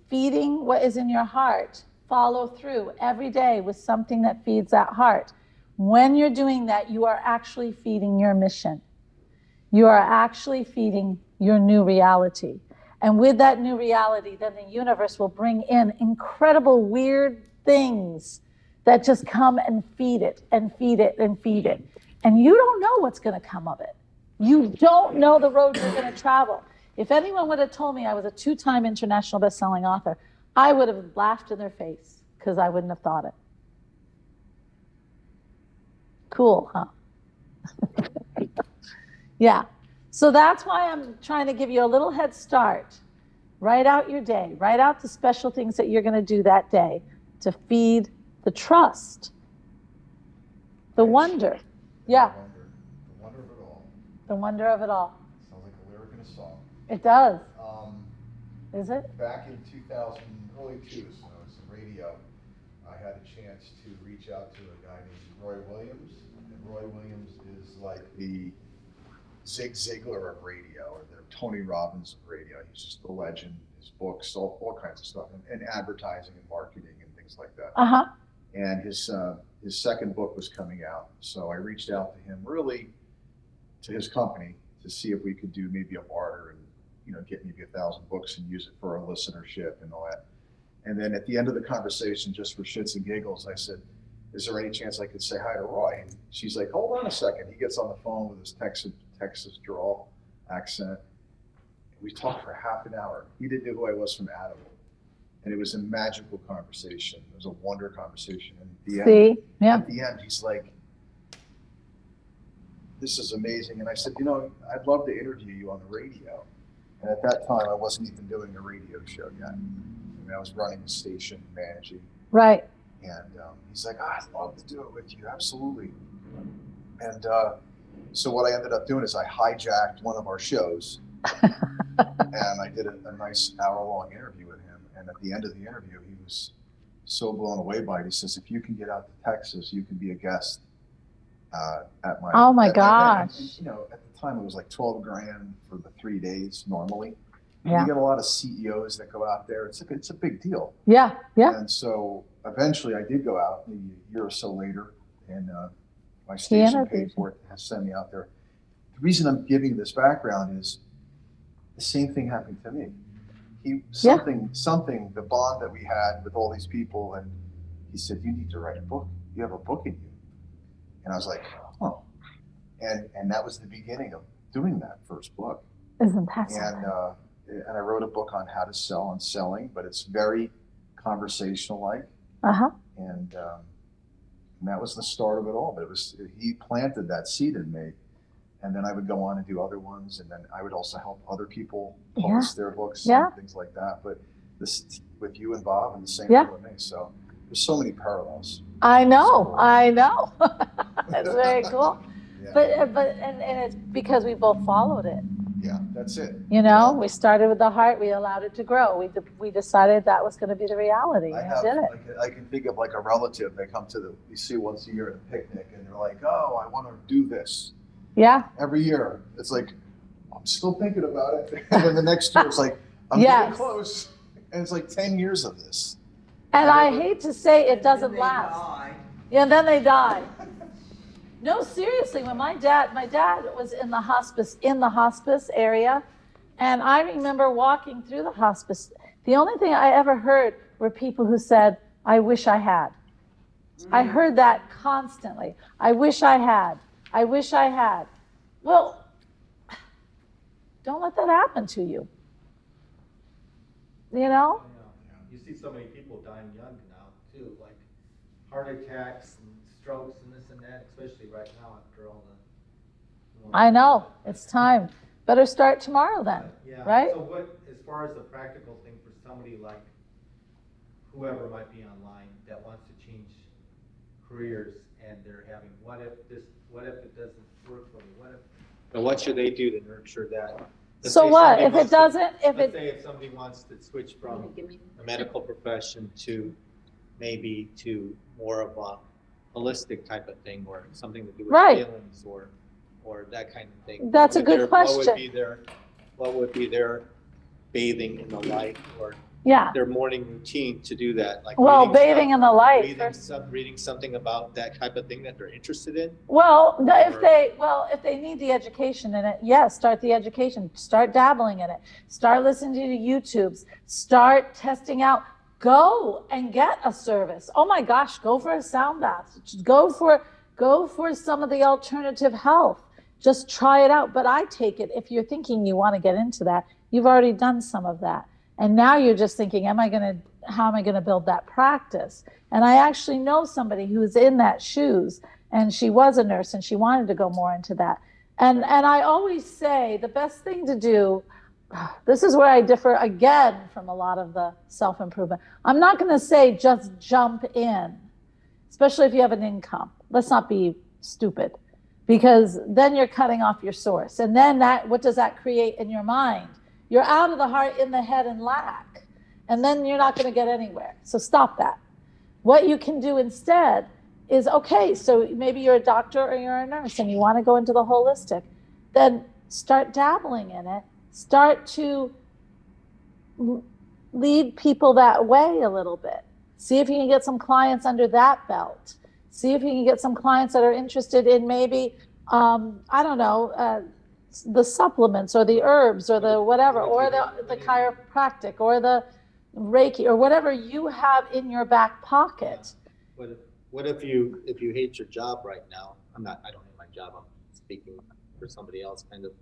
Speaker 2: feeding what is in your heart. Follow through every day with something that feeds that heart. When you're doing that, you are actually feeding your mission. You are actually feeding your new reality. And with that new reality, then the universe will bring in incredible, weird things that just come and feed it and feed it and feed it. And you don't know what's going to come of it. You don't know the road you're going to travel. If anyone would have told me I was a 2-time international best-selling author, I would have laughed in their face because I wouldn't have thought it. Cool, huh? Yeah. So that's why I'm trying to give you a little head start. Write out your day. Write out the special things that you're going to do that day to feed the trust, the wonder. Yeah.
Speaker 1: The wonder of it all.
Speaker 2: The wonder of it all.
Speaker 1: Sounds like a lyric in a song.
Speaker 2: It does. Is it?
Speaker 1: Back in 2000, early 2000s, when I was in radio, I had a chance to reach out to a guy named Roy Williams. And Roy Williams is like the Zig Ziglar of radio, or the Tony Robbins of radio. He's just a legend. His books, all kinds of stuff, and advertising and marketing and things like that.
Speaker 2: Uh-huh.
Speaker 1: And his second book was coming out. So I reached out to him, really to his company, to see if we could do maybe a barter and, get maybe 1,000 books and use it for our listenership and all that. And then at the end of the conversation, just for shits and giggles, I said, is there any chance I could say hi to Roy? And she's like, hold on a second. He gets on the phone with his Texas drawl accent. We talked for half an hour. He didn't know who I was from Adam. And it was a magical conversation. It was a wonder conversation. And at the end,
Speaker 2: Yeah.
Speaker 1: At the end, he's like, this is amazing. And I said, you know, I'd love to interview you on the radio. And at that time, I wasn't even doing a radio show yet. I mean, I was running a station, managing.
Speaker 2: Right.
Speaker 1: And he's like, I'd love to do it with you, absolutely. And so what I ended up doing is I hijacked one of our shows, and I did a nice hour-long interview with him. And at the end of the interview, he was so blown away by it. He says, if you can get out to Texas, you can be a guest at my.
Speaker 2: Oh my
Speaker 1: at
Speaker 2: gosh.
Speaker 1: and, you know, at the time it was like 12 grand for the 3 days normally.
Speaker 2: Yeah.
Speaker 1: You get a lot of CEOs that go out there. It's a big deal.
Speaker 2: Yeah. Yeah.
Speaker 1: And so eventually I did go out a year or so later, and my station paid for it to send me out there. The reason I'm giving this background is the same thing happened to me. Something, the bond that we had with all these people, and he said, you need to write a book. You have a book in you. And I was like, oh. And that was the beginning of doing that first book.
Speaker 2: Isn't that
Speaker 1: And I wrote a book on how to sell and selling, but it's very conversational like.
Speaker 2: Uh-huh.
Speaker 1: And that was the start of it all. But he planted that seed in me. And then I would go on and do other ones. And then I would also help other people publish their books and things like that. But this with you and Bob, and the same thing with me. So there's so many parallels.
Speaker 2: I know. That's very cool.
Speaker 1: Yeah.
Speaker 2: But it's because we both followed it.
Speaker 1: Yeah, that's it.
Speaker 2: You know, we started with the heart, we allowed it to grow. We decided that was going to be the reality.
Speaker 1: I
Speaker 2: Did it.
Speaker 1: I can think of like a relative. They come to we see once a year at a picnic, and they're like, oh, I want to do this.
Speaker 2: Yeah.
Speaker 1: Every year. It's like, I'm still thinking about it. And then the next year, it's like, I'm getting close. And it's like 10 years of this.
Speaker 2: And I hate to say it doesn't last. Yeah, and then they die. No, seriously, when my dad was in the hospice area, and I remember walking through the hospice. The only thing I ever heard were people who said, I wish I had. I heard that constantly. I wish I had. I wish I had. Well, don't let that happen to you. You know?
Speaker 4: You see so many people dying young now too, like heart attacks and strokes and this and that, especially right now after all the.
Speaker 2: I know, it's time. Better start tomorrow then, right?
Speaker 4: So what, as far as the practical thing for somebody like whoever might be online that wants to change careers and they're having, what if it doesn't work for me? What should they do to nurture that?
Speaker 2: Let's say
Speaker 4: if somebody wants to switch from a medical profession to maybe to more of a holistic type of thing, or something to do with feelings or that kind of thing.
Speaker 2: That's a good question.
Speaker 4: What would be their bathing in the light or their morning routine to do that? Like
Speaker 2: bathing in the light.
Speaker 4: Reading something about that type of thing that they're interested in.
Speaker 2: If they need the education in it, start the education. Start dabbling in it. Start listening to YouTubes. Start testing out. Go and get a service. Oh my gosh, go for a sound bath. Go for some of the alternative health. Just try it out. But I take it, if you're thinking you want to get into that, you've already done some of that. And now you're just thinking, how am I gonna build that practice? And I actually know somebody who's in that shoes, and she was a nurse and she wanted to go more into that. And I always say the best thing to do, this is where I differ again from a lot of the self-improvement. I'm not gonna say just jump in, especially if you have an income. Let's not be stupid, because then you're cutting off your source. And then what does that create in your mind? You're out of the heart, in the head, and lack. And then you're not gonna get anywhere. So stop that. What you can do instead is, okay, so maybe you're a doctor or you're a nurse and you wanna go into the holistic, then start dabbling in it. Start to lead people that way a little bit. See if you can get some clients under that belt. See if you can get some clients that are interested in maybe, the supplements or the herbs or the whatever, or the chiropractic or the Reiki or whatever you have in your back pocket.
Speaker 4: What if you hate your job right now? I don't hate my job, I'm speaking for somebody else kind of.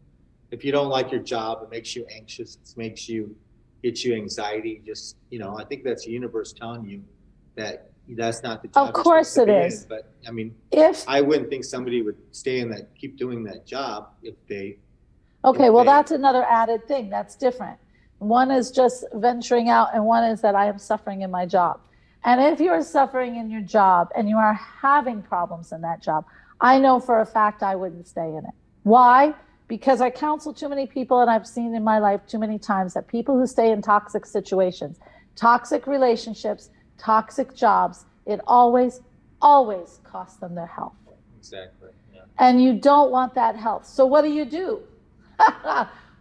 Speaker 4: If you don't like your job, it makes you anxious, gets you anxiety, I think that's the universe telling you that
Speaker 6: that's not the job.
Speaker 2: Of course
Speaker 6: you're supposed to
Speaker 2: it
Speaker 6: be
Speaker 2: is.
Speaker 6: in. But I mean,
Speaker 2: If,
Speaker 6: I wouldn't think somebody would stay in that, keep doing that job if they,
Speaker 2: okay, well,
Speaker 6: they-
Speaker 2: that's another added thing. That's different. One is just venturing out, and one is that I am suffering in my job. And if you're suffering in your job and you are having problems in that job, I know for a fact I wouldn't stay in it. Why? Because I counsel too many people, and I've seen in my life too many times that people who stay in toxic situations, toxic relationships, toxic jobs, it always costs them their health.
Speaker 6: exactly, yeah.
Speaker 2: And you don't want that health. So what do?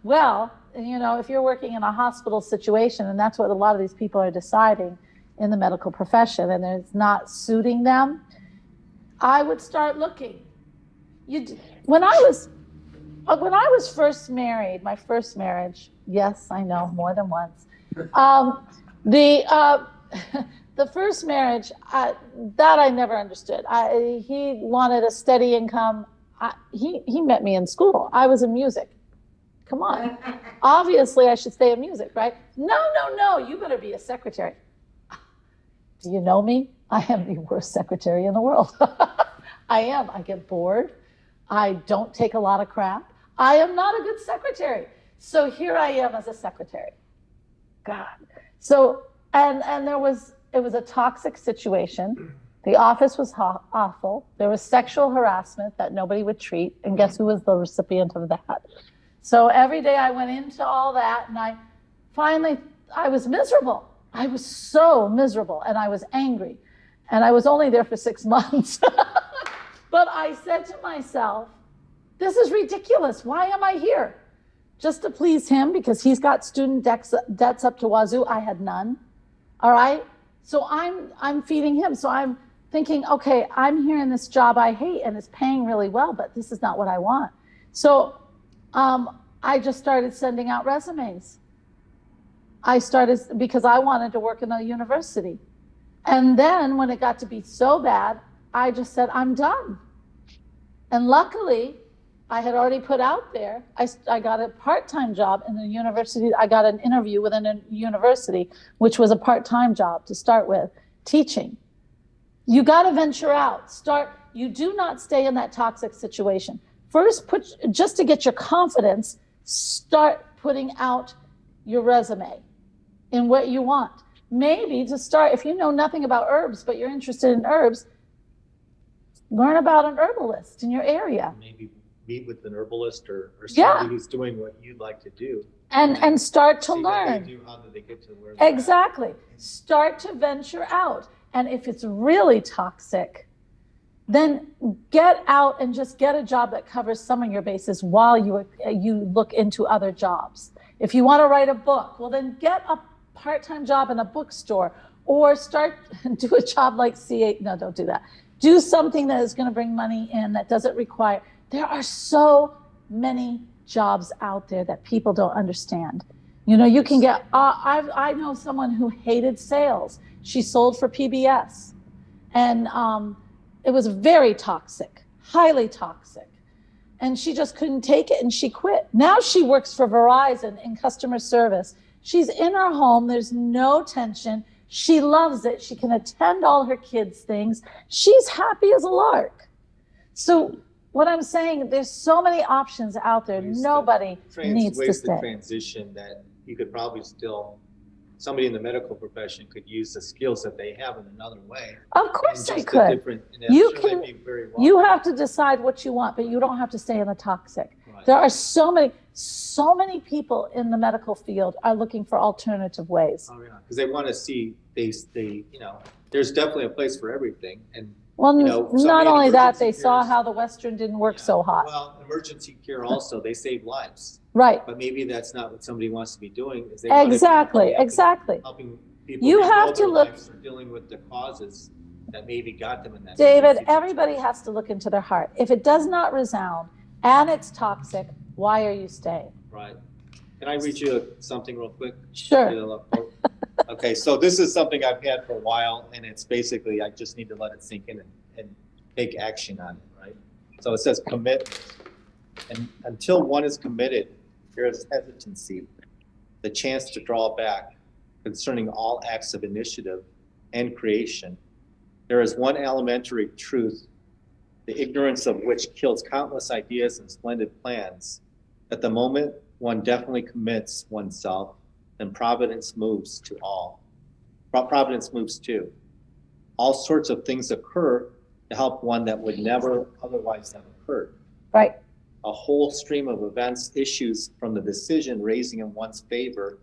Speaker 2: Well, you know, if you're working in a hospital situation, and that's what a lot of these people are deciding in the medical profession, and it's not suiting them, I would start looking. When I was first married, my first marriage, yes, I know, more than once. The first marriage, that I never understood. He wanted a steady income. He met me in school. I was in music. Come on. Obviously, I should stay in music, right? No, you better be a secretary. Do you know me? I am the worst secretary in the world. I am. I get bored. I don't take a lot of crap. I am not a good secretary. So here I am as a secretary. God. So, and it was a toxic situation. The office was awful. There was sexual harassment that nobody would treat. And guess who was the recipient of that? So every day I went into all that, and I was miserable. I was so miserable, and I was angry. And I was only there for 6 months. But I said to myself, this is ridiculous. Why am I here? Just to please him, because he's got student debts up to wazoo. I had none. All right? So I'm feeding him. So I'm thinking, okay, I'm here in this job I hate, and it's paying really well, but this is not what I want. So I just started sending out resumes. Because I wanted to work in a university. And then when it got to be so bad, I just said, I'm done. And luckily, I had already put out there, I got a part-time job in the university. I got an interview within a university, which was a part-time job to start with, teaching. You got to venture out. You do not stay in that toxic situation. First, just to get your confidence, start putting out your resume in what you want. Maybe to start, if you know nothing about herbs, but you're interested in herbs, learn about an herbalist in your area.
Speaker 6: Maybe meet with an herbalist or somebody who's doing what you'd like to do.
Speaker 2: And start to
Speaker 6: See what
Speaker 2: learn.
Speaker 6: they do, how do they get to where they're at.
Speaker 2: Exactly. Start to venture out. And if it's really toxic, then get out and just get a job that covers some of your bases while you look into other jobs. If you want to write a book, well, then get a part-time job in a bookstore, or do a job like C8. No, don't do that. Do something that is going to bring money in, that doesn't require. There are so many jobs out there that people don't understand. You know, you can get, I know someone who hated sales. She sold for PBS, and it was very toxic, highly toxic. And she just couldn't take it, and she quit. Now she works for Verizon in customer service. She's in her home. There's no tension. She loves it. She can attend all her kids' things. She's happy as a lark. So what I'm saying, there's so many options out there. Nobody needs to stay.
Speaker 6: Transition that you could probably still, somebody in the medical profession could use the skills that they have in another way.
Speaker 2: Of course they could. You have to decide what you want, but you don't have to stay in the toxic. Right. There are so many people in the medical field are looking for alternative ways.
Speaker 6: Oh yeah, because they want to see, there's definitely a place for everything. And
Speaker 2: well, not only that, they saw how the Western didn't work so hot.
Speaker 6: Well, emergency care also, they save lives.
Speaker 2: Right.
Speaker 6: But maybe that's not what somebody wants to be doing. Is they
Speaker 2: exactly.
Speaker 6: Helping people. You have to look. Or dealing with the causes that maybe got them in that.
Speaker 2: David, everybody has to look into their heart. If it does not resound and it's toxic, why are you staying?
Speaker 6: Right. Can I read you something real quick?
Speaker 2: Sure.
Speaker 6: Okay, so this is something I've had for a while, and it's basically, I just need to let it sink in and take action on it, right? So it says commitment. And until one is committed, there is hesitancy, the chance to draw back concerning all acts of initiative and creation, There is one elementary truth, the ignorance of which kills countless ideas and splendid plans. At the moment one definitely commits oneself, then providence moves to all. Providence moves too. All sorts of things occur to help one that would never otherwise have occurred.
Speaker 2: Right.
Speaker 6: A whole stream of events issues from the decision raising in one's favor,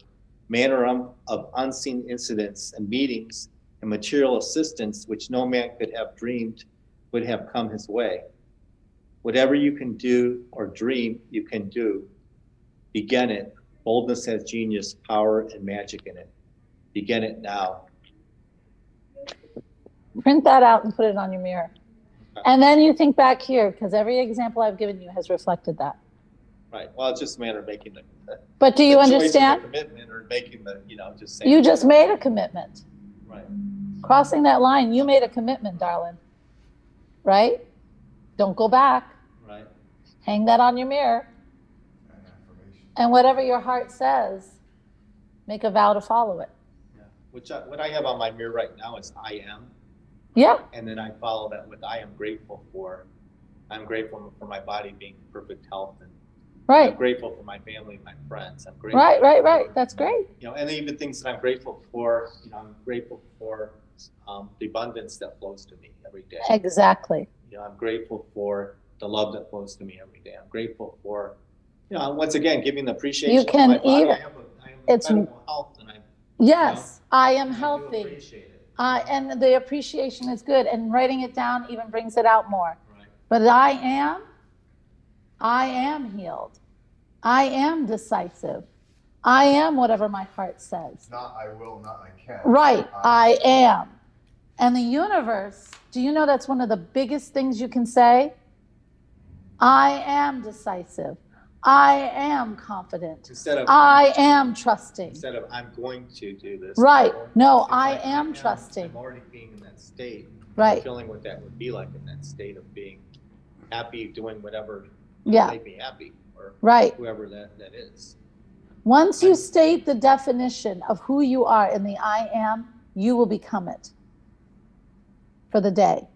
Speaker 6: manner of unseen incidents and meetings and material assistance which no man could have dreamed would have come his way. Whatever you can do or dream you can do, begin it. Boldness has genius, power, and magic in it. Begin it now.
Speaker 2: Print that out and put it on your mirror. And then you think back here, because every example I've given you has reflected that.
Speaker 6: Right. Well, it's just a matter of making the
Speaker 2: But do you
Speaker 6: the choice of the
Speaker 2: understand?
Speaker 6: commitment or making the, just saying.
Speaker 2: You just made a commitment.
Speaker 6: Right.
Speaker 2: Crossing that line, you made a commitment, darling. Right? Don't go back.
Speaker 6: Right.
Speaker 2: Hang that on your mirror. And whatever your heart says, make a vow to follow it.
Speaker 6: Yeah. What I have on my mirror right now is I am.
Speaker 2: Yeah.
Speaker 6: And then I follow that with I am grateful for. I'm grateful for my body being in perfect health, and
Speaker 2: Right.
Speaker 6: I'm grateful for my family, my friends. I'm grateful.
Speaker 2: Right. That's great.
Speaker 6: And even things that I'm grateful for. I'm grateful for the abundance that flows to me every day.
Speaker 2: Exactly.
Speaker 6: I'm grateful for the love that flows to me every day. I'm grateful for, once again, giving the appreciation.
Speaker 2: You can
Speaker 6: to my body.
Speaker 2: even-
Speaker 6: I have incredible health, and
Speaker 2: Yes, I am
Speaker 6: I do
Speaker 2: healthy.
Speaker 6: appreciate it.
Speaker 2: And the appreciation is good, and writing it down even brings it out more.
Speaker 6: Right.
Speaker 2: But I am healed. I am decisive. I am whatever my heart says.
Speaker 1: Not I will, not I can.
Speaker 2: Right, I am. And the universe, do you know that's one of the biggest things you can say? I am decisive. I am confident.
Speaker 6: Instead of
Speaker 2: I am trusting.
Speaker 6: instead of I'm going to do this.
Speaker 2: Right. No,
Speaker 6: it's
Speaker 2: I
Speaker 6: like
Speaker 2: am trusting.
Speaker 6: I'm already being in that state.
Speaker 2: Right.
Speaker 6: Feeling what that would be like in that state of being happy, doing whatever
Speaker 2: Yeah.
Speaker 6: make me happy, or
Speaker 2: Right.
Speaker 6: whoever that is.
Speaker 2: Once you state the definition of who you are in the I am, you will become it for the day.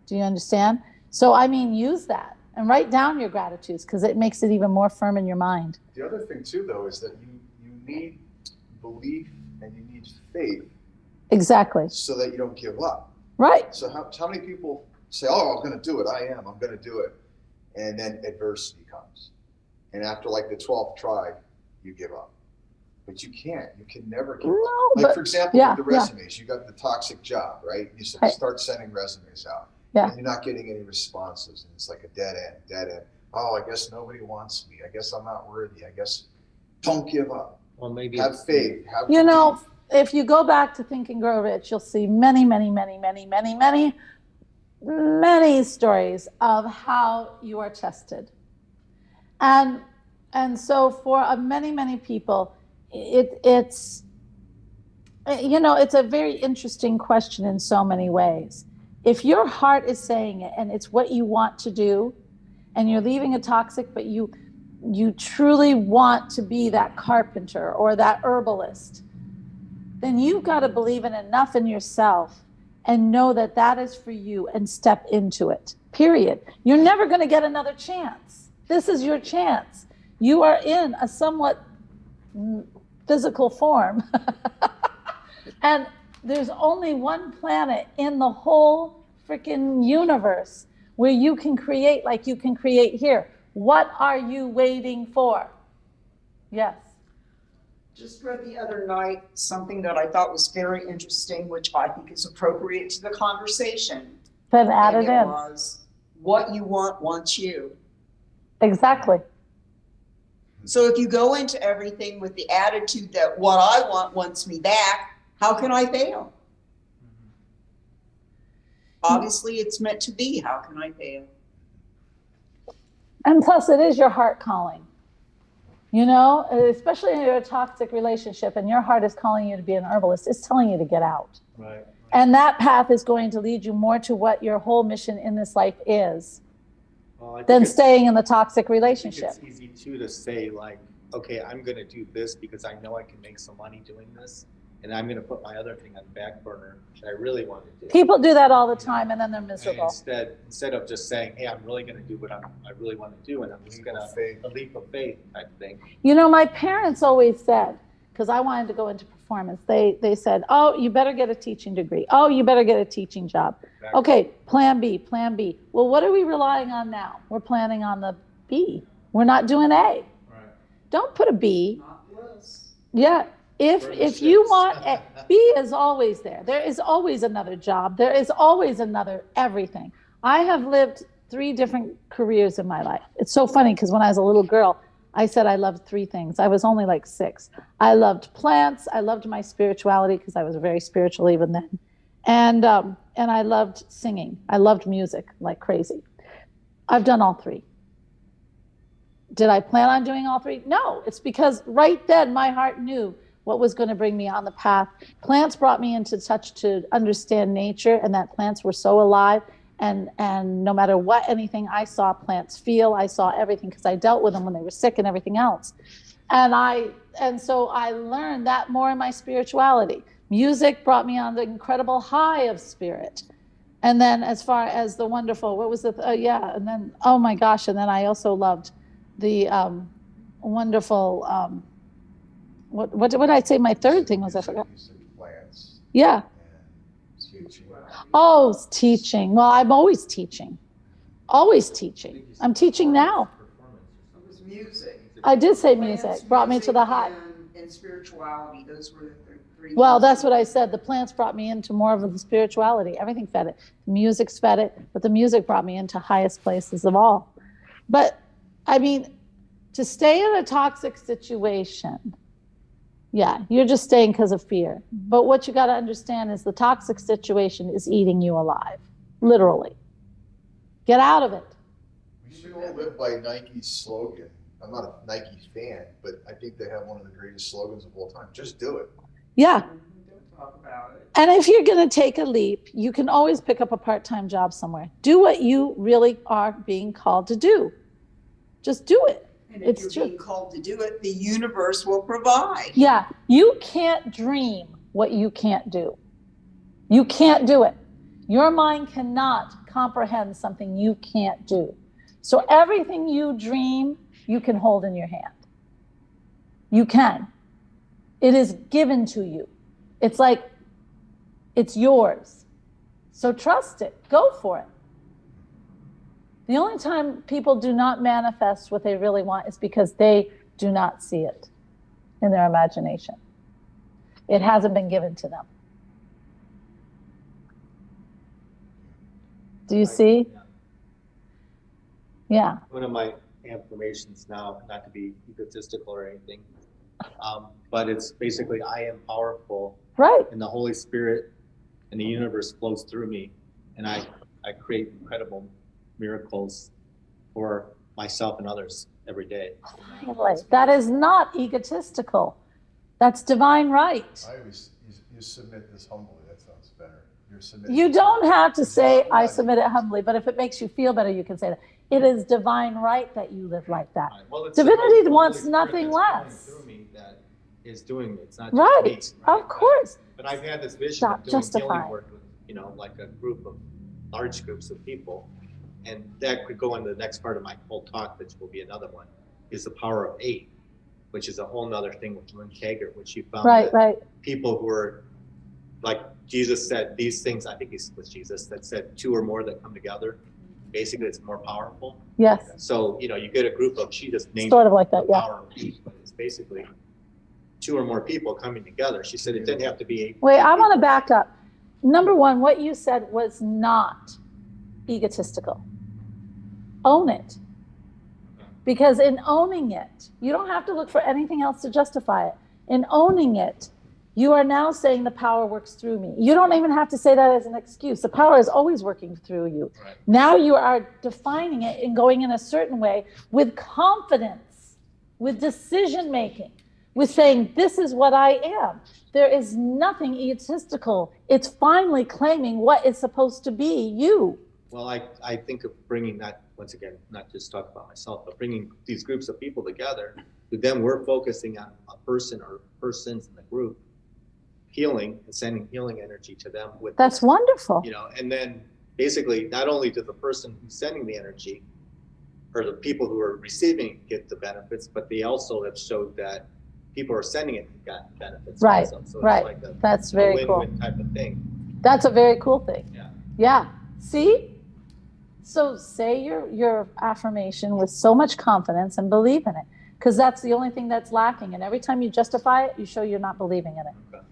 Speaker 2: Do you understand? So, use that and write down your gratitudes, because it makes it even more firm in your mind.
Speaker 1: The other thing too, though, is that you need belief and you need faith
Speaker 2: Exactly.
Speaker 1: so that you don't give up.
Speaker 2: Right.
Speaker 1: So how many people say, "Oh, I'm going to do it. I'm going to do it," and then adversity comes, and after like the 12th try, you give up. But you can't. You can never give up.
Speaker 2: No,
Speaker 1: Like
Speaker 2: but
Speaker 1: for example,
Speaker 2: yeah,
Speaker 1: with the resumes, you got the toxic job, right? You
Speaker 2: Right.
Speaker 1: start sending resumes out,
Speaker 2: Yeah.
Speaker 1: and you're not getting any responses, and it's like a dead end. Oh, I guess nobody wants me. I guess I'm not worthy. I guess don't give up.
Speaker 6: Well, maybe
Speaker 1: Have faith. Have
Speaker 2: You know,
Speaker 1: belief.
Speaker 2: if you go back to Think and Grow Rich, you'll see many, many, many, many, many, many, many stories of how you are tested. And so for many, many people, it's a very interesting question in so many ways. If your heart is saying it and it's what you want to do, and you're leaving a toxic, but you truly want to be that carpenter or that herbalist, then you've got to believe in enough in yourself and know that that is for you and step into it, period. You're never going to get another chance. This is your chance. You are in a somewhat physical form. And there's only one planet in the whole freaking universe where you can create like you can create here. What are you waiting for? Yes.
Speaker 8: Just read the other night something that I thought was very interesting, which I think is appropriate to the conversation.
Speaker 2: Then add
Speaker 8: And
Speaker 2: it in.
Speaker 8: was, what you want wants you.
Speaker 2: Exactly.
Speaker 8: So if you go into everything with the attitude that what I want wants me back, how can I fail? Obviously, it's meant to be. How can I fail?
Speaker 2: And plus, it is your heart calling. Especially in a toxic relationship and your heart is calling you to be an herbalist, it's telling you to get out.
Speaker 6: Right.
Speaker 2: And that path is going to lead you more to what your whole mission in this life is
Speaker 6: Well, I think
Speaker 2: than
Speaker 6: it's-
Speaker 2: staying in the toxic
Speaker 6: I think
Speaker 2: relationship.
Speaker 6: it's easy too to say like, okay, I'm going to do this because I know I can make some money doing this, and I'm gonna put my other thing on the back burner that I really want to do.
Speaker 2: People do that all the time and then they're
Speaker 6: And
Speaker 2: miserable.
Speaker 6: instead of just saying, hey, I'm really gonna do what I really want to do, and I'm just
Speaker 1: Leap of
Speaker 6: gonna,
Speaker 1: faith.
Speaker 6: a leap of faith type thing.
Speaker 2: You know, my parents always said, because I wanted to go into performance, they said, oh, you better get a teaching degree. Oh, you better get a teaching job.
Speaker 6: Exactly.
Speaker 2: Okay, plan B, plan B. Well, what are we relying on now? We're planning on the B. We're not doing A.
Speaker 6: Right.
Speaker 2: Don't put a B.
Speaker 3: Not bliss.
Speaker 2: Yeah, if
Speaker 6: Burn the
Speaker 2: you
Speaker 6: ships.
Speaker 2: want A, B is always there. There is always another job. There is always another everything. I have lived 3 different careers in my life. It's so funny because when I was a little girl, I said I loved 3 things. I was only like 6. I loved plants. I loved my spirituality because I was very spiritual even then. And I loved singing. I loved music like crazy. I've done all 3. Did I plan on doing all 3? No, it's because right then my heart knew what was going to bring me on the path. Plants brought me into touch to understand nature, and that plants were so alive. And no matter what, anything I saw plants feel, I saw everything because I dealt with them when they were sick and everything else. And so I learned that more in my spirituality. Music brought me on the incredible high of spirit. And then as far as the wonderful, what was the, and then, oh my gosh, and then I also loved the wonderful, what did I say my third thing was? I forgot.
Speaker 1: You said plants
Speaker 2: Yeah.
Speaker 1: and teaching.
Speaker 2: Oh, teaching. Well, I'm always teaching. Always teaching. I'm teaching now.
Speaker 8: It was music.
Speaker 2: I did say
Speaker 8: Plants,
Speaker 2: music brought me to the high.
Speaker 8: And spirituality, those were the 3.
Speaker 2: Well, that's what I said. The plants brought me into more of the spirituality. Everything fed it. The music's fed it, but the music brought me into highest places of all. But I mean, to stay in a toxic situation, yeah, you're just staying because of fear. But what you got to understand is the toxic situation is eating you alive, literally. Get out of it.
Speaker 1: We should all live by Nike's slogan. I'm not a Nike fan, but I think they have one of the greatest slogans of all time. Just do it.
Speaker 2: Yeah.
Speaker 8: Don't talk about it.
Speaker 2: And if you're going to take a leap, you can always pick up a part-time job somewhere. Do what you really are being called to do. Just do it.
Speaker 8: And if
Speaker 2: It's
Speaker 8: you're
Speaker 2: true.
Speaker 8: being called to do it, the universe will provide.
Speaker 2: Yeah, you can't dream what you can't do. You can't do it. Your mind cannot comprehend something you can't do. So everything you dream, you can hold in your hand. You can. It is given to you. It's like it's yours. So trust it. Go for it. The only time people do not manifest what they really want is because they do not see it in their imagination. It hasn't been given to them. Do you see? Yeah.
Speaker 6: One of my affirmations now, not to be egotistical or anything, but it's basically I am powerful,
Speaker 2: Right.
Speaker 6: and the Holy Spirit and the universe flows through me, and I create incredible miracles for myself and others every day.
Speaker 2: Finally. That is not egotistical. That's divine right.
Speaker 1: I always, you submit this humbly. That sounds better. You're submitting.
Speaker 2: You don't have to say, I submit it humbly, but if it makes you feel better, you can say that. It is divine right that you live like that.
Speaker 6: Well, it's
Speaker 2: Divinity
Speaker 6: the Holy
Speaker 2: wants
Speaker 6: Spirit
Speaker 2: nothing
Speaker 6: that's flowing
Speaker 2: less.
Speaker 6: through me that is doing it. It's not just
Speaker 2: Right,
Speaker 6: me,
Speaker 2: of course.
Speaker 6: But I've had this vision
Speaker 2: Stop
Speaker 6: of doing
Speaker 2: justifying.
Speaker 6: healing work with, like a group of large groups of people. And that could go into the next part of my whole talk, which will be another one, is the power of 8, which is a whole nother thing with Lynn Kager, which she found
Speaker 2: Right,
Speaker 6: that
Speaker 2: right.
Speaker 6: people who are, like Jesus said, these things, I think it was Jesus that said 2 or more that come together, basically it's more powerful.
Speaker 2: Yes.
Speaker 6: So, you get a group of, she just named
Speaker 2: Sort of like that,
Speaker 6: the
Speaker 2: yeah.
Speaker 6: power of 8, but it's basically 2 or more people coming together. She said it didn't have to be 8.
Speaker 2: Wait, I want to back up. Number one, what you said was not egotistical. Own it. Because in owning it, you don't have to look for anything else to justify it. In owning it, you are now saying the power works through me. You don't even have to say that as an excuse. The power is always working through you.
Speaker 6: Right.
Speaker 2: Now you are defining it and going in a certain way with confidence, with decision making, with saying, this is what I am. There is nothing egotistical. It's finally claiming what is supposed to be you.
Speaker 6: Well, I think of bringing that, once again, not just talk about myself, but bringing these groups of people together, who then we're focusing on a person or persons in the group, healing and sending healing energy to them with
Speaker 2: That's
Speaker 6: this,
Speaker 2: wonderful.
Speaker 6: you know, and then basically not only does the person who's sending the energy or the people who are receiving it get the benefits, but they also have showed that people who are sending it got benefits
Speaker 2: Right,
Speaker 6: also. So
Speaker 2: right.
Speaker 6: it's like
Speaker 2: That's
Speaker 6: a
Speaker 2: very cool.
Speaker 6: win-win type of thing.
Speaker 2: That's a very cool thing.
Speaker 6: Yeah.
Speaker 2: Yeah. See? So say your affirmation with so much confidence and believe in it, because that's the only thing that's lacking. And every time you justify it, you show you're not believing in it.
Speaker 6: Okay.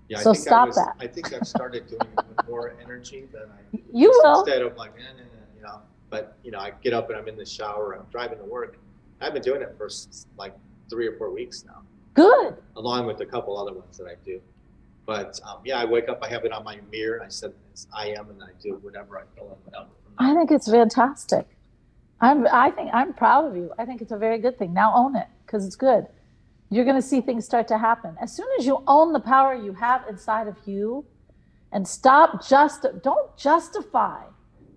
Speaker 6: Yeah,
Speaker 2: So stop that.
Speaker 6: I think I've started doing it with more energy than I
Speaker 2: You
Speaker 6: just
Speaker 2: will.
Speaker 6: instead of like, you know, but you know, I get up and I'm in the shower, I'm driving to work. I've been doing it for like 3 or 4 weeks now,
Speaker 2: Good.
Speaker 6: along with a couple other ones that I do. But yeah, I wake up, I have it on my mirror. I said, I am, and I do whatever I feel like, whatever.
Speaker 2: I think it's fantastic. I think I'm proud of you. I think it's a very good thing. Now own it, because it's good. You're going to see things start to happen. As soon as you own the power you have inside of you and don't justify.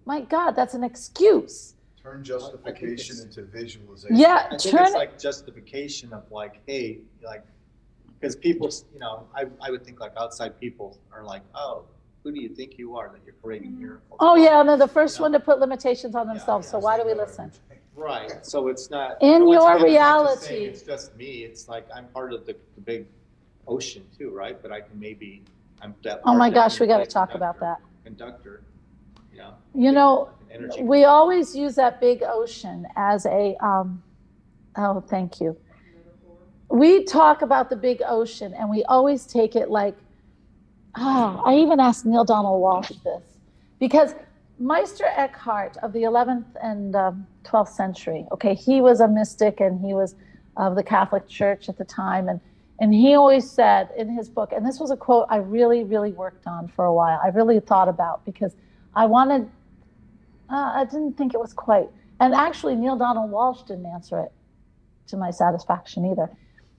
Speaker 2: My God, that's an excuse.
Speaker 1: Turn justification into visualization.
Speaker 2: Yeah,
Speaker 6: I think it's like justification of like, hey, like, because people, you know, I would think like outside people are like, oh, who do you think you are that you're creating miracles?
Speaker 2: Oh yeah, and they're the first one to put limitations on themselves. So why do we listen?
Speaker 6: Right. So it's not
Speaker 2: In
Speaker 6: once
Speaker 2: your
Speaker 6: again, it's not just saying
Speaker 2: reality.
Speaker 6: it's just me. It's like I'm part of the big ocean too, right? But I can maybe I'm that.
Speaker 2: Oh my
Speaker 6: part that
Speaker 2: gosh,
Speaker 6: can
Speaker 2: we got to
Speaker 6: be a
Speaker 2: talk about that.
Speaker 6: Conductor. You know.
Speaker 2: You know,
Speaker 6: An energy
Speaker 2: we always use that big ocean as a oh, thank you. We talk about the big ocean and we always take it like, I even asked Neil Donald Walsh this, because Meister Eckhart of the 11th and 12th century, okay, he was a mystic and he was of the Catholic Church at the time. And he always said in his book, and this was a quote I really, really worked on for a while. I really thought about because I didn't think it was quite. And actually, Neil Donald Walsh didn't answer it to my satisfaction either.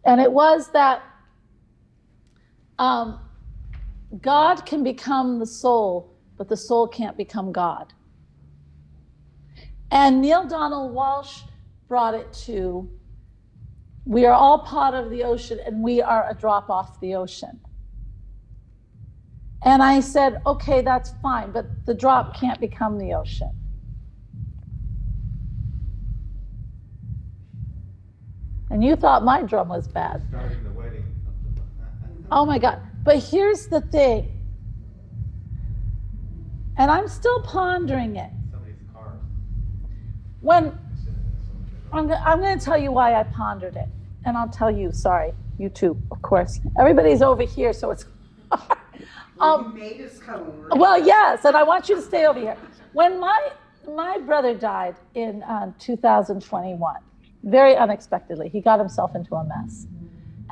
Speaker 2: And it was that God can become the soul, but the soul can't become God. And Neil Donald Walsh brought it to, we are all part of the ocean and we are a drop off the ocean. And I said, okay, that's fine, but the drop can't become the ocean. And you thought my drum was bad.
Speaker 4: Starting the wedding.
Speaker 2: Oh my God. But here's the thing. And I'm still pondering it.
Speaker 4: Somebody's car.
Speaker 2: When I'm going to tell you why I pondered it. And I'll tell you, sorry, you too, of course. Everybody's over here, so it's hard.
Speaker 8: You made us come over.
Speaker 2: Well, yes, and I want you to stay over here. When my brother died in 2021, very unexpectedly, he got himself into a mess.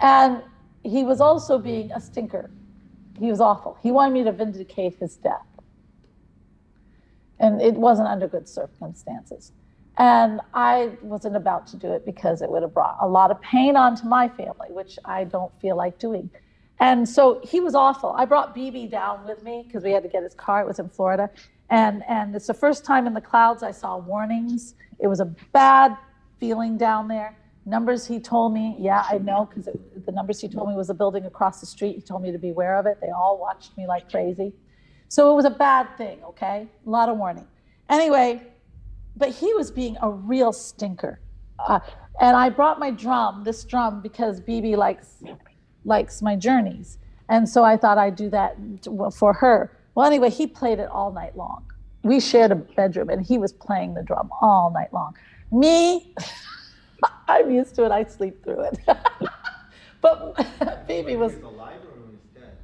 Speaker 2: And he was also being a stinker. He was awful. He wanted me to vindicate his death. And it wasn't under good circumstances. And I wasn't about to do it because it would have brought a lot of pain onto my family, which I don't feel like doing. And so he was awful. I brought BB down with me because we had to get his car. It was in Florida. And it's the first time in the clouds I saw warnings. It was a bad feeling down there. Numbers he told me, yeah, I know, because the numbers he told me was a building across the street. He told me to beware of it. They all watched me like crazy. So it was a bad thing, okay? A lot of warning. Anyway, but he was being a real stinker. And I brought my this drum, because BB likes my journeys. And so I thought I'd do that for her. Well, anyway, he played it all night long. We shared a bedroom and he was playing the drum all night long. Me, I'm used to it. I sleep through it. But BB was.
Speaker 4: He's alive or he's dead?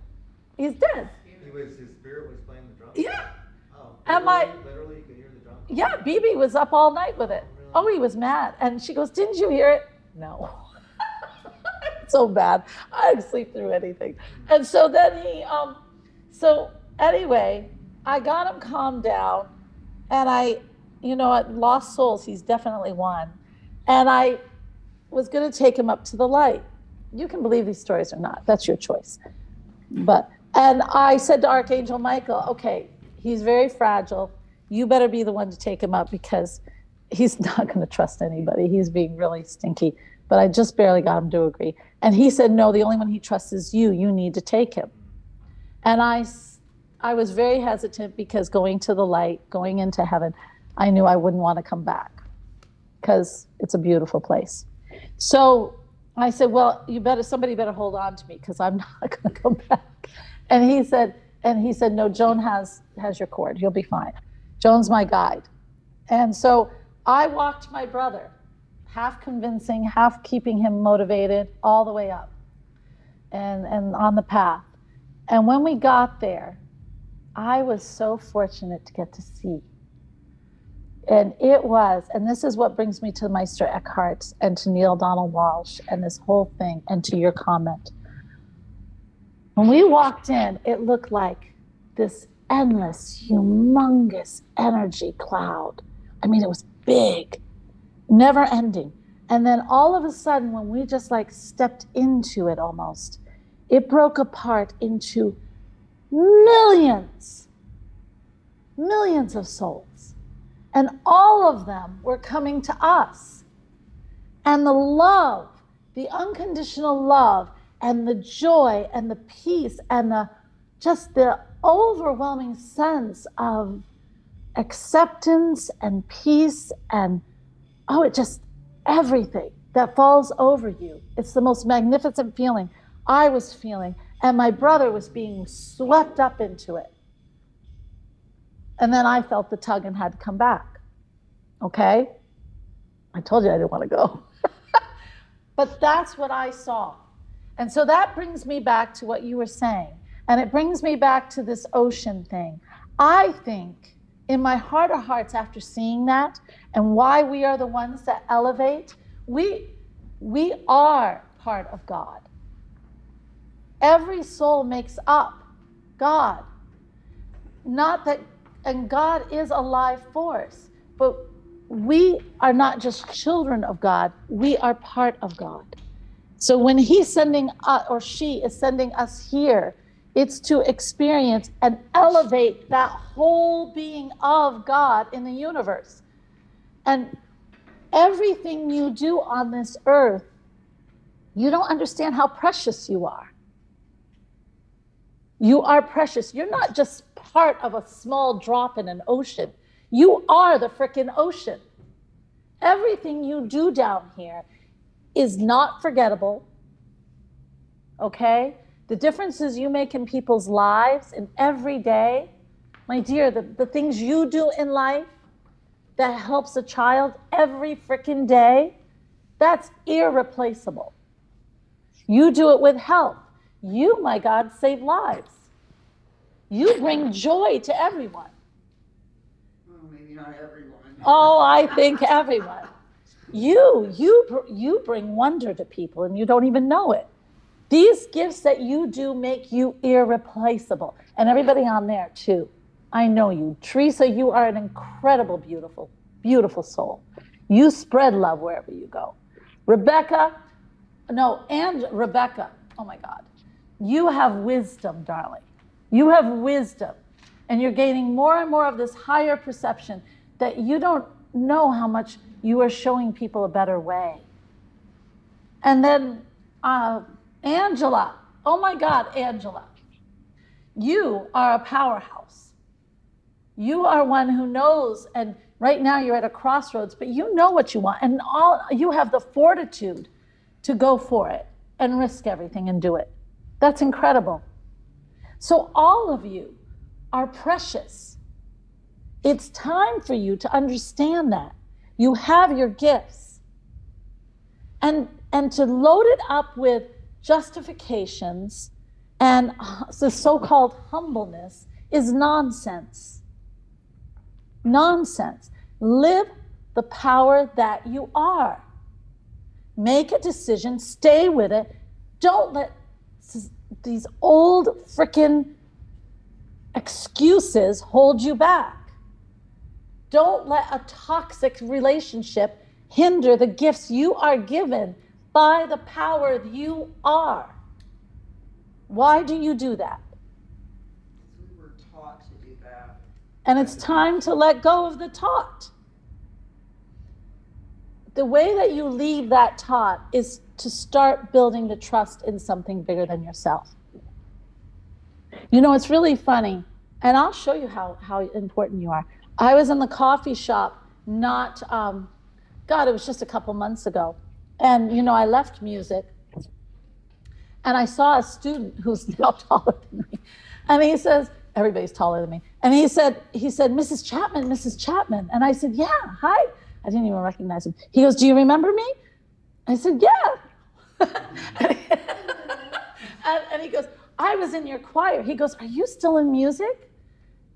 Speaker 2: He's dead.
Speaker 4: His spirit was playing the drum?
Speaker 2: Yeah.
Speaker 4: Oh,
Speaker 2: And
Speaker 4: literally you could hear the drum?
Speaker 2: Yeah, BB was up all night with it. Oh, he was mad. And she goes, didn't you hear it? No. So bad. I sleep through anything. And so then so anyway, I got him calmed down, and at Lost Souls, he's definitely one. And I was going to take him up to the light. You can believe these stories or not. That's your choice. And I said to Archangel Michael, okay, he's very fragile. You better be the one to take him up, because he's not going to trust anybody. He's being really stinky. but I just barely got him to agree. And he said, no, the only one he trusts is you. You need to take him. And I was very hesitant because going to the light, going into heaven, I knew I wouldn't want to come back because it's a beautiful place. So I said, well, somebody better hold on to me because I'm not going to come back. And he said, no, Joan has your cord. You'll be fine. Joan's my guide. And so I walked my brother, half convincing, half keeping him motivated, all the way up and on the path. And when we got there, I was so fortunate to get to see. And this is what brings me to Meister Eckhart and to Neil Donald Walsh and this whole thing and to your comment. When we walked in, it looked like this endless, humongous energy cloud. I mean, it was big, never ending. And then all of a sudden, when we just like stepped into it almost, it broke apart into millions of souls. And all of them were coming to us. And the love, the unconditional love, and the joy, and the peace, and just the overwhelming sense of acceptance and peace, and it just everything that falls over you. It's the most magnificent feeling I was feeling, and my brother was being swept up into it. And then I felt the tug and had to come back. Okay? I told you I didn't want to go. But that's what I saw. And so that brings me back to what you were saying. And it brings me back to this ocean thing. I think in my heart of hearts, after seeing that and why we are the ones that elevate, we are part of God. Every soul makes up God. Not that, and God is a live force, but we are not just children of God, we are part of God. So when he's sending us, or she is sending us here, it's to experience and elevate that whole being of God in the universe. And everything you do on this earth, you don't understand how precious you are. You are precious. You're not just part of a small drop in an ocean. You are the frickin' ocean. Everything you do down here is not forgettable, okay? The differences you make in people's lives in every day, my dear, the things you do in life that helps a child every frickin' day, that's irreplaceable. You do it with health. You, my God, save lives. You bring joy to everyone.
Speaker 8: Well, maybe not everyone.
Speaker 2: Oh, I think everyone. You bring wonder to people and you don't even know it. These gifts that you do make you irreplaceable. And everybody on there too. I know you. Teresa, you are an incredible, beautiful, beautiful soul. You spread love wherever you go. Rebecca, oh my God. You have wisdom, darling. You have wisdom. And you're gaining more and more of this higher perception that you don't know how much you are showing people a better way. And then Angela, oh my God, Angela, you are a powerhouse. You are one who knows, and right now you're at a crossroads, but you know what you want, and you have the fortitude to go for it and risk everything and do it. That's incredible. So all of you are precious. It's time for you to understand that. You have your gifts. And to load it up with justifications and the so-called humbleness is nonsense. Nonsense. Live the power that you are. Make a decision, stay with it. Don't let these old frickin' excuses hold you back. Don't let a toxic relationship hinder the gifts you are given by the power you are. Why do you do that?
Speaker 8: We were taught to do that.
Speaker 2: And it's time to let go of the taught. the way that you leave that taught is to start building the trust in something bigger than yourself. You know, it's really funny, and I'll show you how important you are. I was in the coffee shop not, God, it was just a couple months ago. And, you know, I left music, and I saw a student who's now taller than me. And he says, everybody's taller than me. And he said, Mrs. Chapman, Mrs. Chapman. And I said, yeah, hi. I didn't even recognize him. He goes, do you remember me? I said, yeah. and he goes, I was in your choir. He goes, are you still in music?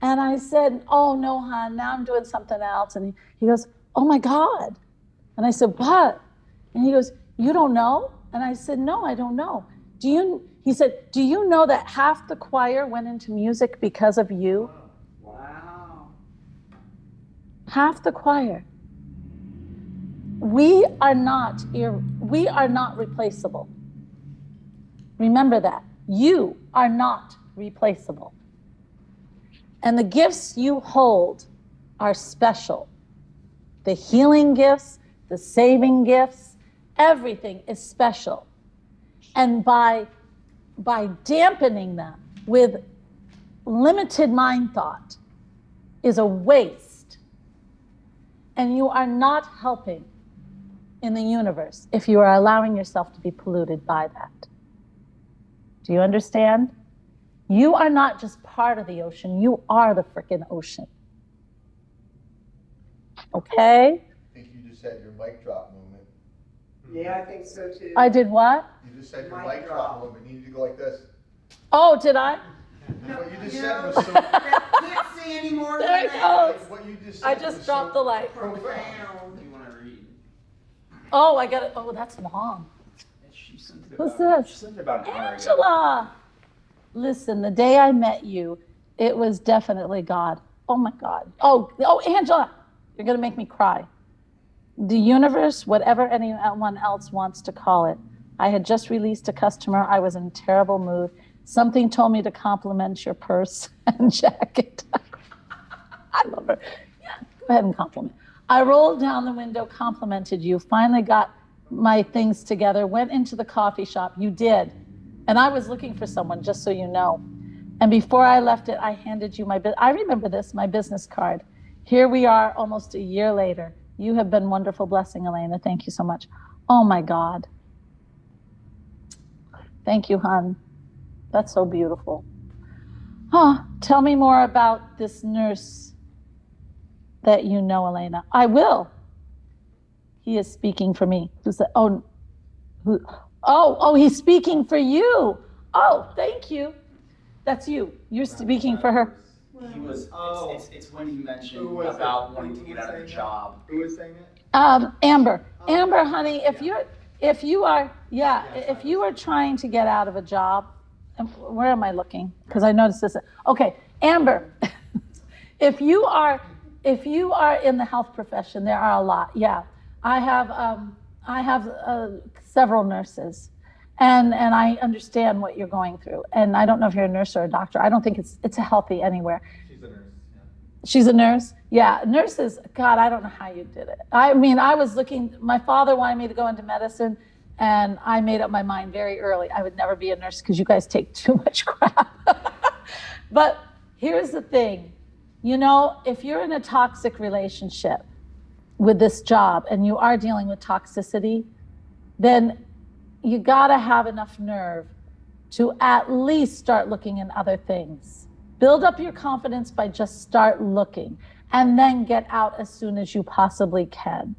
Speaker 2: And I said, oh, no, hon, now I'm doing something else. And he goes, oh, my God. And I said, what? And he goes, you don't know? And I said, no, I don't know. He said, do you know that half the choir went into music because of you?
Speaker 3: Wow.
Speaker 2: Half the choir. We are not replaceable. Remember that. You are not replaceable. And the gifts you hold are special. The healing gifts, the saving gifts, everything is special. And by dampening them with limited mind thought is a waste. And you are not helping in the universe if you are allowing yourself to be polluted by that. Do you understand? You are not just part of the ocean, you are the frickin' ocean. Okay?
Speaker 1: I think you just had your mic drop moment.
Speaker 8: Yeah, I think so too.
Speaker 2: I did what?
Speaker 1: You just said your
Speaker 8: Mic
Speaker 1: mic drop moment. You need to go like this.
Speaker 2: Oh, did I?
Speaker 1: What you just
Speaker 8: you
Speaker 1: said
Speaker 8: know,
Speaker 1: was so.
Speaker 8: Can't see any more
Speaker 2: There
Speaker 8: than
Speaker 2: it
Speaker 8: that.
Speaker 2: goes.
Speaker 1: What you just said
Speaker 2: I just
Speaker 1: was
Speaker 2: dropped
Speaker 1: so
Speaker 2: the light.
Speaker 8: Profound.
Speaker 10: You wanna read?
Speaker 2: Oh, I got it. Oh, that's long.
Speaker 10: She sent it
Speaker 2: Who's
Speaker 10: about-
Speaker 2: this?
Speaker 10: She sent it about an hour ago.
Speaker 2: Angela! Listen, the day I met you, it was definitely God. Oh my God. Oh, Angela, you're gonna make me cry. The universe, whatever anyone else wants to call it. I had just released a customer. I was in a terrible mood. Something told me to compliment your purse and jacket. I love her. Yeah, go ahead and compliment. I rolled down the window, complimented you, finally got my things together, went into the coffee shop. You did. And I was looking for someone, just so you know. And before I left it, I handed you I remember this, my business card. Here we are almost a year later. You have been wonderful blessing, Elena. Thank you so much. Oh my God. Thank you, hon. That's so beautiful. Tell me more about this nurse that you know, Elena. I will. He is speaking for me. He's speaking for you. Oh, thank you. That's you. You're speaking for her.
Speaker 10: He was, it's when he mentioned about wanting to get out of the job.
Speaker 4: Who was saying it?
Speaker 2: Amber. Amber, honey, if you are trying to get out of a job, where am I looking? Because I noticed this. Okay, Amber, if you are in the health profession, there are a lot. Yeah, I have several nurses, and I understand what you're going through. And I don't know if you're a nurse or a doctor. I don't think it's healthy anywhere.
Speaker 4: She's a nurse. Yeah.
Speaker 2: She's a nurse? Yeah, nurses, God, I don't know how you did it. I mean, I was looking, my father wanted me to go into medicine, and I made up my mind very early. I would never be a nurse because you guys take too much crap. But here's the thing, you know, if you're in a toxic relationship with this job and you are dealing with toxicity, then you gotta have enough nerve to at least start looking in other things. Build up your confidence by just start looking, and then get out as soon as you possibly can.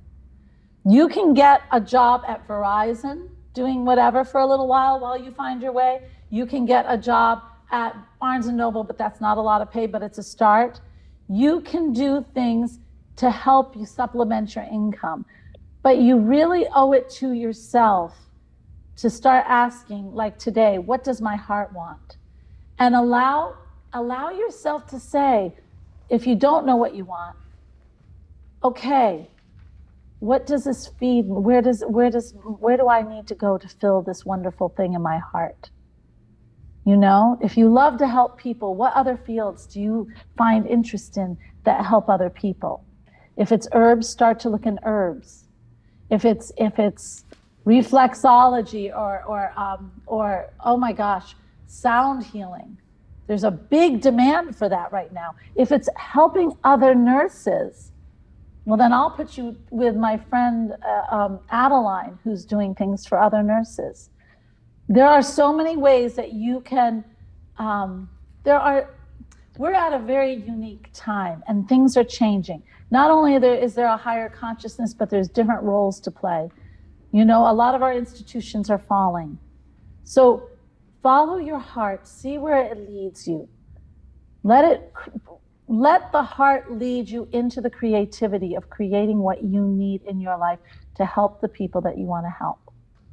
Speaker 2: You can get a job at Verizon doing whatever for a little while you find your way. You can get a job at Barnes & Noble, but that's not a lot of pay, but it's a start. You can do things to help you supplement your income, but you really owe it to yourself to start asking, like today, what does my heart want? And allow yourself to say, if you don't know what you want, okay, what does this feed? Where do I need to go to fill this wonderful thing in my heart? You know, if you love to help people, what other fields do you find interest in that help other people? If it's herbs, start to look in herbs. if it's reflexology or oh my gosh, sound healing. There's a big demand for that right now. If it's helping other nurses, well, then I'll put you with my friend Adeline, who's doing things for other nurses. There are so many ways that you can, we're at a very unique time and things are changing. Not only is there a higher consciousness, but there's different roles to play. You know, a lot of our institutions are falling. So follow your heart, see where it leads you. Let the heart lead you into the creativity of creating what you need in your life to help the people that you want to help.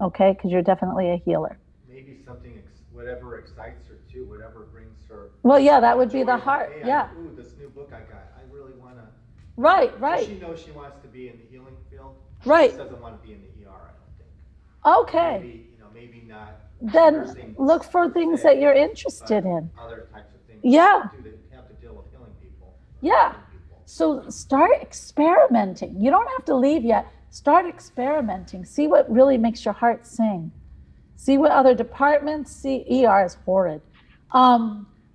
Speaker 2: Okay? Because you're definitely a healer.
Speaker 4: Maybe something, whatever excites her too, whatever brings her.
Speaker 2: Well, yeah, that would be the
Speaker 4: joy,
Speaker 2: heart.
Speaker 4: hey,
Speaker 2: Yeah.
Speaker 4: Ooh, this new book I got, I really want to.
Speaker 2: Right.
Speaker 4: Does she know she wants to be in the healing field?
Speaker 2: Right.
Speaker 4: She doesn't want to be in the ER, I don't think.
Speaker 2: Okay.
Speaker 4: Maybe not.
Speaker 2: Then
Speaker 4: nursing
Speaker 2: look for
Speaker 4: per
Speaker 2: things
Speaker 4: se,
Speaker 2: that you're interested
Speaker 4: but
Speaker 2: in.
Speaker 4: Other types of things.
Speaker 2: Yeah.
Speaker 4: That have to deal with healing people.
Speaker 2: Yeah.
Speaker 4: Helping people.
Speaker 2: So start experimenting. You don't have to leave yet. Start experimenting. See what really makes your heart sing. See what other departments see. ER is horrid.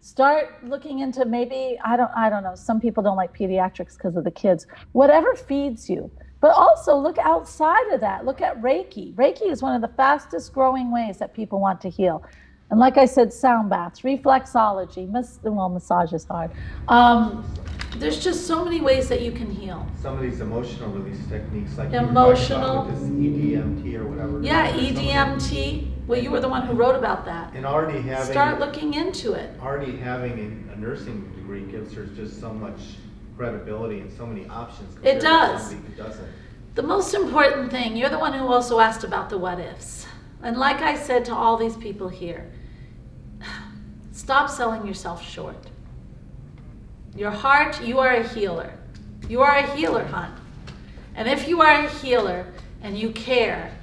Speaker 2: Start looking into maybe, I don't know, some people don't like pediatrics because of the kids. Whatever feeds you. But also look outside of that. Look at Reiki. Reiki is one of the fastest growing ways that people want to heal. And like I said, sound baths, reflexology, massage is hard. There's just so many ways that you can heal.
Speaker 4: Some of these emotional release techniques, like
Speaker 2: Emotional.
Speaker 4: you were talking about with this EDMT or whatever.
Speaker 2: Yeah, EDMT. Well, you were the one who wrote about that.
Speaker 4: And already having.
Speaker 2: Start looking into it.
Speaker 4: Already having a nursing degree gives her just so much credibility and so many options.
Speaker 2: It does.
Speaker 4: To somebody who doesn't.
Speaker 2: The most important thing, you're the one who also asked about the what ifs. And like I said to all these people here, stop selling yourself short. Your heart, you are a healer. You are a healer, hon. And if you are a healer and you care,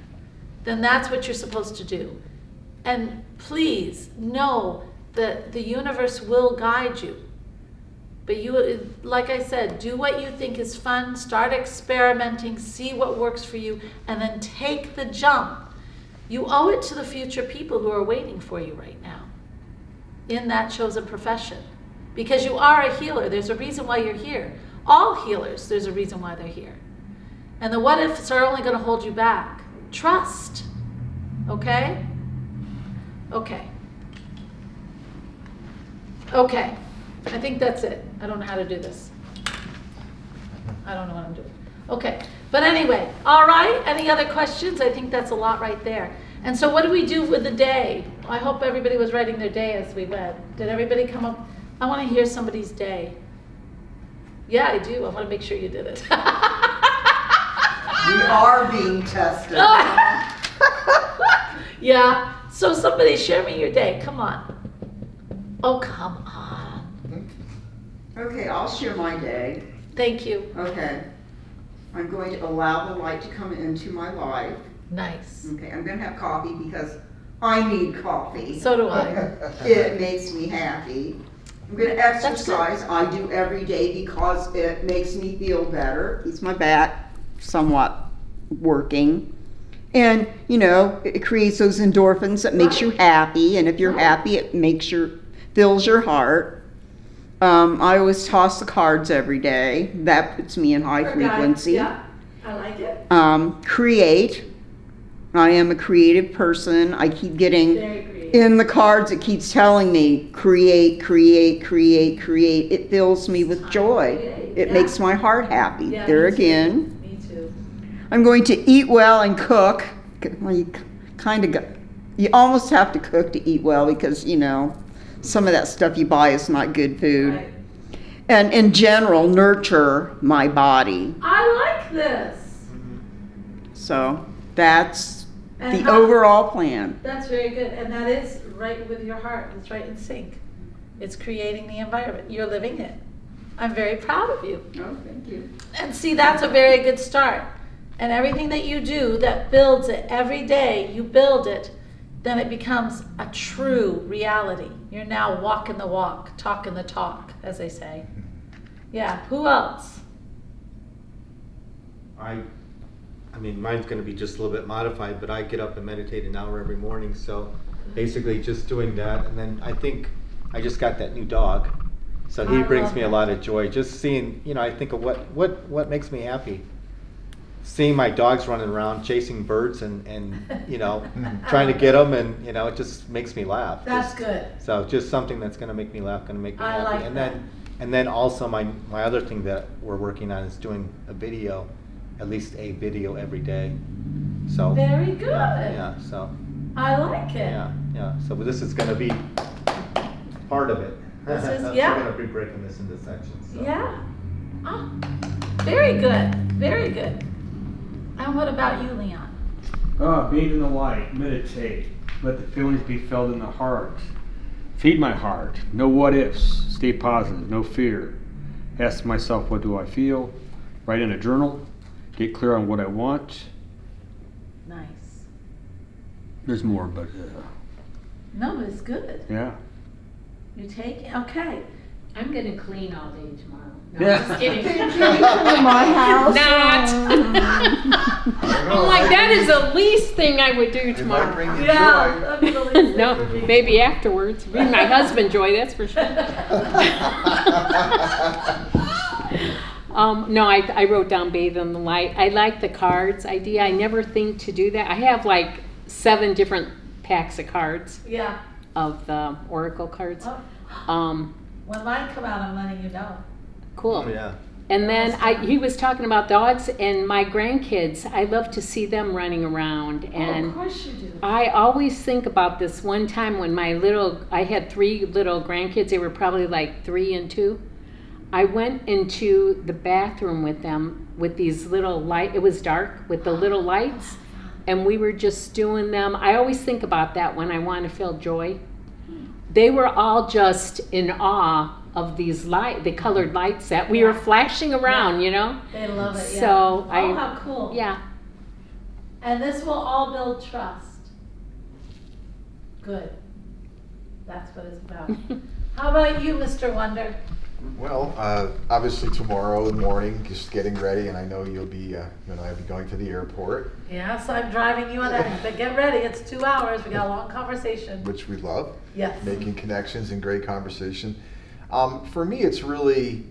Speaker 2: then that's what you're supposed to do. And please know that the universe will guide you. But you, like I said, do what you think is fun, start experimenting, see what works for you, and then take the jump. You owe it to the future people who are waiting for you right now in that chosen profession. Because you are a healer, there's a reason why you're here. All healers, there's a reason why they're here. And the what ifs are only going to hold you back. Trust. Okay? Okay. Okay. I think that's it. I don't know how to do this. I don't know what I'm doing. Okay. But anyway, all right. Any other questions? I think that's a lot right there. And so what do we do with the day? I hope everybody was writing their day as we went. Did everybody come up? I want to hear somebody's day. Yeah, I do. I want to make sure you did it.
Speaker 8: We are being tested.
Speaker 2: Yeah. So somebody share me your day. Come on. Oh, come on.
Speaker 8: Okay, I'll share my day.
Speaker 2: Thank you.
Speaker 8: Okay. I'm going to allow the light to come into my life.
Speaker 2: Nice.
Speaker 8: Okay, I'm gonna have coffee because I need coffee.
Speaker 2: So do I.
Speaker 8: It makes me happy. I'm gonna exercise. I do every day because it makes me feel better. Keeps my back somewhat working. And, you know, it creates those endorphins that makes you happy. And if you're happy, it fills your heart. I always toss the cards every day. That puts me in high frequency.
Speaker 2: Yeah, I like it.
Speaker 8: Create. I am a creative person. I keep getting in the cards, it keeps telling me, create, create, create, create. It fills me with joy. It makes my heart happy.
Speaker 2: Yeah,
Speaker 8: There
Speaker 2: me too.
Speaker 8: again.
Speaker 2: Me too.
Speaker 8: I'm going to eat well and cook. Well, you almost have to cook to eat well because, you know, some of that stuff you buy is not good food.
Speaker 2: Right.
Speaker 8: And in general, nurture my body.
Speaker 2: I like this.
Speaker 8: So that's
Speaker 2: And
Speaker 8: the
Speaker 2: how-
Speaker 8: overall plan.
Speaker 2: That's very good. And that is right with your heart. It's right in sync. It's creating the environment. You're living it. I'm very proud of you.
Speaker 8: Oh, thank you.
Speaker 2: And see, that's a very good start. And everything that you do that builds it, every day you build it, then it becomes a true reality. You're now walking the walk, talking the talk, as they say. Yeah, who else?
Speaker 4: I I mean, mine's gonna be just a little bit modified, but I get up and meditate an hour every morning, so basically just doing that. And then I think I just got that new dog, so he
Speaker 2: I
Speaker 4: brings
Speaker 2: love
Speaker 4: me a
Speaker 2: that.
Speaker 4: lot of joy. Just seeing, you know, I think of what makes me happy. Seeing my dogs running around chasing birds and you know, trying to get them, and you know, it just makes me laugh.
Speaker 2: That's
Speaker 4: Just-
Speaker 2: good.
Speaker 4: So just something that's gonna make me laugh, gonna make me
Speaker 2: I
Speaker 4: happy.
Speaker 2: like
Speaker 4: And
Speaker 2: that.
Speaker 4: then also my other thing that we're working on is doing a video, at least a video every day. So
Speaker 2: Very good.
Speaker 4: yeah, so
Speaker 2: I like it.
Speaker 4: yeah. So this is gonna be part of it.
Speaker 2: This is-
Speaker 4: So
Speaker 2: yeah.
Speaker 4: we're gonna be breaking this into sections. So.
Speaker 2: Yeah. Ah, very good. Very good. And what about you, Leon?
Speaker 7: Bathe in the light, meditate, let the feelings be felt in the heart. Feed my heart, no what ifs, stay positive, no fear. Ask myself, what do I feel? Write in a journal, get clear on what I want.
Speaker 2: Nice.
Speaker 7: There's more, but
Speaker 2: No, it's good.
Speaker 7: yeah.
Speaker 2: You take, okay.
Speaker 5: I'm gonna clean all day tomorrow. No,
Speaker 7: Yeah.
Speaker 5: I'm just kidding.
Speaker 2: In my house.
Speaker 5: Not. I'm like, that is the least thing I would do
Speaker 1: It might
Speaker 5: tomorrow.
Speaker 1: bring you
Speaker 2: Yeah.
Speaker 1: joy.
Speaker 2: that'd be the least
Speaker 5: No,
Speaker 2: thing for me.
Speaker 5: maybe afterwards. Bring my husband joy, that's for sure. No, I wrote down bathe in the light. I like the cards idea. I never think to do that. I have like 7 different packs of cards
Speaker 2: Yeah.
Speaker 5: of the Oracle cards.
Speaker 2: Oh, when mine come out, I'm letting you know.
Speaker 5: Cool.
Speaker 4: Oh, yeah.
Speaker 5: And then he was talking about dogs and my grandkids. I love to see them running around.
Speaker 2: Of
Speaker 5: And
Speaker 2: course you do.
Speaker 5: I always think about this one time when I had 3 little grandkids. They were probably like 3 and 2. I went into the bathroom with them with these little it was dark with the little lights, and we were just doing them. I always think about that when I want to feel joy. They were all just in awe of these the colored lights that we were flashing around, you know?
Speaker 2: They love it, yeah.
Speaker 5: So
Speaker 2: Oh, how cool.
Speaker 5: Yeah.
Speaker 2: And this will all build trust. Good. That's what it's about. How about you, Mr. Wonder?
Speaker 1: Well, obviously tomorrow morning, just getting ready, and I know you'll be, you and I will be going to the airport,
Speaker 2: Yes, I'm driving you on that, but get ready, it's 2 hours, we got a long conversation.
Speaker 1: which we love,
Speaker 2: Yes.
Speaker 1: making connections and great conversation. For me, it's really,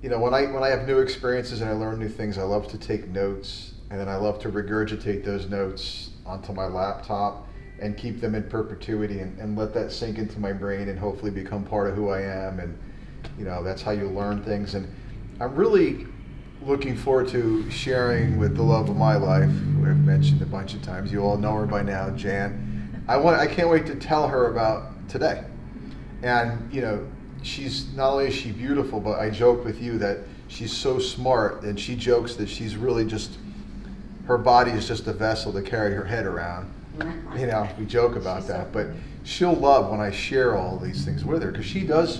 Speaker 1: you know, when I have new experiences and I learn new things, I love to take notes, and then I love to regurgitate those notes onto my laptop and keep them in perpetuity and let that sink into my brain and hopefully become part of who I am. And you know, that's how you learn things. And I'm really looking forward to sharing with the love of my life, who I've mentioned a bunch of times. You all know her by now, Jan. I can't wait to tell her about today. And you know, she's not only is she beautiful, but I joke with you that she's so smart, and she jokes that she's really just, her body is just a vessel to carry her head around. You know, we joke about that, but she'll love when I share all these things with her, because she does.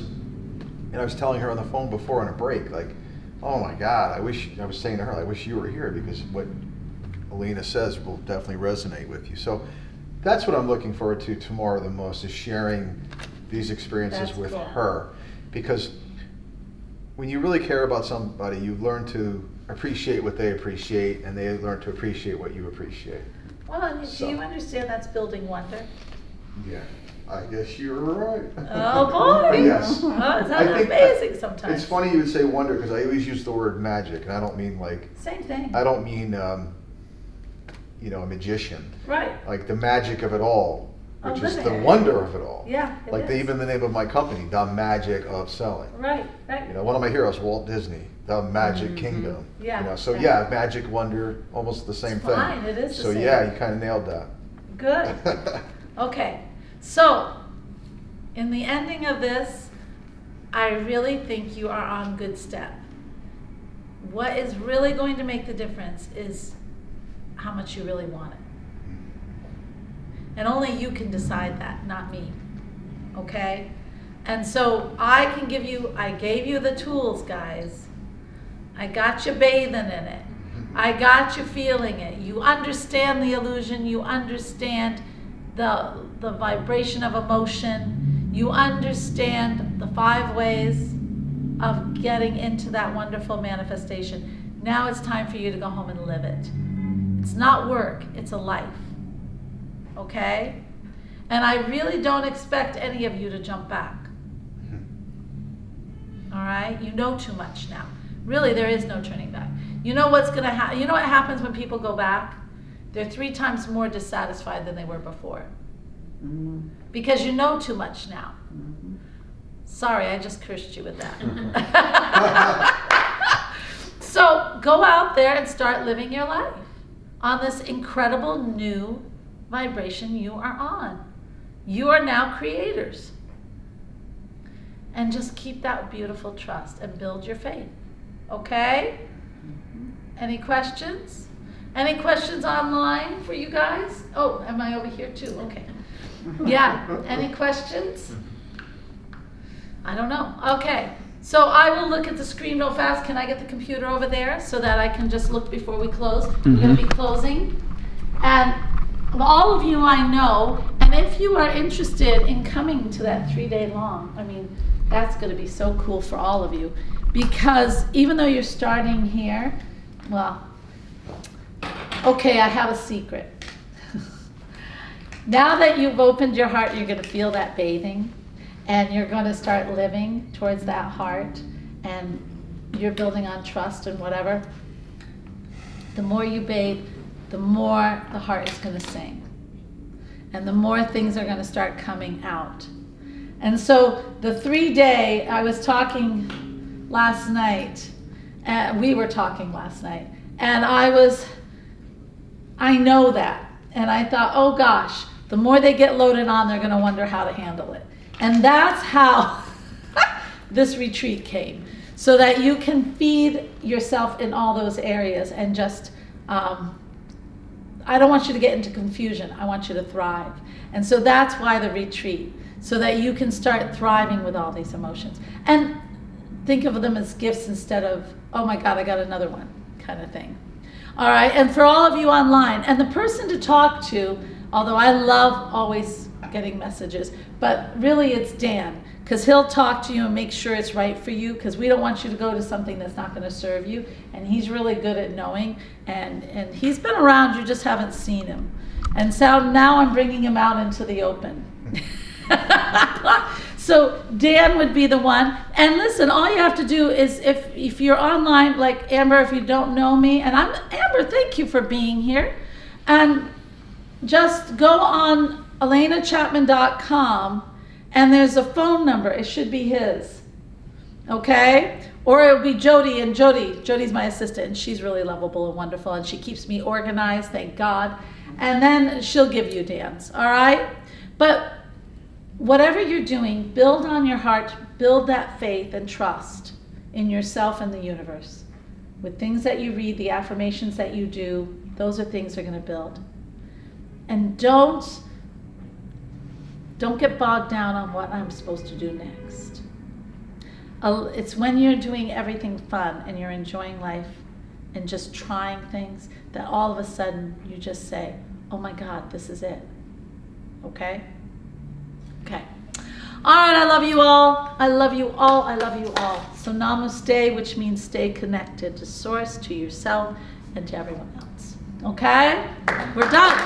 Speaker 1: And I was telling her on the phone before on a break, like, oh my God, I was saying to her, I wish you were here, because what Alena says will definitely resonate with you. So that's what I'm looking forward to tomorrow the most, is sharing these experiences
Speaker 2: That's
Speaker 1: with
Speaker 2: cool.
Speaker 1: her. Because when you really care about somebody, you learn to appreciate what they appreciate, and they learn to appreciate what you appreciate.
Speaker 2: Well, and do
Speaker 1: So-
Speaker 2: you understand that's building wonder?
Speaker 1: Yeah, I guess you're right.
Speaker 2: Oh, boy.
Speaker 1: Yes.
Speaker 2: Oh,
Speaker 1: I
Speaker 2: isn't that
Speaker 1: think-
Speaker 2: amazing sometimes?
Speaker 1: It's funny you would say wonder, because I always use the word magic, and I don't mean like,
Speaker 2: Same thing.
Speaker 1: I don't mean, you know, a magician.
Speaker 2: Right,
Speaker 1: Like the magic of it all,
Speaker 2: Of
Speaker 1: which is the
Speaker 2: living it.
Speaker 1: wonder of it all.
Speaker 2: yeah, it
Speaker 1: Like
Speaker 2: is.
Speaker 1: even the name of my company, The Magic of Selling.
Speaker 2: Right,
Speaker 1: You
Speaker 2: right.
Speaker 1: know, one of my heroes, Walt Disney, The Magic Kingdom.
Speaker 2: Yeah,
Speaker 1: You know, so
Speaker 2: yeah.
Speaker 1: yeah, magic, wonder, almost the same
Speaker 2: It's
Speaker 1: thing.
Speaker 2: fine, it is the
Speaker 1: So
Speaker 2: same.
Speaker 1: yeah, you kind of nailed that.
Speaker 2: Good. Okay, so in the ending of this, I really think you are on good step. What is really going to make the difference is how much you really want it. And only you can decide that, not me. Okay? And so I gave you the tools, guys. I got you bathing in it. I got you feeling it. You understand the illusion. You understand the vibration of emotion. You understand the 5 ways of getting into that wonderful manifestation. Now it's time for you to go home and live it. It's not work, it's a life. Okay? And I really don't expect any of you to jump back. All right? You know too much now. Really, there is no turning back. You know what's going to happen? You know what happens when people go back? They're 3 times more dissatisfied than they were before. Because you know too much now. Sorry, I just cursed you with that. So go out there and start living your life on this incredible new vibration you are on. You are now creators. And just keep that beautiful trust and build your faith. Okay? Any questions? Any questions online for you guys? Oh, am I over here too? Okay. Yeah. Any questions? I don't know. Okay. So I will look at the screen real fast. Can I get the computer over there so that I can just look before we close? We're going to be closing. And all of you I know, and if you are interested in coming to that 3-day long, I mean, that's going to be so cool for all of you. Because even though you're starting here, well, okay, I have a secret. Now that you've opened your heart, you're going to feel that bathing. And you're going to start living towards that heart, and you're building on trust and whatever. The more you bathe, the more the heart is going to sing. And the more things are going to start coming out. And so the 3-day, I was talking last night, we were talking last night, and I know that. And I thought, oh gosh, the more they get loaded on, they're going to wonder how to handle it. And that's how this retreat came, so that you can feed yourself in all those areas and just, I don't want you to get into confusion. I want you to thrive. And so that's why the retreat, so that you can start thriving with all these emotions. And think of them as gifts instead of, oh my God, I got another one kind of thing. All right, and for all of you online, and the person to talk to, although I love always getting messages, but really it's Dan, because he'll talk to you and make sure it's right for you, because we don't want you to go to something that's not going to serve you, and he's really good at knowing, and he's been around, you just haven't seen him. And so now I'm bringing him out into the open. So Dan would be the one. And listen, all you have to do is, if you're online, like Amber, if you don't know me, and Amber, thank you for being here, and just go on AlenaChapman.com, and there's a phone number. It should be his, okay? Or it'll be Jody, and Jody's my assistant, and she's really lovable and wonderful, and she keeps me organized, thank God. And then she'll give you Dan's, all right? But whatever you're doing, build on your heart, build that faith and trust in yourself and the universe. With things that you read, the affirmations that you do, those are things that are going to build. And don't get bogged down on what I'm supposed to do next. It's when you're doing everything fun and you're enjoying life and just trying things that all of a sudden you just say, oh my God, this is it. Okay? Okay. All right, I love you all. I love you all. I love you all. So namaste, which means stay connected to source, to yourself, and to everyone else. Okay? We're done.